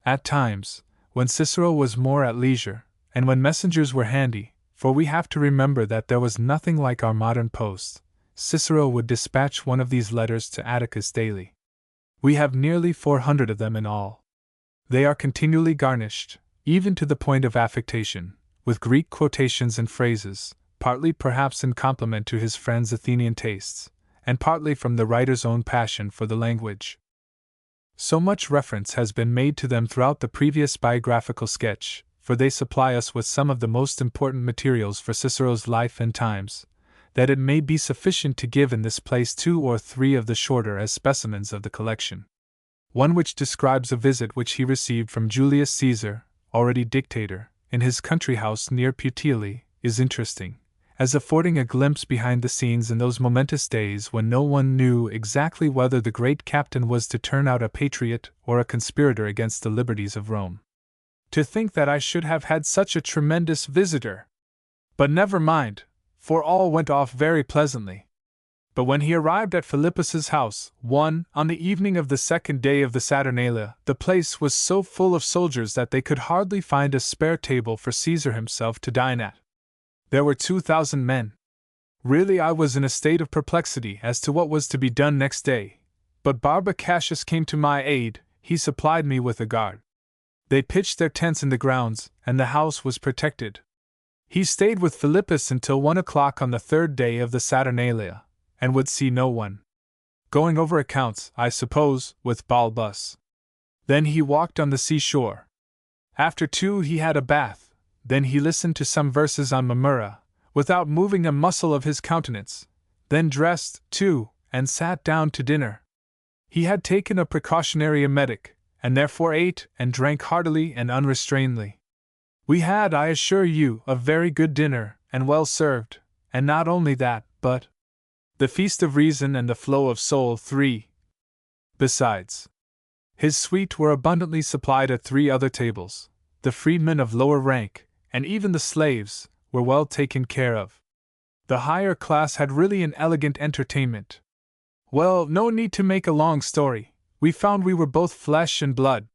At times, when Cicero was more at leisure, and when messengers were handy, for we have to remember that there was nothing like our modern post, Cicero would dispatch one of these letters to Atticus daily. We have nearly 400 of them in all. They are continually garnished, even to the point of affectation, with Greek quotations and phrases, partly perhaps in compliment to his friend's Athenian tastes, and partly from the writer's own passion for the language. So much reference has been made to them throughout the previous biographical sketch, for they supply us with some of the most important materials for Cicero's life and times, that it may be sufficient to give in this place 2 or 3 of the shorter as specimens of the collection. One which describes a visit which he received from Julius Caesar, already dictator, in his country house near Puteoli, is interesting, as affording a glimpse behind the scenes in those momentous days when no one knew exactly whether the great captain was to turn out a patriot or a conspirator against the liberties of Rome. To think that I should have had such a tremendous visitor! But never mind, for all went off very pleasantly. But when he arrived at Philippus's house, on the evening of the 2nd day of the Saturnalia, the place was so full of soldiers that they could hardly find a spare table for Caesar himself to dine at. There were 2,000 men. Really, I was in a state of perplexity as to what was to be done next day, but Barba Cassius came to my aid. He supplied me with a guard. They pitched their tents in the grounds, and the house was protected. He stayed with Philippus until 1 o'clock on the 3rd day of the Saturnalia, and would see no one. Going over accounts, I suppose, with Balbus. Then he walked on the seashore. After 2 he had a bath, then he listened to some verses on Mamurra, without moving a muscle of his countenance, then dressed, too, and sat down to dinner. He had taken a precautionary emetic, and therefore ate and drank heartily and unrestrainedly. We had, I assure you, a very good dinner, and well served, and not only that, but the feast of reason and the flow of soul 3. Besides, his suite were abundantly supplied at 3 other tables. The freedmen of lower rank, and even the slaves, were well taken care of. The higher class had really an elegant entertainment. Well, no need to make a long story. We found we were both flesh and blood.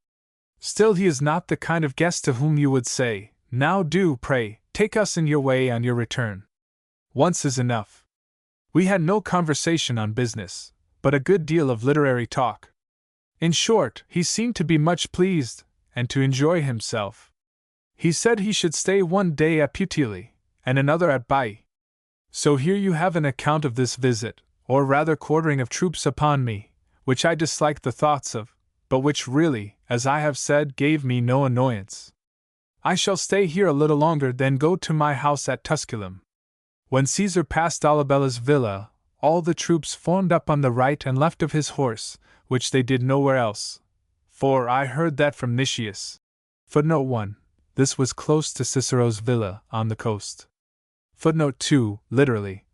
Still, he is not the kind of guest to whom you would say, "Now do, pray, take us in your way on your return." Once is enough. We had no conversation on business, but a good deal of literary talk. In short, he seemed to be much pleased, and to enjoy himself. He said he should stay 1 day at Puteoli, and another at Baiae. So here you have an account of this visit, or rather quartering of troops upon me, which I disliked the thoughts of, but which really, as I have said, gave me no annoyance. I shall stay here a little longer, then go to my house at Tusculum. When Caesar passed Dolabella's villa, all the troops formed up on the right and left of his horse, which they did nowhere else. For I heard that from Nicias. Footnote 1. This was close to Cicero's villa, on the coast. Footnote 2. Literally,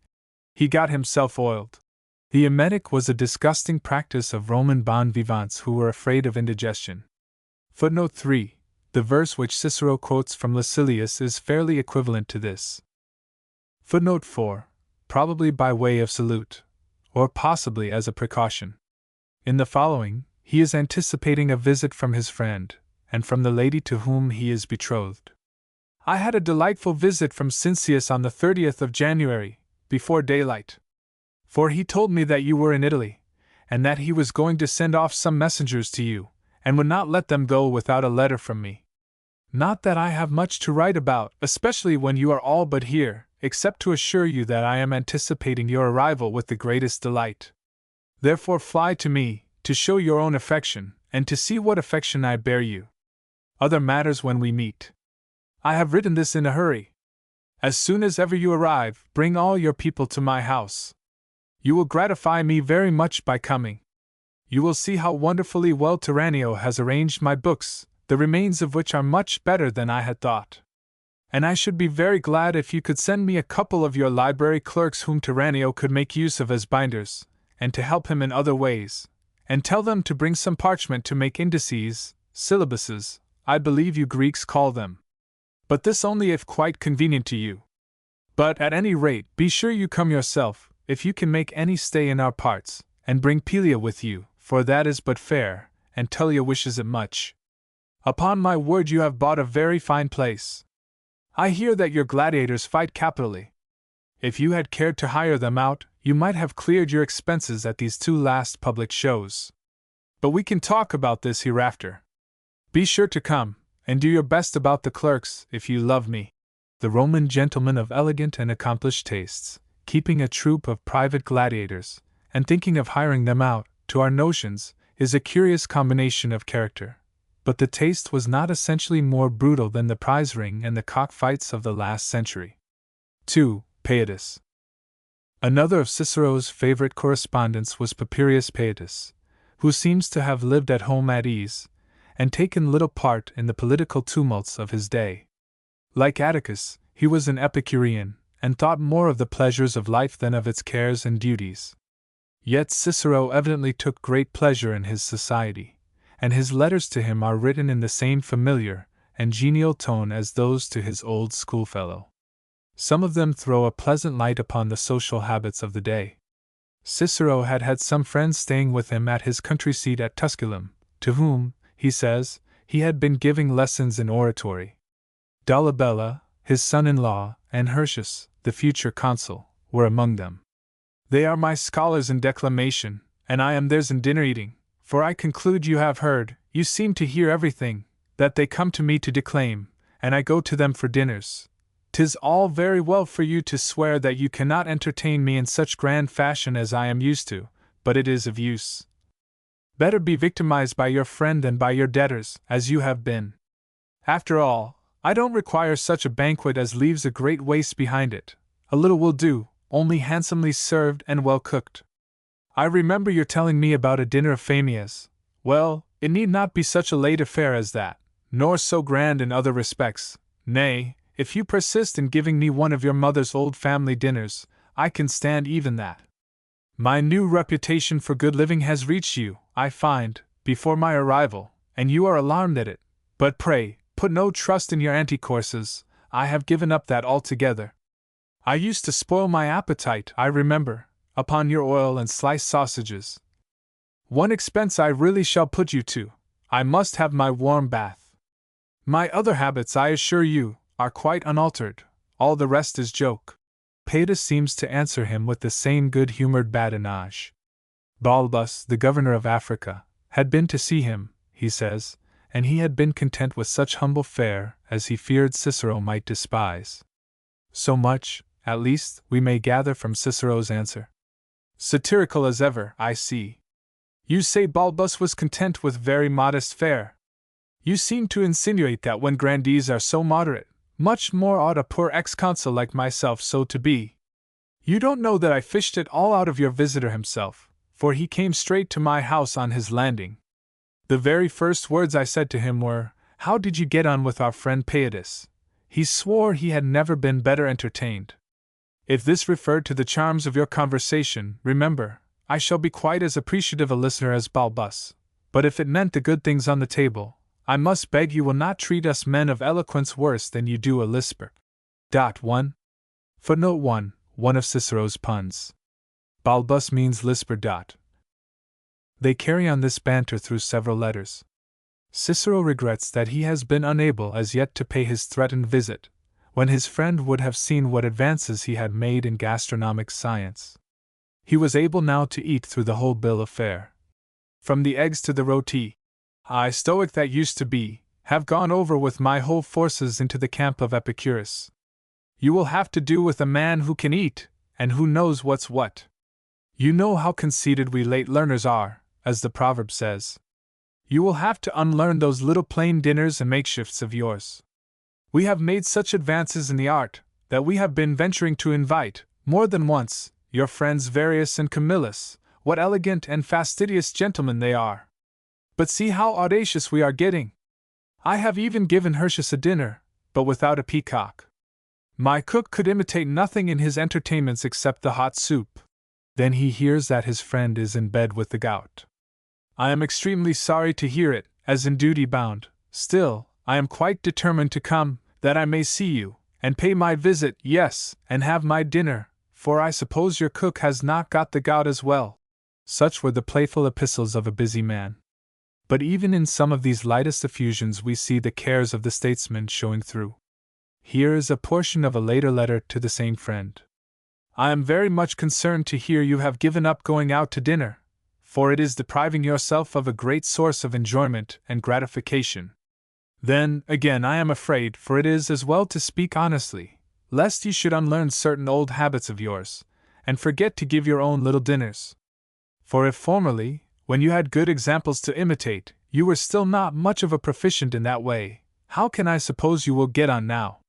he got himself oiled. The emetic was a disgusting practice of Roman bon vivants who were afraid of indigestion. Footnote 3. The verse which Cicero quotes from Lucilius is fairly equivalent to this. Footnote 4. Probably by way of salute, or possibly as a precaution. In the following, he is anticipating a visit from his friend, and from the lady to whom he is betrothed. I had a delightful visit from Cincius on the 30th of January, before daylight. For he told me that you were in Italy, and that he was going to send off some messengers to you, and would not let them go without a letter from me. Not that I have much to write about, especially when you are all but here, except to assure you that I am anticipating your arrival with the greatest delight. Therefore fly to me, to show your own affection, and to see what affection I bear you. Other matters when we meet. I have written this in a hurry. As soon as ever you arrive, bring all your people to my house. You will gratify me very much by coming. You will see how wonderfully well Terranio has arranged my books, the remains of which are much better than I had thought. And I should be very glad if you could send me a couple of your library clerks whom Terranio could make use of as binders, and to help him in other ways, and tell them to bring some parchment to make indices, syllabuses, I believe you Greeks call them. But this only if quite convenient to you. But at any rate, be sure you come yourself, if you can make any stay in our parts, and bring Pelia with you, for that is but fair, and Tullia wishes it much. Upon my word, you have bought a very fine place. I hear that your gladiators fight capitally. If you had cared to hire them out, you might have cleared your expenses at these 2 last public shows. But we can talk about this hereafter. Be sure to come, and do your best about the clerks, if you love me. The Roman gentleman of elegant and accomplished tastes, keeping a troop of private gladiators, and thinking of hiring them out, to our notions, is a curious combination of character. But the taste was not essentially more brutal than the prize ring and the cockfights of the last century. 2. Paetus. Another of Cicero's favorite correspondents was Papirius Paetus, who seems to have lived at home at ease, and taken little part in the political tumults of his day. Like Atticus, he was an Epicurean, and thought more of the pleasures of life than of its cares and duties. Yet Cicero evidently took great pleasure in his society, and his letters to him are written in the same familiar and genial tone as those to his old schoolfellow. Some of them throw a pleasant light upon the social habits of the day. Cicero had had some friends staying with him at his country seat at Tusculum, to whom, he says, he had been giving lessons in oratory. Dolabella, his son-in-law, and Hirtius, the future consul, were among them. They are my scholars in declamation, and I am theirs in dinner-eating, for I conclude you have heard, you seem to hear everything, that they come to me to declaim, and I go to them for dinners. 'Tis all very well for you to swear that you cannot entertain me in such grand fashion as I am used to, but it is of use. Better be victimized by your friend than by your debtors, as you have been. After all, I don't require such a banquet as leaves a great waste behind it. A little will do, only handsomely served and well cooked. I remember your telling me about a dinner of Phemia's. Well, it need not be such a late affair as that, nor so grand in other respects. Nay, if you persist in giving me one of your mother's old family dinners, I can stand even that. My new reputation for good living has reached you, I find, before my arrival, and you are alarmed at it. But pray, put no trust in your anticourses, I have given up that altogether. I used to spoil my appetite, I remember, upon your oil and sliced sausages. One expense I really shall put you to, I must have my warm bath. My other habits, I assure you, are quite unaltered, all the rest is joke. Paetus seems to answer him with the same good-humored badinage. Balbus, the governor of Africa, had been to see him, he says, and he had been content with such humble fare as he feared Cicero might despise. So much, at least, we may gather from Cicero's answer. Satirical as ever, I see. You say Balbus was content with very modest fare. You seem to insinuate that when grandees are so moderate, much more ought a poor ex-consul like myself so to be. You don't know that I fished it all out of your visitor himself, for he came straight to my house on his landing. The very first words I said to him were, "How did you get on with our friend Paetus?" He swore he had never been better entertained. If this referred to the charms of your conversation, remember, I shall be quite as appreciative a listener as Balbus. But if it meant the good things on the table, I must beg you will not treat us men of eloquence worse than you do a lisper. 1. Footnote 1. One of Cicero's puns. Balbus means lisper. They carry on this banter through several letters. Cicero regrets that he has been unable as yet to pay his threatened visit, when his friend would have seen what advances he had made in gastronomic science. He was able now to eat through the whole bill of fare. From the eggs to the roti, I, stoic that used to be, have gone over with my whole forces into the camp of Epicurus. You will have to do with a man who can eat, and who knows what's what. You know how conceited we late learners are, as the proverb says. You will have to unlearn those little plain dinners and makeshifts of yours. We have made such advances in the art, that we have been venturing to invite, more than once, your friends Varius and Camillus. What elegant and fastidious gentlemen they are! But see how audacious we are getting! I have even given Hirtius a dinner, but without a peacock. My cook could imitate nothing in his entertainments except the hot soup. Then he hears that his friend is in bed with the gout. I am extremely sorry to hear it, as in duty bound. Still, I am quite determined to come, that I may see you, and pay my visit, yes, and have my dinner, for I suppose your cook has not got the gout as well. Such were the playful epistles of a busy man. But even in some of these lightest effusions we see the cares of the statesman showing through. Here is a portion of a later letter to the same friend. I am very much concerned to hear you have given up going out to dinner, for it is depriving yourself of a great source of enjoyment and gratification. Then, again, I am afraid, for it is as well to speak honestly, lest you should unlearn certain old habits of yours, and forget to give your own little dinners. For if formerly, when you had good examples to imitate, you were still not much of a proficient in that way, how can I suppose you will get on now?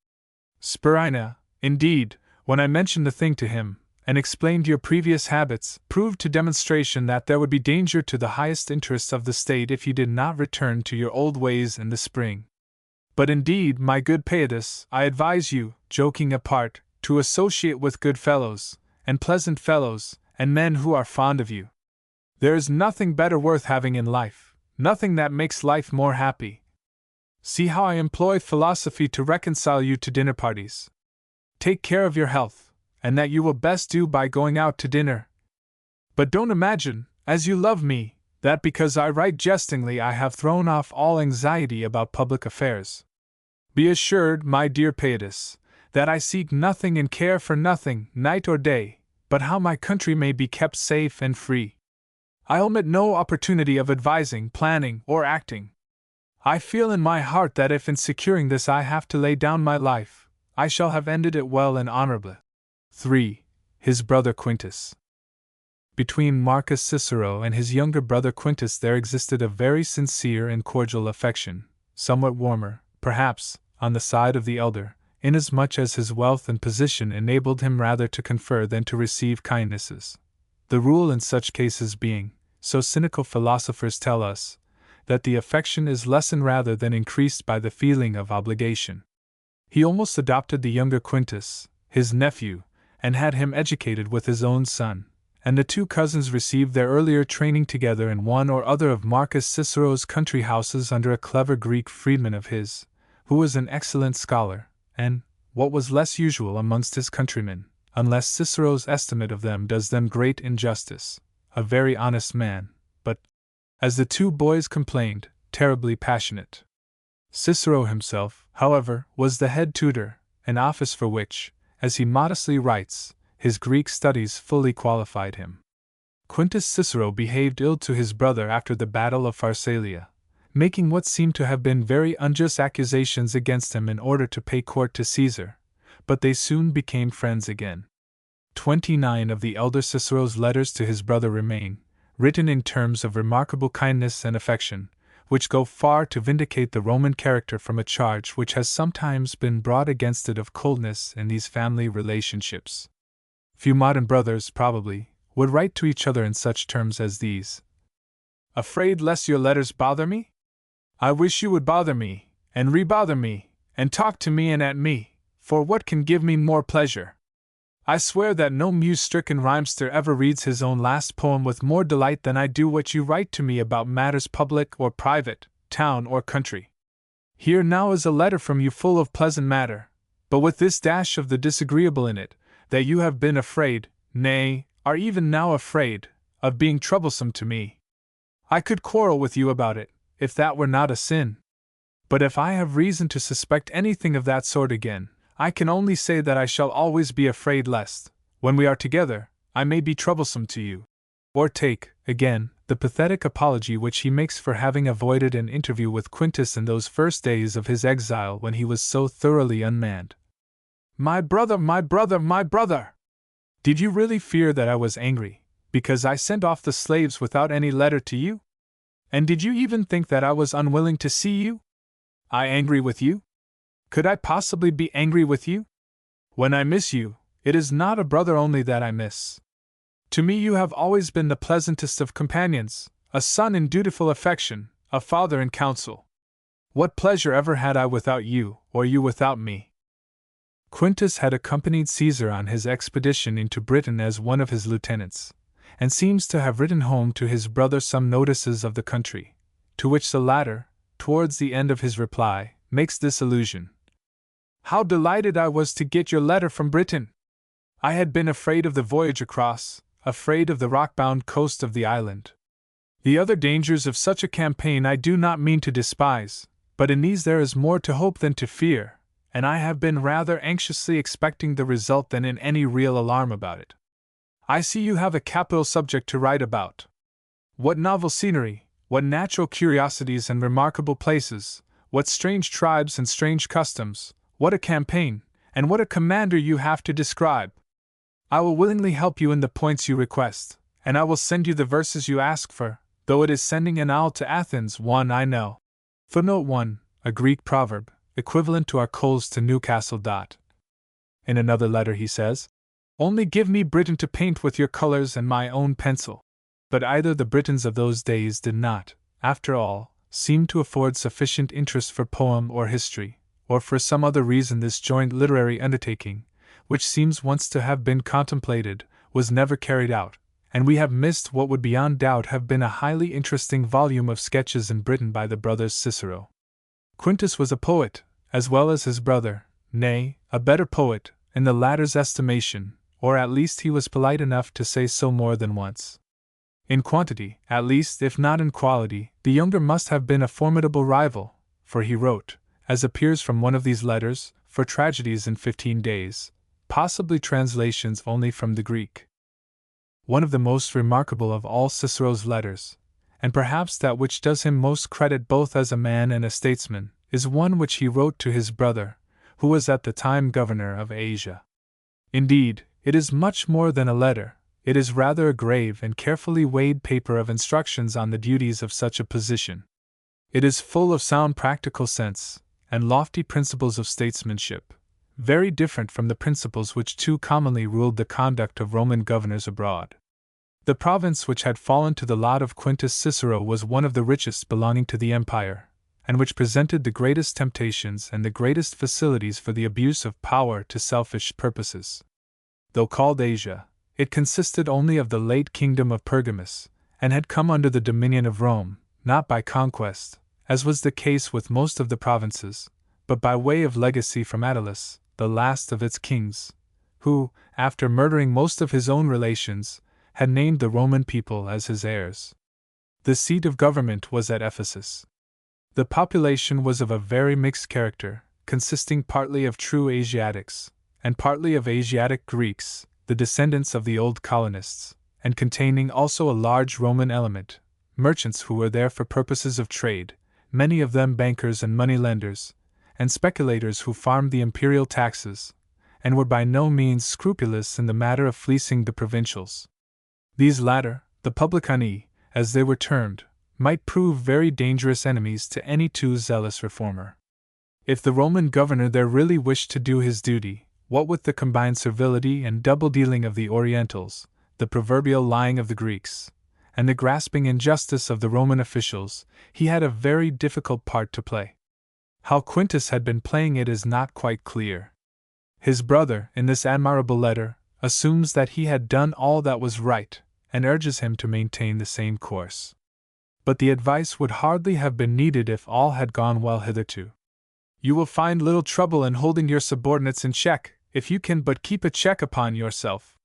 Spurina, indeed, when I mentioned the thing to him, and explained your previous habits, proved to demonstration that there would be danger to the highest interests of the state if you did not return to your old ways in the spring. But indeed, my good Paetus, I advise you, joking apart, to associate with good fellows, and pleasant fellows, and men who are fond of you. There is nothing better worth having in life, nothing that makes life more happy. See how I employ philosophy to reconcile you to dinner parties. Take care of your health, and that you will best do by going out to dinner. But don't imagine, as you love me, that because I write jestingly I have thrown off all anxiety about public affairs. Be assured, my dear Paetus, that I seek nothing and care for nothing, night or day, but how my country may be kept safe and free. I omit no opportunity of advising, planning, or acting. I feel in my heart that if in securing this I have to lay down my life, I shall have ended it well and honorably. 3. His brother Quintus. Between Marcus Cicero and his younger brother Quintus there existed a very sincere and cordial affection, somewhat warmer, perhaps, on the side of the elder, inasmuch as his wealth and position enabled him rather to confer than to receive kindnesses. The rule in such cases being, so cynical philosophers tell us, that the affection is lessened rather than increased by the feeling of obligation. He almost adopted the younger Quintus, his nephew, and had him educated with his own son, and the two cousins received their earlier training together in one or other of Marcus Cicero's country houses under a clever Greek freedman of his, who was an excellent scholar, and, what was less usual amongst his countrymen, unless Cicero's estimate of them does them great injustice, a very honest man, but, as the two boys complained, terribly passionate. Cicero himself, however, was the head tutor, an office for which, as he modestly writes, his Greek studies fully qualified him. Quintus Cicero behaved ill to his brother after the battle of Pharsalia, making what seemed to have been very unjust accusations against him in order to pay court to Caesar, but they soon became friends again. 29 of the elder Cicero's letters to his brother remain, written in terms of remarkable kindness and affection, which go far to vindicate the Roman character from a charge which has sometimes been brought against it of coldness in these family relationships. Few modern brothers, probably, would write to each other in such terms as these. Afraid lest your letters bother me? I wish you would bother me, and re-bother me, and talk to me and at me, for what can give me more pleasure? I swear that no muse-stricken rhymester ever reads his own last poem with more delight than I do what you write to me about matters public or private, town or country. Here now is a letter from you full of pleasant matter, but with this dash of the disagreeable in it, that you have been afraid, nay, are even now afraid, of being troublesome to me. I could quarrel with you about it, if that were not a sin. But if I have reason to suspect anything of that sort again, I can only say that I shall always be afraid lest, when we are together, I may be troublesome to you. Or take, again, the pathetic apology which he makes for having avoided an interview with Quintus in those first days of his exile when he was so thoroughly unmanned. My brother, my brother, my brother! Did you really fear that I was angry, because I sent off the slaves without any letter to you? And did you even think that I was unwilling to see you? I angry with you? Could I possibly be angry with you? When I miss you, it is not a brother only that I miss. To me you have always been the pleasantest of companions, a son in dutiful affection, a father in counsel. What pleasure ever had I without you, or you without me? Quintus had accompanied Caesar on his expedition into Britain as one of his lieutenants, and seems to have written home to his brother some notices of the country, to which the latter, towards the end of his reply, makes this allusion. How delighted I was to get your letter from Britain! I had been afraid of the voyage across, afraid of the rock-bound coast of the island. The other dangers of such a campaign I do not mean to despise, but in these there is more to hope than to fear, and I have been rather anxiously expecting the result than in any real alarm about it. I see you have a capital subject to write about. What novel scenery, what natural curiosities and remarkable places, what strange tribes and strange customs, what a campaign, and what a commander you have to describe! I will willingly help you in the points you request, and I will send you the verses you ask for, though it is sending an owl to Athens, one I know. Footnote 1, a Greek proverb, equivalent to our coals to Newcastle. In another letter he says, "Only give me Britain to paint with your colors and my own pencil." But either the Britons of those days did not, after all, seem to afford sufficient interest for poem or history, or for some other reason this joint literary undertaking, which seems once to have been contemplated, was never carried out, and we have missed what would beyond doubt have been a highly interesting volume of sketches in Britain by the brothers Cicero. Quintus was a poet, as well as his brother, nay, a better poet, in the latter's estimation, or at least he was polite enough to say so more than once. In quantity, at least, if not in quality, the younger must have been a formidable rival, for he wrote, as appears from one of these letters, for tragedies in 15 days, possibly translations only from the Greek. One of the most remarkable of all Cicero's letters, and perhaps that which does him most credit both as a man and a statesman, is one which he wrote to his brother, who was at the time governor of Asia. Indeed, it is much more than a letter. It is rather a grave and carefully weighed paper of instructions on the duties of such a position. It is full of sound practical sense, and lofty principles of statesmanship, very different from the principles which too commonly ruled the conduct of Roman governors abroad. The province which had fallen to the lot of Quintus Cicero was one of the richest belonging to the empire, and which presented the greatest temptations and the greatest facilities for the abuse of power to selfish purposes. Though called Asia, it consisted only of the late kingdom of Pergamus, and had come under the dominion of Rome, not by conquest, as was the case with most of the provinces, but by way of legacy from Attalus, the last of its kings, who, after murdering most of his own relations, had named the Roman people as his heirs. The seat of government was at Ephesus. The population was of a very mixed character, consisting partly of true Asiatics, and partly of Asiatic Greeks, the descendants of the old colonists, and containing also a large Roman element, merchants who were there for purposes of trade, many of them bankers and money-lenders, and speculators who farmed the imperial taxes, and were by no means scrupulous in the matter of fleecing the provincials. These latter, the publicani, as they were termed, might prove very dangerous enemies to any too zealous reformer. If the Roman governor there really wished to do his duty, what with the combined servility and double-dealing of the Orientals, the proverbial lying of the Greeks, and the grasping injustice of the Roman officials, he had a very difficult part to play. How Quintus had been playing it is not quite clear. His brother, in this admirable letter, assumes that he had done all that was right, and urges him to maintain the same course. But the advice would hardly have been needed if all had gone well hitherto. You will find little trouble in holding your subordinates in check, if you can but keep a check upon yourself.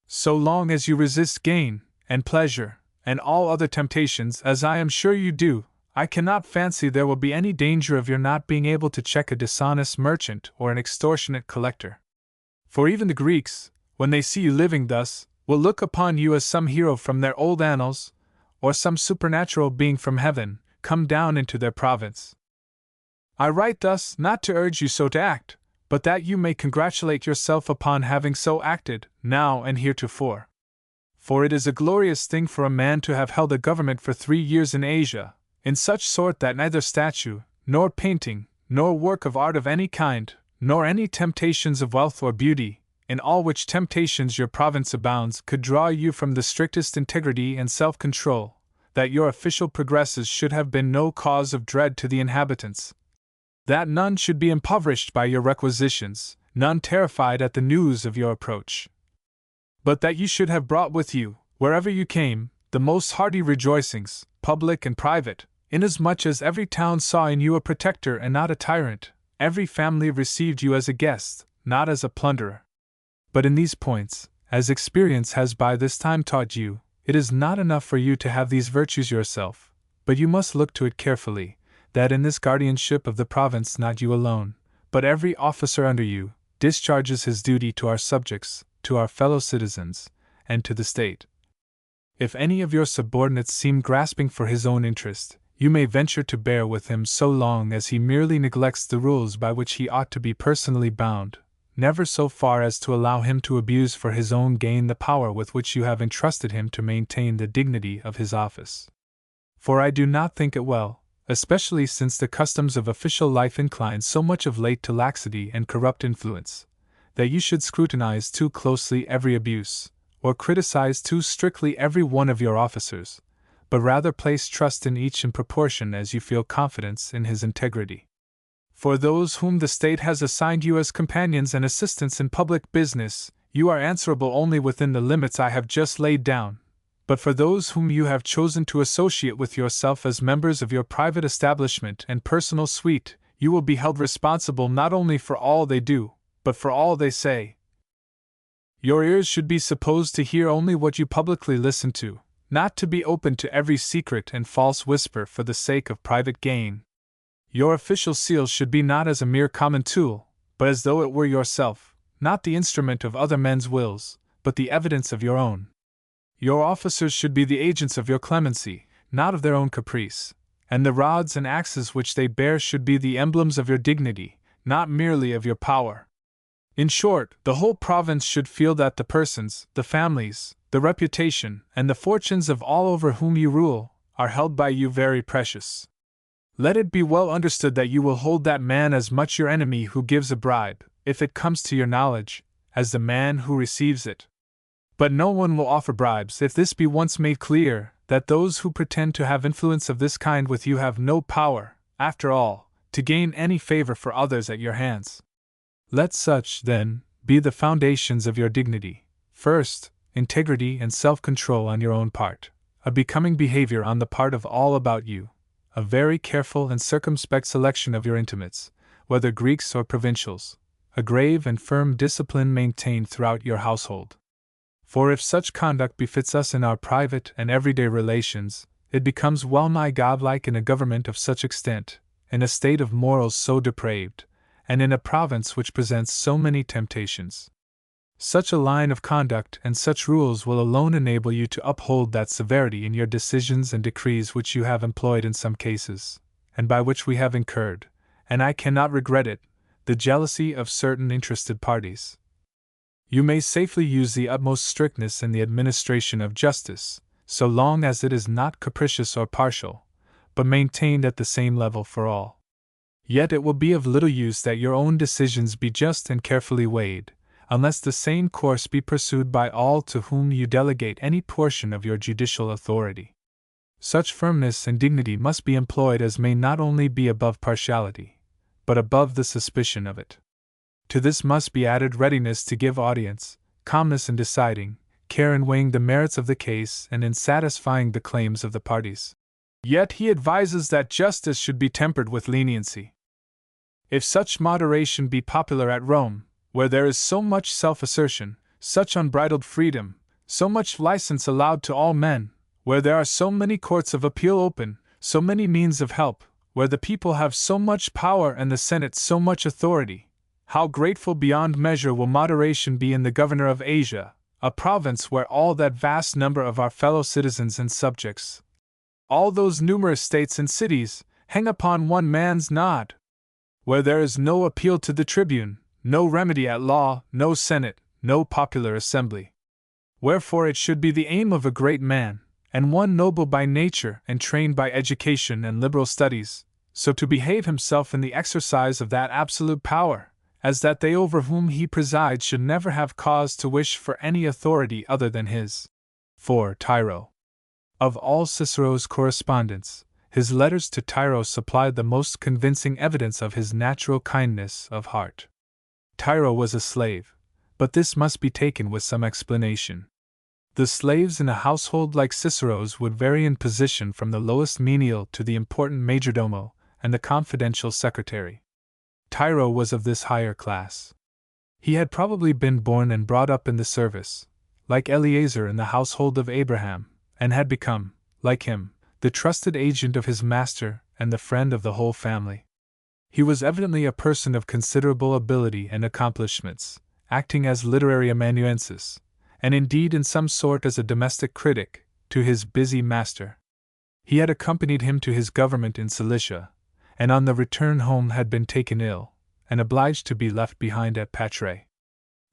So long as you resist gain, and pleasure, and all other temptations, as I am sure you do, I cannot fancy there will be any danger of your not being able to check a dishonest merchant or an extortionate collector. For even the Greeks, when they see you living thus, will look upon you as some hero from their old annals, or some supernatural being from heaven, come down into their province. I write thus not to urge you so to act, but that you may congratulate yourself upon having so acted, now and heretofore. For it is a glorious thing for a man to have held a government for 3 years in Asia, in such sort that neither statue, nor painting, nor work of art of any kind, nor any temptations of wealth or beauty, in all which temptations your province abounds, could draw you from the strictest integrity and self-control, that your official progresses should have been no cause of dread to the inhabitants, that none should be impoverished by your requisitions, none terrified at the news of your approach, but that you should have brought with you, wherever you came, the most hearty rejoicings, public and private, inasmuch as every town saw in you a protector and not a tyrant, every family received you as a guest, not as a plunderer. But in these points, as experience has by this time taught you, it is not enough for you to have these virtues yourself, but you must look to it carefully, that in this guardianship of the province not you alone, but every officer under you, discharges his duty to our subjects, to our fellow citizens, and to the state. If any of your subordinates seem grasping for his own interest, you may venture to bear with him so long as he merely neglects the rules by which he ought to be personally bound, never so far as to allow him to abuse for his own gain the power with which you have entrusted him to maintain the dignity of his office. For I do not think it well, especially since the customs of official life incline so much of late to laxity and corrupt influence, that you should scrutinize too closely every abuse, or criticize too strictly every one of your officers, but rather place trust in each in proportion as you feel confidence in his integrity. For those whom the state has assigned you as companions and assistants in public business, you are answerable only within the limits I have just laid down. But for those whom you have chosen to associate with yourself as members of your private establishment and personal suite, you will be held responsible not only for all they do, but for all they say. Your ears should be supposed to hear only what you publicly listen to, not to be open to every secret and false whisper for the sake of private gain. Your official seal should be not as a mere common tool, but as though it were yourself, not the instrument of other men's wills, but the evidence of your own. Your officers should be the agents of your clemency, not of their own caprice, and the rods and axes which they bear should be the emblems of your dignity, not merely of your power. In short, the whole province should feel that the persons, the families, the reputation, and the fortunes of all over whom you rule are held by you very precious. Let it be well understood that you will hold that man as much your enemy who gives a bribe, if it comes to your knowledge, as the man who receives it. But no one will offer bribes if this be once made clear, that those who pretend to have influence of this kind with you have no power, after all, to gain any favor for others at your hands. Let such, then, be the foundations of your dignity. First, integrity and self-control on your own part, a becoming behavior on the part of all about you, a very careful and circumspect selection of your intimates, whether Greeks or provincials, a grave and firm discipline maintained throughout your household. For if such conduct befits us in our private and everyday relations, it becomes well-nigh godlike in a government of such extent, in a state of morals so depraved, and in a province which presents so many temptations. Such a line of conduct and such rules will alone enable you to uphold that severity in your decisions and decrees which you have employed in some cases, and by which we have incurred, and I cannot regret it, the jealousy of certain interested parties. You may safely use the utmost strictness in the administration of justice, so long as it is not capricious or partial, but maintained at the same level for all. Yet it will be of little use that your own decisions be just and carefully weighed, unless the same course be pursued by all to whom you delegate any portion of your judicial authority. Such firmness and dignity must be employed as may not only be above partiality, but above the suspicion of it. To this must be added readiness to give audience, calmness in deciding, care in weighing the merits of the case and in satisfying the claims of the parties. Yet he advises that justice should be tempered with leniency. If such moderation be popular at Rome, where there is so much self-assertion, such unbridled freedom, so much license allowed to all men, where there are so many courts of appeal open, so many means of help, where the people have so much power and the Senate so much authority, how grateful beyond measure will moderation be in the governor of Asia, a province where all that vast number of our fellow citizens and subjects, all those numerous states and cities, hang upon one man's nod, where there is no appeal to the tribune, no remedy at law, no senate, no popular assembly. Wherefore it should be the aim of a great man, and one noble by nature and trained by education and liberal studies, so to behave himself in the exercise of that absolute power, as that they over whom he presides should never have cause to wish for any authority other than his. 4. Tiro. Of all Cicero's correspondence, his letters to Tiro supply the most convincing evidence of his natural kindness of heart. Tiro was a slave, but this must be taken with some explanation. The slaves in a household like Cicero's would vary in position from the lowest menial to the important majordomo and the confidential secretary. Tiro was of this higher class. He had probably been born and brought up in the service, like Eleazar in the household of Abraham, and had become, like him, the trusted agent of his master and the friend of the whole family. He was evidently a person of considerable ability and accomplishments, acting as literary amanuensis, and indeed in some sort as a domestic critic, to his busy master. He had accompanied him to his government in Cilicia, and on the return home had been taken ill, and obliged to be left behind at Patrae.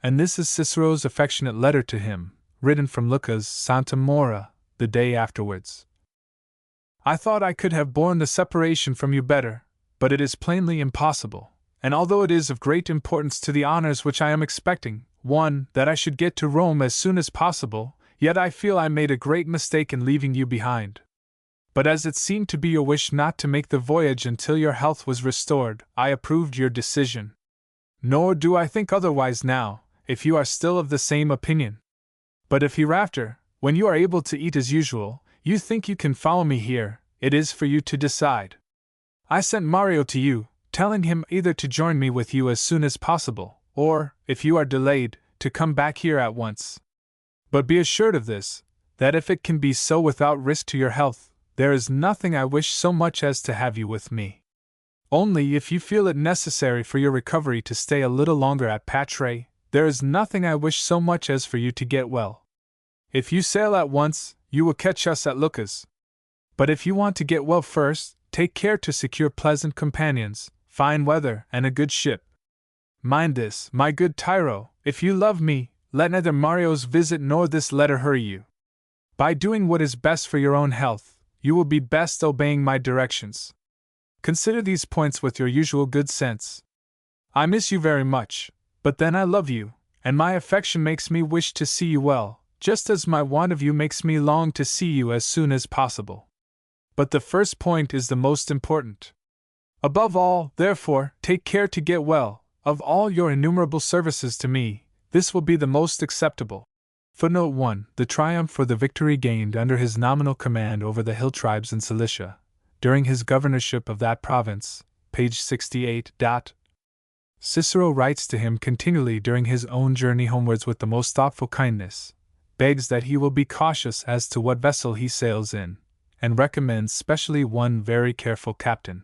And this is Cicero's affectionate letter to him, written from Lucca's Santa Maura, the day afterwards. I thought I could have borne the separation from you better, but it is plainly impossible, and although it is of great importance to the honors which I am expecting, one, that I should get to Rome as soon as possible, yet I feel I made a great mistake in leaving you behind. But as it seemed to be your wish not to make the voyage until your health was restored, I approved your decision. Nor do I think otherwise now, if you are still of the same opinion. But if hereafter, when you are able to eat as usual, you think you can follow me here, it is for you to decide. I sent Mario to you, telling him either to join me with you as soon as possible, or, if you are delayed, to come back here at once. But be assured of this, that if it can be so without risk to your health, there is nothing I wish so much as to have you with me. Only if you feel it necessary for your recovery to stay a little longer at Patrae, there is nothing I wish so much as for you to get well. If you sail at once, you will catch us at Lucca's. But if you want to get well first, take care to secure pleasant companions, fine weather, and a good ship. Mind this, my good Tyro, if you love me, let neither Mario's visit nor this letter hurry you. By doing what is best for your own health, you will be best obeying my directions. Consider these points with your usual good sense. I miss you very much, but then I love you, and my affection makes me wish to see you well, just as my want of you makes me long to see you as soon as possible. But the first point is the most important. Above all, therefore, take care to get well. Of all your innumerable services to me, this will be the most acceptable. Footnote 1. The triumph for the victory gained under his nominal command over the hill tribes in Cilicia, during his governorship of that province, page 68. Cicero writes to him continually during his own journey homewards with the most thoughtful kindness, begs that he will be cautious as to what vessel he sails in, and recommends specially one very careful captain.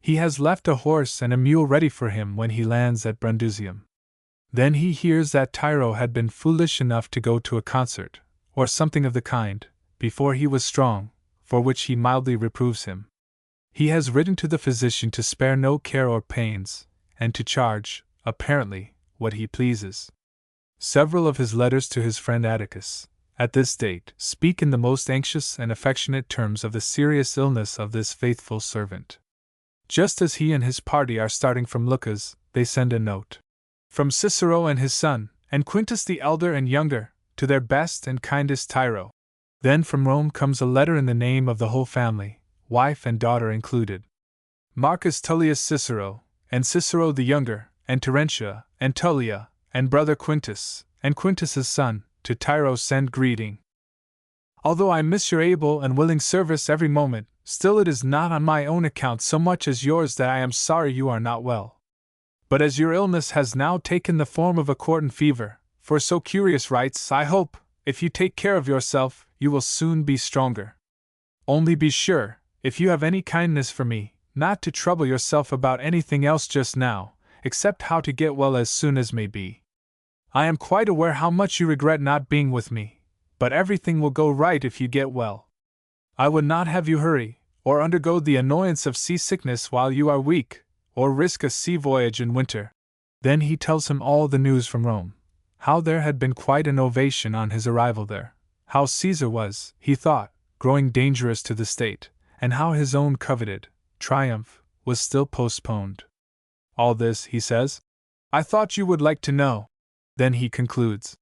He has left a horse and a mule ready for him when he lands at Brundusium. Then he hears that Tyro had been foolish enough to go to a concert, or something of the kind, before he was strong, for which he mildly reproves him. He has written to the physician to spare no care or pains, and to charge, apparently, what he pleases. Several of his letters to his friend Atticus, at this date, speak in the most anxious and affectionate terms of the serious illness of this faithful servant. Just as he and his party are starting from Lucca's, they send a note from Cicero and his son, and Quintus the elder and younger, to their best and kindest Tyro. Then from Rome comes a letter in the name of the whole family, wife and daughter included. Marcus Tullius Cicero, and Cicero the younger, and Terentia, and Tullia, and brother Quintus, and Quintus's son, to Tyro send greeting. Although I miss your able and willing service every moment, still it is not on my own account so much as yours that I am sorry you are not well. But as your illness has now taken the form of a quartan fever, for so Curius writes, I hope, if you take care of yourself, you will soon be stronger. Only be sure, if you have any kindness for me, not to trouble yourself about anything else just now, except how to get well as soon as may be. I am quite aware how much you regret not being with me, but everything will go right if you get well. I would not have you hurry, or undergo the annoyance of seasickness while you are weak, or risk a sea voyage in winter. Then he tells him all the news from Rome, how there had been quite an ovation on his arrival there, how Caesar was, he thought, growing dangerous to the state, and how his own coveted triumph was still postponed. All this, he says, I thought you would like to know. Then he concludes,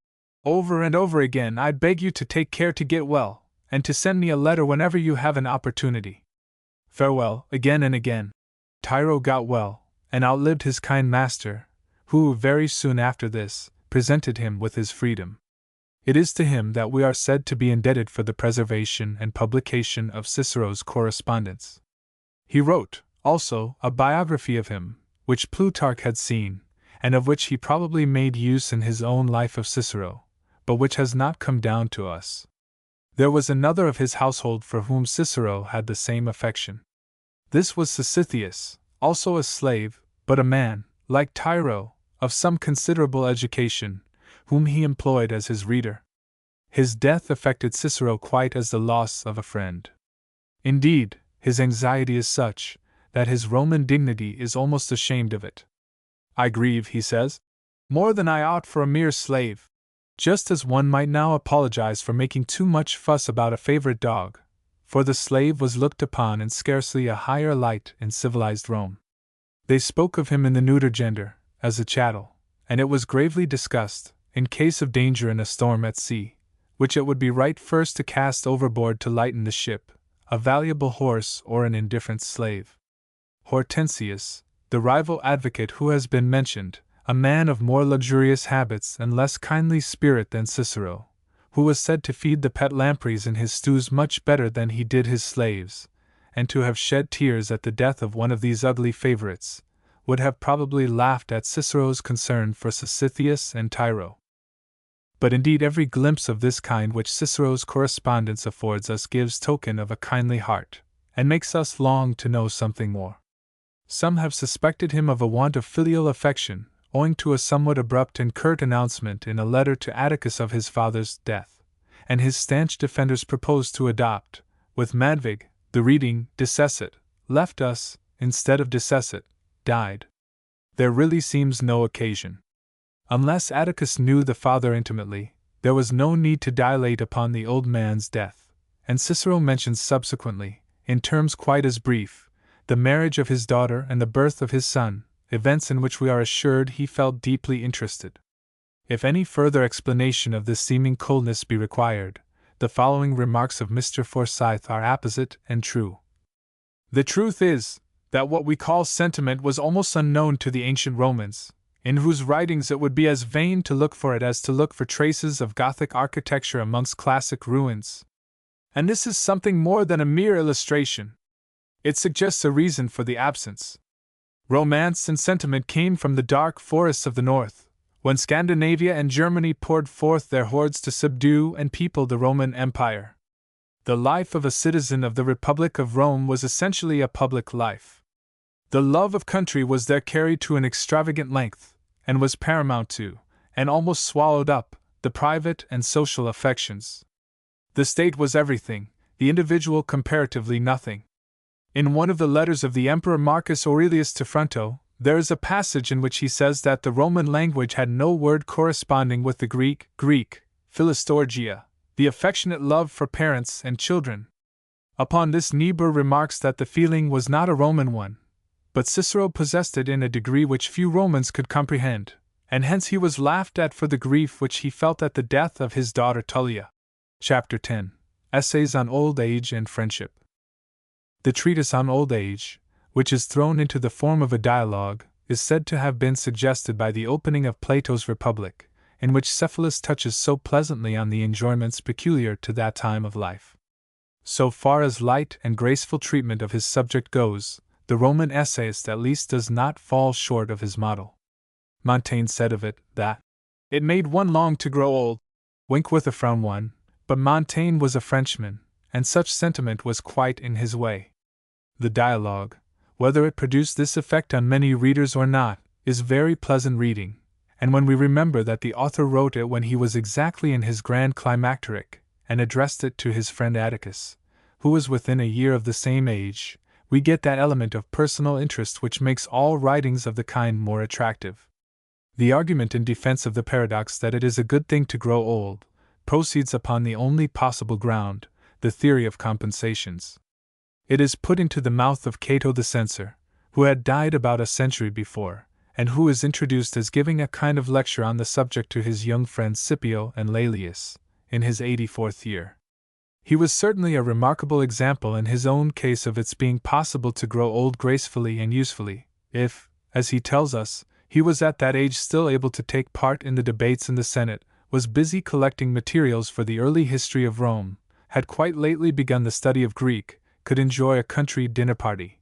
over and over again I beg you to take care to get well, and to send me a letter whenever you have an opportunity. Farewell, again and again. Tyro got well, and outlived his kind master, who, very soon after this, presented him with his freedom. It is to him that we are said to be indebted for the preservation and publication of Cicero's correspondence. He wrote, also, a biography of him, which Plutarch had seen, and of which he probably made use in his own Life of Cicero, but which has not come down to us. There was another of his household for whom Cicero had the same affection. This was Sisytheus, also a slave, but a man, like Tiro, of some considerable education, whom he employed as his reader. His death affected Cicero quite as the loss of a friend. Indeed, his anxiety is such, that his Roman dignity is almost ashamed of it. I grieve, he says, more than I ought for a mere slave. Just as one might now apologize for making too much fuss about a favorite dog, for the slave was looked upon in scarcely a higher light in civilized Rome. They spoke of him in the neuter gender, as a chattel, and it was gravely discussed, in case of danger in a storm at sea, which it would be right first to cast overboard to lighten the ship, a valuable horse or an indifferent slave. Hortensius, the rival advocate who has been mentioned, a man of more luxurious habits and less kindly spirit than Cicero, who was said to feed the pet lampreys in his stews much better than he did his slaves, and to have shed tears at the death of one of these ugly favorites, would have probably laughed at Cicero's concern for Sisytheus and Tiro. But indeed every glimpse of this kind which Cicero's correspondence affords us gives token of a kindly heart, and makes us long to know something more. Some have suspected him of a want of filial affection, owing to a somewhat abrupt and curt announcement in a letter to Atticus of his father's death, and his stanch defenders proposed to adopt, with Madvig, the reading decessit, left us, instead of decessit, died. There really seems no occasion. Unless Atticus knew the father intimately, there was no need to dilate upon the old man's death, and Cicero mentions subsequently, in terms quite as brief, the marriage of his daughter and the birth of his son, events in which we are assured he felt deeply interested. If any further explanation of this seeming coldness be required, the following remarks of Mr. Forsyth are apposite and true. The truth is, that what we call sentiment was almost unknown to the ancient Romans, in whose writings it would be as vain to look for it as to look for traces of Gothic architecture amongst classic ruins. And this is something more than a mere illustration. It suggests a reason for the absence. Romance and sentiment came from the dark forests of the north, when Scandinavia and Germany poured forth their hordes to subdue and people the Roman Empire. The life of a citizen of the Republic of Rome was essentially a public life. The love of country was there carried to an extravagant length, and was paramount to, and almost swallowed up, the private and social affections. The state was everything, the individual comparatively nothing. In one of the letters of the Emperor Marcus Aurelius to Fronto, there is a passage in which he says that the Roman language had no word corresponding with the Greek, Philostorgia, the affectionate love for parents and children. Upon this Niebuhr remarks that the feeling was not a Roman one, but Cicero possessed it in a degree which few Romans could comprehend, and hence he was laughed at for the grief which he felt at the death of his daughter Tullia. Chapter 10. Essays on Old Age and Friendship. The treatise on old age, which is thrown into the form of a dialogue, is said to have been suggested by the opening of Plato's Republic, in which Cephalus touches so pleasantly on the enjoyments peculiar to that time of life. So far as light and graceful treatment of his subject goes, the Roman essayist at least does not fall short of his model. Montaigne said of it that it made one long to grow old, wink with a frown one, but Montaigne was a Frenchman, and such sentiment was quite in his way. The dialogue, whether it produced this effect on many readers or not, is very pleasant reading, and when we remember that the author wrote it when he was exactly in his grand climacteric, and addressed it to his friend Atticus, who was within a year of the same age, we get that element of personal interest which makes all writings of the kind more attractive. The argument in defense of the paradox that it is a good thing to grow old proceeds upon the only possible ground, the theory of compensations. It is put into the mouth of Cato the Censor, who had died about a century before, and who is introduced as giving a kind of lecture on the subject to his young friends Scipio and Laelius, in his 84th year. He was certainly a remarkable example in his own case of its being possible to grow old gracefully and usefully, if, as he tells us, he was at that age still able to take part in the debates in the Senate, was busy collecting materials for the early history of Rome, had quite lately begun the study of Greek, could enjoy a country dinner party,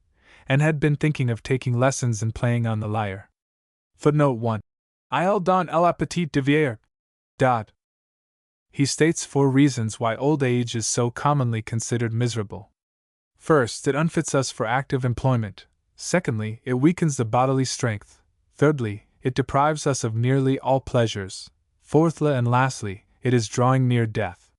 and had been thinking of taking lessons in playing on the lyre. Footnote 1. Il donne l'appétit de vieillir. He states 4 reasons why old age is so commonly considered miserable. First, it unfits us for active employment. Secondly, it weakens the bodily strength. Thirdly, it deprives us of nearly all pleasures. Fourthly and lastly, it is drawing near death.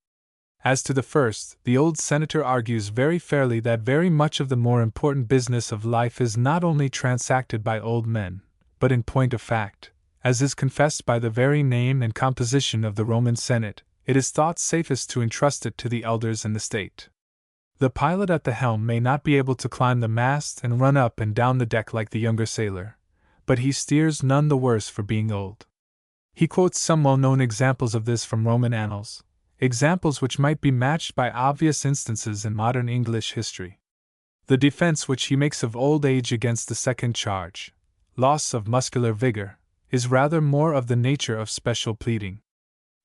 As to the first, the old senator argues very fairly that very much of the more important business of life is not only transacted by old men, but in point of fact, as is confessed by the very name and composition of the Roman Senate, it is thought safest to entrust it to the elders and the state. The pilot at the helm may not be able to climb the mast and run up and down the deck like the younger sailor, but he steers none the worse for being old. He quotes some well-known examples of this from Roman annals, examples which might be matched by obvious instances in modern English history. The defense which he makes of old age against the second charge, loss of muscular vigor, is rather more of the nature of special pleading.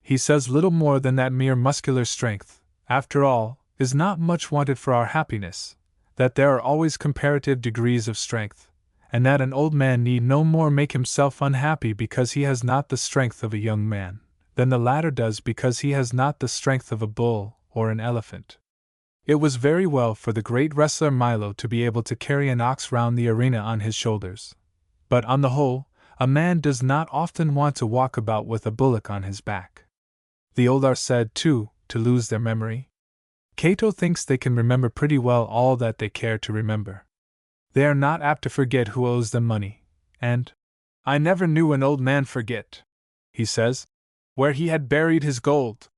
He says little more than that mere muscular strength, after all, is not much wanted for our happiness, that there are always comparative degrees of strength, and that an old man need no more make himself unhappy because he has not the strength of a young man, than the latter does because he has not the strength of a bull or an elephant. It was very well for the great wrestler Milo to be able to carry an ox round the arena on his shoulders, but on the whole, a man does not often want to walk about with a bullock on his back. The old are said, too, to lose their memory. Cato thinks they can remember pretty well all that they care to remember. They are not apt to forget who owes them money, and I never knew an old man forget, he says, where he had buried his gold.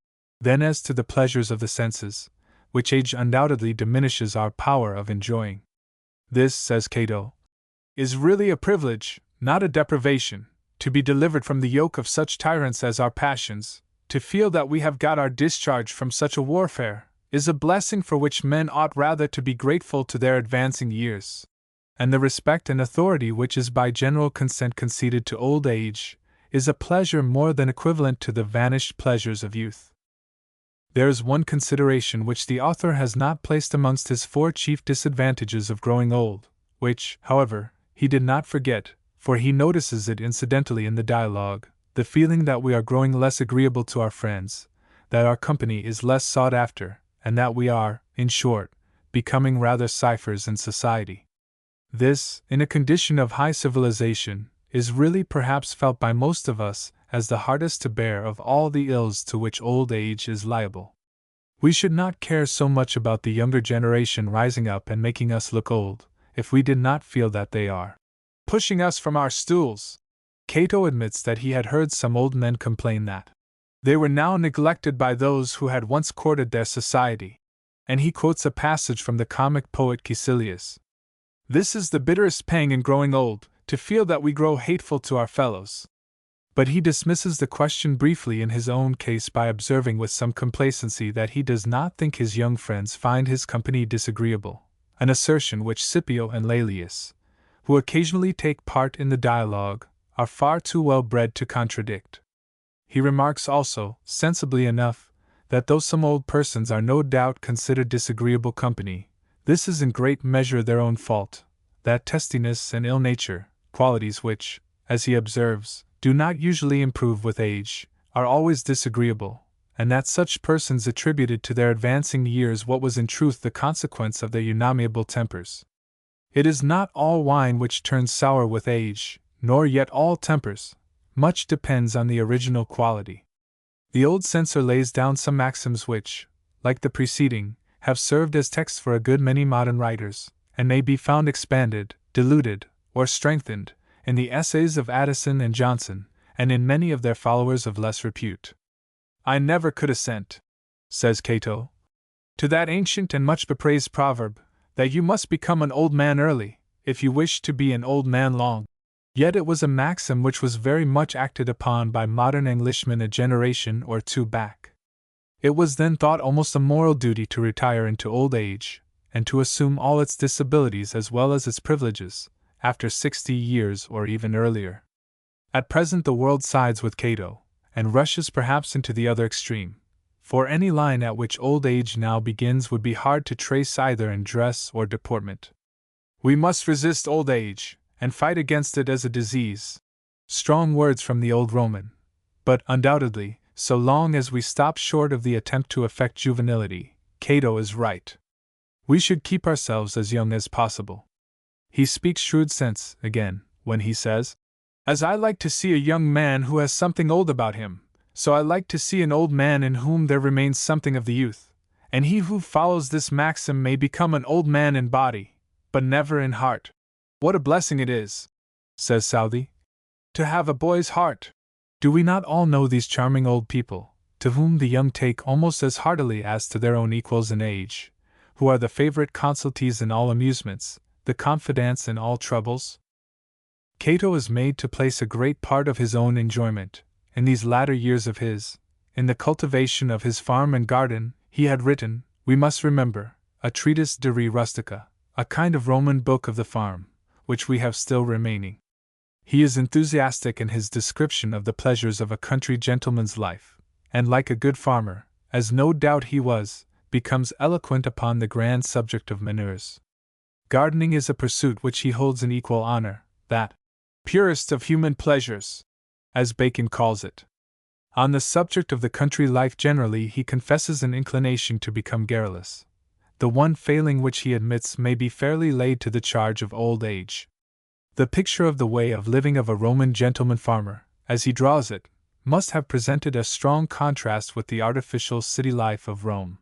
Then as to the pleasures of the senses, which age undoubtedly diminishes our power of enjoying. This, says Cato, is really a privilege, not a deprivation, to be delivered from the yoke of such tyrants as our passions, to feel that we have got our discharge from such a warfare, is a blessing for which men ought rather to be grateful to their advancing years. And the respect and authority which is by general consent conceded to old age, is a pleasure more than equivalent to the vanished pleasures of youth. There is one consideration which the author has not placed amongst his 4 chief disadvantages of growing old, which, however, he did not forget, for he notices it incidentally in the dialogue, the feeling that we are growing less agreeable to our friends, that our company is less sought after, and that we are, in short, becoming rather ciphers in society. This, in a condition of high civilization, is really perhaps felt by most of us as the hardest to bear of all the ills to which old age is liable. We should not care so much about the younger generation rising up and making us look old, if we did not feel that they are pushing us from our stools. Cato admits that he had heard some old men complain that they were now neglected by those who had once courted their society, and he quotes a passage from the comic poet Cicero. This is the bitterest pang in growing old, to feel that we grow hateful to our fellows. But he dismisses the question briefly in his own case by observing with some complacency that he does not think his young friends find his company disagreeable, an assertion which Scipio and Laelius, who occasionally take part in the dialogue, are far too well bred to contradict. He remarks also, sensibly enough, that though some old persons are no doubt considered disagreeable company, this is in great measure their own fault, that testiness and ill nature, qualities which, as he observes, do not usually improve with age, are always disagreeable, and that such persons attributed to their advancing years what was in truth the consequence of their unamiable tempers. It is not all wine which turns sour with age, nor yet all tempers. Much depends on the original quality. The old censor lays down some maxims which, like the preceding, have served as texts for a good many modern writers, and may be found expanded, diluted, or strengthened, in the essays of Addison and Johnson, and in many of their followers of less repute. I never could assent, says Cato, to that ancient and much bepraised proverb, that you must become an old man early, if you wish to be an old man long. Yet it was a maxim which was very much acted upon by modern Englishmen a generation or 2 back. It was then thought almost a moral duty to retire into old age, and to assume all its disabilities as well as its privileges, after 60 years or even earlier. At present the world sides with Cato, and rushes perhaps into the other extreme, for any line at which old age now begins would be hard to trace either in dress or deportment. We must resist old age, and fight against it as a disease. Strong words from the old Roman. But, undoubtedly, so long as we stop short of the attempt to affect juvenility. Cato is right. We should keep ourselves as young as possible. He speaks shrewd sense, again, when he says, "As I like to see a young man who has something old about him, so I like to see an old man in whom there remains something of the youth, and he who follows this maxim may become an old man in body, but never in heart." What a blessing it is, says Southey, to have a boy's heart! Do we not all know these charming old people, to whom the young take almost as heartily as to their own equals in age, who are the favorite consultees in all amusements, the confidants in all troubles? Cato is made to place a great part of his own enjoyment, in these latter years of his, in the cultivation of his farm and garden. He had written, we must remember, a treatise de re rustica, a kind of Roman book of the farm, which we have still remaining. He is enthusiastic in his description of the pleasures of a country gentleman's life, and like a good farmer, as no doubt he was, becomes eloquent upon the grand subject of manures. Gardening is a pursuit which he holds in equal honor, that purest of human pleasures, as Bacon calls it. On the subject of the country life generally he confesses an inclination to become garrulous. The one failing which he admits may be fairly laid to the charge of old age. The picture of the way of living of a Roman gentleman farmer, as he draws it, must have presented a strong contrast with the artificial city life of Rome,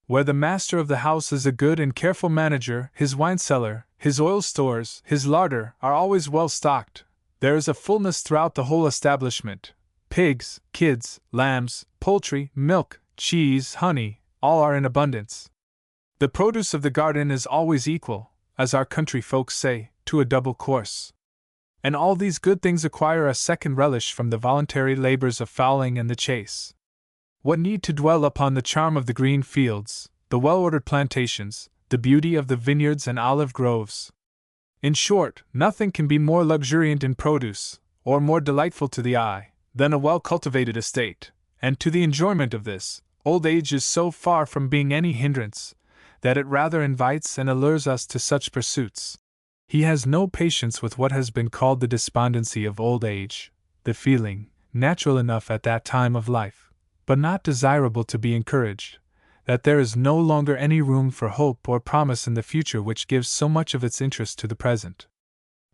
where the master of the house is a good and careful manager, his wine cellar, his oil stores, his larder are always well stocked. There is a fullness throughout the whole establishment. Pigs, kids, lambs, poultry, milk, cheese, honey, all are in abundance. The produce of the garden is always equal, as our country folks say, to a double course. And all these good things acquire a second relish from the voluntary labors of fowling and the chase. What need to dwell upon the charm of the green fields, the well-ordered plantations, the beauty of the vineyards and olive groves? In short, nothing can be more luxuriant in produce, or more delightful to the eye, than a well-cultivated estate, and to the enjoyment of this, old age is so far from being any hindrance, that it rather invites and allures us to such pursuits. He has no patience with what has been called the despondency of old age, the feeling, natural enough at that time of life, but not desirable to be encouraged, that there is no longer any room for hope or promise in the future which gives so much of its interest to the present.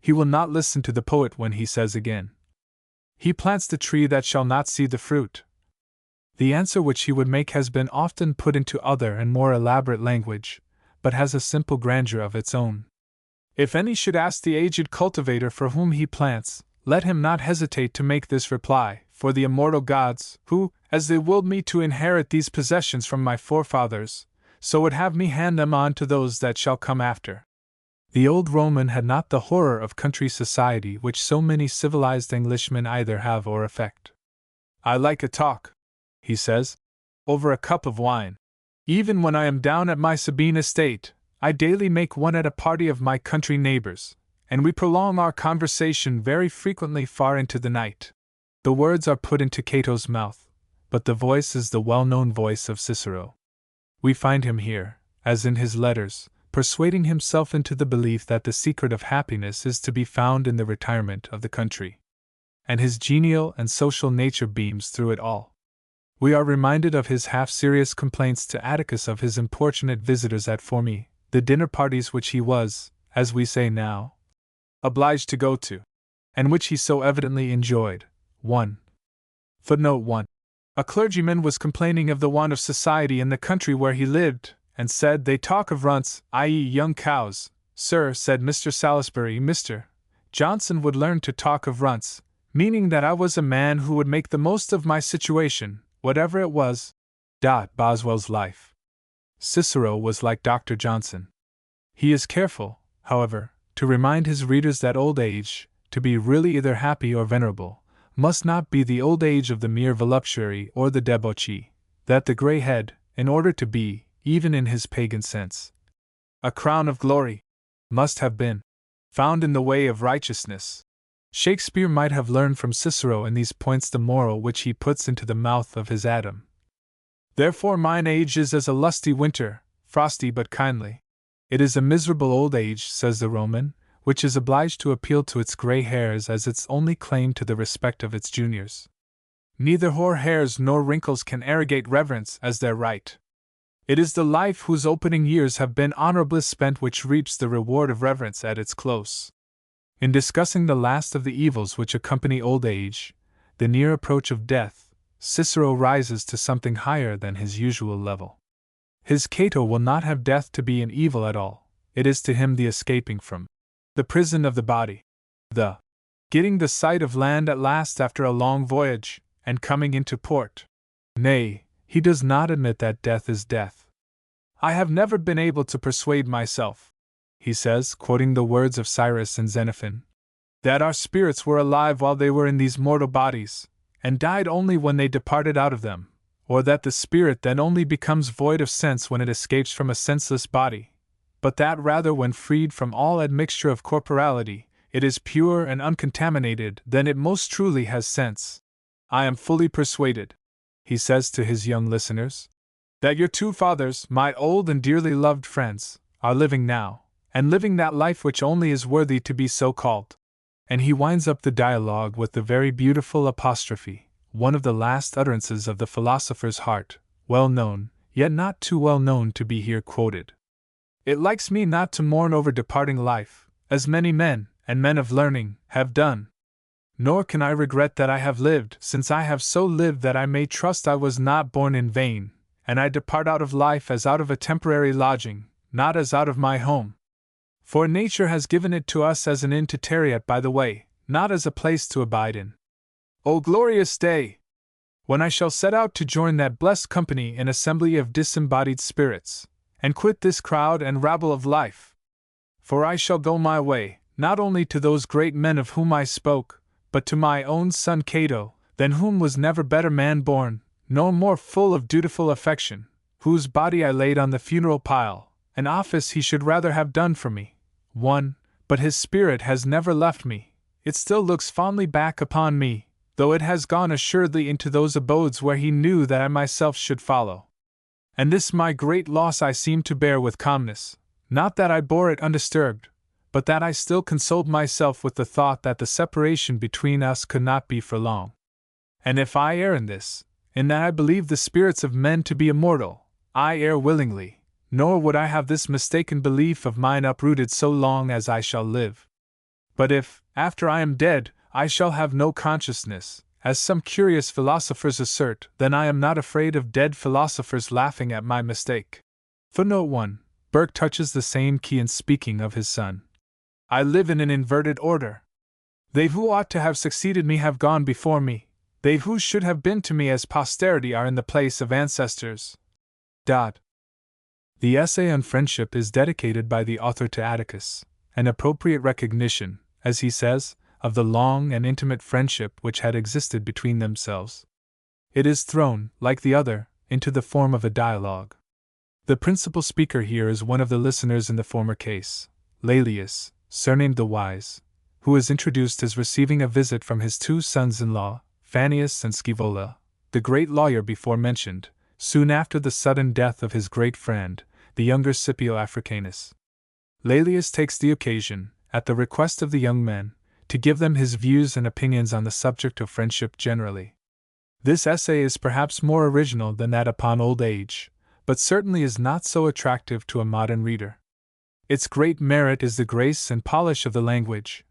He will not listen to the poet when he says again, "He plants the tree that shall not see the fruit." The answer which he would make has been often put into other and more elaborate language, but has a simple grandeur of its own. If any should ask the aged cultivator for whom he plants, let him not hesitate to make this reply, "For the immortal gods, who, as they willed me to inherit these possessions from my forefathers, so would have me hand them on to those that shall come after." The old Roman had not the horror of country society which so many civilized Englishmen either have or affect. "I like a talk," he says, "over a cup of wine. Even when I am down at my Sabine estate, I daily make one at a party of my country neighbors, and we prolong our conversation very frequently far into the night." The words are put into Cato's mouth, but the voice is the well-known voice of Cicero. We find him here, as in his letters, persuading himself into the belief that the secret of happiness is to be found in the retirement of the country. And his genial and social nature beams through it all. We are reminded of his half-serious complaints to Atticus of his importunate visitors at Formi, the dinner parties which he was, as we say now, obliged to go to, and which he so evidently enjoyed. 1. Footnote 1. A clergyman was complaining of the want of society in the country where he lived, and said, "They talk of runts, i.e., young cows." "Sir," said Mr. Salisbury, "Mr. Johnson would learn to talk of runts," meaning that I was a man who would make the most of my situation, whatever it was. Boswell's Life. Cicero was like Dr. Johnson. He is careful, however, to remind his readers that old age, to be really either happy or venerable, must not be the old age of the mere voluptuary or the debauchee, that the grey head, in order to be, even in his pagan sense, a crown of glory, must have been found in the way of righteousness. Shakespeare might have learned from Cicero in these points the moral which he puts into the mouth of his Adam. "Therefore mine age is as a lusty winter, frosty but kindly." It is a miserable old age, says the Roman, which is obliged to appeal to its grey hairs as its only claim to the respect of its juniors. Neither hoar hairs nor wrinkles can arrogate reverence as their right. It is the life whose opening years have been honorably spent which reaps the reward of reverence at its close. In discussing the last of the evils which accompany old age, the near approach of death, Cicero rises to something higher than his usual level. His Cato will not have death to be an evil at all, it is to him the escaping from the prison of the body, the getting the sight of land at last after a long voyage, and coming into port. Nay, he does not admit that death is death. I have never been able to persuade myself, he says, quoting the words of Cyrus and Xenophon, that our spirits were alive while they were in these mortal bodies, and died only when they departed out of them, or that the spirit then only becomes void of sense when it escapes from a senseless body, but that rather when freed from all admixture of corporality, it is pure and uncontaminated, then it most truly has sense. I am fully persuaded, he says to his young listeners, that your two fathers, my old and dearly loved friends, are living now, and living that life which only is worthy to be so called. And he winds up the dialogue with the very beautiful apostrophe, one of the last utterances of the philosopher's heart, well known, yet not too well known to be here quoted. It likes me not to mourn over departing life, as many men, and men of learning, have done. Nor can I regret that I have lived, since I have so lived that I may trust I was not born in vain, and I depart out of life as out of a temporary lodging, not as out of my home. For nature has given it to us as an inn to tarry at by the way, not as a place to abide in. O glorious day! When I shall set out to join that blessed company and assembly of disembodied spirits, and quit this crowd and rabble of life. For I shall go my way, not only to those great men of whom I spoke, but to my own son Cato, than whom was never better man born, nor more full of dutiful affection, whose body I laid on the funeral pile, an office he should rather have done for me. But his spirit has never left me, it still looks fondly back upon me, though it has gone assuredly into those abodes where he knew that I myself should follow. And this my great loss I seem to bear with calmness, not that I bore it undisturbed, but that I still consoled myself with the thought that the separation between us could not be for long. And if I err in this, in that I believe the spirits of men to be immortal, I err willingly, nor would I have this mistaken belief of mine uprooted so long as I shall live. But if, after I am dead, I shall have no consciousness, as some curious philosophers assert, then I am not afraid of dead philosophers laughing at my mistake. Footnote 1. Burke touches the same key in speaking of his son. I live in an inverted order. They who ought to have succeeded me have gone before me, they who should have been to me as posterity are in the place of ancestors. The essay on friendship is dedicated by the author to Atticus, an appropriate recognition, as he says, of the long and intimate friendship which had existed between themselves. It is thrown, like the other, into the form of a dialogue. The principal speaker here is one of the listeners in the former case, Laelius, surnamed the Wise, who is introduced as receiving a visit from his two sons-in-law, Fannius and Scaevola, the great lawyer before mentioned, soon after the sudden death of his great friend, the younger Scipio Africanus. Laelius takes the occasion, at the request of the young men, to give them his views and opinions on the subject of friendship generally. This essay is perhaps more original than that upon old age, but certainly is not so attractive to a modern reader. Its great merit is the grace and polish of the language,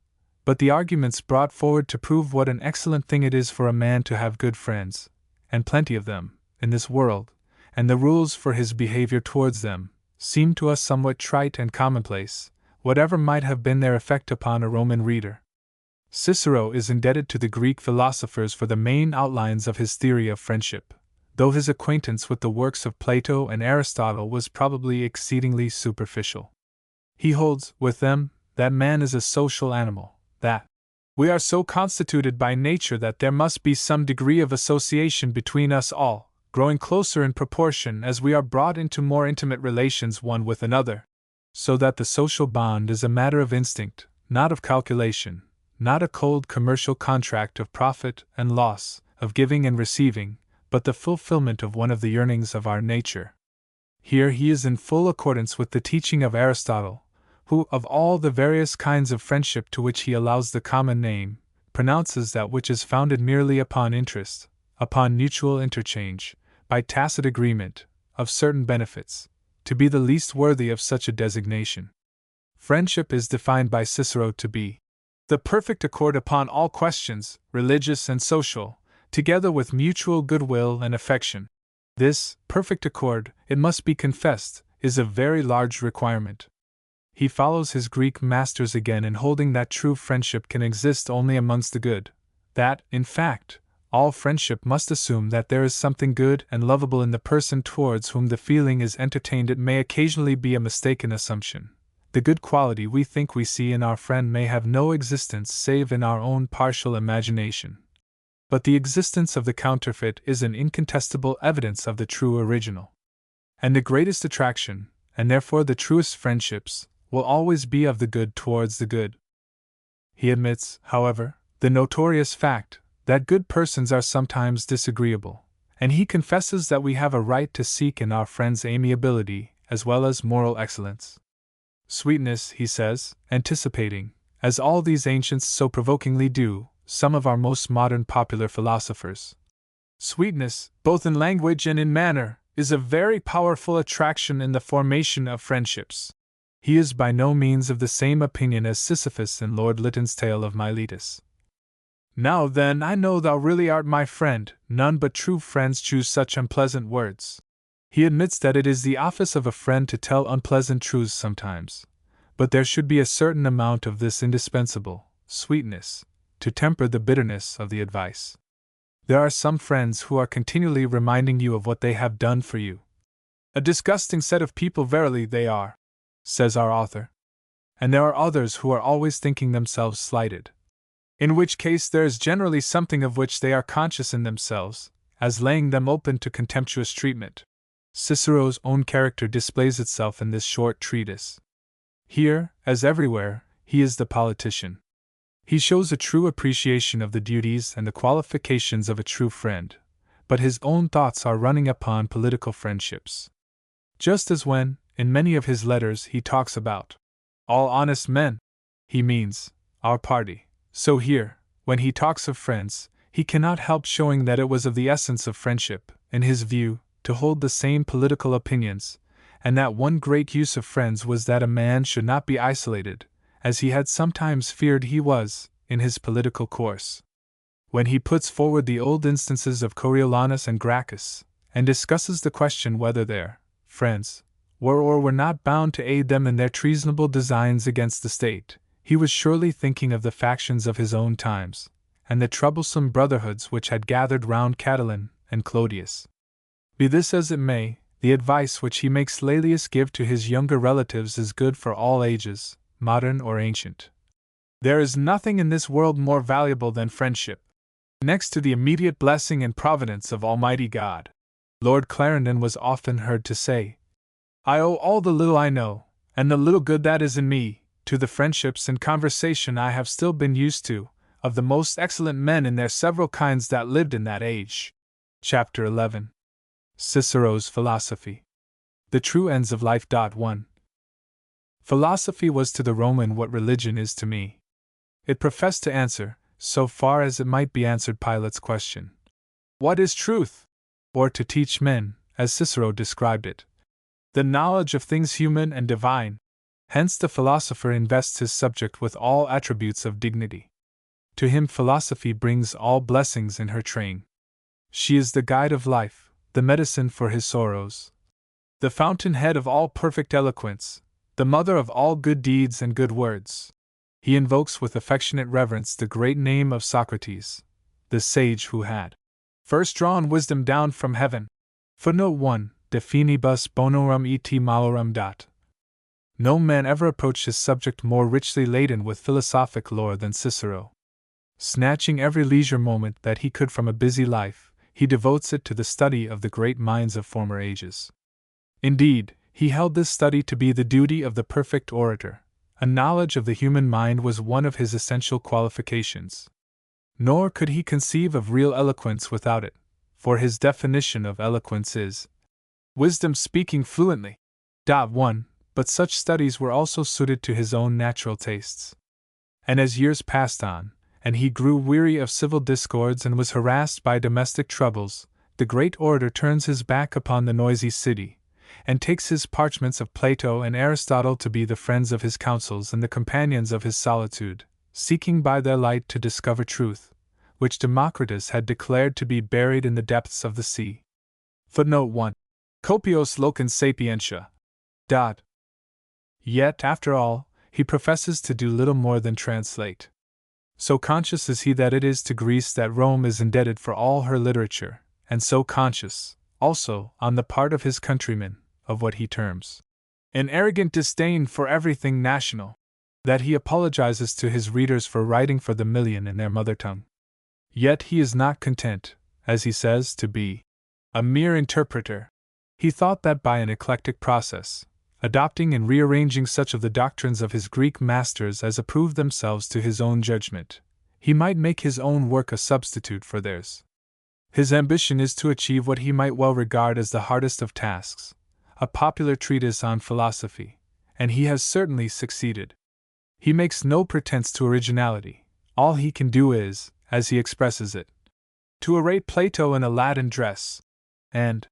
but the arguments brought forward to prove what an excellent thing it is for a man to have good friends, and plenty of them, in this world, and the rules for his behavior towards them, seem to us somewhat trite and commonplace, whatever might have been their effect upon a Roman reader. Cicero is indebted to the Greek philosophers for the main outlines of his theory of friendship, though his acquaintance with the works of Plato and Aristotle was probably exceedingly superficial. He holds, with them, that man is a social animal, that we are so constituted by nature that there must be some degree of association between us all, growing closer in proportion as we are brought into more intimate relations one with another, so that the social bond is a matter of instinct, not of calculation, not a cold commercial contract of profit and loss, of giving and receiving, but the fulfillment of one of the yearnings of our nature. Here he is in full accordance with the teaching of Aristotle, who, of all the various kinds of friendship to which he allows the common name, pronounces that which is founded merely upon interest, upon mutual interchange, by tacit agreement, of certain benefits, to be the least worthy of such a designation. Friendship is defined by Cicero to be the perfect accord upon all questions, religious and social, together with mutual goodwill and affection. This perfect accord, it must be confessed, is a very large requirement. He follows his Greek masters again in holding that true friendship can exist only amongst the good, that, in fact, all friendship must assume that there is something good and lovable in the person towards whom the feeling is entertained. It may occasionally be a mistaken assumption. The good quality we think we see in our friend may have no existence save in our own partial imagination. But the existence of the counterfeit is an incontestable evidence of the true original. And the greatest attraction, and therefore the truest friendships, will always be of the good towards the good. He admits, however, the notorious fact that good persons are sometimes disagreeable, and he confesses that we have a right to seek in our friends amiability as well as moral excellence. Sweetness, he says, anticipating, as all these ancients so provokingly do, some of our most modern popular philosophers. Sweetness, both in language and in manner, is a very powerful attraction in the formation of friendships. He is by no means of the same opinion as Sisyphus in Lord Lytton's tale of Miletus. Now then, I know thou really art my friend, none but true friends choose such unpleasant words. He admits that it is the office of a friend to tell unpleasant truths sometimes, but there should be a certain amount of this indispensable sweetness to temper the bitterness of the advice. There are some friends who are continually reminding you of what they have done for you. A disgusting set of people verily they are, says our author. And there are others who are always thinking themselves slighted. In which case there is generally something of which they are conscious in themselves, as laying them open to contemptuous treatment. Cicero's own character displays itself in this short treatise. Here, as everywhere, he is the politician. He shows a true appreciation of the duties and the qualifications of a true friend, but his own thoughts are running upon political friendships. Just as when, in many of his letters, he talks about all honest men, he means our party. So here, when he talks of friends, he cannot help showing that it was of the essence of friendship, in his view, to hold the same political opinions, and that one great use of friends was that a man should not be isolated, as he had sometimes feared he was, in his political course. When he puts forward the old instances of Coriolanus and Gracchus, and discusses the question whether their friends were or were not bound to aid them in their treasonable designs against the state, he was surely thinking of the factions of his own times, and the troublesome brotherhoods which had gathered round Catiline and Clodius. Be this as it may, the advice which he makes Laelius give to his younger relatives is good for all ages, modern or ancient. There is nothing in this world more valuable than friendship. Next to the immediate blessing and providence of Almighty God, Lord Clarendon was often heard to say, I owe all the little I know, and the little good that is in me, to the friendships and conversation I have still been used to, of the most excellent men in their several kinds that lived in that age. Chapter 11. Cicero's Philosophy. The True Ends of Life. 1. Philosophy was to the Roman what religion is to me. It professed to answer, so far as it might be answered, Pilate's question, what is truth? Or to teach men, as Cicero described it, the knowledge of things human and divine. Hence the philosopher invests his subject with all attributes of dignity. To him philosophy brings all blessings in her train. She is the guide of life, the medicine for his sorrows, the fountainhead of all perfect eloquence, the mother of all good deeds and good words. He invokes with affectionate reverence the great name of Socrates, the sage who had first drawn wisdom down from heaven. Footnote 1. De finibus bonorum et malorum. No man ever approached his subject more richly laden with philosophic lore than Cicero. Snatching every leisure moment that he could from a busy life, he devotes it to the study of the great minds of former ages. Indeed, he held this study to be the duty of the perfect orator. A knowledge of the human mind was one of his essential qualifications. Nor could he conceive of real eloquence without it, for his definition of eloquence is wisdom speaking fluently. 1. But such studies were also suited to his own natural tastes. And as years passed on, and he grew weary of civil discords and was harassed by domestic troubles, the great orator turns his back upon the noisy city, and takes his parchments of Plato and Aristotle to be the friends of his counsels and the companions of his solitude, seeking by their light to discover truth, which Democritus had declared to be buried in the depths of the sea. Footnote 1. Copios locans sapientia. Yet, after all, he professes to do little more than translate. So conscious is he that it is to Greece that Rome is indebted for all her literature, and so conscious, also, on the part of his countrymen, of what he terms an arrogant disdain for everything national, that he apologizes to his readers for writing for the million in their mother tongue. Yet he is not content, as he says, to be a mere interpreter. He thought that by an eclectic process, adopting and rearranging such of the doctrines of his Greek masters as approved themselves to his own judgment, he might make his own work a substitute for theirs. His ambition is to achieve what he might well regard as the hardest of tasks, a popular treatise on philosophy, and he has certainly succeeded. He makes no pretense to originality. All he can do is, as he expresses it, to array Plato in a Latin dress, and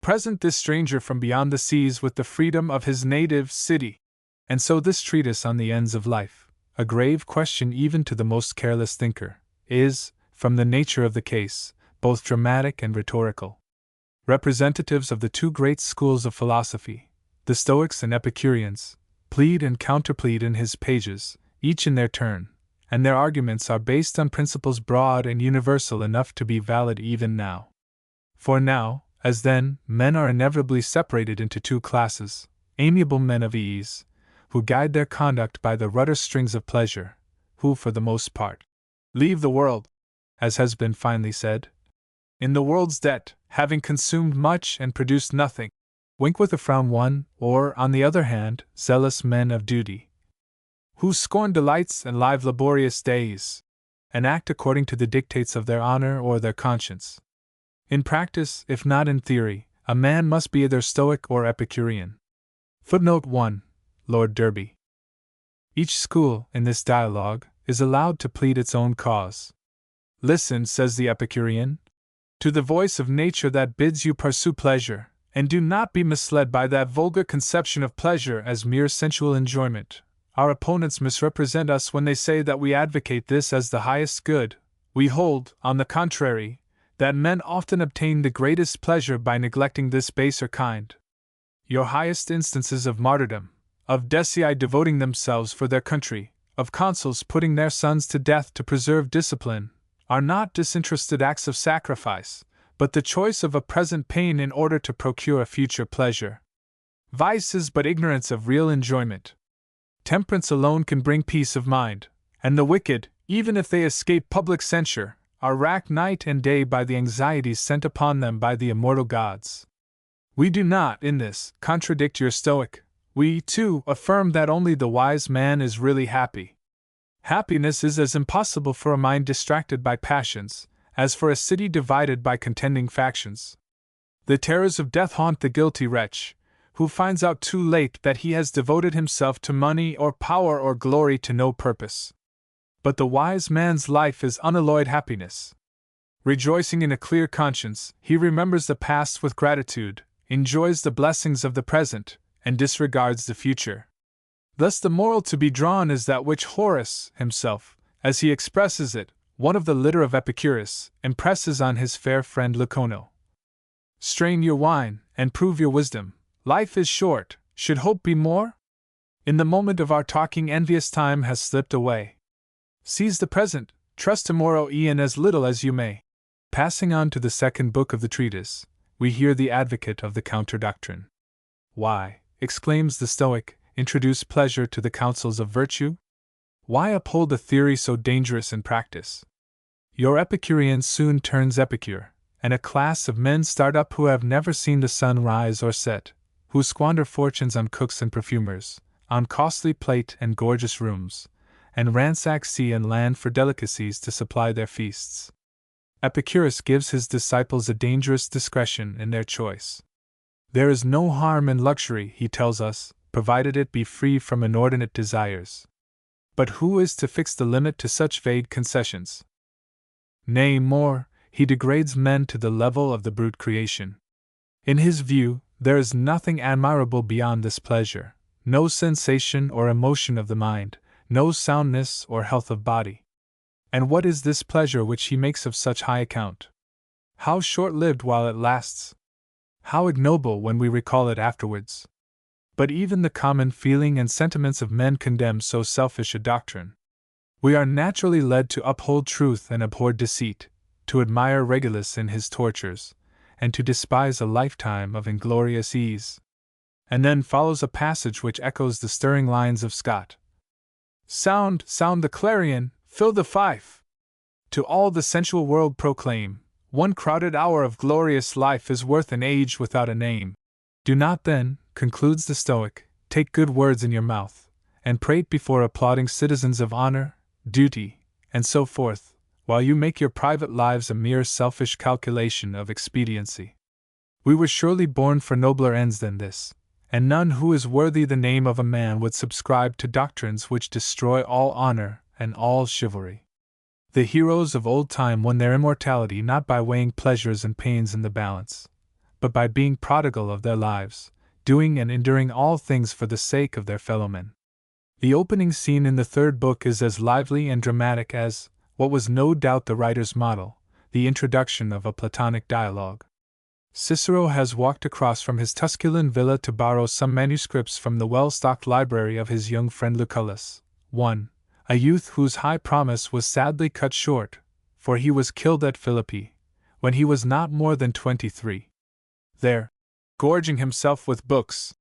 present this stranger from beyond the seas with the freedom of his native city. And so this treatise on the ends of life, a grave question even to the most careless thinker, is, from the nature of the case, both dramatic and rhetorical. Representatives of the two great schools of philosophy, the Stoics and Epicureans, plead and counterplead in his pages, each in their turn, and their arguments are based on principles broad and universal enough to be valid even now. For now, as then, men are inevitably separated into two classes: amiable men of ease, who guide their conduct by the rudder strings of pleasure, who, for the most part, leave the world, as has been finely said, in the world's debt, having consumed much and produced nothing. Wink with a frown one, or, on the other hand, zealous men of duty, who scorn delights and live laborious days, and act according to the dictates of their honor or their conscience. In practice, if not in theory, a man must be either Stoic or Epicurean. Footnote 1. Lord Derby. Each school, in this dialogue, is allowed to plead its own cause. Listen, says the Epicurean, to the voice of nature that bids you pursue pleasure, and do not be misled by that vulgar conception of pleasure as mere sensual enjoyment. Our opponents misrepresent us when they say that we advocate this as the highest good. We hold, on the contrary, that men often obtain the greatest pleasure by neglecting this baser kind. Your highest instances of martyrdom, of decii devoting themselves for their country, of consuls putting their sons to death to preserve discipline, are not disinterested acts of sacrifice, but the choice of a present pain in order to procure a future pleasure. Vice is but ignorance of real enjoyment. Temperance alone can bring peace of mind, and the wicked, even if they escape public censure, are racked night and day by the anxieties sent upon them by the immortal gods. We do not, in this, contradict your Stoic. We, too, affirm that only the wise man is really happy. Happiness is as impossible for a mind distracted by passions, as for a city divided by contending factions. The terrors of death haunt the guilty wretch, who finds out too late that he has devoted himself to money or power or glory to no purpose. But the wise man's life is unalloyed happiness. Rejoicing in a clear conscience, he remembers the past with gratitude, enjoys the blessings of the present, and disregards the future. Thus the moral to be drawn is that which Horace, himself, as he expresses it, one of the litter of Epicurus, impresses on his fair friend Lucono. Strain your wine, and prove your wisdom. Life is short, should hope be more? In the moment of our talking envious time has slipped away. Seize the present, trust tomorrow e'en as little as you may. Passing on to the second book of the treatise, we hear the advocate of the counter-doctrine. Why, exclaims the Stoic, introduce pleasure to the counsels of virtue? Why uphold a theory so dangerous in practice? Your Epicurean soon turns epicure, and a class of men start up who have never seen the sun rise or set, who squander fortunes on cooks and perfumers, on costly plate and gorgeous rooms, and ransack sea and land for delicacies to supply their feasts. Epicurus gives his disciples a dangerous discretion in their choice. There is no harm in luxury, he tells us, provided it be free from inordinate desires. But who is to fix the limit to such vague concessions? Nay, more, he degrades men to the level of the brute creation. In his view, there is nothing admirable beyond this pleasure, no sensation or emotion of the mind, no soundness or health of body. And what is this pleasure which he makes of such high account? How short-lived while it lasts! How ignoble when we recall it afterwards! But even the common feeling and sentiments of men condemn so selfish a doctrine. We are naturally led to uphold truth and abhor deceit, to admire Regulus in his tortures, and to despise a lifetime of inglorious ease. And then follows a passage which echoes the stirring lines of Scott. Sound, sound the clarion, fill the fife! To all the sensual world proclaim, one crowded hour of glorious life is worth an age without a name. Do not then, concludes the Stoic, take good words in your mouth, and prate before applauding citizens of honor, duty, and so forth, while you make your private lives a mere selfish calculation of expediency. We were surely born for nobler ends than this, and none who is worthy the name of a man would subscribe to doctrines which destroy all honor and all chivalry. The heroes of old time won their immortality not by weighing pleasures and pains in the balance, but by being prodigal of their lives, doing and enduring all things for the sake of their fellowmen. The opening scene in the third book is as lively and dramatic as, what was no doubt the writer's model, the introduction of a Platonic dialogue. Cicero has walked across from his Tusculan villa to borrow some manuscripts from the well-stocked library of his young friend Lucullus, a youth whose high promise was sadly cut short, for he was killed at Philippi, when he was not more than 23. There, gorging himself with books,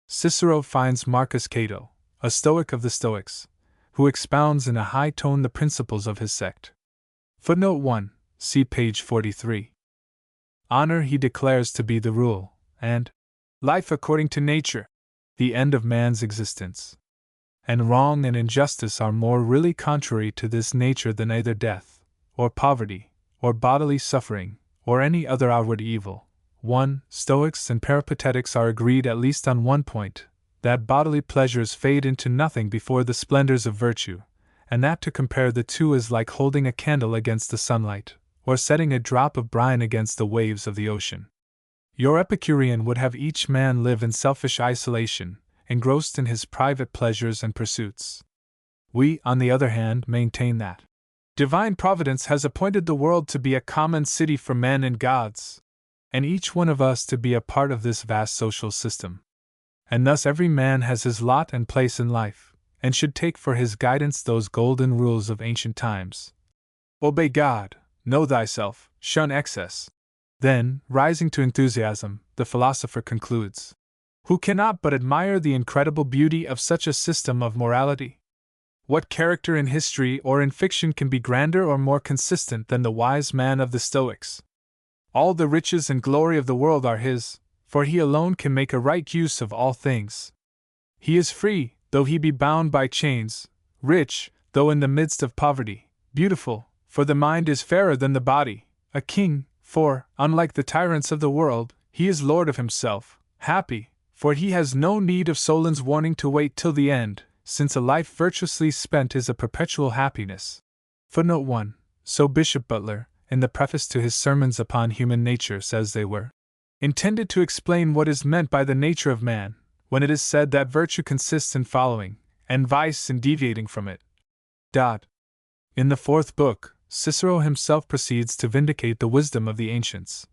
Cicero finds Marcus Cato, a Stoic of the Stoics, who expounds in a high tone the principles of his sect. Footnote 1, see page 43. Honor he declares to be the rule, and life according to nature, the end of man's existence. And wrong and injustice are more really contrary to this nature than either death, or poverty, or bodily suffering, or any other outward evil. Stoics and Peripatetics are agreed at least on one point, that bodily pleasures fade into nothing before the splendors of virtue, and that to compare the two is like holding a candle against the sunlight, or setting a drop of brine against the waves of the ocean. Your Epicurean would have each man live in selfish isolation, engrossed in his private pleasures and pursuits. We, on the other hand, maintain that divine providence has appointed the world to be a common city for men and gods, and each one of us to be a part of this vast social system. And thus every man has his lot and place in life, and should take for his guidance those golden rules of ancient times. Obey God, know thyself, shun excess. Then, rising to enthusiasm, the philosopher concludes, who cannot but admire the incredible beauty of such a system of morality? What character in history or in fiction can be grander or more consistent than the wise man of the Stoics? All the riches and glory of the world are his, for he alone can make a right use of all things. He is free, though he be bound by chains, rich, though in the midst of poverty, beautiful, for the mind is fairer than the body, a king, for, unlike the tyrants of the world, he is lord of himself, happy, for he has no need of Solon's warning to wait till the end, since a life virtuously spent is a perpetual happiness. Footnote 1. So Bishop Butler, in the preface to his Sermons upon Human Nature, says they were intended to explain what is meant by the nature of man, when it is said that virtue consists in following, and vice in deviating from it. In the fourth book, Cicero himself proceeds to vindicate the wisdom of the ancients,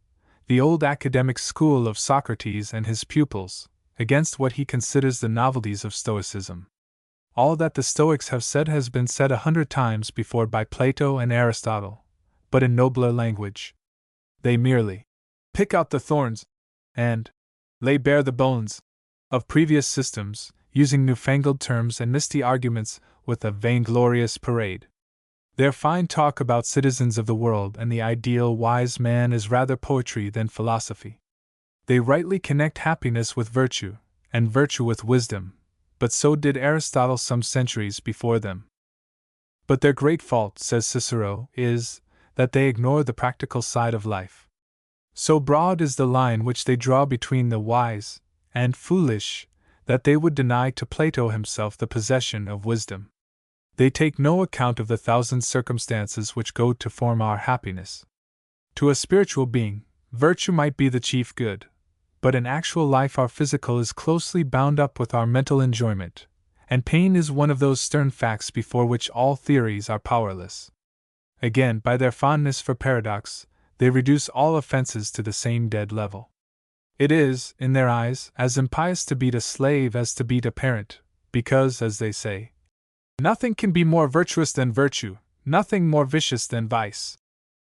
the old academic school of Socrates and his pupils, against what he considers the novelties of Stoicism. All that the Stoics have said has been said 100 times before by Plato and Aristotle, but in nobler language. They merely pick out the thorns and lay bare the bones of previous systems, using newfangled terms and misty arguments with a vainglorious parade. Their fine talk about citizens of the world and the ideal wise man is rather poetry than philosophy. They rightly connect happiness with virtue, and virtue with wisdom, but so did Aristotle some centuries before them. But their great fault, says Cicero, is that they ignore the practical side of life. So broad is the line which they draw between the wise and foolish, that they would deny to Plato himself the possession of wisdom. They take no account of the thousand circumstances which go to form our happiness. To a spiritual being, virtue might be the chief good, but in actual life our physical is closely bound up with our mental enjoyment, and pain is one of those stern facts before which all theories are powerless. Again, by their fondness for paradox, they reduce all offenses to the same dead level. It is, in their eyes, as impious to beat a slave as to beat a parent, because, as they say, nothing can be more virtuous than virtue, nothing more vicious than vice.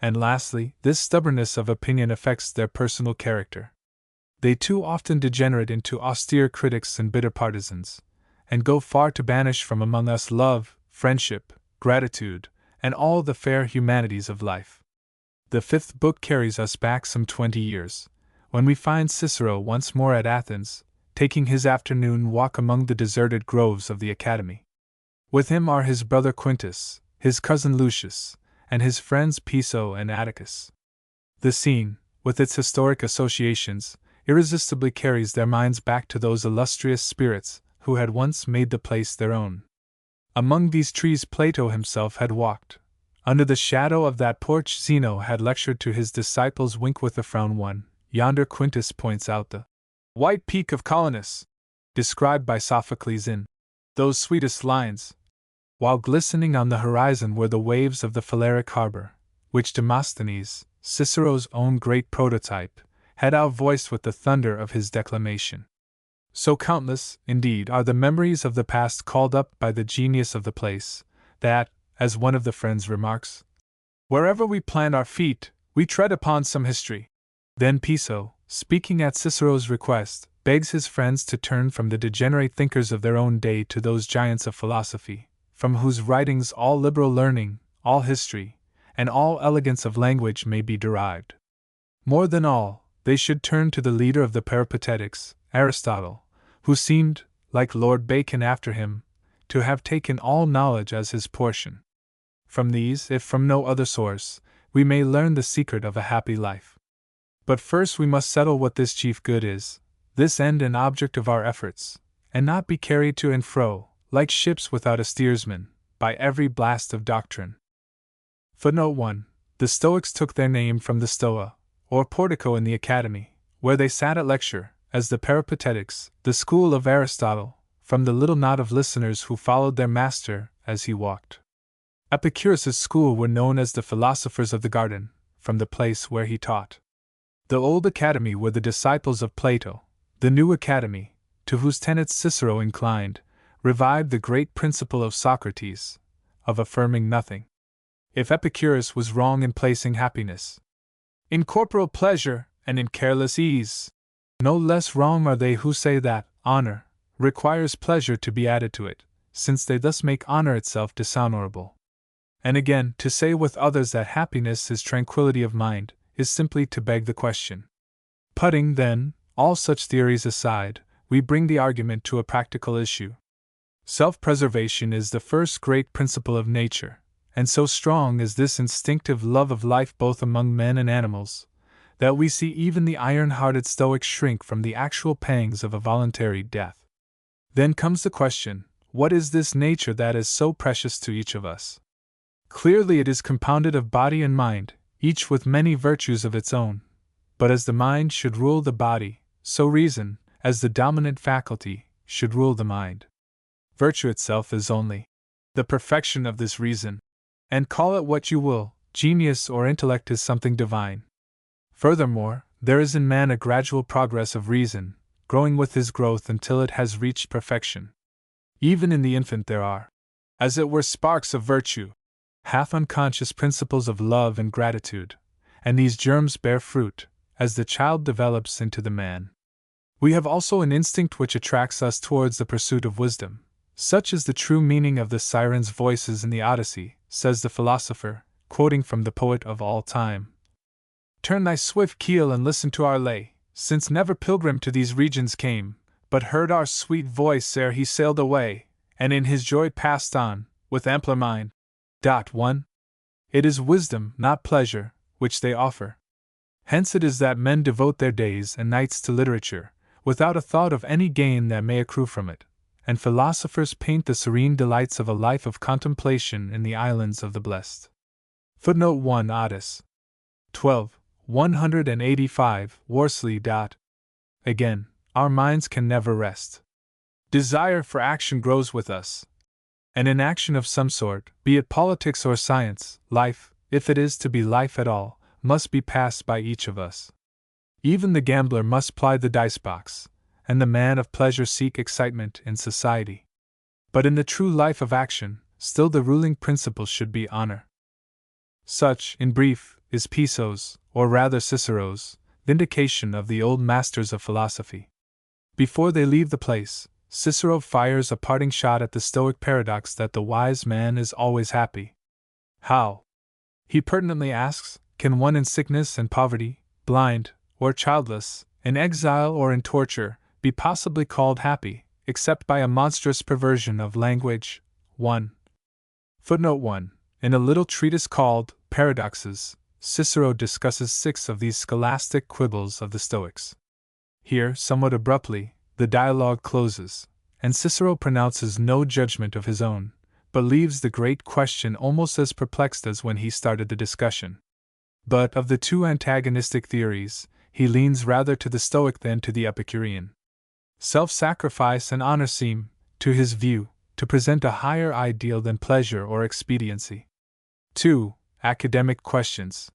And lastly, this stubbornness of opinion affects their personal character. They too often degenerate into austere critics and bitter partisans, and go far to banish from among us love, friendship, gratitude, and all the fair humanities of life. The fifth book carries us back some 20 years, when we find Cicero once more at Athens, taking his afternoon walk among the deserted groves of the Academy. With him are his brother Quintus, his cousin Lucius, and his friends Piso and Atticus. The scene, with its historic associations, irresistibly carries their minds back to those illustrious spirits who had once made the place their own. Among these trees Plato himself had walked. Under the shadow of that porch Zeno had lectured to his disciples. Wink with a frown one, yonder Quintus points out the white peak of Colonus, described by Sophocles in those sweetest lines, while glistening on the horizon were the waves of the Phaleric harbor, which Demosthenes, Cicero's own great prototype, had outvoiced with the thunder of his declamation. So countless, indeed, are the memories of the past called up by the genius of the place, that, as one of the friends remarks, wherever we plant our feet, we tread upon some history. Then Piso, speaking at Cicero's request, begs his friends to turn from the degenerate thinkers of their own day to those giants of philosophy, from whose writings all liberal learning, all history, and all elegance of language may be derived. More than all, they should turn to the leader of the Peripatetics, Aristotle, who seemed, like Lord Bacon after him, to have taken all knowledge as his portion. From these, if from no other source, we may learn the secret of a happy life. But first we must settle what this chief good is, this end and object of our efforts, and not be carried to and fro, like ships without a steersman, by every blast of doctrine. Footnote 1. The Stoics took their name from the Stoa, or portico in the Academy, where they sat at lecture, as the Peripatetics, the school of Aristotle, from the little knot of listeners who followed their master as he walked. Epicurus's school were known as the philosophers of the garden, from the place where he taught. The old Academy were the disciples of Plato. The new Academy, to whose tenets Cicero inclined, revived the great principle of Socrates, of affirming nothing. If Epicurus was wrong in placing happiness in corporal pleasure and in careless ease, no less wrong are they who say that honor requires pleasure to be added to it, since they thus make honor itself dishonorable. And again, to say with others that happiness is tranquility of mind is simply to beg the question. Putting, then, all such theories aside, we bring the argument to a practical issue. Self-preservation is the first great principle of nature, and so strong is this instinctive love of life both among men and animals, that we see even the iron-hearted Stoics shrink from the actual pangs of a voluntary death. Then comes the question, what is this nature that is so precious to each of us? Clearly it is compounded of body and mind, each with many virtues of its own. But as the mind should rule the body, so reason, as the dominant faculty, should rule the mind. Virtue itself is only the perfection of this reason. And call it what you will, genius or intellect is something divine. Furthermore, there is in man a gradual progress of reason, growing with his growth until it has reached perfection. Even in the infant there are, as it were, sparks of virtue, half unconscious principles of love and gratitude, and these germs bear fruit, as the child develops into the man. We have also an instinct which attracts us towards the pursuit of wisdom. Such is the true meaning of the siren's voices in the Odyssey, says the philosopher, quoting from the poet of all time. Turn thy swift keel and listen to our lay, since never pilgrim to these regions came, but heard our sweet voice ere he sailed away, and in his joy passed on, with ampler mind. 1. It is wisdom, not pleasure, which they offer. Hence it is that men devote their days and nights to literature, without a thought of any gain that may accrue from it, and philosophers paint the serene delights of a life of contemplation in the islands of the blessed. Footnote 1 Otis. 12. 185 Worsley. Again, our minds can never rest. Desire for action grows with us. And in action of some sort, be it politics or science, life, if it is to be life at all, must be passed by each of us. Even the gambler must ply the dice box, and the man of pleasure seek excitement in society. But in the true life of action, still the ruling principle should be honor. Such, in brief, is Piso's, or rather Cicero's, vindication of the old masters of philosophy. Before they leave the place, Cicero fires a parting shot at the Stoic paradox that the wise man is always happy. How? He pertinently asks, can one in sickness and poverty, blind, or childless, in exile or in torture, be possibly called happy, except by a monstrous perversion of language? 1. Footnote 1. In a little treatise called Paradoxes, Cicero discusses 6 of these scholastic quibbles of the Stoics. Here, somewhat abruptly, the dialogue closes, and Cicero pronounces no judgment of his own, but leaves the great question almost as perplexed as when he started the discussion. But of the two antagonistic theories, he leans rather to the Stoic than to the Epicurean. Self-sacrifice and honor seem, to his view, to present a higher ideal than pleasure or expediency. 2. Academic questions.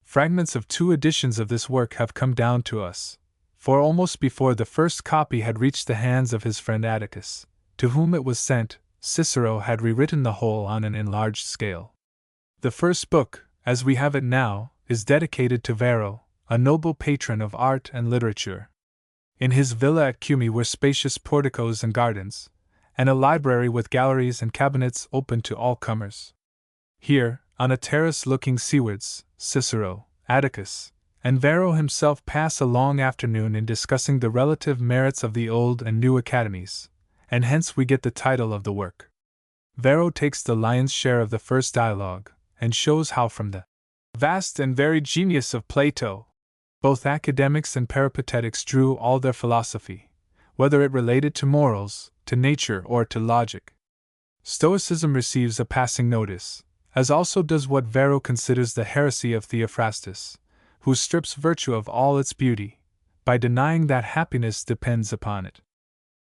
Fragments of 2 editions of this work have come down to us, for almost before the first copy had reached the hands of his friend Atticus, to whom it was sent, Cicero had rewritten the whole on an enlarged scale. The first book, as we have it now, is dedicated to Varro, a noble patron of art and literature. In his villa at Cumae were spacious porticos and gardens, and a library with galleries and cabinets open to all comers. Here, on a terrace looking seawards, Cicero, Atticus, and Varro himself pass a long afternoon in discussing the relative merits of the old and new academies, and hence we get the title of the work. Varro takes the lion's share of the first dialogue, and shows how from the vast and varied genius of Plato, both academics and peripatetics drew all their philosophy, whether it related to morals, to nature, or to logic. Stoicism receives a passing notice, as also does what Varro considers the heresy of Theophrastus, who strips virtue of all its beauty, by denying that happiness depends upon it.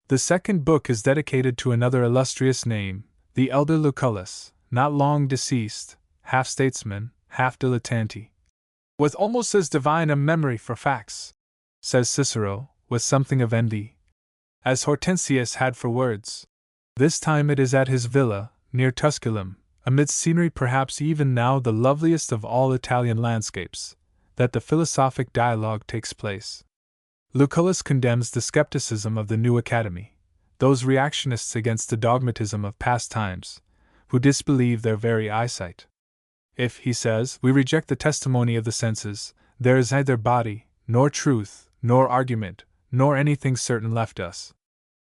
The second book is dedicated to another illustrious name, the elder Lucullus, not long deceased, half statesman, half dilettante, with almost as divine a memory for facts, says Cicero, with something of envy, as Hortensius had for words. This time it is at his villa, near Tusculum, amidst scenery perhaps even now the loveliest of all Italian landscapes, that the philosophic dialogue takes place. Lucullus condemns the skepticism of the new academy, those reactionists against the dogmatism of past times, who disbelieve their very eyesight. If, he says, we reject the testimony of the senses, there is neither body, nor truth, nor argument, nor anything certain left us.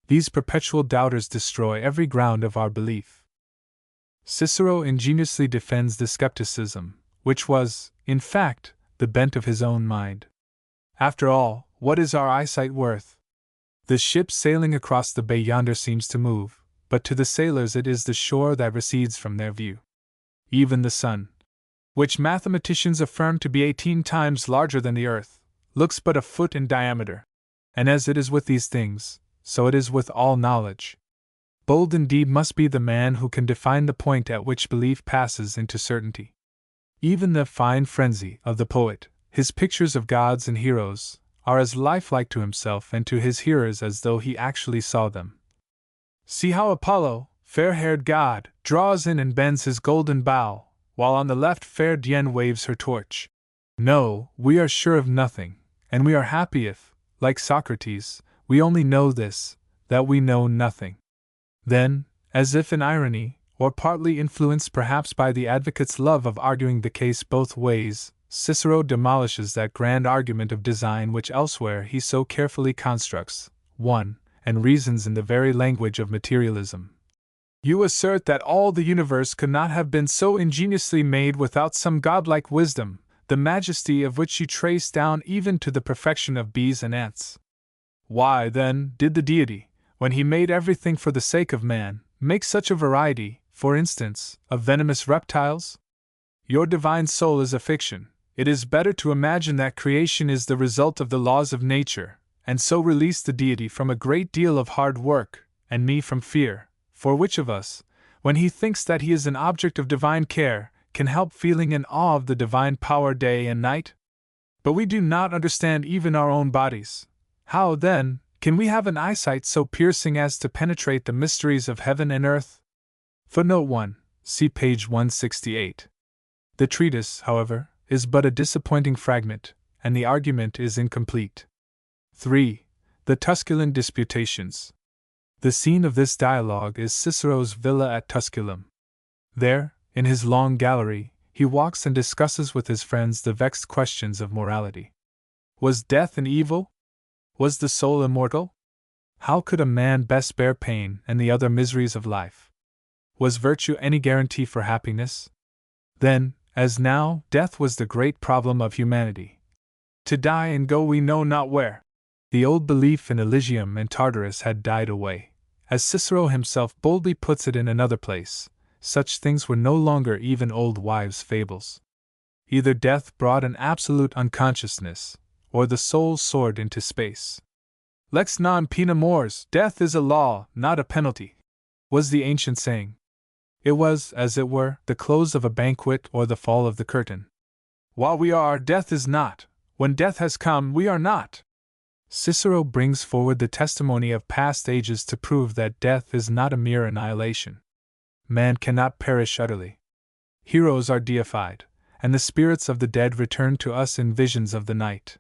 These perpetual doubters destroy every ground of our belief. Cicero ingeniously defends the skepticism, which was, in fact, the bent of his own mind. After all, what is our eyesight worth? The ship sailing across the bay yonder seems to move, but to the sailors it is the shore that recedes from their view. Even the sun, which mathematicians affirm to be 18 times larger than the earth, looks but a foot in diameter. And as it is with these things, so it is with all knowledge. Bold indeed must be the man who can define the point at which belief passes into certainty. Even the fine frenzy of the poet, his pictures of gods and heroes, are as lifelike to himself and to his hearers as though he actually saw them. See how Apollo, fair-haired god, draws in and bends his golden bow, while on the left fair Dian waves her torch. No, we are sure of nothing, and we are happy if, like Socrates, we only know this, that we know nothing. Then, as if in irony, or partly influenced perhaps by the advocate's love of arguing the case both ways, Cicero demolishes that grand argument of design which elsewhere he so carefully constructs, 1, and reasons in the very language of materialism. You assert that all the universe could not have been so ingeniously made without some godlike wisdom, the majesty of which you trace down even to the perfection of bees and ants. Why, then, did the deity, when he made everything for the sake of man, make such a variety, for instance, of venomous reptiles? Your divine soul is a fiction. It is better to imagine that creation is the result of the laws of nature, and so release the deity from a great deal of hard work, and me from fear, for which of us, when he thinks that he is an object of divine care, can help feeling in awe of the divine power day and night? But we do not understand even our own bodies. How, then, can we have an eyesight so piercing as to penetrate the mysteries of heaven and earth? Footnote 1. See page 168. The treatise, however, is but a disappointing fragment, and the argument is incomplete. 3. The Tusculan Disputations. The scene of this dialogue is Cicero's villa at Tusculum. There, in his long gallery, he walks and discusses with his friends the vexed questions of morality. Was death an evil? Was the soul immortal? How could a man best bear pain and the other miseries of life? Was virtue any guarantee for happiness? Then, as now, death was the great problem of humanity. To die and go we know not where. The old belief in Elysium and Tartarus had died away. As Cicero himself boldly puts it in another place, such things were no longer even old wives' fables. Either death brought an absolute unconsciousness, or the soul soared into space. Lex non pena mors, death is a law, not a penalty, was the ancient saying. It was, as it were, the close of a banquet or the fall of the curtain. While we are, death is not. When death has come, we are not. Cicero brings forward the testimony of past ages to prove that death is not a mere annihilation. Man cannot perish utterly. Heroes are deified, and the spirits of the dead return to us in visions of the night.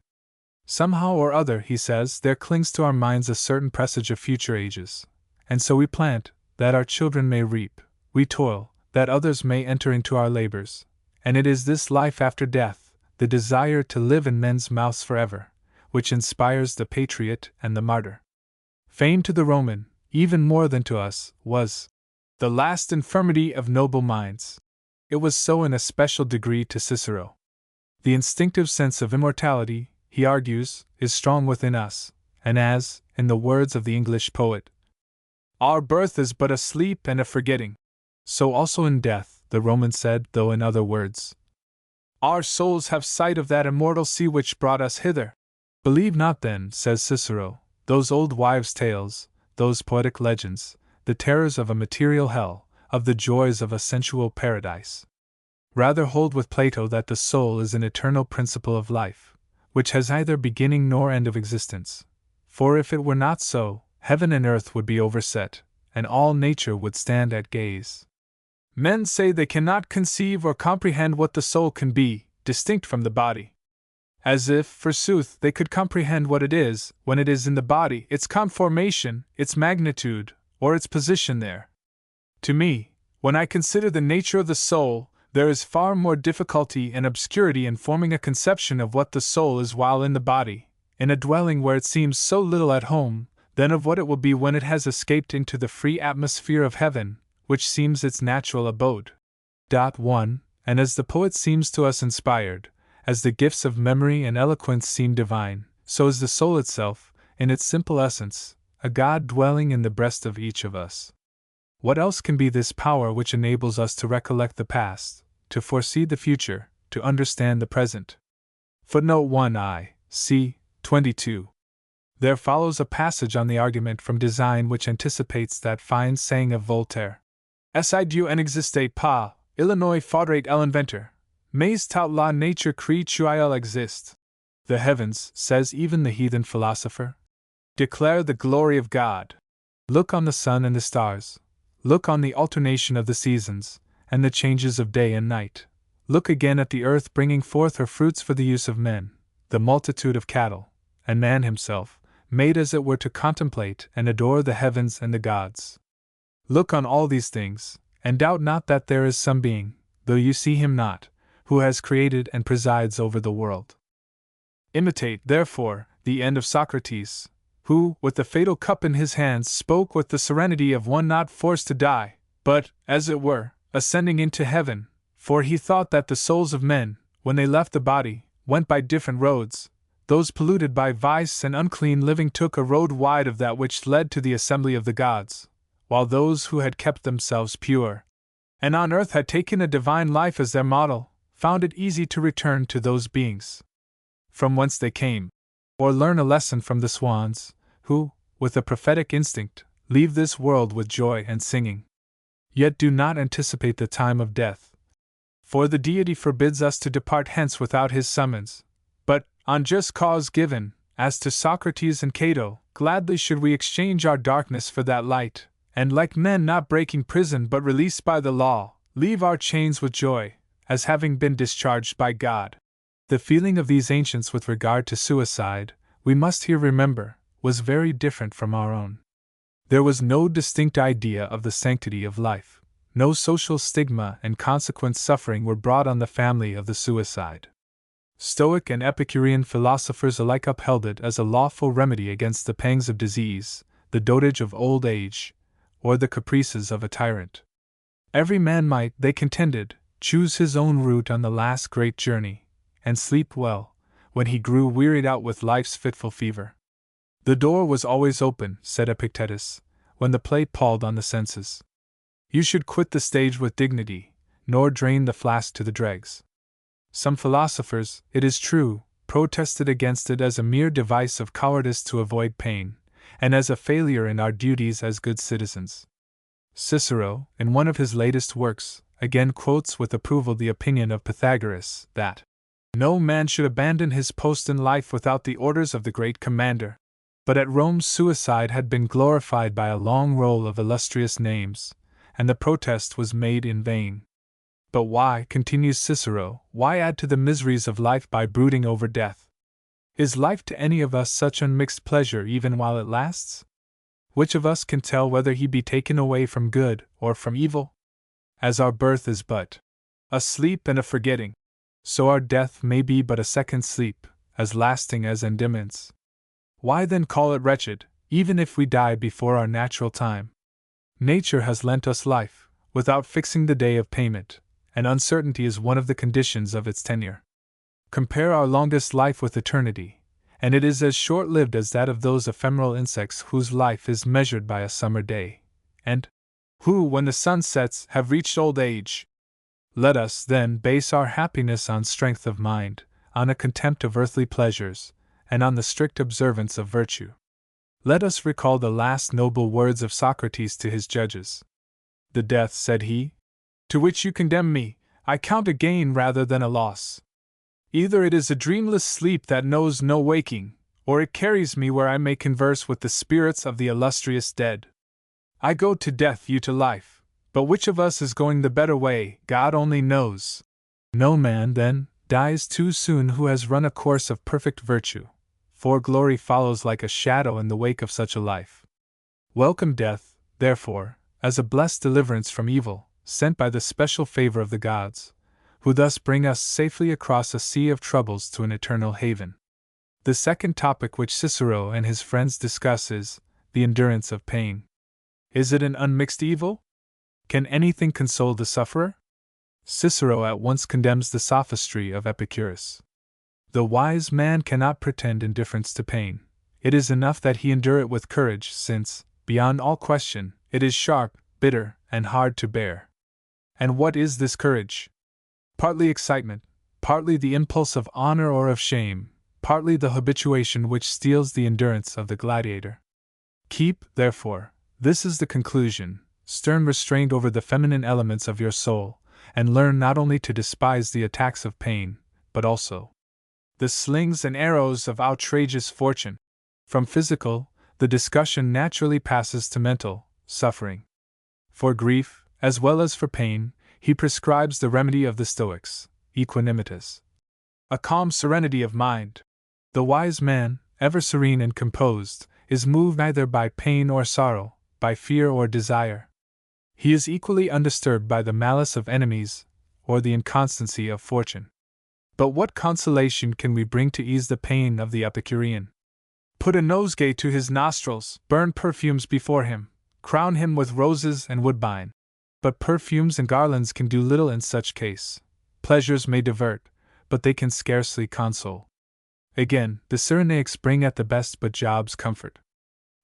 Somehow or other, he says, there clings to our minds a certain presage of future ages, and so we plant, that our children may reap, we toil, that others may enter into our labors, and it is this life after death, the desire to live in men's mouths forever, which inspires the patriot and the martyr. Fame to the Roman, even more than to us, was the last infirmity of noble minds. It was so in a special degree to Cicero. The instinctive sense of immortality, he argues, is strong within us, and as, in the words of the English poet, our birth is but a sleep and a forgetting, so also in death, the Roman said, though in other words, our souls have sight of that immortal sea which brought us hither. Believe not then, says Cicero, those old wives' tales, those poetic legends, the terrors of a material hell, of the joys of a sensual paradise. Rather hold with Plato that the soul is an eternal principle of life, which has neither beginning nor end of existence. For if it were not so, heaven and earth would be overset, and all nature would stand at gaze. Men say they cannot conceive or comprehend what the soul can be, distinct from the body. As if, forsooth, they could comprehend what it is, when it is in the body, its conformation, its magnitude, or its position there. To me, when I consider the nature of the soul, there is far more difficulty and obscurity in forming a conception of what the soul is while in the body, in a dwelling where it seems so little at home, than of what it will be when it has escaped into the free atmosphere of heaven, which seems its natural abode. 1. And as the poet seems to us inspired, as the gifts of memory and eloquence seem divine, so is the soul itself, in its simple essence, a God dwelling in the breast of each of us. What else can be this power which enables us to recollect the past, to foresee the future, to understand the present? Footnote 1 c. 22. There follows a passage on the argument from design which anticipates that fine saying of Voltaire. Si Dieu n'existe pas, il ne faudrait l'inventer, mais tout la nature crée qu'il existe. The heavens, says even the heathen philosopher, declare the glory of God. Look on the sun and the stars. Look on the alternation of the seasons, and the changes of day and night. Look again at the earth bringing forth her fruits for the use of men, the multitude of cattle, and man himself, made as it were to contemplate and adore the heavens and the gods. Look on all these things, and doubt not that there is some being, though you see him not, who has created and presides over the world. Imitate, therefore, the end of Socrates, who, with the fatal cup in his hands, spoke with the serenity of one not forced to die, but, as it were, ascending into heaven, for he thought that the souls of men, when they left the body, went by different roads, those polluted by vice and unclean living took a road wide of that which led to the assembly of the gods, while those who had kept themselves pure, and on earth had taken a divine life as their model, found it easy to return to those beings from whence they came, or learn a lesson from the swans, who, with a prophetic instinct, leave this world with joy and singing, yet do not anticipate the time of death. For the deity forbids us to depart hence without his summons, but, on just cause given, as to Socrates and Cato, gladly should we exchange our darkness for that light, and like men not breaking prison but released by the law, leave our chains with joy, as having been discharged by God. The feeling of these ancients with regard to suicide, we must here remember, was very different from our own. There was no distinct idea of the sanctity of life, no social stigma and consequent suffering were brought on the family of the suicide. Stoic and Epicurean philosophers alike upheld it as a lawful remedy against the pangs of disease, the dotage of old age, or the caprices of a tyrant. Every man might, they contended, choose his own route on the last great journey, and sleep well, when he grew wearied out with life's fitful fever. The door was always open, said Epictetus, when the play palled on the senses. You should quit the stage with dignity, nor drain the flask to the dregs. Some philosophers, it is true, protested against it as a mere device of cowardice to avoid pain, and as a failure in our duties as good citizens. Cicero, in one of his latest works, again quotes with approval the opinion of Pythagoras, that no man should abandon his post in life without the orders of the great commander. But at Rome suicide had been glorified by a long roll of illustrious names, and the protest was made in vain. But why, continues Cicero, why add to the miseries of life by brooding over death? Is life to any of us such unmixed pleasure even while it lasts? Which of us can tell whether he be taken away from good or from evil? As our birth is but a sleep and a forgetting, so our death may be but a second sleep, as lasting as Endymion's. Why then call it wretched, even if we die before our natural time? Nature has lent us life, without fixing the day of payment, and uncertainty is one of the conditions of its tenure. Compare our longest life with eternity, and it is as short-lived as that of those ephemeral insects whose life is measured by a summer day, and who, when the sun sets, have reached old age. Let us, then, base our happiness on strength of mind, on a contempt of earthly pleasures, and on the strict observance of virtue. Let us recall the last noble words of Socrates to his judges. The death, said he, to which you condemn me, I count a gain rather than a loss. Either it is a dreamless sleep that knows no waking, or it carries me where I may converse with the spirits of the illustrious dead. I go to death, you to life, but which of us is going the better way, God only knows. No man, then, dies too soon who has run a course of perfect virtue, for glory follows like a shadow in the wake of such a life. Welcome death, therefore, as a blessed deliverance from evil, sent by the special favor of the gods, who thus bring us safely across a sea of troubles to an eternal haven. The second topic which Cicero and his friends discuss is the endurance of pain. Is it an unmixed evil? Can anything console the sufferer? Cicero at once condemns the sophistry of Epicurus. The wise man cannot pretend indifference to pain. It is enough that he endure it with courage, since, beyond all question, it is sharp, bitter, and hard to bear. And what is this courage? Partly excitement, partly the impulse of honor or of shame, partly the habituation which steels the endurance of the gladiator. Keep, therefore, this is the conclusion, stern restraint over the feminine elements of your soul, and learn not only to despise the attacks of pain, but also the slings and arrows of outrageous fortune. From physical, the discussion naturally passes to mental suffering. For grief, as well as for pain, he prescribes the remedy of the Stoics, equanimitas, a calm serenity of mind. The wise man, ever serene and composed, is moved neither by pain or sorrow, by fear or desire. He is equally undisturbed by the malice of enemies, or the inconstancy of fortune. But what consolation can we bring to ease the pain of the Epicurean? Put a nosegay to his nostrils, burn perfumes before him, crown him with roses and woodbine. But perfumes and garlands can do little in such case. Pleasures may divert, but they can scarcely console. Again, the Cyrenaics bring at the best but Job's comfort.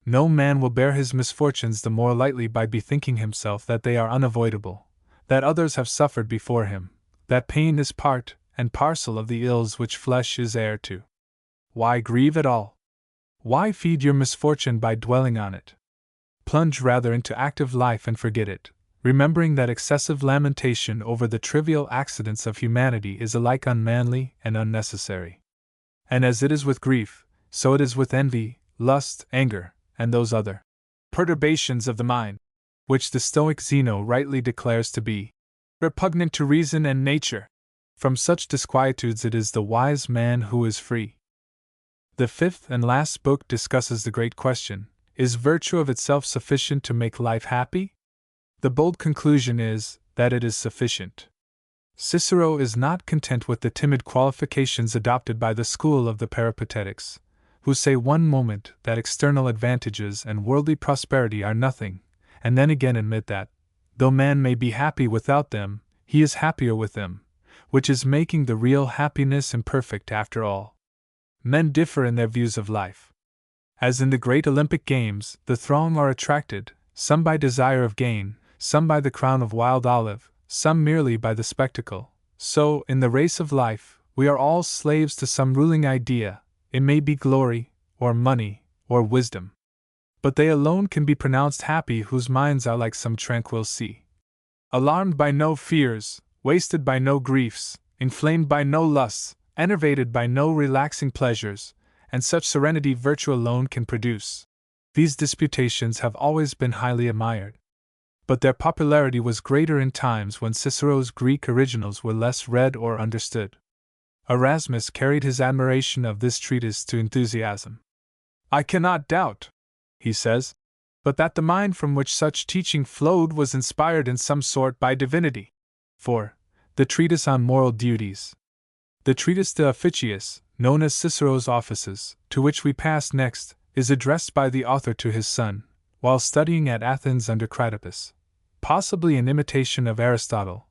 No man will bear his misfortunes the more lightly by bethinking himself that they are unavoidable, that others have suffered before him, that pain is part and parcel of the ills which flesh is heir to. Why grieve at all? Why feed your misfortune by dwelling on it? Plunge rather into active life and forget it, remembering that excessive lamentation over the trivial accidents of humanity is alike unmanly and unnecessary. And as it is with grief, so it is with envy, lust, anger, and those other perturbations of the mind, which the Stoic Zeno rightly declares to be repugnant to reason and nature. From such disquietudes it is the wise man who is free. The fifth and last book discusses the great question: is virtue of itself sufficient to make life happy? The bold conclusion is that it is sufficient. Cicero is not content with the timid qualifications adopted by the school of the Peripatetics, who say one moment that external advantages and worldly prosperity are nothing, and then again admit that, though man may be happy without them, he is happier with them, which is making the real happiness imperfect after all. Men differ in their views of life. As in the great Olympic games, the throng are attracted, some by desire of gain, some by the crown of wild olive, some merely by the spectacle, so, in the race of life, we are all slaves to some ruling idea. It may be glory, or money, or wisdom. But they alone can be pronounced happy whose minds are like some tranquil sea, alarmed by no fears, wasted by no griefs, inflamed by no lusts, enervated by no relaxing pleasures, and such serenity virtue alone can produce. These disputations have always been highly admired. But their popularity was greater in times when Cicero's Greek originals were less read or understood. Erasmus carried his admiration of this treatise to enthusiasm. "I cannot doubt," he says, "but that the mind from which such teaching flowed was inspired in some sort by divinity." For the treatise on moral duties, the treatise De Officiis, known as Cicero's Offices, to which we pass next, is addressed by the author to his son, while studying at Athens under Critippus, possibly in imitation of Aristotle,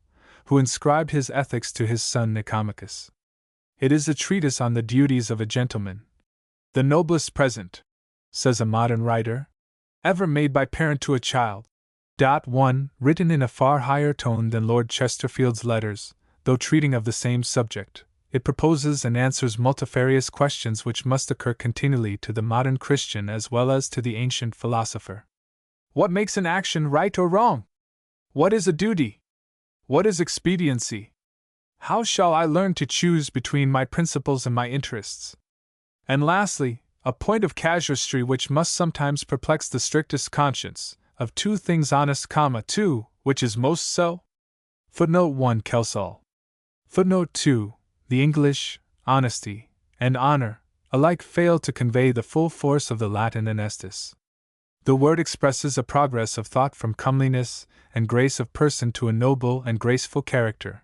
who inscribed his Ethics to his son Nicomachus. It is a treatise on the duties of a gentleman. "The noblest present," says a modern writer, "ever made by parent to a child." 1. Written in a far higher tone than Lord Chesterfield's letters, though treating of the same subject, it proposes and answers multifarious questions which must occur continually to the modern Christian as well as to the ancient philosopher. What makes an action right or wrong? What is a duty? What is expediency? How shall I learn to choose between my principles and my interests? And lastly, a point of casuistry which must sometimes perplex the strictest conscience: of two things honest, 2, which is most so? Footnote 1 Kelsall. Footnote 2. The English, honesty, and honor, alike fail to convey the full force of the Latin honestus. The word expresses a progress of thought from comeliness and grace of person to a noble and graceful character,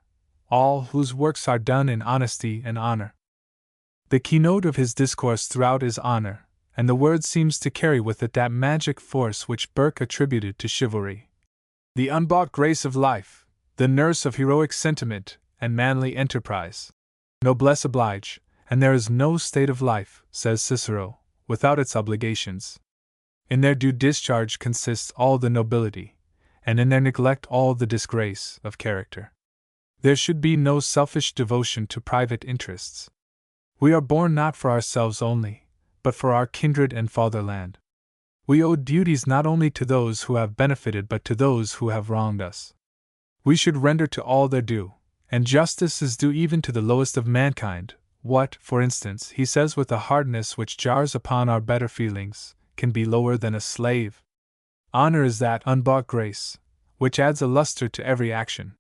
all whose works are done in honesty and honor. The keynote of his discourse throughout is honor, and the word seems to carry with it that magic force which Burke attributed to chivalry. The unbought grace of life, the nurse of heroic sentiment and manly enterprise. Noblesse oblige, and there is no state of life, says Cicero, without its obligations. In their due discharge consists all the nobility, and in their neglect all the disgrace, of character. There should be no selfish devotion to private interests. We are born not for ourselves only, but for our kindred and fatherland. We owe duties not only to those who have benefited but to those who have wronged us. We should render to all their due, and justice is due even to the lowest of mankind. What, for instance, he says with a hardness which jars upon our better feelings, can be lower than a slave? Honor is that unbought grace, which adds a luster to every action.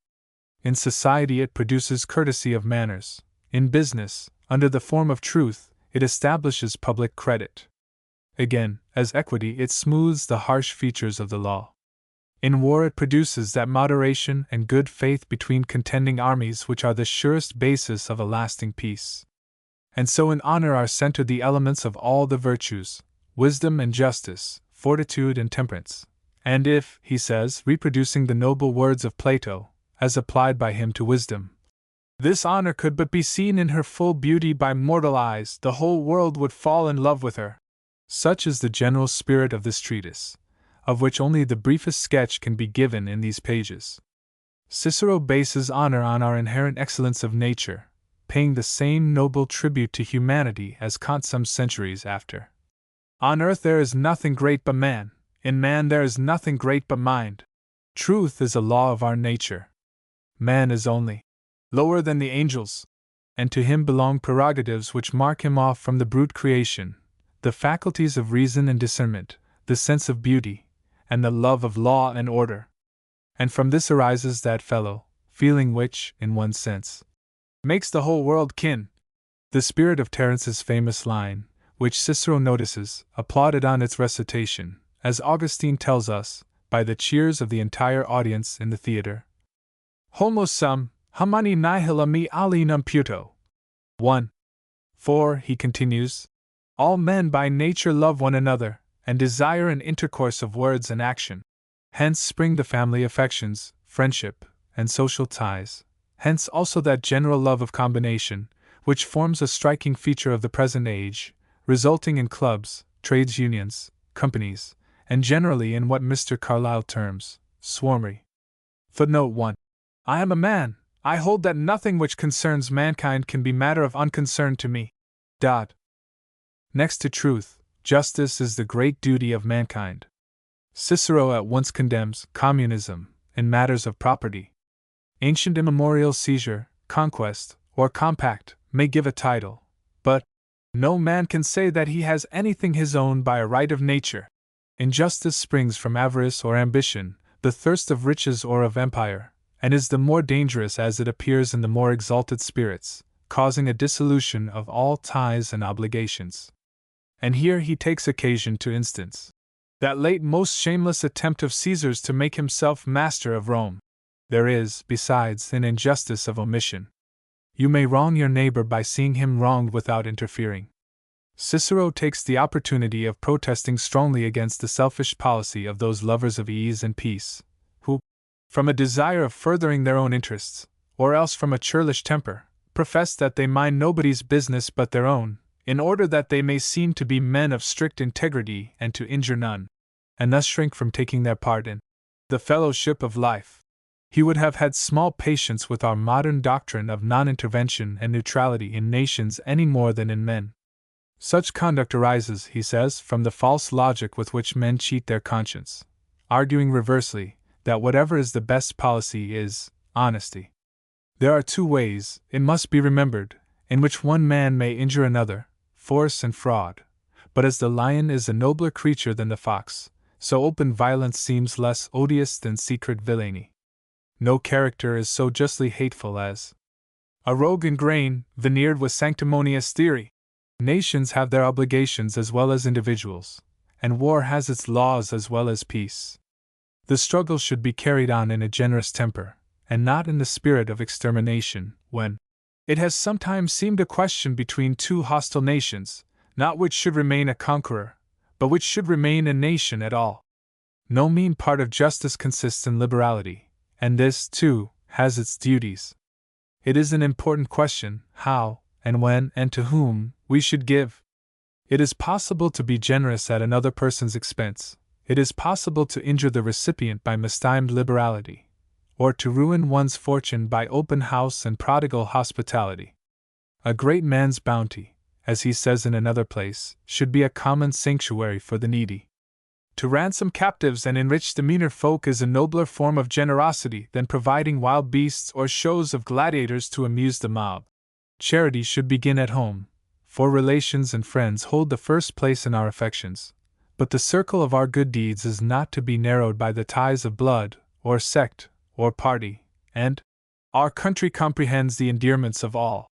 In society it produces courtesy of manners. In business, under the form of truth, it establishes public credit. Again, as equity, it smooths the harsh features of the law. In war it produces that moderation and good faith between contending armies which are the surest basis of a lasting peace. And so in honor are centered the elements of all the virtues, wisdom and justice, fortitude and temperance. And if, he says, reproducing the noble words of Plato, as applied by him to wisdom, This honor could but be seen in her full beauty by mortal eyes, the whole world would fall in love with her. Such is the general spirit of this treatise, of which only the briefest sketch can be given in these pages. Cicero bases honor on our inherent excellence of nature, paying the same noble tribute to humanity as Kant some centuries after. On earth there is nothing great but man, in man there is nothing great but mind. Truth is a law of our nature. Man is only lower than the angels, and to him belong prerogatives which mark him off from the brute creation, the faculties of reason and discernment, the sense of beauty, and the love of law and order. And from this arises that fellow feeling which, in one sense, makes the whole world kin. The spirit of Terence's famous line, which Cicero notices, applauded on its recitation, as Augustine tells us, by the cheers of the entire audience in the theatre. Homo sum, humani nihil me alienum puto. 1. For, he continues, all men by nature love one another, and desire an intercourse of words and action. Hence spring the family affections, friendship, and social ties. Hence also that general love of combination, which forms a striking feature of the present age, resulting in clubs, trades unions, companies, and generally in what Mr. Carlyle terms swarmery. Footnote 1. I am a man. I hold that nothing which concerns mankind can be matter of unconcern to me. Next to truth, justice is the great duty of mankind. Cicero at once condemns communism in matters of property. Ancient immemorial seizure, conquest, or compact may give a title, but no man can say that he has anything his own by a right of nature. Injustice springs from avarice or ambition, the thirst of riches or of empire, and is the more dangerous as it appears in the more exalted spirits, causing a dissolution of all ties and obligations. And here he takes occasion to instance that late most shameless attempt of Caesar's to make himself master of Rome. There is, besides, an injustice of omission. You may wrong your neighbor by seeing him wronged without interfering. Cicero takes the opportunity of protesting strongly against the selfish policy of those lovers of ease and peace, who, from a desire of furthering their own interests, or else from a churlish temper, profess that they mind nobody's business but their own, in order that they may seem to be men of strict integrity and to injure none, and thus shrink from taking their part in the fellowship of life. He would have had small patience with our modern doctrine of non-intervention and neutrality in nations any more than in men. Such conduct arises, he says, from the false logic with which men cheat their conscience, arguing reversely that whatever is the best policy is honesty. There are two ways, it must be remembered, in which one man may injure another, force and fraud, but as the lion is a nobler creature than the fox, so open violence seems less odious than secret villainy. No character is so justly hateful as a rogue in grain, veneered with sanctimonious theory. Nations have their obligations as well as individuals, and war has its laws as well as peace. The struggle should be carried on in a generous temper, and not in the spirit of extermination, when it has sometimes seemed a question between two hostile nations, not which should remain a conqueror, but which should remain a nation at all. No mean part of justice consists in liberality, and this, too, has its duties. It is an important question, how, and when, and to whom, we should give. It is possible to be generous at another person's expense. It is possible to injure the recipient by mistimed liberality, or to ruin one's fortune by open house and prodigal hospitality. A great man's bounty, as he says in another place, should be a common sanctuary for the needy. To ransom captives and enrich the meaner folk is a nobler form of generosity than providing wild beasts or shows of gladiators to amuse the mob. Charity should begin at home, for relations and friends hold the first place in our affections, but the circle of our good deeds is not to be narrowed by the ties of blood, or sect, or party, and our country comprehends the endearments of all.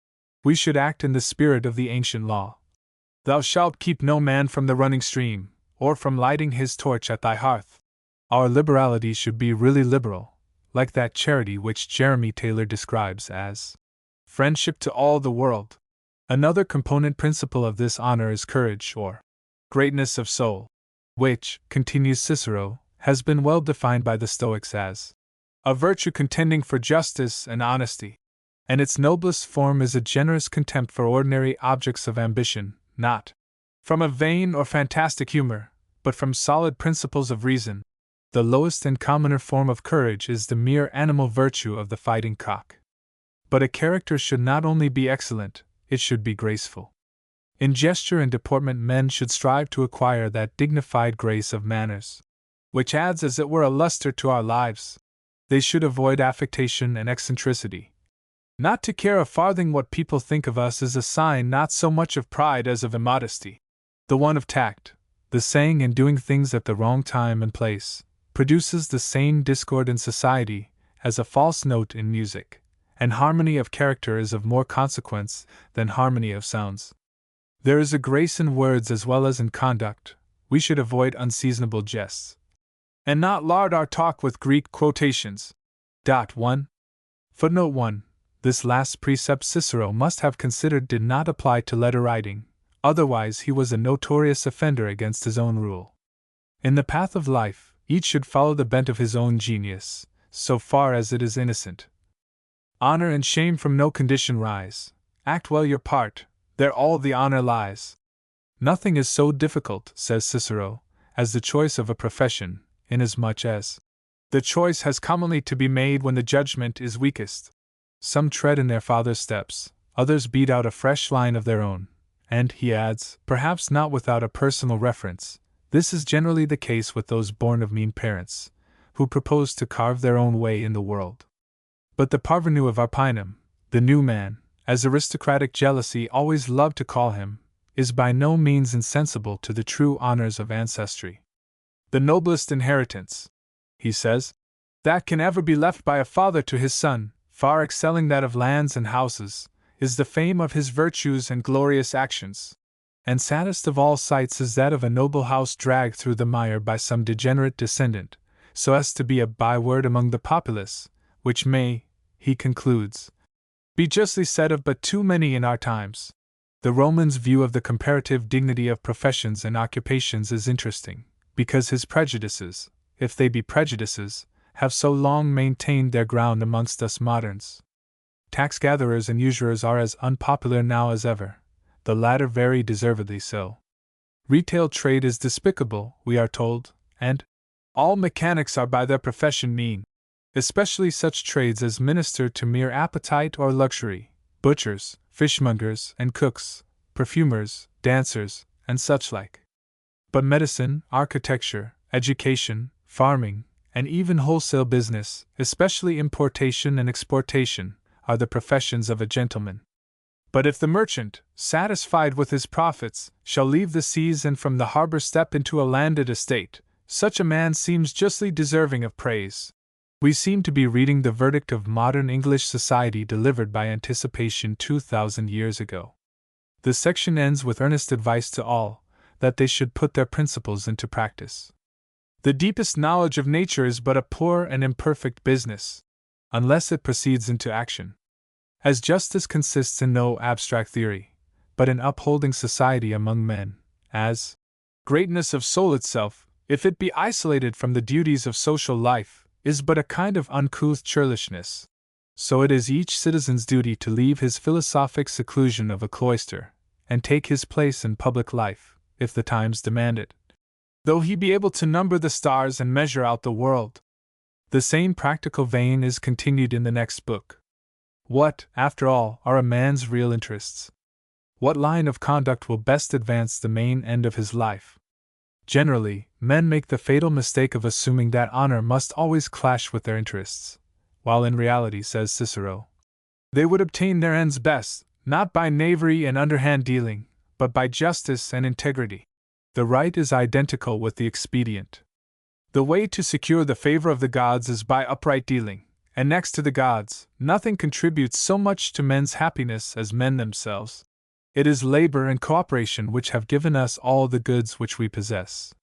We should act in the spirit of the ancient law. Thou shalt keep no man from the running stream, or from lighting his torch at thy hearth. Our liberality should be really liberal, like that charity which Jeremy Taylor describes as friendship to all the world. Another component principle of this honor is courage, or greatness of soul, which, continues Cicero, has been well defined by the Stoics as a virtue contending for justice and honesty. and its noblest form is a generous contempt for ordinary objects of ambition, not from a vain or fantastic humor, but from solid principles of reason. The lowest and commoner form of courage is the mere animal virtue of the fighting cock. But a character should not only be excellent, it should be graceful. In gesture and deportment men should strive to acquire that dignified grace of manners, which adds as it were a luster to our lives. They should avoid affectation and eccentricity. Not to care a farthing what people think of us is a sign not so much of pride as of immodesty. The want of tact, the saying and doing things at the wrong time and place, produces the same discord in society as a false note in music, and harmony of character is of more consequence than harmony of sounds. There is a grace in words as well as in conduct. We should avoid unseasonable jests, and not lard our talk with Greek quotations. 1. Footnote 1. This last precept Cicero must have considered did not apply to letter writing, otherwise he was a notorious offender against his own rule. In the path of life, each should follow the bent of his own genius, so far as it is innocent. Honor and shame from no condition rise. Act well your part, there all the honor lies. Nothing is so difficult, says Cicero, as the choice of a profession, inasmuch as the choice has commonly to be made when the judgment is weakest. Some tread in their father's steps, others beat out a fresh line of their own, and, he adds, perhaps not without a personal reference, this is generally the case with those born of mean parents, who propose to carve their own way in the world. But the parvenu of Arpinum, the new man, as aristocratic jealousy always loved to call him, is by no means insensible to the true honors of ancestry. The noblest inheritance, he says, that can ever be left by a father to his son, far excelling that of lands and houses, is the fame of his virtues and glorious actions. And saddest of all sights is that of a noble house dragged through the mire by some degenerate descendant, so as to be a byword among the populace, which may, he concludes, be justly said of but too many in our times. The Roman's view of the comparative dignity of professions and occupations is interesting, because his prejudices, if they be prejudices, have so long maintained their ground amongst us moderns. Tax gatherers and usurers are as unpopular now as ever, the latter very deservedly so. Retail trade is despicable, we are told, and all mechanics are by their profession mean, especially such trades as minister to mere appetite or luxury, butchers, fishmongers and cooks, perfumers, dancers, and such like. But medicine, architecture, education, farming, and even wholesale business, especially importation and exportation, are the professions of a gentleman. But if the merchant, satisfied with his profits, shall leave the seas and from the harbor step into a landed estate, such a man seems justly deserving of praise. We seem to be reading the verdict of modern English society delivered by anticipation 2,000 years ago. The section ends with earnest advice to all, that they should put their principles into practice. The deepest knowledge of nature is but a poor and imperfect business, unless it proceeds into action. As justice consists in no abstract theory, but in upholding society among men, as greatness of soul itself, if it be isolated from the duties of social life, is but a kind of uncouth churlishness, so it is each citizen's duty to leave his philosophic seclusion of a cloister, and take his place in public life, if the times demand it, though he be able to number the stars and measure out the world. The same practical vein is continued in the next book. What, after all, are a man's real interests? What line of conduct will best advance the main end of his life? Generally, men make the fatal mistake of assuming that honor must always clash with their interests, while in reality, says Cicero, they would obtain their ends best, not by knavery and underhand dealing, but by justice and integrity. The right is identical with the expedient. The way to secure the favor of the gods is by upright dealing, and next to the gods, nothing contributes so much to men's happiness as men themselves. It is labor and cooperation which have given us all the goods which we possess.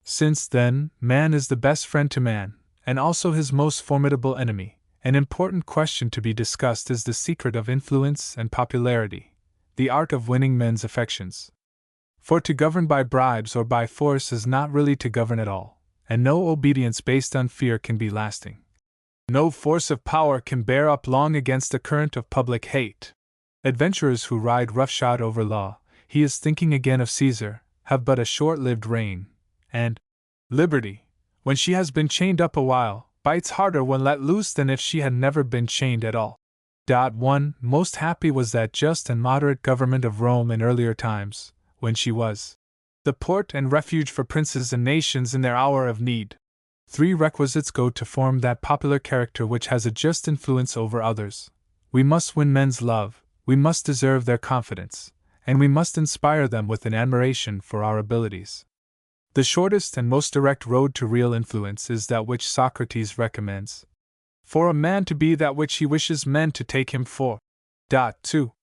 Since, then, man is the best friend to man, and also his most formidable enemy, an important question to be discussed is the secret of influence and popularity, the art of winning men's affections. For to govern by bribes or by force is not really to govern at all, and no obedience based on fear can be lasting. No force of power can bear up long against the current of public hate. Adventurers who ride roughshod over law, he is thinking again of Caesar, have but a short-lived reign, and liberty, when she has been chained up a while, bites harder when let loose than if she had never been chained at all. 1. Most happy was that just and moderate government of Rome in earlier times, when she was the port and refuge for princes and nations in their hour of need. 3 requisites go to form that popular character which has a just influence over others. We must win men's love, we must deserve their confidence, and we must inspire them with an admiration for our abilities. The shortest and most direct road to real influence is that which Socrates recommends. For a man to be that which he wishes men to take him for. 2.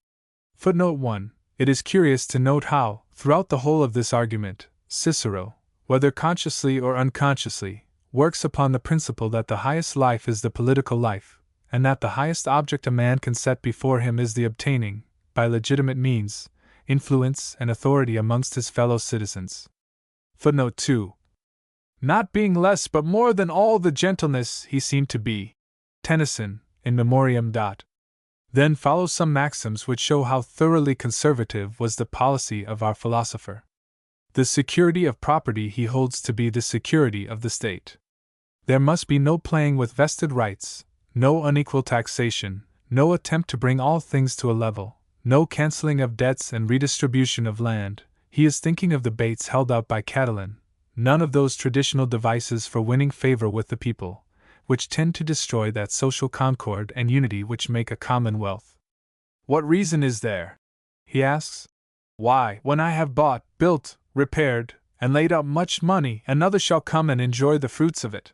Footnote 1. It is curious to note how, throughout the whole of this argument, Cicero, whether consciously or unconsciously, works upon the principle that the highest life is the political life, and that the highest object a man can set before him is the obtaining, by legitimate means, influence and authority amongst his fellow citizens. Footnote 2. Not being less but more than all the gentleness he seemed to be. Tennyson, in memoriam. Then follow some maxims which show how thoroughly conservative was the policy of our philosopher. The security of property he holds to be the security of the state. There must be no playing with vested rights, no unequal taxation, no attempt to bring all things to a level, no cancelling of debts and redistribution of land. He is thinking of the baits held out by Catiline, none of those traditional devices for winning favor with the people, which tend to destroy that social concord and unity which make a commonwealth. What reason is there? He asks. Why, when I have bought, built, repaired, and laid out much money, another shall come and enjoy the fruits of it.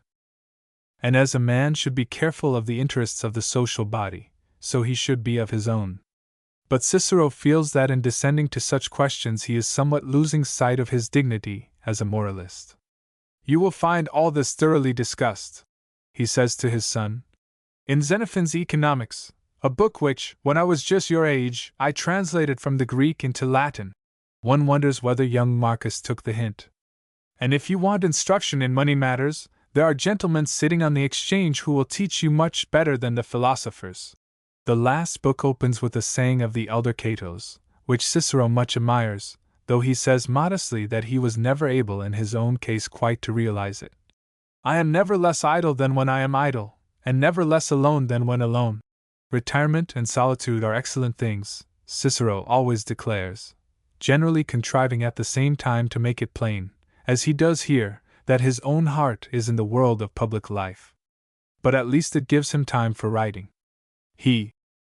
And as a man should be careful of the interests of the social body, so he should be of his own. But Cicero feels that in descending to such questions he is somewhat losing sight of his dignity as a moralist. You will find all this thoroughly discussed, he says to his son, in Xenophon's Economics, a book which, when I was just your age, I translated from the Greek into Latin. One wonders whether young Marcus took the hint. And if you want instruction in money matters, there are gentlemen sitting on the exchange who will teach you much better than the philosophers. The last book opens with a saying of the elder Cato's, which Cicero much admires, though he says modestly that he was never able in his own case quite to realize it. I am never less idle than when I am idle, and never less alone than when alone. Retirement and solitude are excellent things, Cicero always declares, generally contriving at the same time to make it plain, as he does here, that his own heart is in the world of public life. But at least it gives him time for writing. He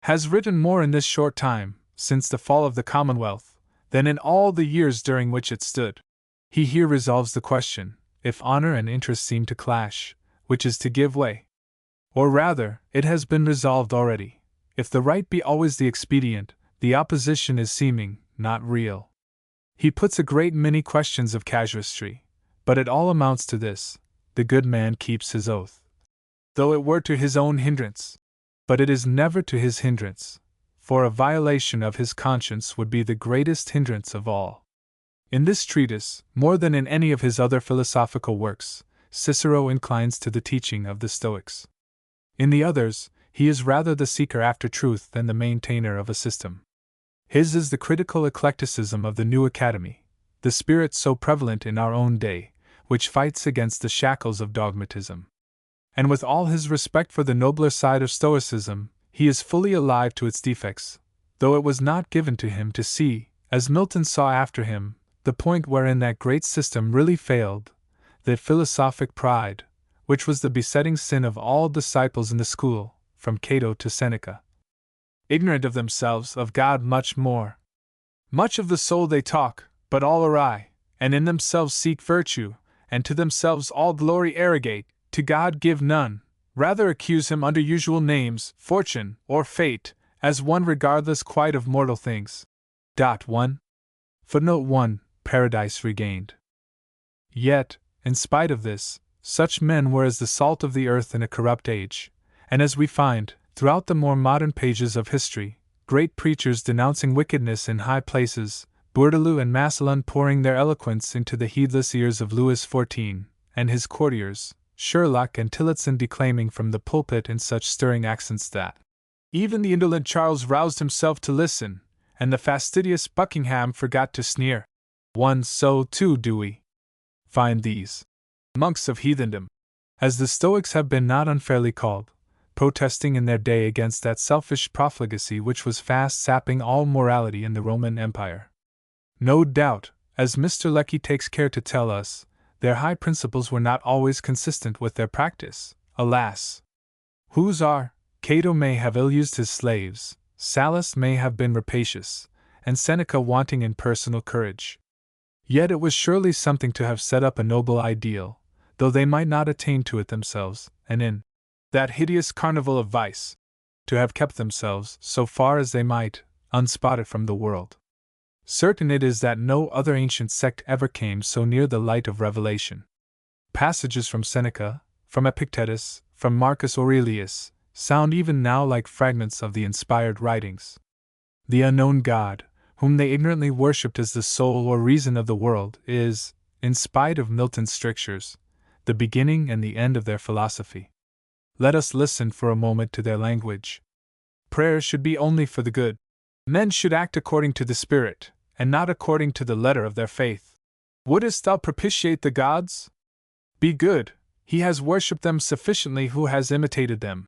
has written more in this short time, since the fall of the Commonwealth, than in all the years during which it stood. He here resolves the question, if honor and interest seem to clash, which is to give way? Or rather, it has been resolved already. If the right be always the expedient, the opposition is seeming, not real. He puts a great many questions of casuistry, but it all amounts to this: the good man keeps his oath. Though it were to his own hindrance. But it is never to his hindrance, for a violation of his conscience would be the greatest hindrance of all. In this treatise, more than in any of his other philosophical works, Cicero inclines to the teaching of the Stoics. In the others, he is rather the seeker after truth than the maintainer of a system. His is the critical eclecticism of the new academy, the spirit so prevalent in our own day, which fights against the shackles of dogmatism. And with all his respect for the nobler side of Stoicism, he is fully alive to its defects, though it was not given to him to see, as Milton saw after him, the point wherein that great system really failed, that philosophic pride, which was the besetting sin of all disciples in the school, from Cato to Seneca. Ignorant of themselves, of God much more. Much of the soul they talk, but all awry, and in themselves seek virtue, and to themselves all glory arrogate, to God give none, rather accuse him under usual names, fortune, or fate, as one regardless quite of mortal things. 1. Footnote 1. Paradise regained. Yet, in spite of this, such men were as the salt of the earth in a corrupt age, and as we find, throughout the more modern pages of history, great preachers denouncing wickedness in high places, Bourdaloue and Massillon pouring their eloquence into the heedless ears of Louis XIV and his courtiers, Sherlock and Tillotson declaiming from the pulpit in such stirring accents that even the indolent Charles roused himself to listen, and the fastidious Buckingham forgot to sneer. So too do we find these monks of heathendom, as the Stoics have been not unfairly called, protesting in their day against that selfish profligacy which was fast sapping all morality in the Roman Empire. No doubt, as Mr. Lecky takes care to tell us, their high principles were not always consistent with their practice, alas! Whose are, Cato may have ill-used his slaves, Sallust may have been rapacious, and Seneca wanting in personal courage. Yet it was surely something to have set up a noble ideal, though they might not attain to it themselves, and in that hideous carnival of vice, to have kept themselves, so far as they might, unspotted from the world. Certain it is that no other ancient sect ever came so near the light of revelation. Passages from Seneca, from Epictetus, from Marcus Aurelius, sound even now like fragments of the inspired writings. The unknown God, whom they ignorantly worshipped as the soul or reason of the world, is, in spite of Milton's strictures, the beginning and the end of their philosophy. Let us listen for a moment to their language. Prayer should be only for the good. Men should act according to the Spirit, and not according to the letter of their faith. Wouldst thou propitiate the gods? Be good, he has worshipped them sufficiently who has imitated them.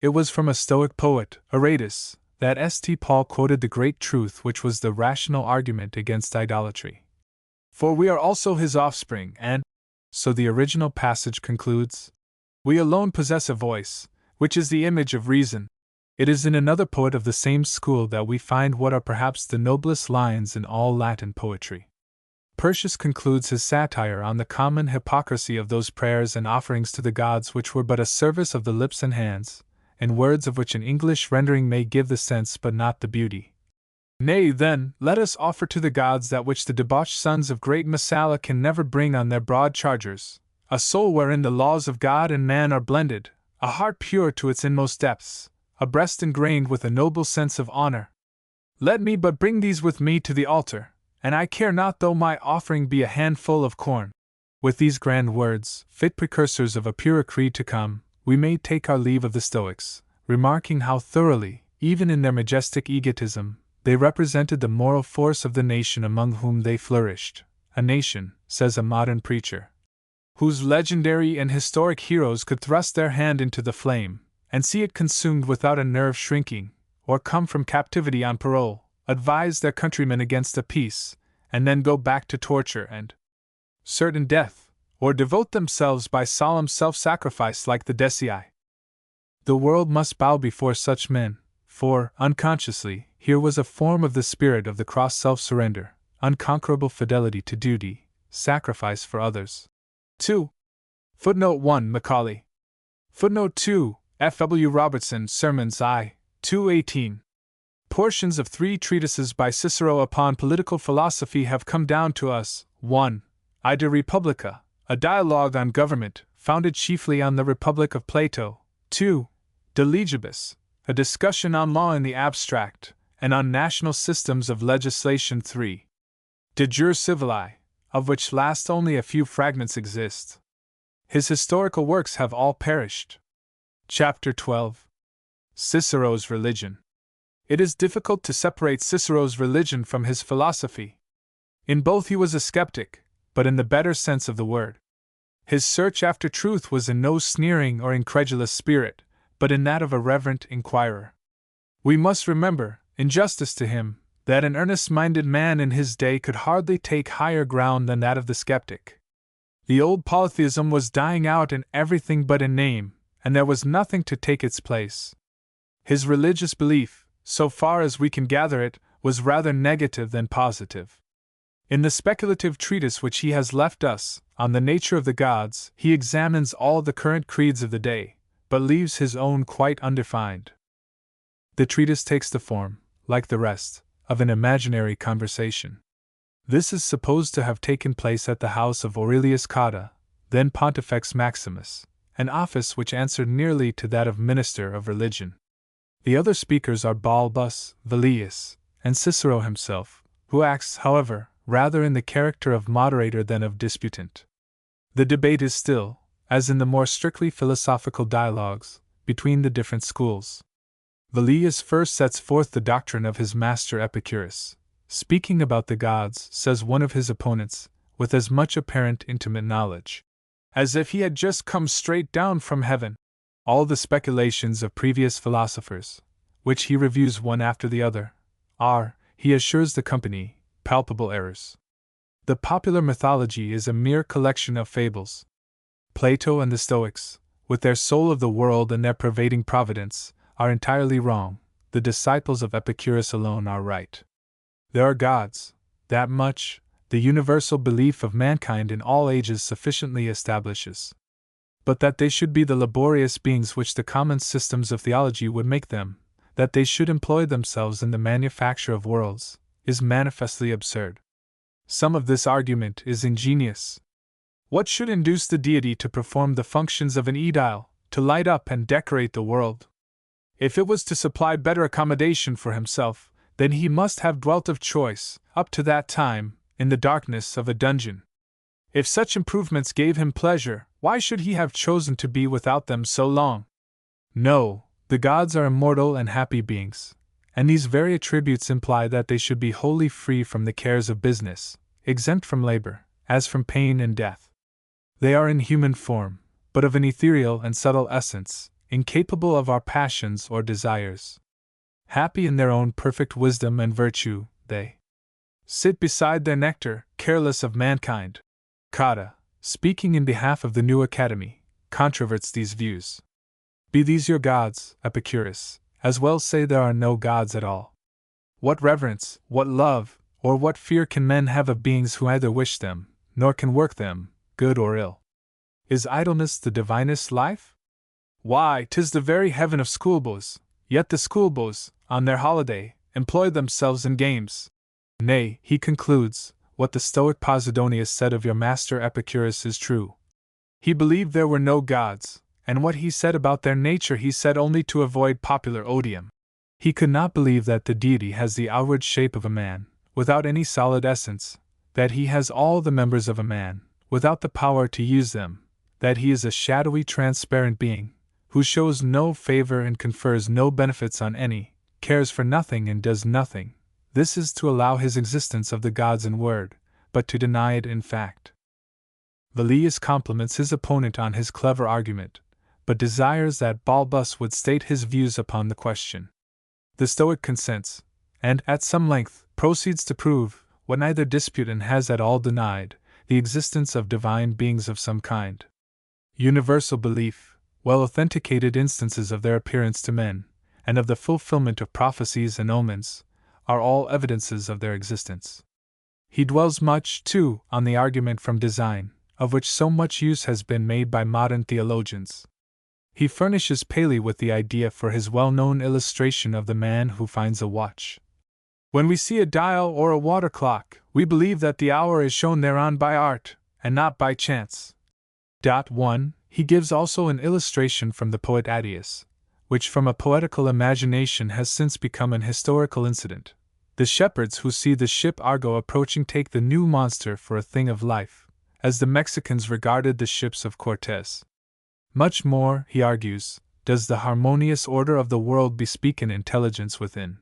It was from a Stoic poet, Aratus, that St. Paul quoted the great truth which was the rational argument against idolatry. For we are also his offspring, and, so the original passage concludes, we alone possess a voice, which is the image of reason. It is in another poet of the same school that we find what are perhaps the noblest lines in all Latin poetry. Persius concludes his satire on the common hypocrisy of those prayers and offerings to the gods which were but a service of the lips and hands, in words of which an English rendering may give the sense but not the beauty. Nay, then, let us offer to the gods that which the debauched sons of great Messala can never bring on their broad chargers, a soul wherein the laws of God and man are blended, a heart pure to its inmost depths, a breast ingrained with a noble sense of honor. Let me but bring these with me to the altar, and I care not though my offering be a handful of corn. With these grand words, fit precursors of a purer creed to come, we may take our leave of the Stoics, remarking how thoroughly, even in their majestic egotism, they represented the moral force of the nation among whom they flourished. A nation, says a modern preacher, whose legendary and historic heroes could thrust their hand into the flame, and see it consumed without a nerve shrinking, or come from captivity on parole, advise their countrymen against a peace, and then go back to torture and certain death, or devote themselves by solemn self-sacrifice like the Decii. The world must bow before such men, for, unconsciously, here was a form of the spirit of the cross self-surrender, unconquerable fidelity to duty, sacrifice for others. 2. Footnote 1 Macaulay. Footnote 2 F.W. Robertson, Sermons I. 218. Portions of 3 treatises by Cicero upon political philosophy have come down to us. 1. De Republica, a dialogue on government, founded chiefly on the Republic of Plato. 2. De Legibus, a discussion on law in the abstract, and on national systems of legislation. 3. De Jure Civili, of which last only a few fragments exist. His historical works have all perished. Chapter 12. Cicero's Religion. It is difficult to separate Cicero's religion from his philosophy. In both he was a skeptic, but in the better sense of the word. His search after truth was in no sneering or incredulous spirit, but in that of a reverent inquirer. We must remember, in justice to him, that an earnest-minded man in his day could hardly take higher ground than that of the skeptic. The old polytheism was dying out in everything but in name, and there was nothing to take its place. His religious belief, so far as we can gather it, was rather negative than positive. In the speculative treatise which he has left us, on the nature of the gods, he examines all the current creeds of the day, but leaves his own quite undefined. The treatise takes the form, like the rest, of an imaginary conversation. This is supposed to have taken place at the house of Aurelius Cotta, then Pontifex Maximus, an office which answered nearly to that of minister of religion. The other speakers are Balbus, Velleius, and Cicero himself, who acts, however, rather in the character of moderator than of disputant. The debate is still, as in the more strictly philosophical dialogues between the different schools. Velleius first sets forth the doctrine of his master Epicurus. Speaking about the gods, says one of his opponents, with as much apparent intimate knowledge as if he had just come straight down from heaven, all the speculations of previous philosophers, which he reviews one after the other, are, he assures the company, palpable errors. The popular mythology is a mere collection of fables. Plato and the Stoics, with their soul of the world and their pervading providence, are entirely wrong. The disciples of Epicurus alone are right. There are gods, that much the universal belief of mankind in all ages sufficiently establishes. But that they should be the laborious beings which the common systems of theology would make them, that they should employ themselves in the manufacture of worlds, is manifestly absurd. Some of this argument is ingenious. What should induce the deity to perform the functions of an aedile, to light up and decorate the world? If it was to supply better accommodation for himself, then he must have dwelt of choice, up to that time, in the darkness of a dungeon. If such improvements gave him pleasure, why should he have chosen to be without them so long? No, the gods are immortal and happy beings, and these very attributes imply that they should be wholly free from the cares of business, exempt from labor, as from pain and death. They are in human form, but of an ethereal and subtle essence, incapable of our passions or desires. Happy in their own perfect wisdom and virtue, they sit beside their nectar, careless of mankind. Cotta, speaking in behalf of the new academy, controverts these views. Be these your gods, Epicurus, as well say there are no gods at all. What reverence, what love, or what fear can men have of beings who neither wish them, nor can work them, good or ill? Is idleness the divinest life? Why, 'tis the very heaven of schoolboys, yet the schoolboys, on their holiday, employ themselves in games. Nay, he concludes, what the Stoic Posidonius said of your master Epicurus is true. He believed there were no gods, and what he said about their nature he said only to avoid popular odium. He could not believe that the deity has the outward shape of a man, without any solid essence, that he has all the members of a man, without the power to use them, that he is a shadowy transparent being, who shows no favor and confers no benefits on any, cares for nothing and does nothing. This is to allow his existence of the gods in word, but to deny it in fact. Velleius compliments his opponent on his clever argument, but desires that Balbus would state his views upon the question. The Stoic consents, and, at some length, proceeds to prove, what neither dispute and has at all denied, the existence of divine beings of some kind. Universal belief, well authenticated instances of their appearance to men, and of the fulfillment of prophecies and omens, are all evidences of their existence. He dwells much, too, on the argument from design, of which so much use has been made by modern theologians. He furnishes Paley with the idea for his well-known illustration of the man who finds a watch. When we see a dial or a water clock, we believe that the hour is shown thereon by art, and not by chance. 1. He gives also an illustration from the poet Attius, which from a poetical imagination has since become an historical incident. The shepherds who see the ship Argo approaching take the new monster for a thing of life, as the Mexicans regarded the ships of Cortez. Much more, he argues, does the harmonious order of the world bespeak an intelligence within.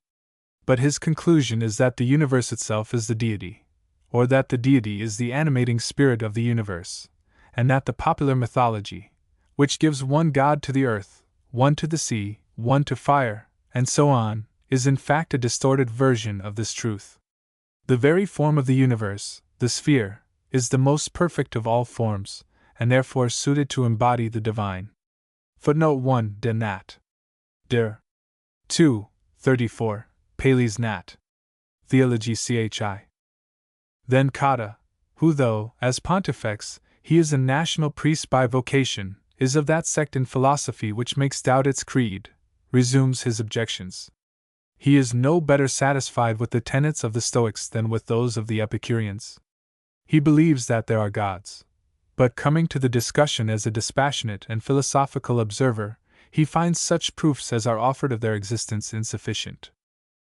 But his conclusion is that the universe itself is the deity, or that the deity is the animating spirit of the universe, and that the popular mythology, which gives one god to the earth, one to the sea, one to fire, and so on, is in fact a distorted version of this truth. The very form of the universe, the sphere, is the most perfect of all forms, and therefore suited to embody the divine. Footnote 1. De Nat. Der. 2. 34. Paley's Nat. Theology Chi. Then Cotta, who though, as pontifex, he is a national priest by vocation, is of that sect in philosophy which makes doubt its creed, resumes his objections. He is no better satisfied with the tenets of the Stoics than with those of the Epicureans. He believes that there are gods. But coming to the discussion as a dispassionate and philosophical observer, he finds such proofs as are offered of their existence insufficient.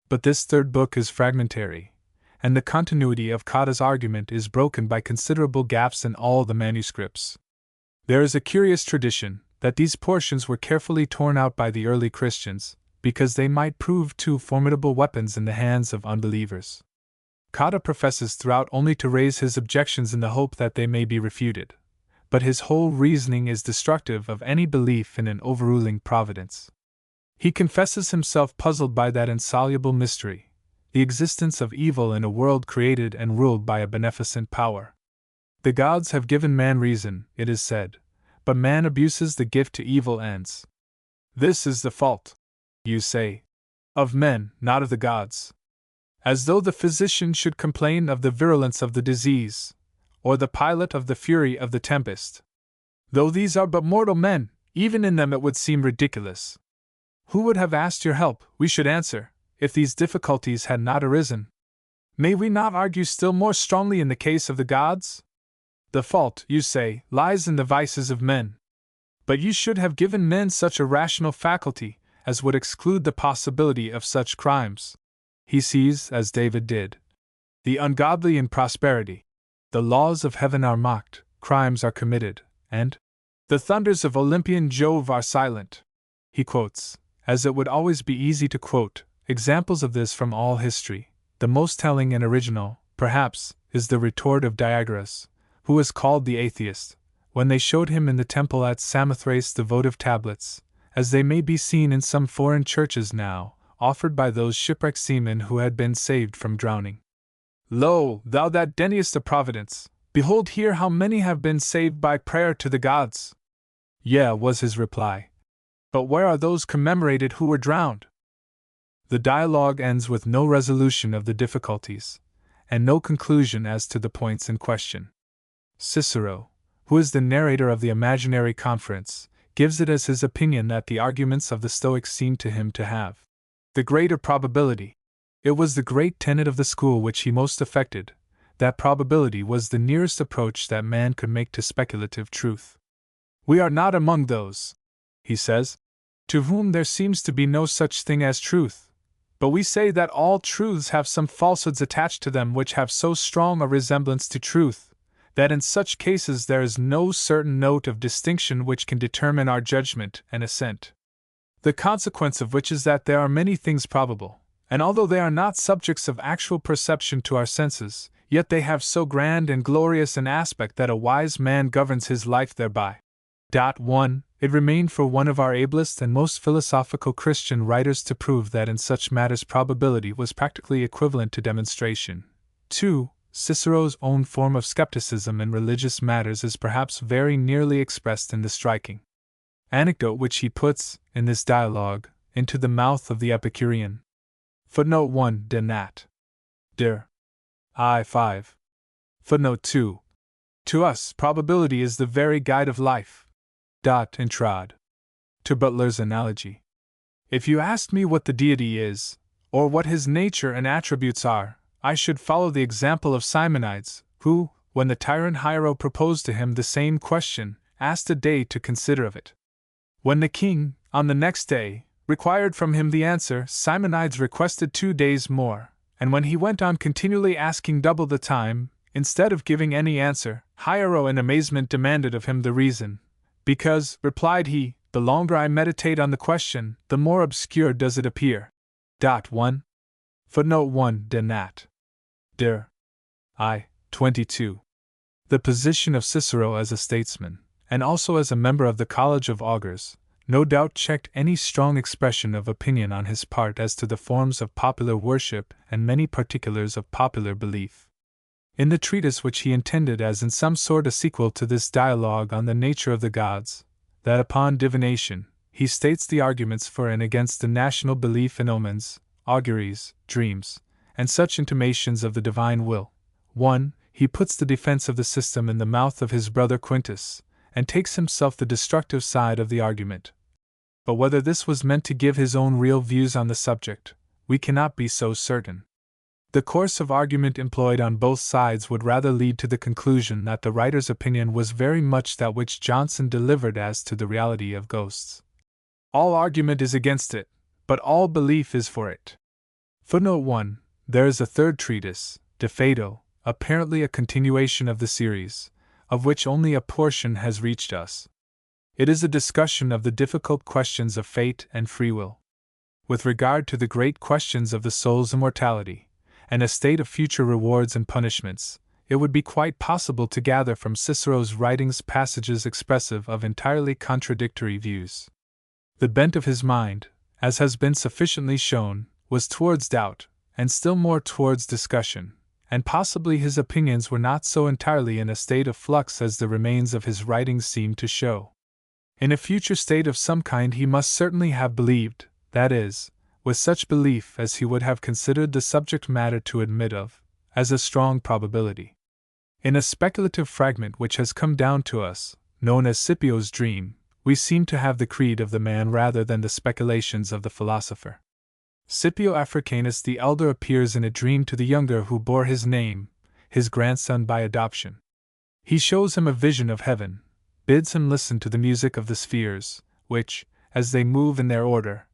But this third book is fragmentary, and the continuity of Cotta's argument is broken by considerable gaps in all the manuscripts. There is a curious tradition that these portions were carefully torn out by the early Christians, because they might prove too formidable weapons in the hands of unbelievers. Cotta professes throughout only to raise his objections in the hope that they may be refuted, but his whole reasoning is destructive of any belief in an overruling providence. He confesses himself puzzled by that insoluble mystery, the existence of evil in a world created and ruled by a beneficent power. The gods have given man reason, it is said, but man abuses the gift to evil ends. This is the fault, you say, of men, not of the gods. As though the physician should complain of the virulence of the disease, or the pilot of the fury of the tempest. Though these are but mortal men, even in them it would seem ridiculous. Who would have asked your help, we should answer, if these difficulties had not arisen? May we not argue still more strongly in the case of the gods? The fault, you say, lies in the vices of men. But you should have given men such a rational faculty as would exclude the possibility of such crimes. He sees, as David did, the ungodly in prosperity. The laws of heaven are mocked, crimes are committed, and the thunders of Olympian Jove are silent. He quotes, as it would always be easy to quote, examples of this from all history. The most telling and original, perhaps, is the retort of Diagoras, who was called the atheist, when they showed him in the temple at Samothrace the votive tablets, as they may be seen in some foreign churches now, offered by those shipwrecked seamen who had been saved from drowning. Lo, thou that deniest a providence, behold here how many have been saved by prayer to the gods. Yea, was his reply. But where are those commemorated who were drowned? The dialogue ends with no resolution of the difficulties, and no conclusion as to the points in question. Cicero, who is the narrator of the imaginary conference, gives it as his opinion that the arguments of the Stoics seemed to him to have the greater probability. It was the great tenet of the school which he most affected, that probability was the nearest approach that man could make to speculative truth. We are not among those, he says, to whom there seems to be no such thing as truth, but we say that all truths have some falsehoods attached to them which have so strong a resemblance to truth, that in such cases there is no certain note of distinction which can determine our judgment and assent. The consequence of which is that there are many things probable, and although they are not subjects of actual perception to our senses, yet they have so grand and glorious an aspect that a wise man governs his life thereby. 1. It remained for one of our ablest and most philosophical Christian writers to prove that in such matters probability was practically equivalent to demonstration. 2. Cicero's own form of skepticism in religious matters is perhaps very nearly expressed in the striking anecdote which he puts, in this dialogue, into the mouth of the Epicurean. Footnote 1. De Nat. Der. I. 5. Footnote 2. To us, probability is the very guide of life. Introd. To Butler's analogy. If you asked me what the deity is, or what his nature and attributes are, I should follow the example of Simonides, who, when the tyrant Hiero proposed to him the same question, asked a day to consider of it. When the king, on the next day, required from him the answer, Simonides requested 2 days more, and when he went on continually asking double the time, instead of giving any answer, Hiero in amazement demanded of him the reason. Because, replied he, the longer I meditate on the question, the more obscure does it appear. 1. Footnote 1. De Nat. Der. I. 22. The position of Cicero as a statesman, and also as a member of the College of Augurs, no doubt checked any strong expression of opinion on his part as to the forms of popular worship and many particulars of popular belief. In the treatise which he intended as in some sort a sequel to this dialogue on the nature of the gods, that upon divination, he states the arguments for and against the national belief in omens, auguries, dreams, and such intimations of the divine will. 1. He puts the defense of the system in the mouth of his brother Quintus, and takes himself the destructive side of the argument. But whether this was meant to give his own real views on the subject, we cannot be so certain. The course of argument employed on both sides would rather lead to the conclusion that the writer's opinion was very much that which Johnson delivered as to the reality of ghosts. All argument is against it, but all belief is for it. Footnote 1. There is a third treatise, De Fado, apparently a continuation of the series, of which only a portion has reached us. It is a discussion of the difficult questions of fate and free will. With regard to the great questions of the soul's immortality, and a state of future rewards and punishments, it would be quite possible to gather from Cicero's writings passages expressive of entirely contradictory views. The bent of his mind, as has been sufficiently shown, was towards doubt, and still more towards discussion, and possibly his opinions were not so entirely in a state of flux as the remains of his writings seem to show. In a future state of some kind he must certainly have believed, that is, with such belief as he would have considered the subject matter to admit of, as a strong probability. In a speculative fragment which has come down to us, known as Scipio's dream, we seem to have the creed of the man rather than the speculations of the philosopher. Scipio Africanus the elder appears in a dream to the younger who bore his name, his grandson by adoption. He shows him a vision of heaven, bids him listen to the music of the spheres, which, as they move in their order,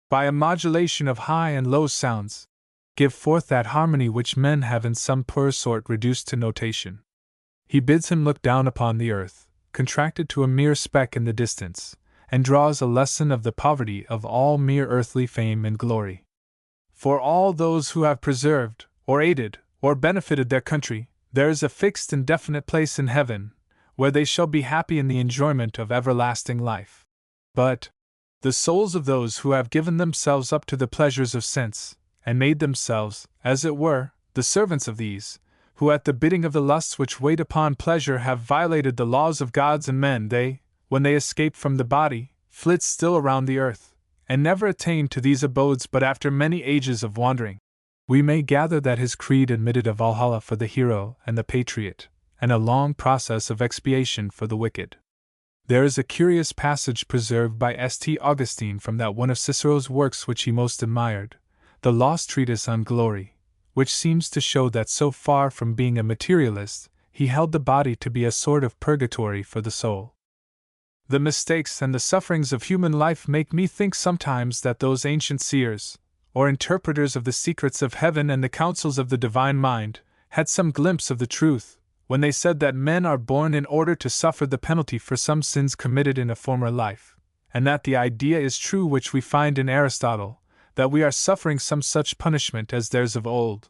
by a modulation of high and low sounds, give forth that harmony which men have in some poor sort reduced to notation. He bids him look down upon the earth, contracted to a mere speck in the distance, and draws a lesson of the poverty of all mere earthly fame and glory. For all those who have preserved, or aided, or benefited their country, there is a fixed and definite place in heaven, where they shall be happy in the enjoyment of everlasting life. But the souls of those who have given themselves up to the pleasures of sense, and made themselves, as it were, the servants of these, who at the bidding of the lusts which wait upon pleasure have violated the laws of gods and men, they, when they escape from the body, flit still around the earth, and never attain to these abodes but after many ages of wandering. We may gather that his creed admitted a Valhalla for the hero and the patriot, and a long process of expiation for the wicked. There is a curious passage preserved by St. Augustine from that one of Cicero's works which he most admired, the lost treatise on glory, which seems to show that so far from being a materialist, he held the body to be a sort of purgatory for the soul. The mistakes and the sufferings of human life make me think sometimes that those ancient seers, or interpreters of the secrets of heaven and the counsels of the divine mind, had some glimpse of the truth, when they said that men are born in order to suffer the penalty for some sins committed in a former life, and that the idea is true which we find in Aristotle, that we are suffering some such punishment as theirs of old,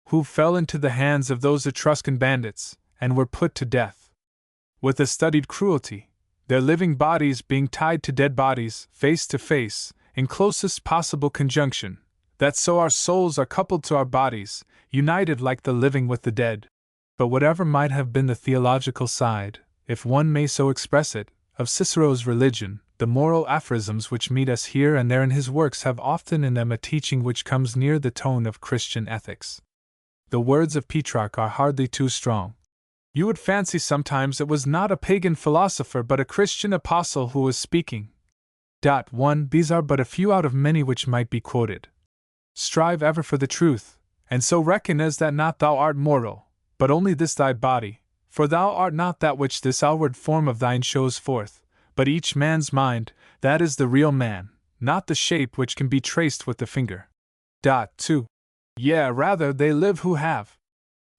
who fell into the hands of those Etruscan bandits, and were put to death with a studied cruelty, their living bodies being tied to dead bodies, face to face, in closest possible conjunction, that so our souls are coupled to our bodies, united like the living with the dead. But whatever might have been the theological side, if one may so express it, of Cicero's religion, the moral aphorisms which meet us here and there in his works have often in them a teaching which comes near the tone of Christian ethics. The words of Petrarch are hardly too strong. You would fancy sometimes it was not a pagan philosopher but a Christian apostle who was speaking. 1. These are but a few out of many which might be quoted. Strive ever for the truth, and so reckon as that not thou art mortal, but only this thy body, for thou art not that which this outward form of thine shows forth, but each man's mind, that is the real man, not the shape which can be traced with the finger. 2. Yea, rather they live who have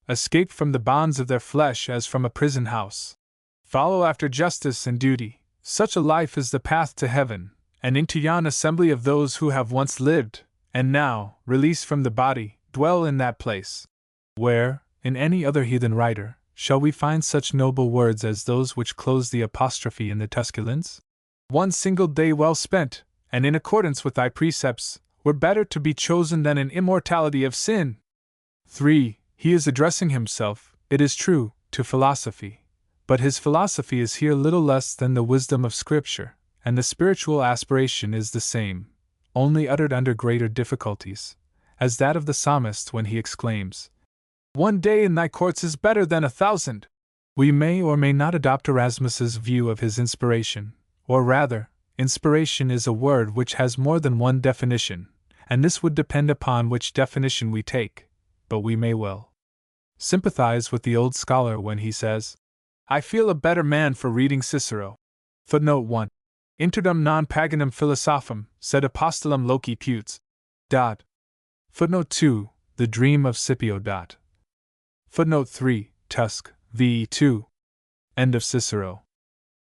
escaped from the bonds of their flesh as from a prison house. Follow after justice and duty, such a life is the path to heaven, and into yon assembly of those who have once lived, and now, released from the body, dwell in that place. Where, in any other heathen writer, shall we find such noble words as those which close the apostrophe in the Tusculans? One single day well spent, and in accordance with thy precepts, were better to be chosen than an immortality of sin. 3. He is addressing himself, it is true, to philosophy, but his philosophy is here little less than the wisdom of Scripture, and the spiritual aspiration is the same, only uttered under greater difficulties, as that of the psalmist when he exclaims, "One day in thy courts is better than 1,000." We may or may not adopt Erasmus's view of his inspiration, or rather, inspiration is a word which has more than one definition, and this would depend upon which definition we take, but we may well sympathize with the old scholar when he says, "I feel a better man for reading Cicero." Footnote 1. Interdum non paganum philosophum, sed apostolum loci putes. Footnote 2. The Dream of Scipio. Footnote 3. Tusk, v. 2. End of Cicero.